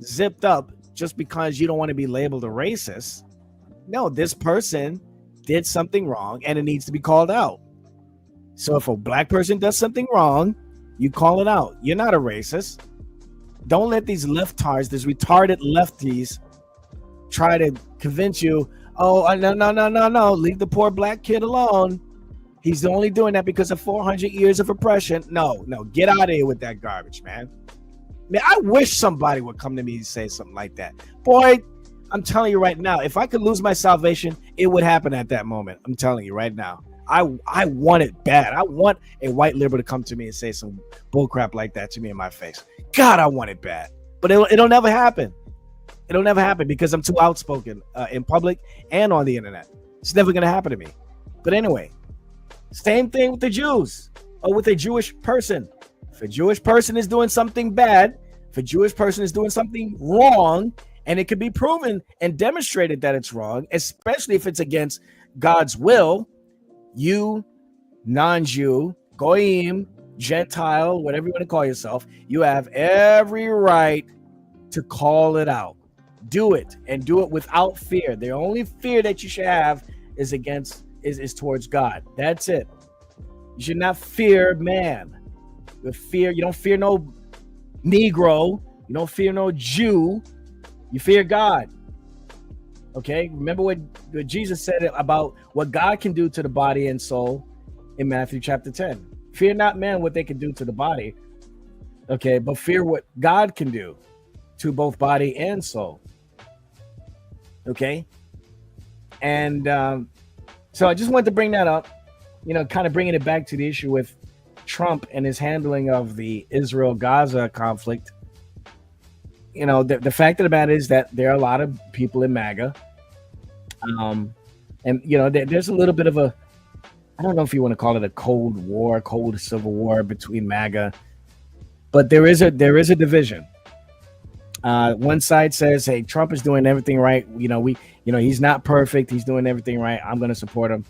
zipped up just because you don't want to be labeled a racist. No, this person did something wrong and it needs to be called out. So if a black person does something wrong, you call it out. You're not a racist. Don't let these leftards, these retarded lefties, try to convince you, oh, no, leave the poor black kid alone. He's only doing that because of 400 years of oppression. No, get out of here with that garbage, man. Man, I wish somebody would come to me and say something like that. Boy, I'm telling you right now, if I could lose my salvation, it would happen at that moment. I'm telling you right now. I want it bad. I want a white liberal to come to me and say some bullcrap like that to me in my face. God, I want it bad. But it'll never happen. It'll never happen because I'm too outspoken in public and on the internet. It's never going to happen to me. But anyway, same thing with the Jews or with a Jewish person. If a Jewish person is doing something bad, if a Jewish person is doing something wrong, and it can be proven and demonstrated that it's wrong, especially if it's against God's will, you, non-Jew, Goyim, Gentile, whatever you want to call yourself, you have every right to call it out. Do it, and do it without fear. The only fear that you should have is towards God. That's it. You should not fear man. You don't fear no Negro. You don't fear no Jew. You fear God. Okay? Remember what Jesus said about what God can do to the body and soul in Matthew chapter 10. Fear not man what they can do to the body. Okay, but fear what God can do to both body and soul. Okay? And so I just wanted to bring that up, you know, kind of bringing it back to the issue with Trump and his handling of the Israel-Gaza conflict. You know, the fact of the matter is that there are a lot of people in MAGA. And, you know, there's a little bit of I don't know if you want to call it a cold civil war between MAGA, but there is a division. One side says, hey, Trump is doing everything right. You know, he's not perfect. He's doing everything right. I'm going to support him.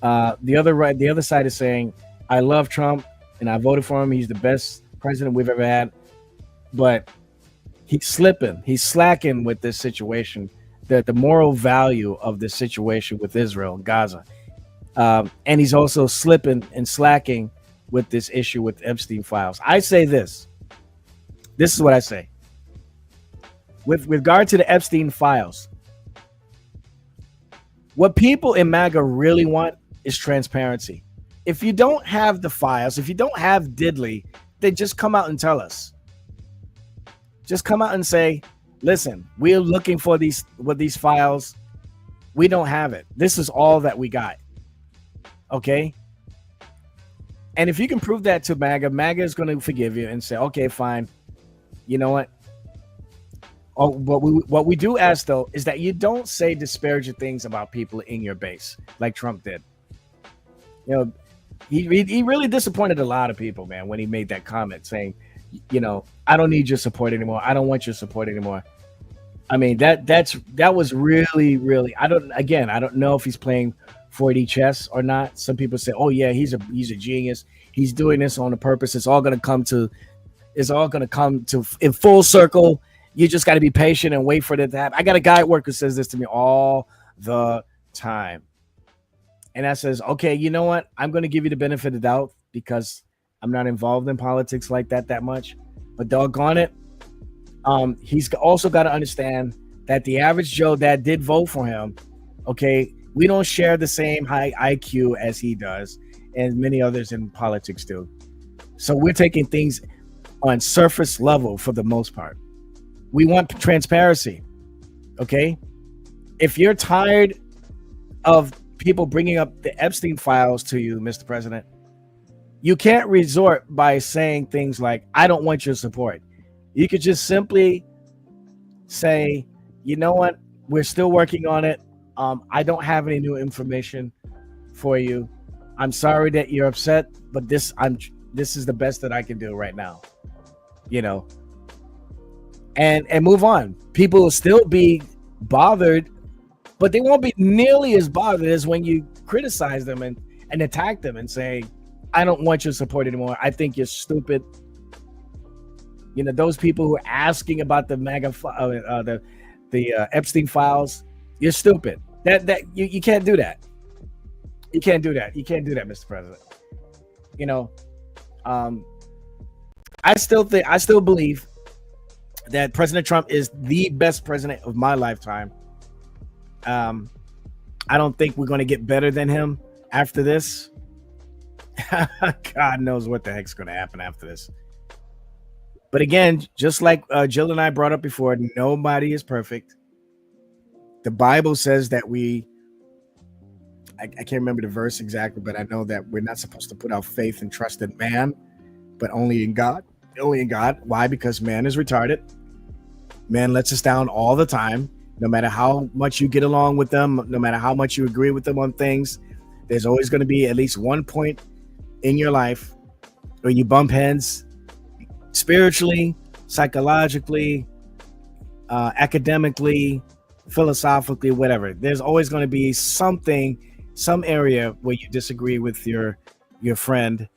The other side is saying, I love Trump and I voted for him. He's the best president we've ever had, but he's slipping. He's slacking with this situation, the moral value of this situation with Israel and Gaza. And he's also slipping and slacking with this issue with Epstein files. I say this. This is what I say. With regard to the Epstein files, What people in MAGA really want is transparency. If you don't have the files, if you don't have diddly, then just come out and tell us. Just come out and say, listen, we're looking for these files. We don't have it. This is all that we got. Okay? And if you can prove that to MAGA, MAGA is going to forgive you and say, okay, fine. You know what? Oh, what we do ask, though, is that you don't say disparaging things about people in your base like Trump did. You know, he really disappointed a lot of people, man, when he made that comment saying, you know, I don't need your support anymore. I don't want your support anymore. I mean, that was really, really, I don't know if he's playing 4D chess or not. Some people say, oh yeah, he's a genius. He's doing this on a purpose. It's all going to come to in full circle. You just got to be patient and wait for it to happen. I got a guy at work who says this to me all the time. And that says, okay, you know what? I'm going to give you the benefit of the doubt because I'm not involved in politics like that much. But doggone it, he's also got to understand that the average Joe that did vote for him, okay, we don't share the same high IQ as he does and many others in politics do. So we're taking things on surface level for the most part. We want transparency, okay? If you're tired of people bringing up the Epstein files to you, Mr. President, you can't resort by saying things like, I don't want your support. You could just simply say, you know what? We're still working on it. I don't have any new information for you. I'm sorry that you're upset, but this is the best that I can do right now. You know, and move on. People will still be bothered, but they won't be nearly as bothered as when you criticize them and attack them and say, I don't want your support anymore. I think you're stupid. You know, those people who are asking about the Epstein files, you're stupid. That you can't do that. You can't do that. You can't do that, Mr. President. You know, I still believe that President Trump is the best president of my lifetime. I don't think we're going to get better than him after this. God knows what the heck's going to happen after this. But again, just like Jill and I brought up before, nobody is perfect. The Bible says that I can't remember the verse exactly, but I know that we're not supposed to put our faith and trust in man, but only in God. Only in God. Why? Because man is retarded. Man lets us down all the time. No matter how much you get along with them, no matter how much you agree with them on things, there's always going to be at least one point in your life where you bump heads spiritually, psychologically, academically, philosophically, whatever. There's always going to be some area where you disagree with your friend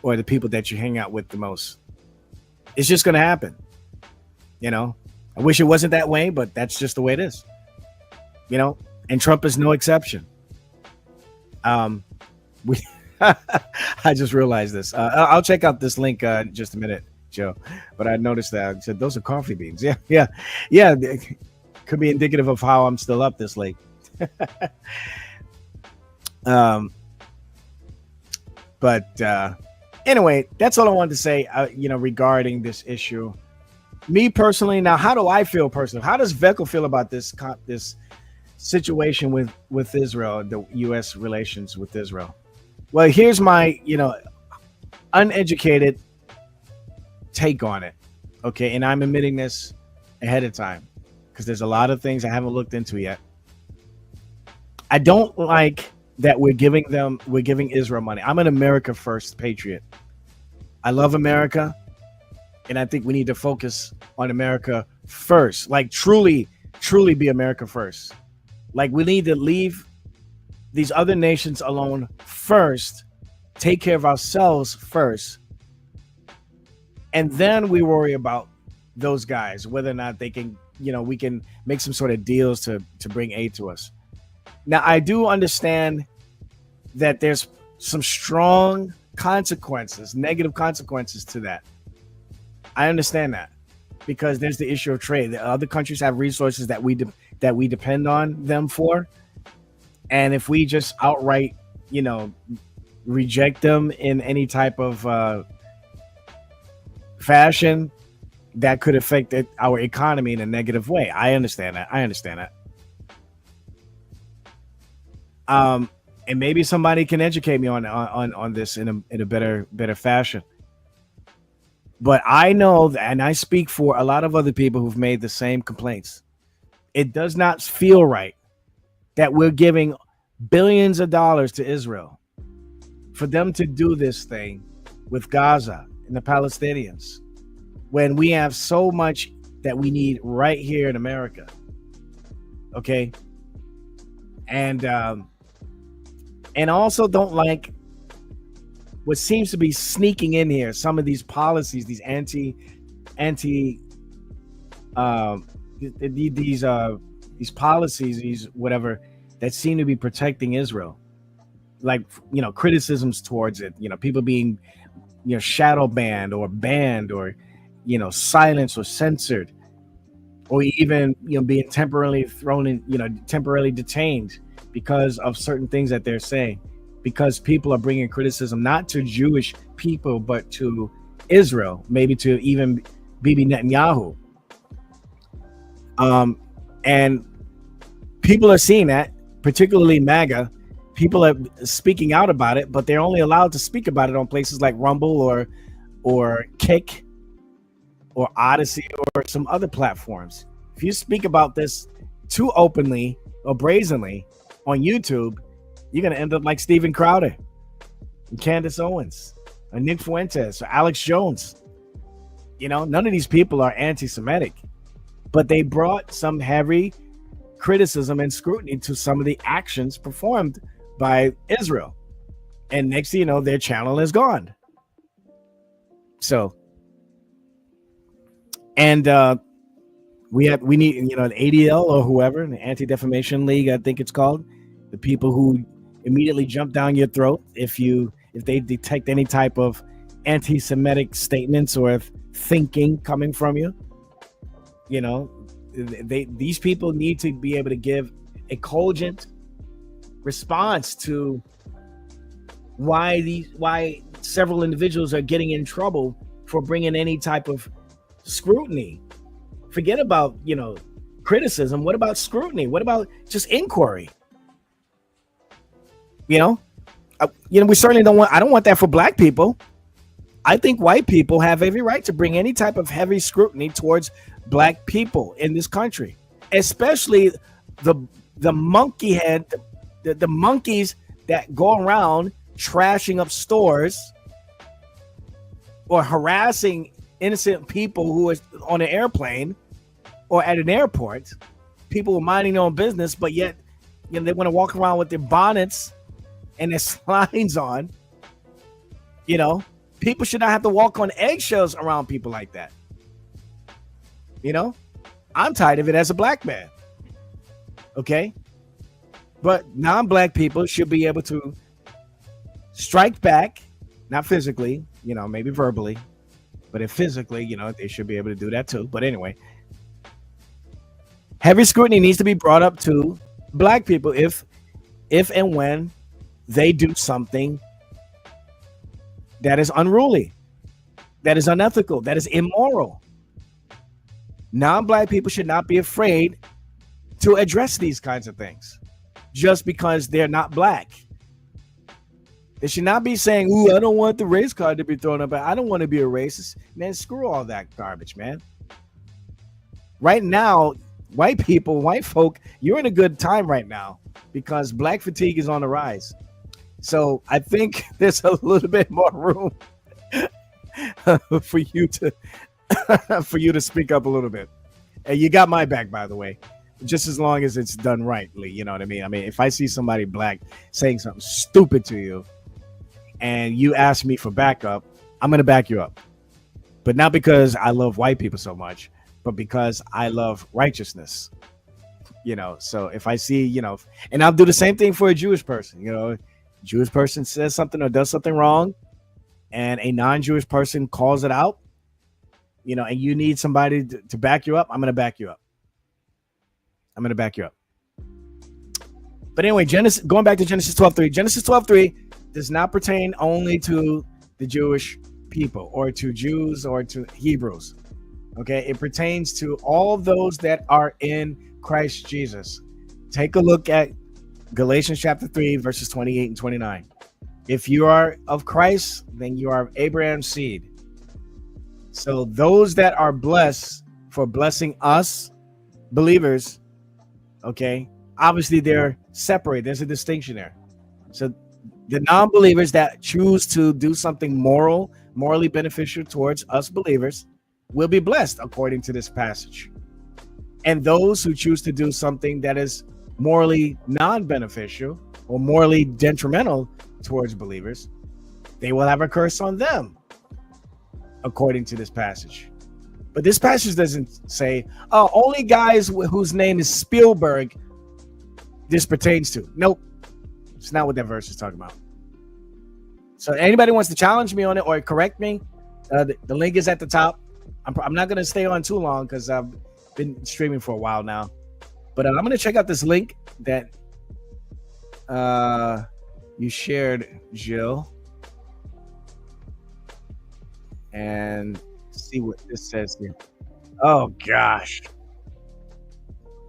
or the people that you hang out with the most. It's just going to happen. You know, I wish it wasn't that way, but that's just the way it is. You know, and Trump is no exception. I just realized this. I'll check out this link in just a minute, Joe. But I noticed that I said those are coffee beans. Yeah. Could be indicative of how I'm still up this late. But anyway, that's all I wanted to say. Regarding this issue, me personally. Now, how do I feel personally? How does Veckel feel about this situation with Israel, the U.S. relations with Israel? Well, here's my uneducated take on it. Okay, and I'm admitting this ahead of time because there's a lot of things I haven't looked into yet. I don't like that we're giving Israel money. I'm an America first patriot. I love America, and I think we need to focus on America first. Like truly be America first. Like we need to leave these other nations alone first, take care of ourselves first, and then we worry about those guys, whether or not they can, we can make some sort of deals to bring aid to us. Now, I do understand that there's some strong consequences, negative consequences to that. I understand that because there's the issue of trade. The other countries have resources that we depend on them for, And if we just outright, reject them in any type of fashion, that could affect our economy in a negative way. I understand that. And maybe somebody can educate me on this in a better fashion. But I know that, and I speak for a lot of other people who've made the same complaints. It does not feel right that we're giving billions of dollars to Israel for them to do this thing with Gaza and the Palestinians, when we have so much that we need right here in America. Okay. And also don't like what seems to be sneaking in here. Some of these policies, these these policies, these whatever, that seem to be protecting Israel, like, criticisms towards it, people being, shadow banned or silenced or censored, or even, being temporarily thrown in, temporarily detained because of certain things that they're saying, because people are bringing criticism not to Jewish people but to Israel, maybe to even Bibi Netanyahu. And people are seeing that, particularly MAGA. People are speaking out about it, but they're only allowed to speak about it on places like Rumble or Kick or Odyssey or some other platforms. If you speak about this too openly or brazenly on YouTube, you're going to end up like Steven Crowder and Candace Owens or Nick Fuentes or Alex Jones. None of these people are anti-Semitic, but they brought some heavy criticism and scrutiny to some of the actions performed by Israel. And next thing you know, their channel is gone. So, and we need, an ADL or whoever, the Anti-Defamation League, I think it's called, the people who immediately jump down your throat if they detect any type of anti-Semitic statements or thinking coming from you. These people need to be able to give a cogent response to why several individuals are getting in trouble for bringing any type of scrutiny. Forget about criticism. What about scrutiny? What about just inquiry? We certainly don't want. I don't want that for black people. I think white people have every right to bring any type of heavy scrutiny towards black people in this country, especially the monkey head, the monkeys that go around trashing up stores or harassing innocent people who are on an airplane or at an airport. People are minding their own business, but yet they want to walk around with their bonnets and their slides on. People should not have to walk on eggshells around people like that. I'm tired of it as a black man. Okay? But non-black people should be able to strike back, not physically, maybe verbally, but if physically, they should be able to do that too. But anyway, heavy scrutiny needs to be brought up to black people if and when they do something that is unruly, that is unethical, that is immoral. Non-black people should not be afraid to address these kinds of things just because they're not black. They should not be saying, "Ooh, I don't want the race card to be thrown up. I don't want to be a racist." Man, screw all that garbage, man. Right now, white people, white folk, you're in a good time right now because black fatigue is on the rise. So I think there's a little bit more room for you to speak up a little bit. And you got my back, by the way, just as long as it's done rightly. You know what I mean? I mean, if I see somebody black saying something stupid to you and you ask me for backup, I'm going to back you up. But not because I love white people so much, but because I love righteousness. So if I see, and I'll do the same thing for a Jewish person, Jewish person says something or does something wrong and a non-Jewish person calls it out, and you need somebody to back you up, I'm going to back you up. But But anyway, going back to Genesis 12:3. Genesis 12:3 does not pertain only to the Jewish people or to Jews or to Hebrews. Okay, it pertains to all those that are in Christ Jesus. Take a look at Galatians chapter 3, verses 28 and 29. If you are of Christ, then you are of Abraham's seed. So those that are blessed for blessing us, believers, okay, obviously they're separate. There's a distinction there. So the non-believers that choose to do something morally beneficial towards us believers will be blessed according to this passage. And those who choose to do something that is morally non-beneficial or morally detrimental towards believers, they will have a curse on them according to this passage. But this passage doesn't say, oh, only guys whose name is Spielberg this pertains to. Nope. It's not what that verse is talking about. So anybody wants to challenge me on it or correct me, the link is at the top. I'm not going to stay on too long because I've been streaming for a while now. But I'm going to check out this link that you shared, Jill, and see what this says here. Oh, gosh.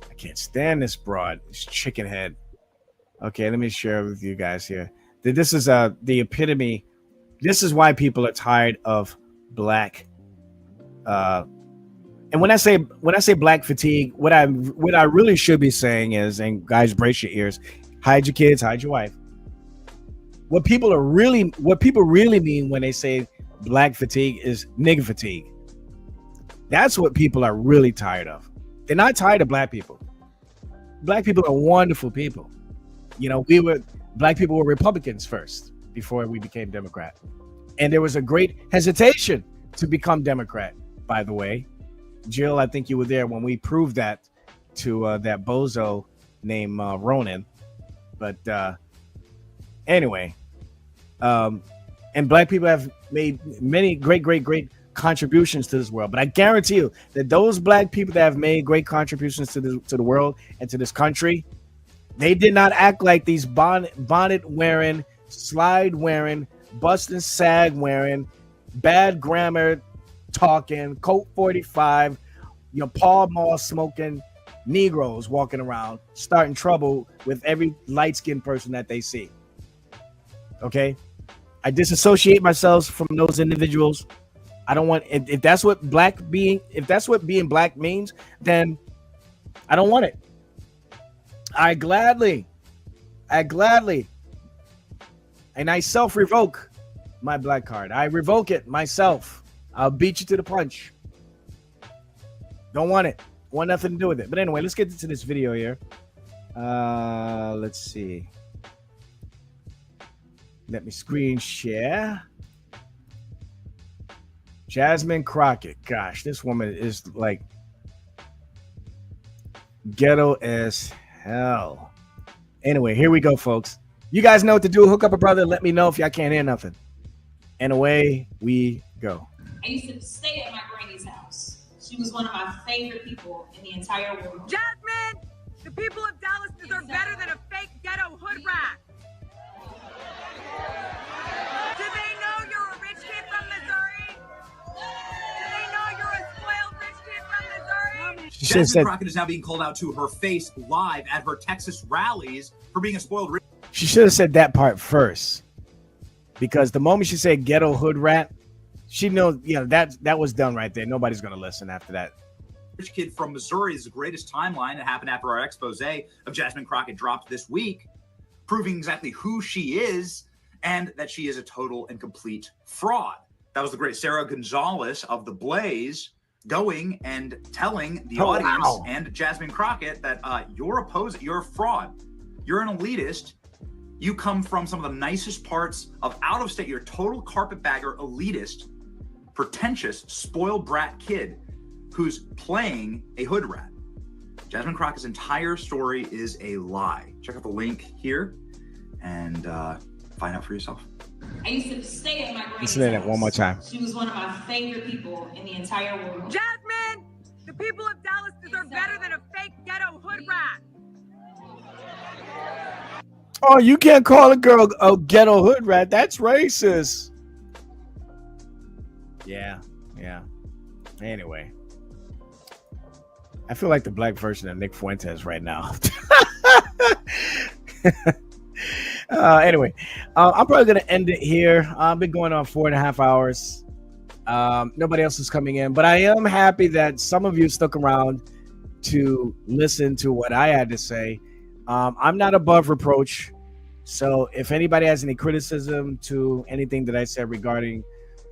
I can't stand this broad. This chicken head. Okay, let me share with you guys here. This is the epitome. This is why people are tired of black. And when I say black fatigue, what I really should be saying is, and guys, brace your ears, hide your kids, hide your wife. What people really mean when they say black fatigue is nigger fatigue. That's what people are really tired of. They're not tired of black people. Black people are wonderful people. You know, black people were Republicans first before we became Democrat. And there was a great hesitation to become Democrat, by the way. Jill, I think you were there when we proved that to that bozo named Ronan. But anyway, and black people have made many great contributions to this world. But I guarantee you that those black people that have made great contributions to the world and to this country, they did not act like these bonnet wearing, slide wearing, bust and sag wearing, bad grammar talking, Colt 45, Paul Mall smoking Negroes walking around, starting trouble with every light-skinned person that they see. Okay? I disassociate myself from those individuals. I don't want, if that's what being black means, then I don't want it. I gladly, and I self-revoke my black card. I revoke it myself. I'll beat you to the punch. Don't want it. Want nothing to do with it. But anyway, let's get into this video here. Let's see. Let me screen share. Jasmine Crockett. Gosh, this woman is like ghetto as hell. Anyway, here we go, folks. You guys know what to do. Hook up a brother. Let me know if y'all can't hear nothing. And away we go. I used to stay at my granny's house. She was one of my favorite people in the entire world. Jasmine, the people of Dallas deserve better than a fake ghetto hood rat. Do they know you're a rich kid from Missouri? Do they know you're a spoiled rich kid from Missouri? Jasmine Crockett is now being called out to her face live at her Texas rallies for being a spoiled rich. She should have said that part first, because the moment she said ghetto hood rat, she knows, that was done right there. Nobody's going to listen after that. Rich kid from Missouri is the greatest timeline that happened after our expose of Jasmine Crockett dropped this week, proving exactly who she is and that she is a total and complete fraud. That was the great Sarah Gonzalez of The Blaze going and telling the audience and Jasmine Crockett that you're a fraud. You're an elitist. You come from some of the nicest parts of out of state. You're a total carpetbagger, elitist, pretentious, spoiled brat kid who's playing a hood rat. Jasmine Crockett's entire story is a lie. Check out the link here and find out for yourself. I used to stay at my granny's Listen to that one more time. She was one of my favorite people in the entire world. Jasmine, the people of Dallas deserve better than a fake ghetto hood rat. Oh, you can't call a girl a ghetto hood rat. That's racist. Yeah. Anyway, I feel like the black version of Nick Fuentes right now. Anyway, I'm probably gonna end it here. I've been going on 4.5 hours. Nobody else is coming in, but I am happy that some of you stuck around to listen to what I had to say. I'm not above reproach, so if anybody has any criticism to anything that I said regarding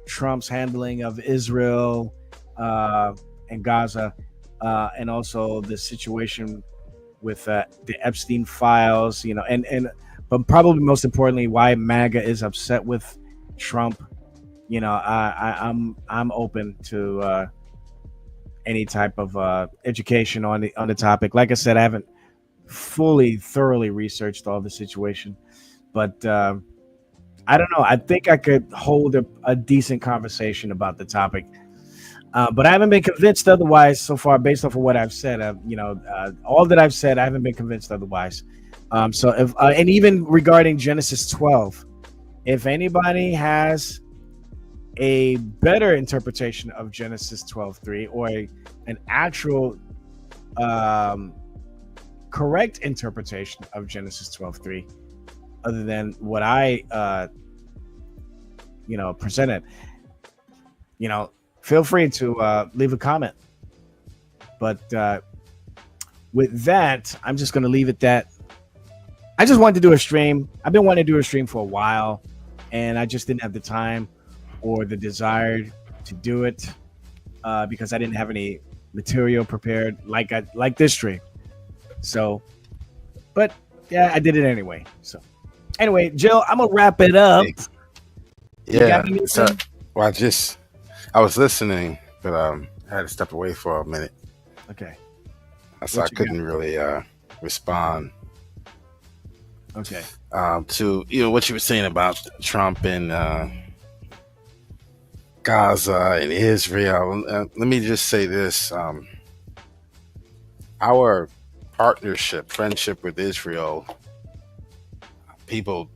Trump's handling of Israel and Gaza, and also the situation with the Epstein files, but probably most importantly, why MAGA is upset with Trump. I'm open to any type of education on the topic. Like I said, I haven't thoroughly researched all the situation, but I don't know. I think I could hold a decent conversation about the topic, but I haven't been convinced otherwise so far, based off of what I've said. All that I've said, I haven't been convinced otherwise. So if and even regarding Genesis 12, if anybody has a better interpretation of Genesis 12:3 or an actual correct interpretation of Genesis 12:3, other than what I presented, feel free to leave a comment. But with that, I'm just going to leave it that. I just wanted to do a stream. I've been wanting to do a stream for a while, and I just didn't have the time or the desire to do it because I didn't have any material prepared like this stream. So, but yeah, I did it anyway. So anyway, Jill, I'm gonna wrap it up. Yeah. So, well, I was listening, but I had to step away for a minute. Okay. So I couldn't really respond. Okay. To what you were saying about Trump and Gaza and Israel. Let me just say this: our friendship with Israel, people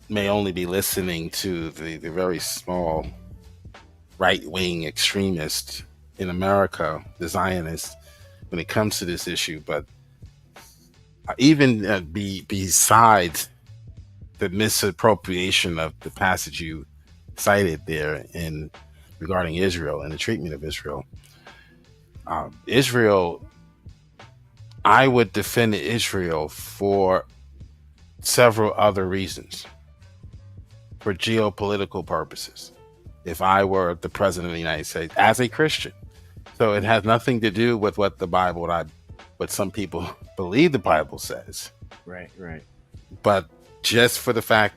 may only be listening to the very small right-wing extremists in America, the Zionists, when it comes to this issue. But even besides the misappropriation of the passage you cited there in regarding Israel and the treatment of Israel, I would defend Israel for several other reasons, for geopolitical purposes, if I were the president of the United States as a Christian. So it has nothing to do with what the Bible, what some people believe the Bible says. Right. But just for the fact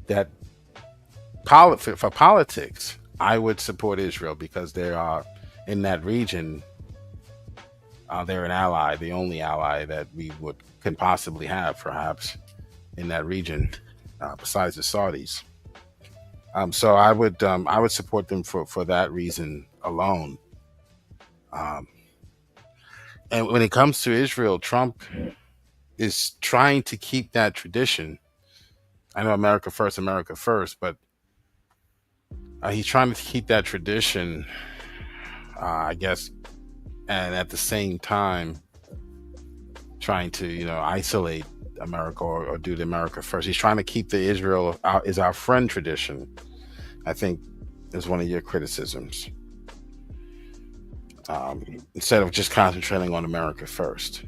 that for politics, I would support Israel because they are in that region. They're an ally, the only ally that we can possibly have, perhaps, in that region, besides the Saudis. So I would support them for that reason alone. And when it comes to Israel, Trump is trying to keep that tradition. I know America first, but he's trying to keep that tradition, I guess, and at the same time trying to, isolate America or do the America first. He's trying to keep the Israel is our friend tradition, I think, is one of your criticisms. Instead of just concentrating on America first.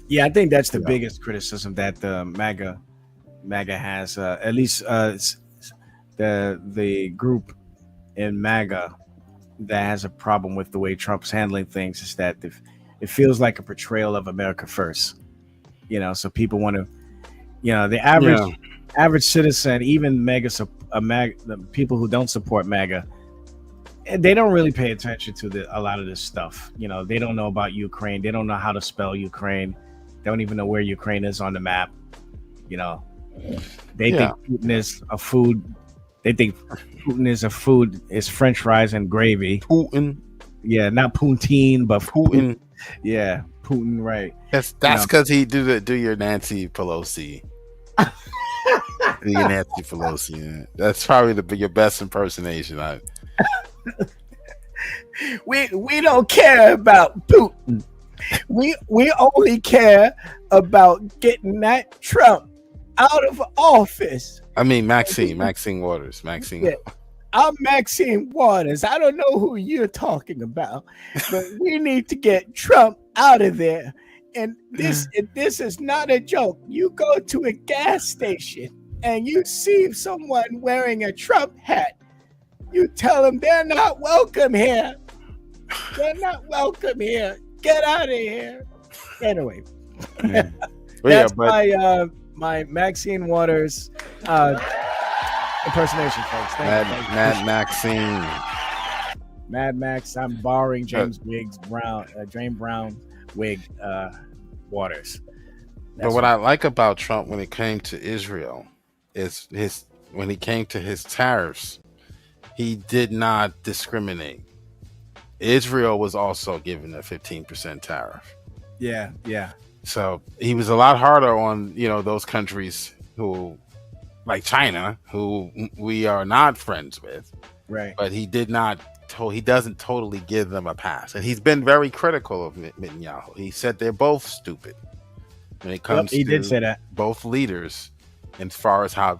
Yeah, I think that's the biggest criticism that the MAGA has, at least the group in MAGA that has a problem with the way Trump's handling things, is that it feels like a portrayal of America first. So people want to, the average citizen, even the people who don't support MAGA, they don't really pay attention to a lot of this stuff. They don't know about Ukraine. They don't know how to spell Ukraine. They don't even know where Ukraine is on the map. They think Putin is a food. They think Putin is a food, is French fries and gravy. Putin. Yeah, not poutine, but Putin. Yeah, Putin, right. That's because he do your Nancy Pelosi. You're Nancy Pelosi. Yeah. That's probably your best impersonation. We don't care about Putin. We only care about getting that Trump out of office. I mean, Maxine Waters. Maxine. Yeah. I'm Maxine Waters. I don't know who you're talking about, but we need to get Trump out of there. And this is not a joke. You go to a gas station and you see someone wearing a Trump hat. You tell them they're not welcome here. They're not welcome here. Get out of here. Anyway, that's my Maxine Waters impersonation, folks. Thank you. Mad Maxine. Mad Max. I'm borrowing James Brown wig Waters. But what I like about Trump when it came to Israel is when he came to his tariffs, he did not discriminate. Israel was also given a 15% tariff. Yeah. So he was a lot harder on, those countries who, like China, who we are not friends with. Right. But he doesn't totally give them a pass. And he's been very critical of Netanyahu. He said they're both stupid when it comes he to did say that. Both leaders, as far as how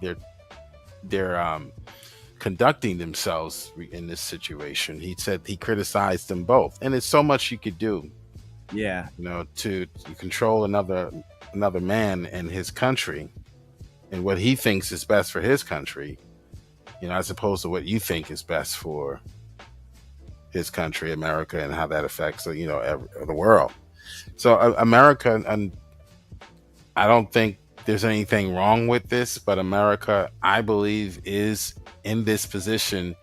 they're conducting themselves in this situation. He said he criticized them both, and there's so much you could do. Yeah, to control another man and his country, and what he thinks is best for his country, as opposed to what you think is best for his country, America, and how that affects the world. So America, and I don't think there's anything wrong with this, but America, I believe, is in this position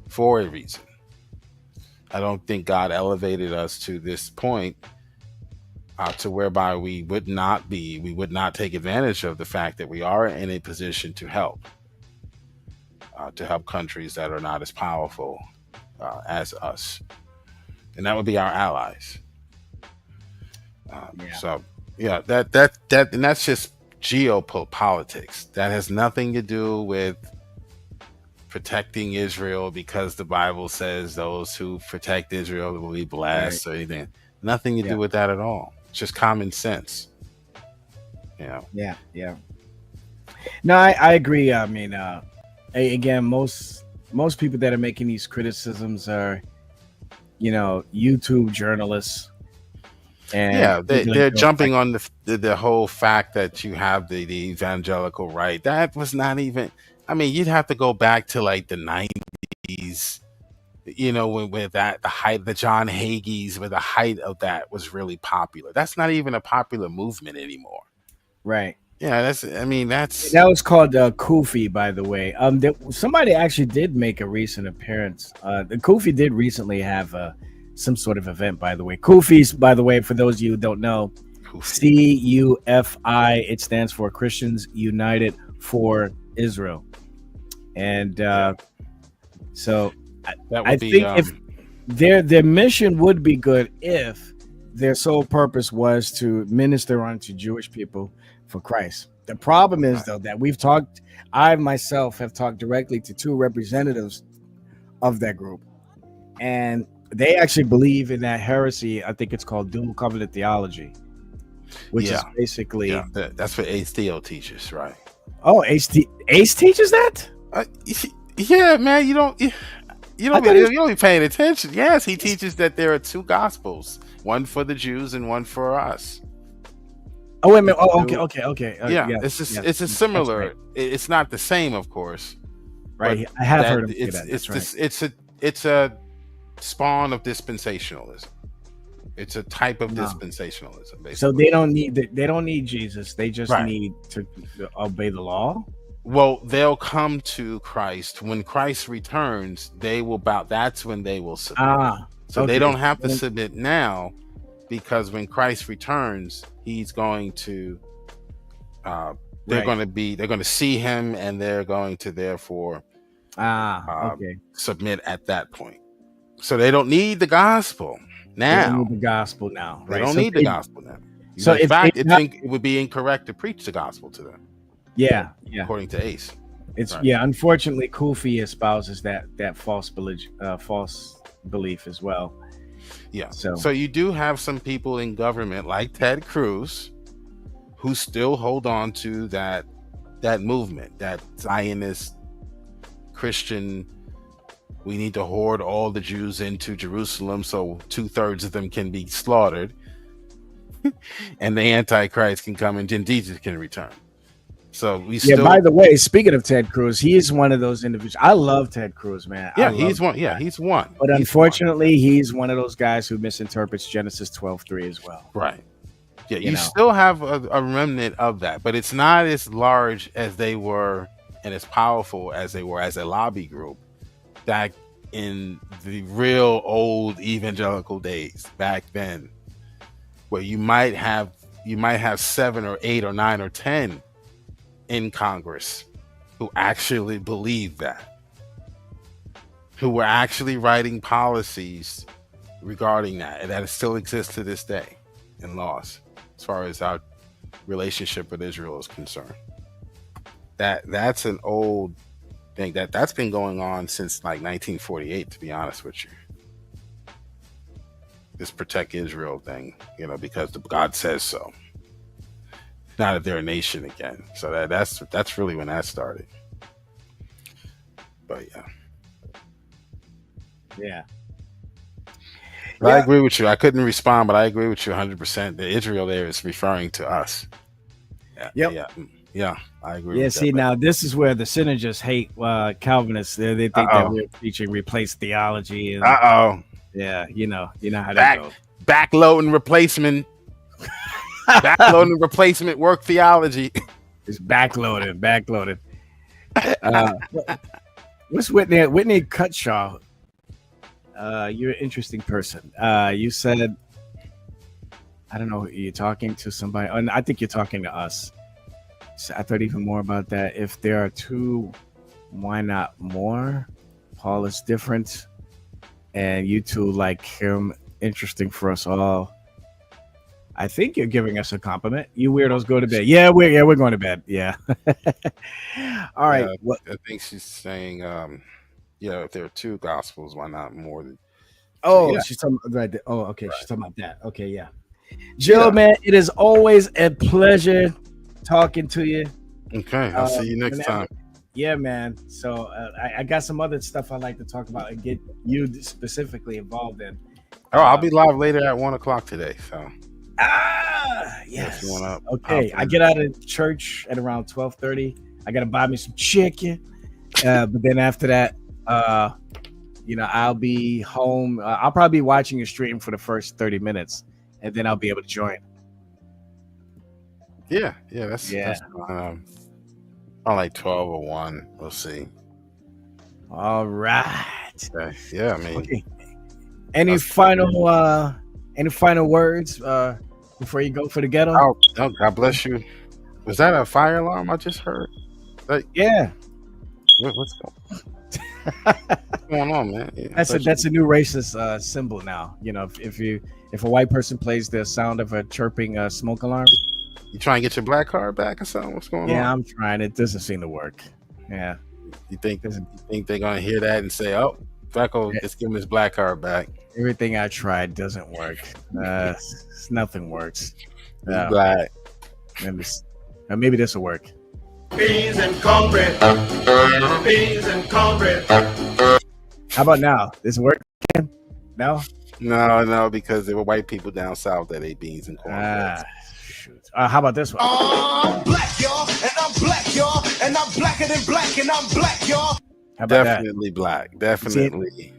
for a reason. I don't think God elevated us to this point to whereby we would not take advantage of the fact that we are in a position to help countries that are not as powerful as us, and that would be our allies. So yeah, that and that's just geopolitics. That has nothing to do with protecting Israel, because the Bible says those who protect Israel will be blessed, or anything. Nothing to do with that at all. It's just common sense. Yeah. No, I agree. I mean, again, most people that are making these criticisms are, YouTube journalists. And they're jumping on the whole fact that you have the evangelical right. That was not even. I mean, you'd have to go back to like the 90s, when the height, the John Hagees, where the height of that was really popular. That's not even a popular movement anymore. Right. Yeah, that was called Kufi, by the way. Somebody actually did make a recent appearance. The Kufi did recently have some sort of event, by the way. Kufi's, by the way, for those of you who don't know, CUFI, it stands for Christians United for Israel. And so I think if their mission would be good if their sole purpose was to minister unto Jewish people for Christ. The problem is, though, that I myself have talked directly to two representatives of that group, and they actually believe in that heresy. I think it's called dual covenant theology, which is basically that's what Ace Theo teaches, right? Oh, Ace teaches that? Yeah, man, you don't be paying attention. Yes, he teaches that there are two gospels, one for the Jews and one for us. Oh, wait a minute. Oh, okay. It's a similar. Right. It's not the same, of course. Right, I have heard him say that. It's a spawn of dispensationalism. It's a type of dispensationalism, basically. So they don't need Jesus. They just need to obey the law. Well, they'll come to Christ when Christ returns. They will bow. That's when they will submit. They don't have to submit now, because when Christ returns, he's going to. They're going to see him, and they're going to therefore submit at that point. So they don't need the gospel now. They don't need the gospel now. They don't need the gospel now. So in fact, it would be incorrect to preach the gospel to them. Yeah. According to Ace. It's Right. Unfortunately, Kufi espouses that false belief as well. Yeah. So So you do have some people in government like Ted Cruz who still hold on to that movement, that Zionist Christian. We need to hoard all the Jews into Jerusalem so 2/3 of them can be slaughtered, and the Antichrist can come and Jesus can return. So we still. By the way, speaking of Ted Cruz, he is one of those individuals. I love Ted Cruz, man. Yeah, he's one. Yeah, he's one. But unfortunately, he's one of those guys who misinterprets Genesis 12:3 as well. Right. Yeah, You know. still have a remnant of that, but it's not as large as they were and as powerful as they were as a lobby group back in the real old evangelical days back then, where you might have 7 or 8 or 9 or 10 in Congress who actually believed that, who were actually writing policies regarding that, and that still exists to this day in laws as far as our relationship with Israel is concerned. That's an old thing that's been going on since like 1948, to be honest with you. This protect Israel thing, because God says so. Now that they're a nation again, so that's really when that started. But yeah. But I agree with you. I couldn't respond, but I agree with you 100%. The Israel there is referring to us. Yeah, I agree. Yeah, with see, that, now this is where the synergists hate Calvinists. They think that we're teaching replace theology. And, yeah, you know how that goes. Backloading replacement. Backloading replacement work theology. It's backloaded. What's Whitney? Whitney Cutshaw. You're an interesting person. You said, I don't know, you're talking to somebody. And I think you're talking to us. So I thought even more about that. If there are two, why not more? Paul is different, and you two like him. Interesting for us all. I think you're giving us a compliment. You weirdos go to bed. Yeah, we're going to bed. Yeah. All right. I think she's saying, if there are two gospels, why not more than? She's talking right there. Oh, okay. She's talking about that. Okay, yeah. Jill, man, it is always a pleasure talking to you. Okay, I'll see you next time. Yeah, man. So I got some other stuff I'd like to talk about and get you specifically involved in. I'll be live later at 1:00 today. So. Yes. You wanna okay, I get out of church at around 12:30. I gotta buy me some chicken, but then after that, I'll be home. I'll probably be watching your stream for the first 30 minutes, and then I'll be able to join. That's on like 12 or 1. We'll see. All right. Okay. Yeah, I mean. Okay. Any final words before you go for the ghetto? Oh, God bless you. Was that a fire alarm I just heard? Yeah. What's going on, man? Yeah, that's a new racist symbol now. If a white person plays the sound of a chirping smoke alarm, you try and get your black card back or something? What's going on? Yeah, I'm trying. It doesn't seem to work. Yeah. You think they're gonna hear that and say, "Oh, Freckle, just give him his black card back"? Everything I tried doesn't work. Nothing works. Black. Maybe this will work. Beans and cornbread. Beans and cornbread. How about now? This working? No? No, because there were white people down south that ate beans and cornbread. Shoot. How about this one? I'm black, y'all, and I'm black, y'all, and I'm blacker than black, and I'm black, y'all. How about Definitely black. Definitely.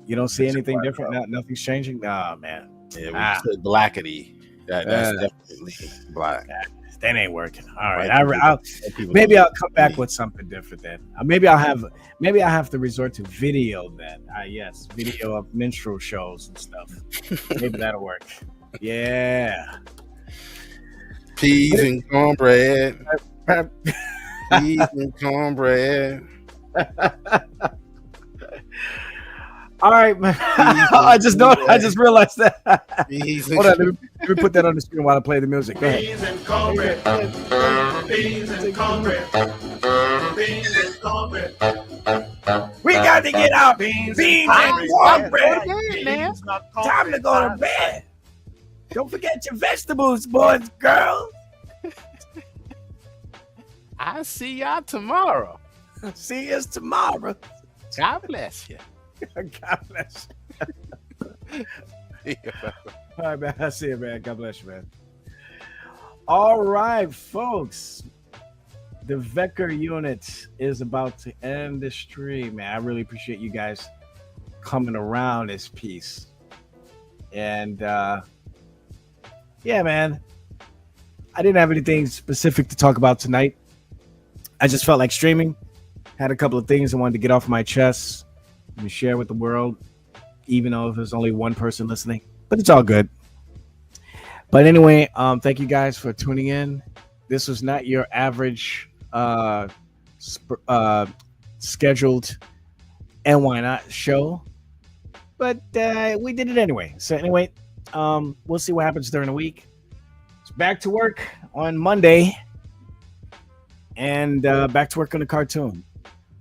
You don't see anything different? Nothing's changing? Nah, man. Yeah, we said blackety. That's definitely black. That ain't working. All right. Maybe I'll come back with something different then. Maybe I'll have to resort to video then. Yes, video of minstrel shows and stuff. Maybe that'll work. Yeah. Peas and cornbread. Peas and cornbread. All right, man. I just realized that. Hold on, let me put that on the screen while I play the music. Go ahead. Beans and cornbread. Beans and cornbread. We got to get our beans and cornbread. Beans, not Time to go to bed. Don't forget your vegetables, boys, girls. I see y'all tomorrow. See us tomorrow. God bless you. God bless you. All right, man. I see you, man. God bless you, man. All right, folks. The Vecker unit is about to end the stream, man. I really appreciate you guys coming around this piece. And yeah, man. I didn't have anything specific to talk about tonight. I just felt like streaming. Had a couple of things I wanted to get off my chest and share with the world, even though there's only one person listening. But it's all good. But anyway, thank you guys for tuning in. This was not your average scheduled and why not show, but we did it anyway. So anyway, we'll see what happens during the week. It's back to work on Monday and back to work on the cartoon.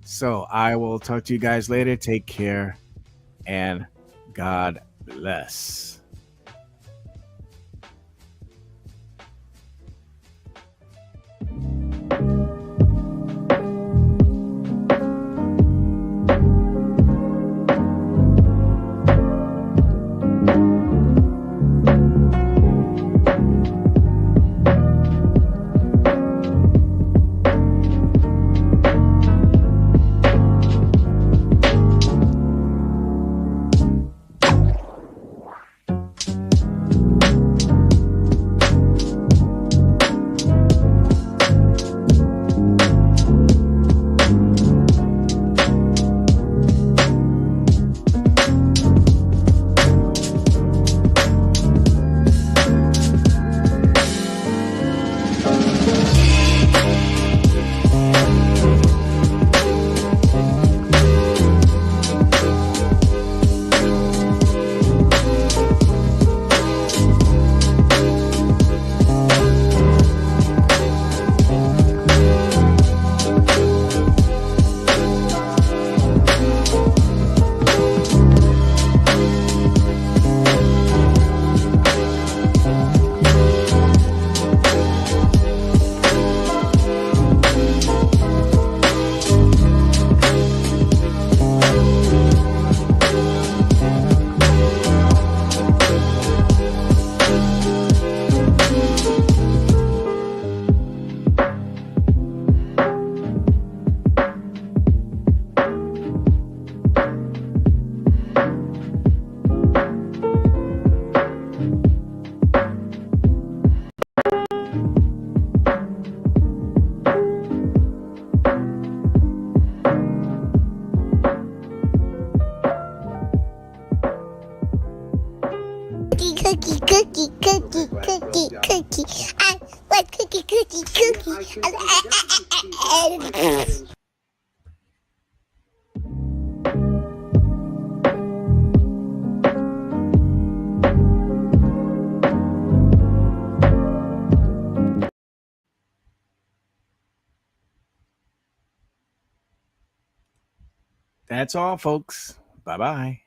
So I will talk to you guys later. Take care and God bless. That's all, folks. Bye-bye.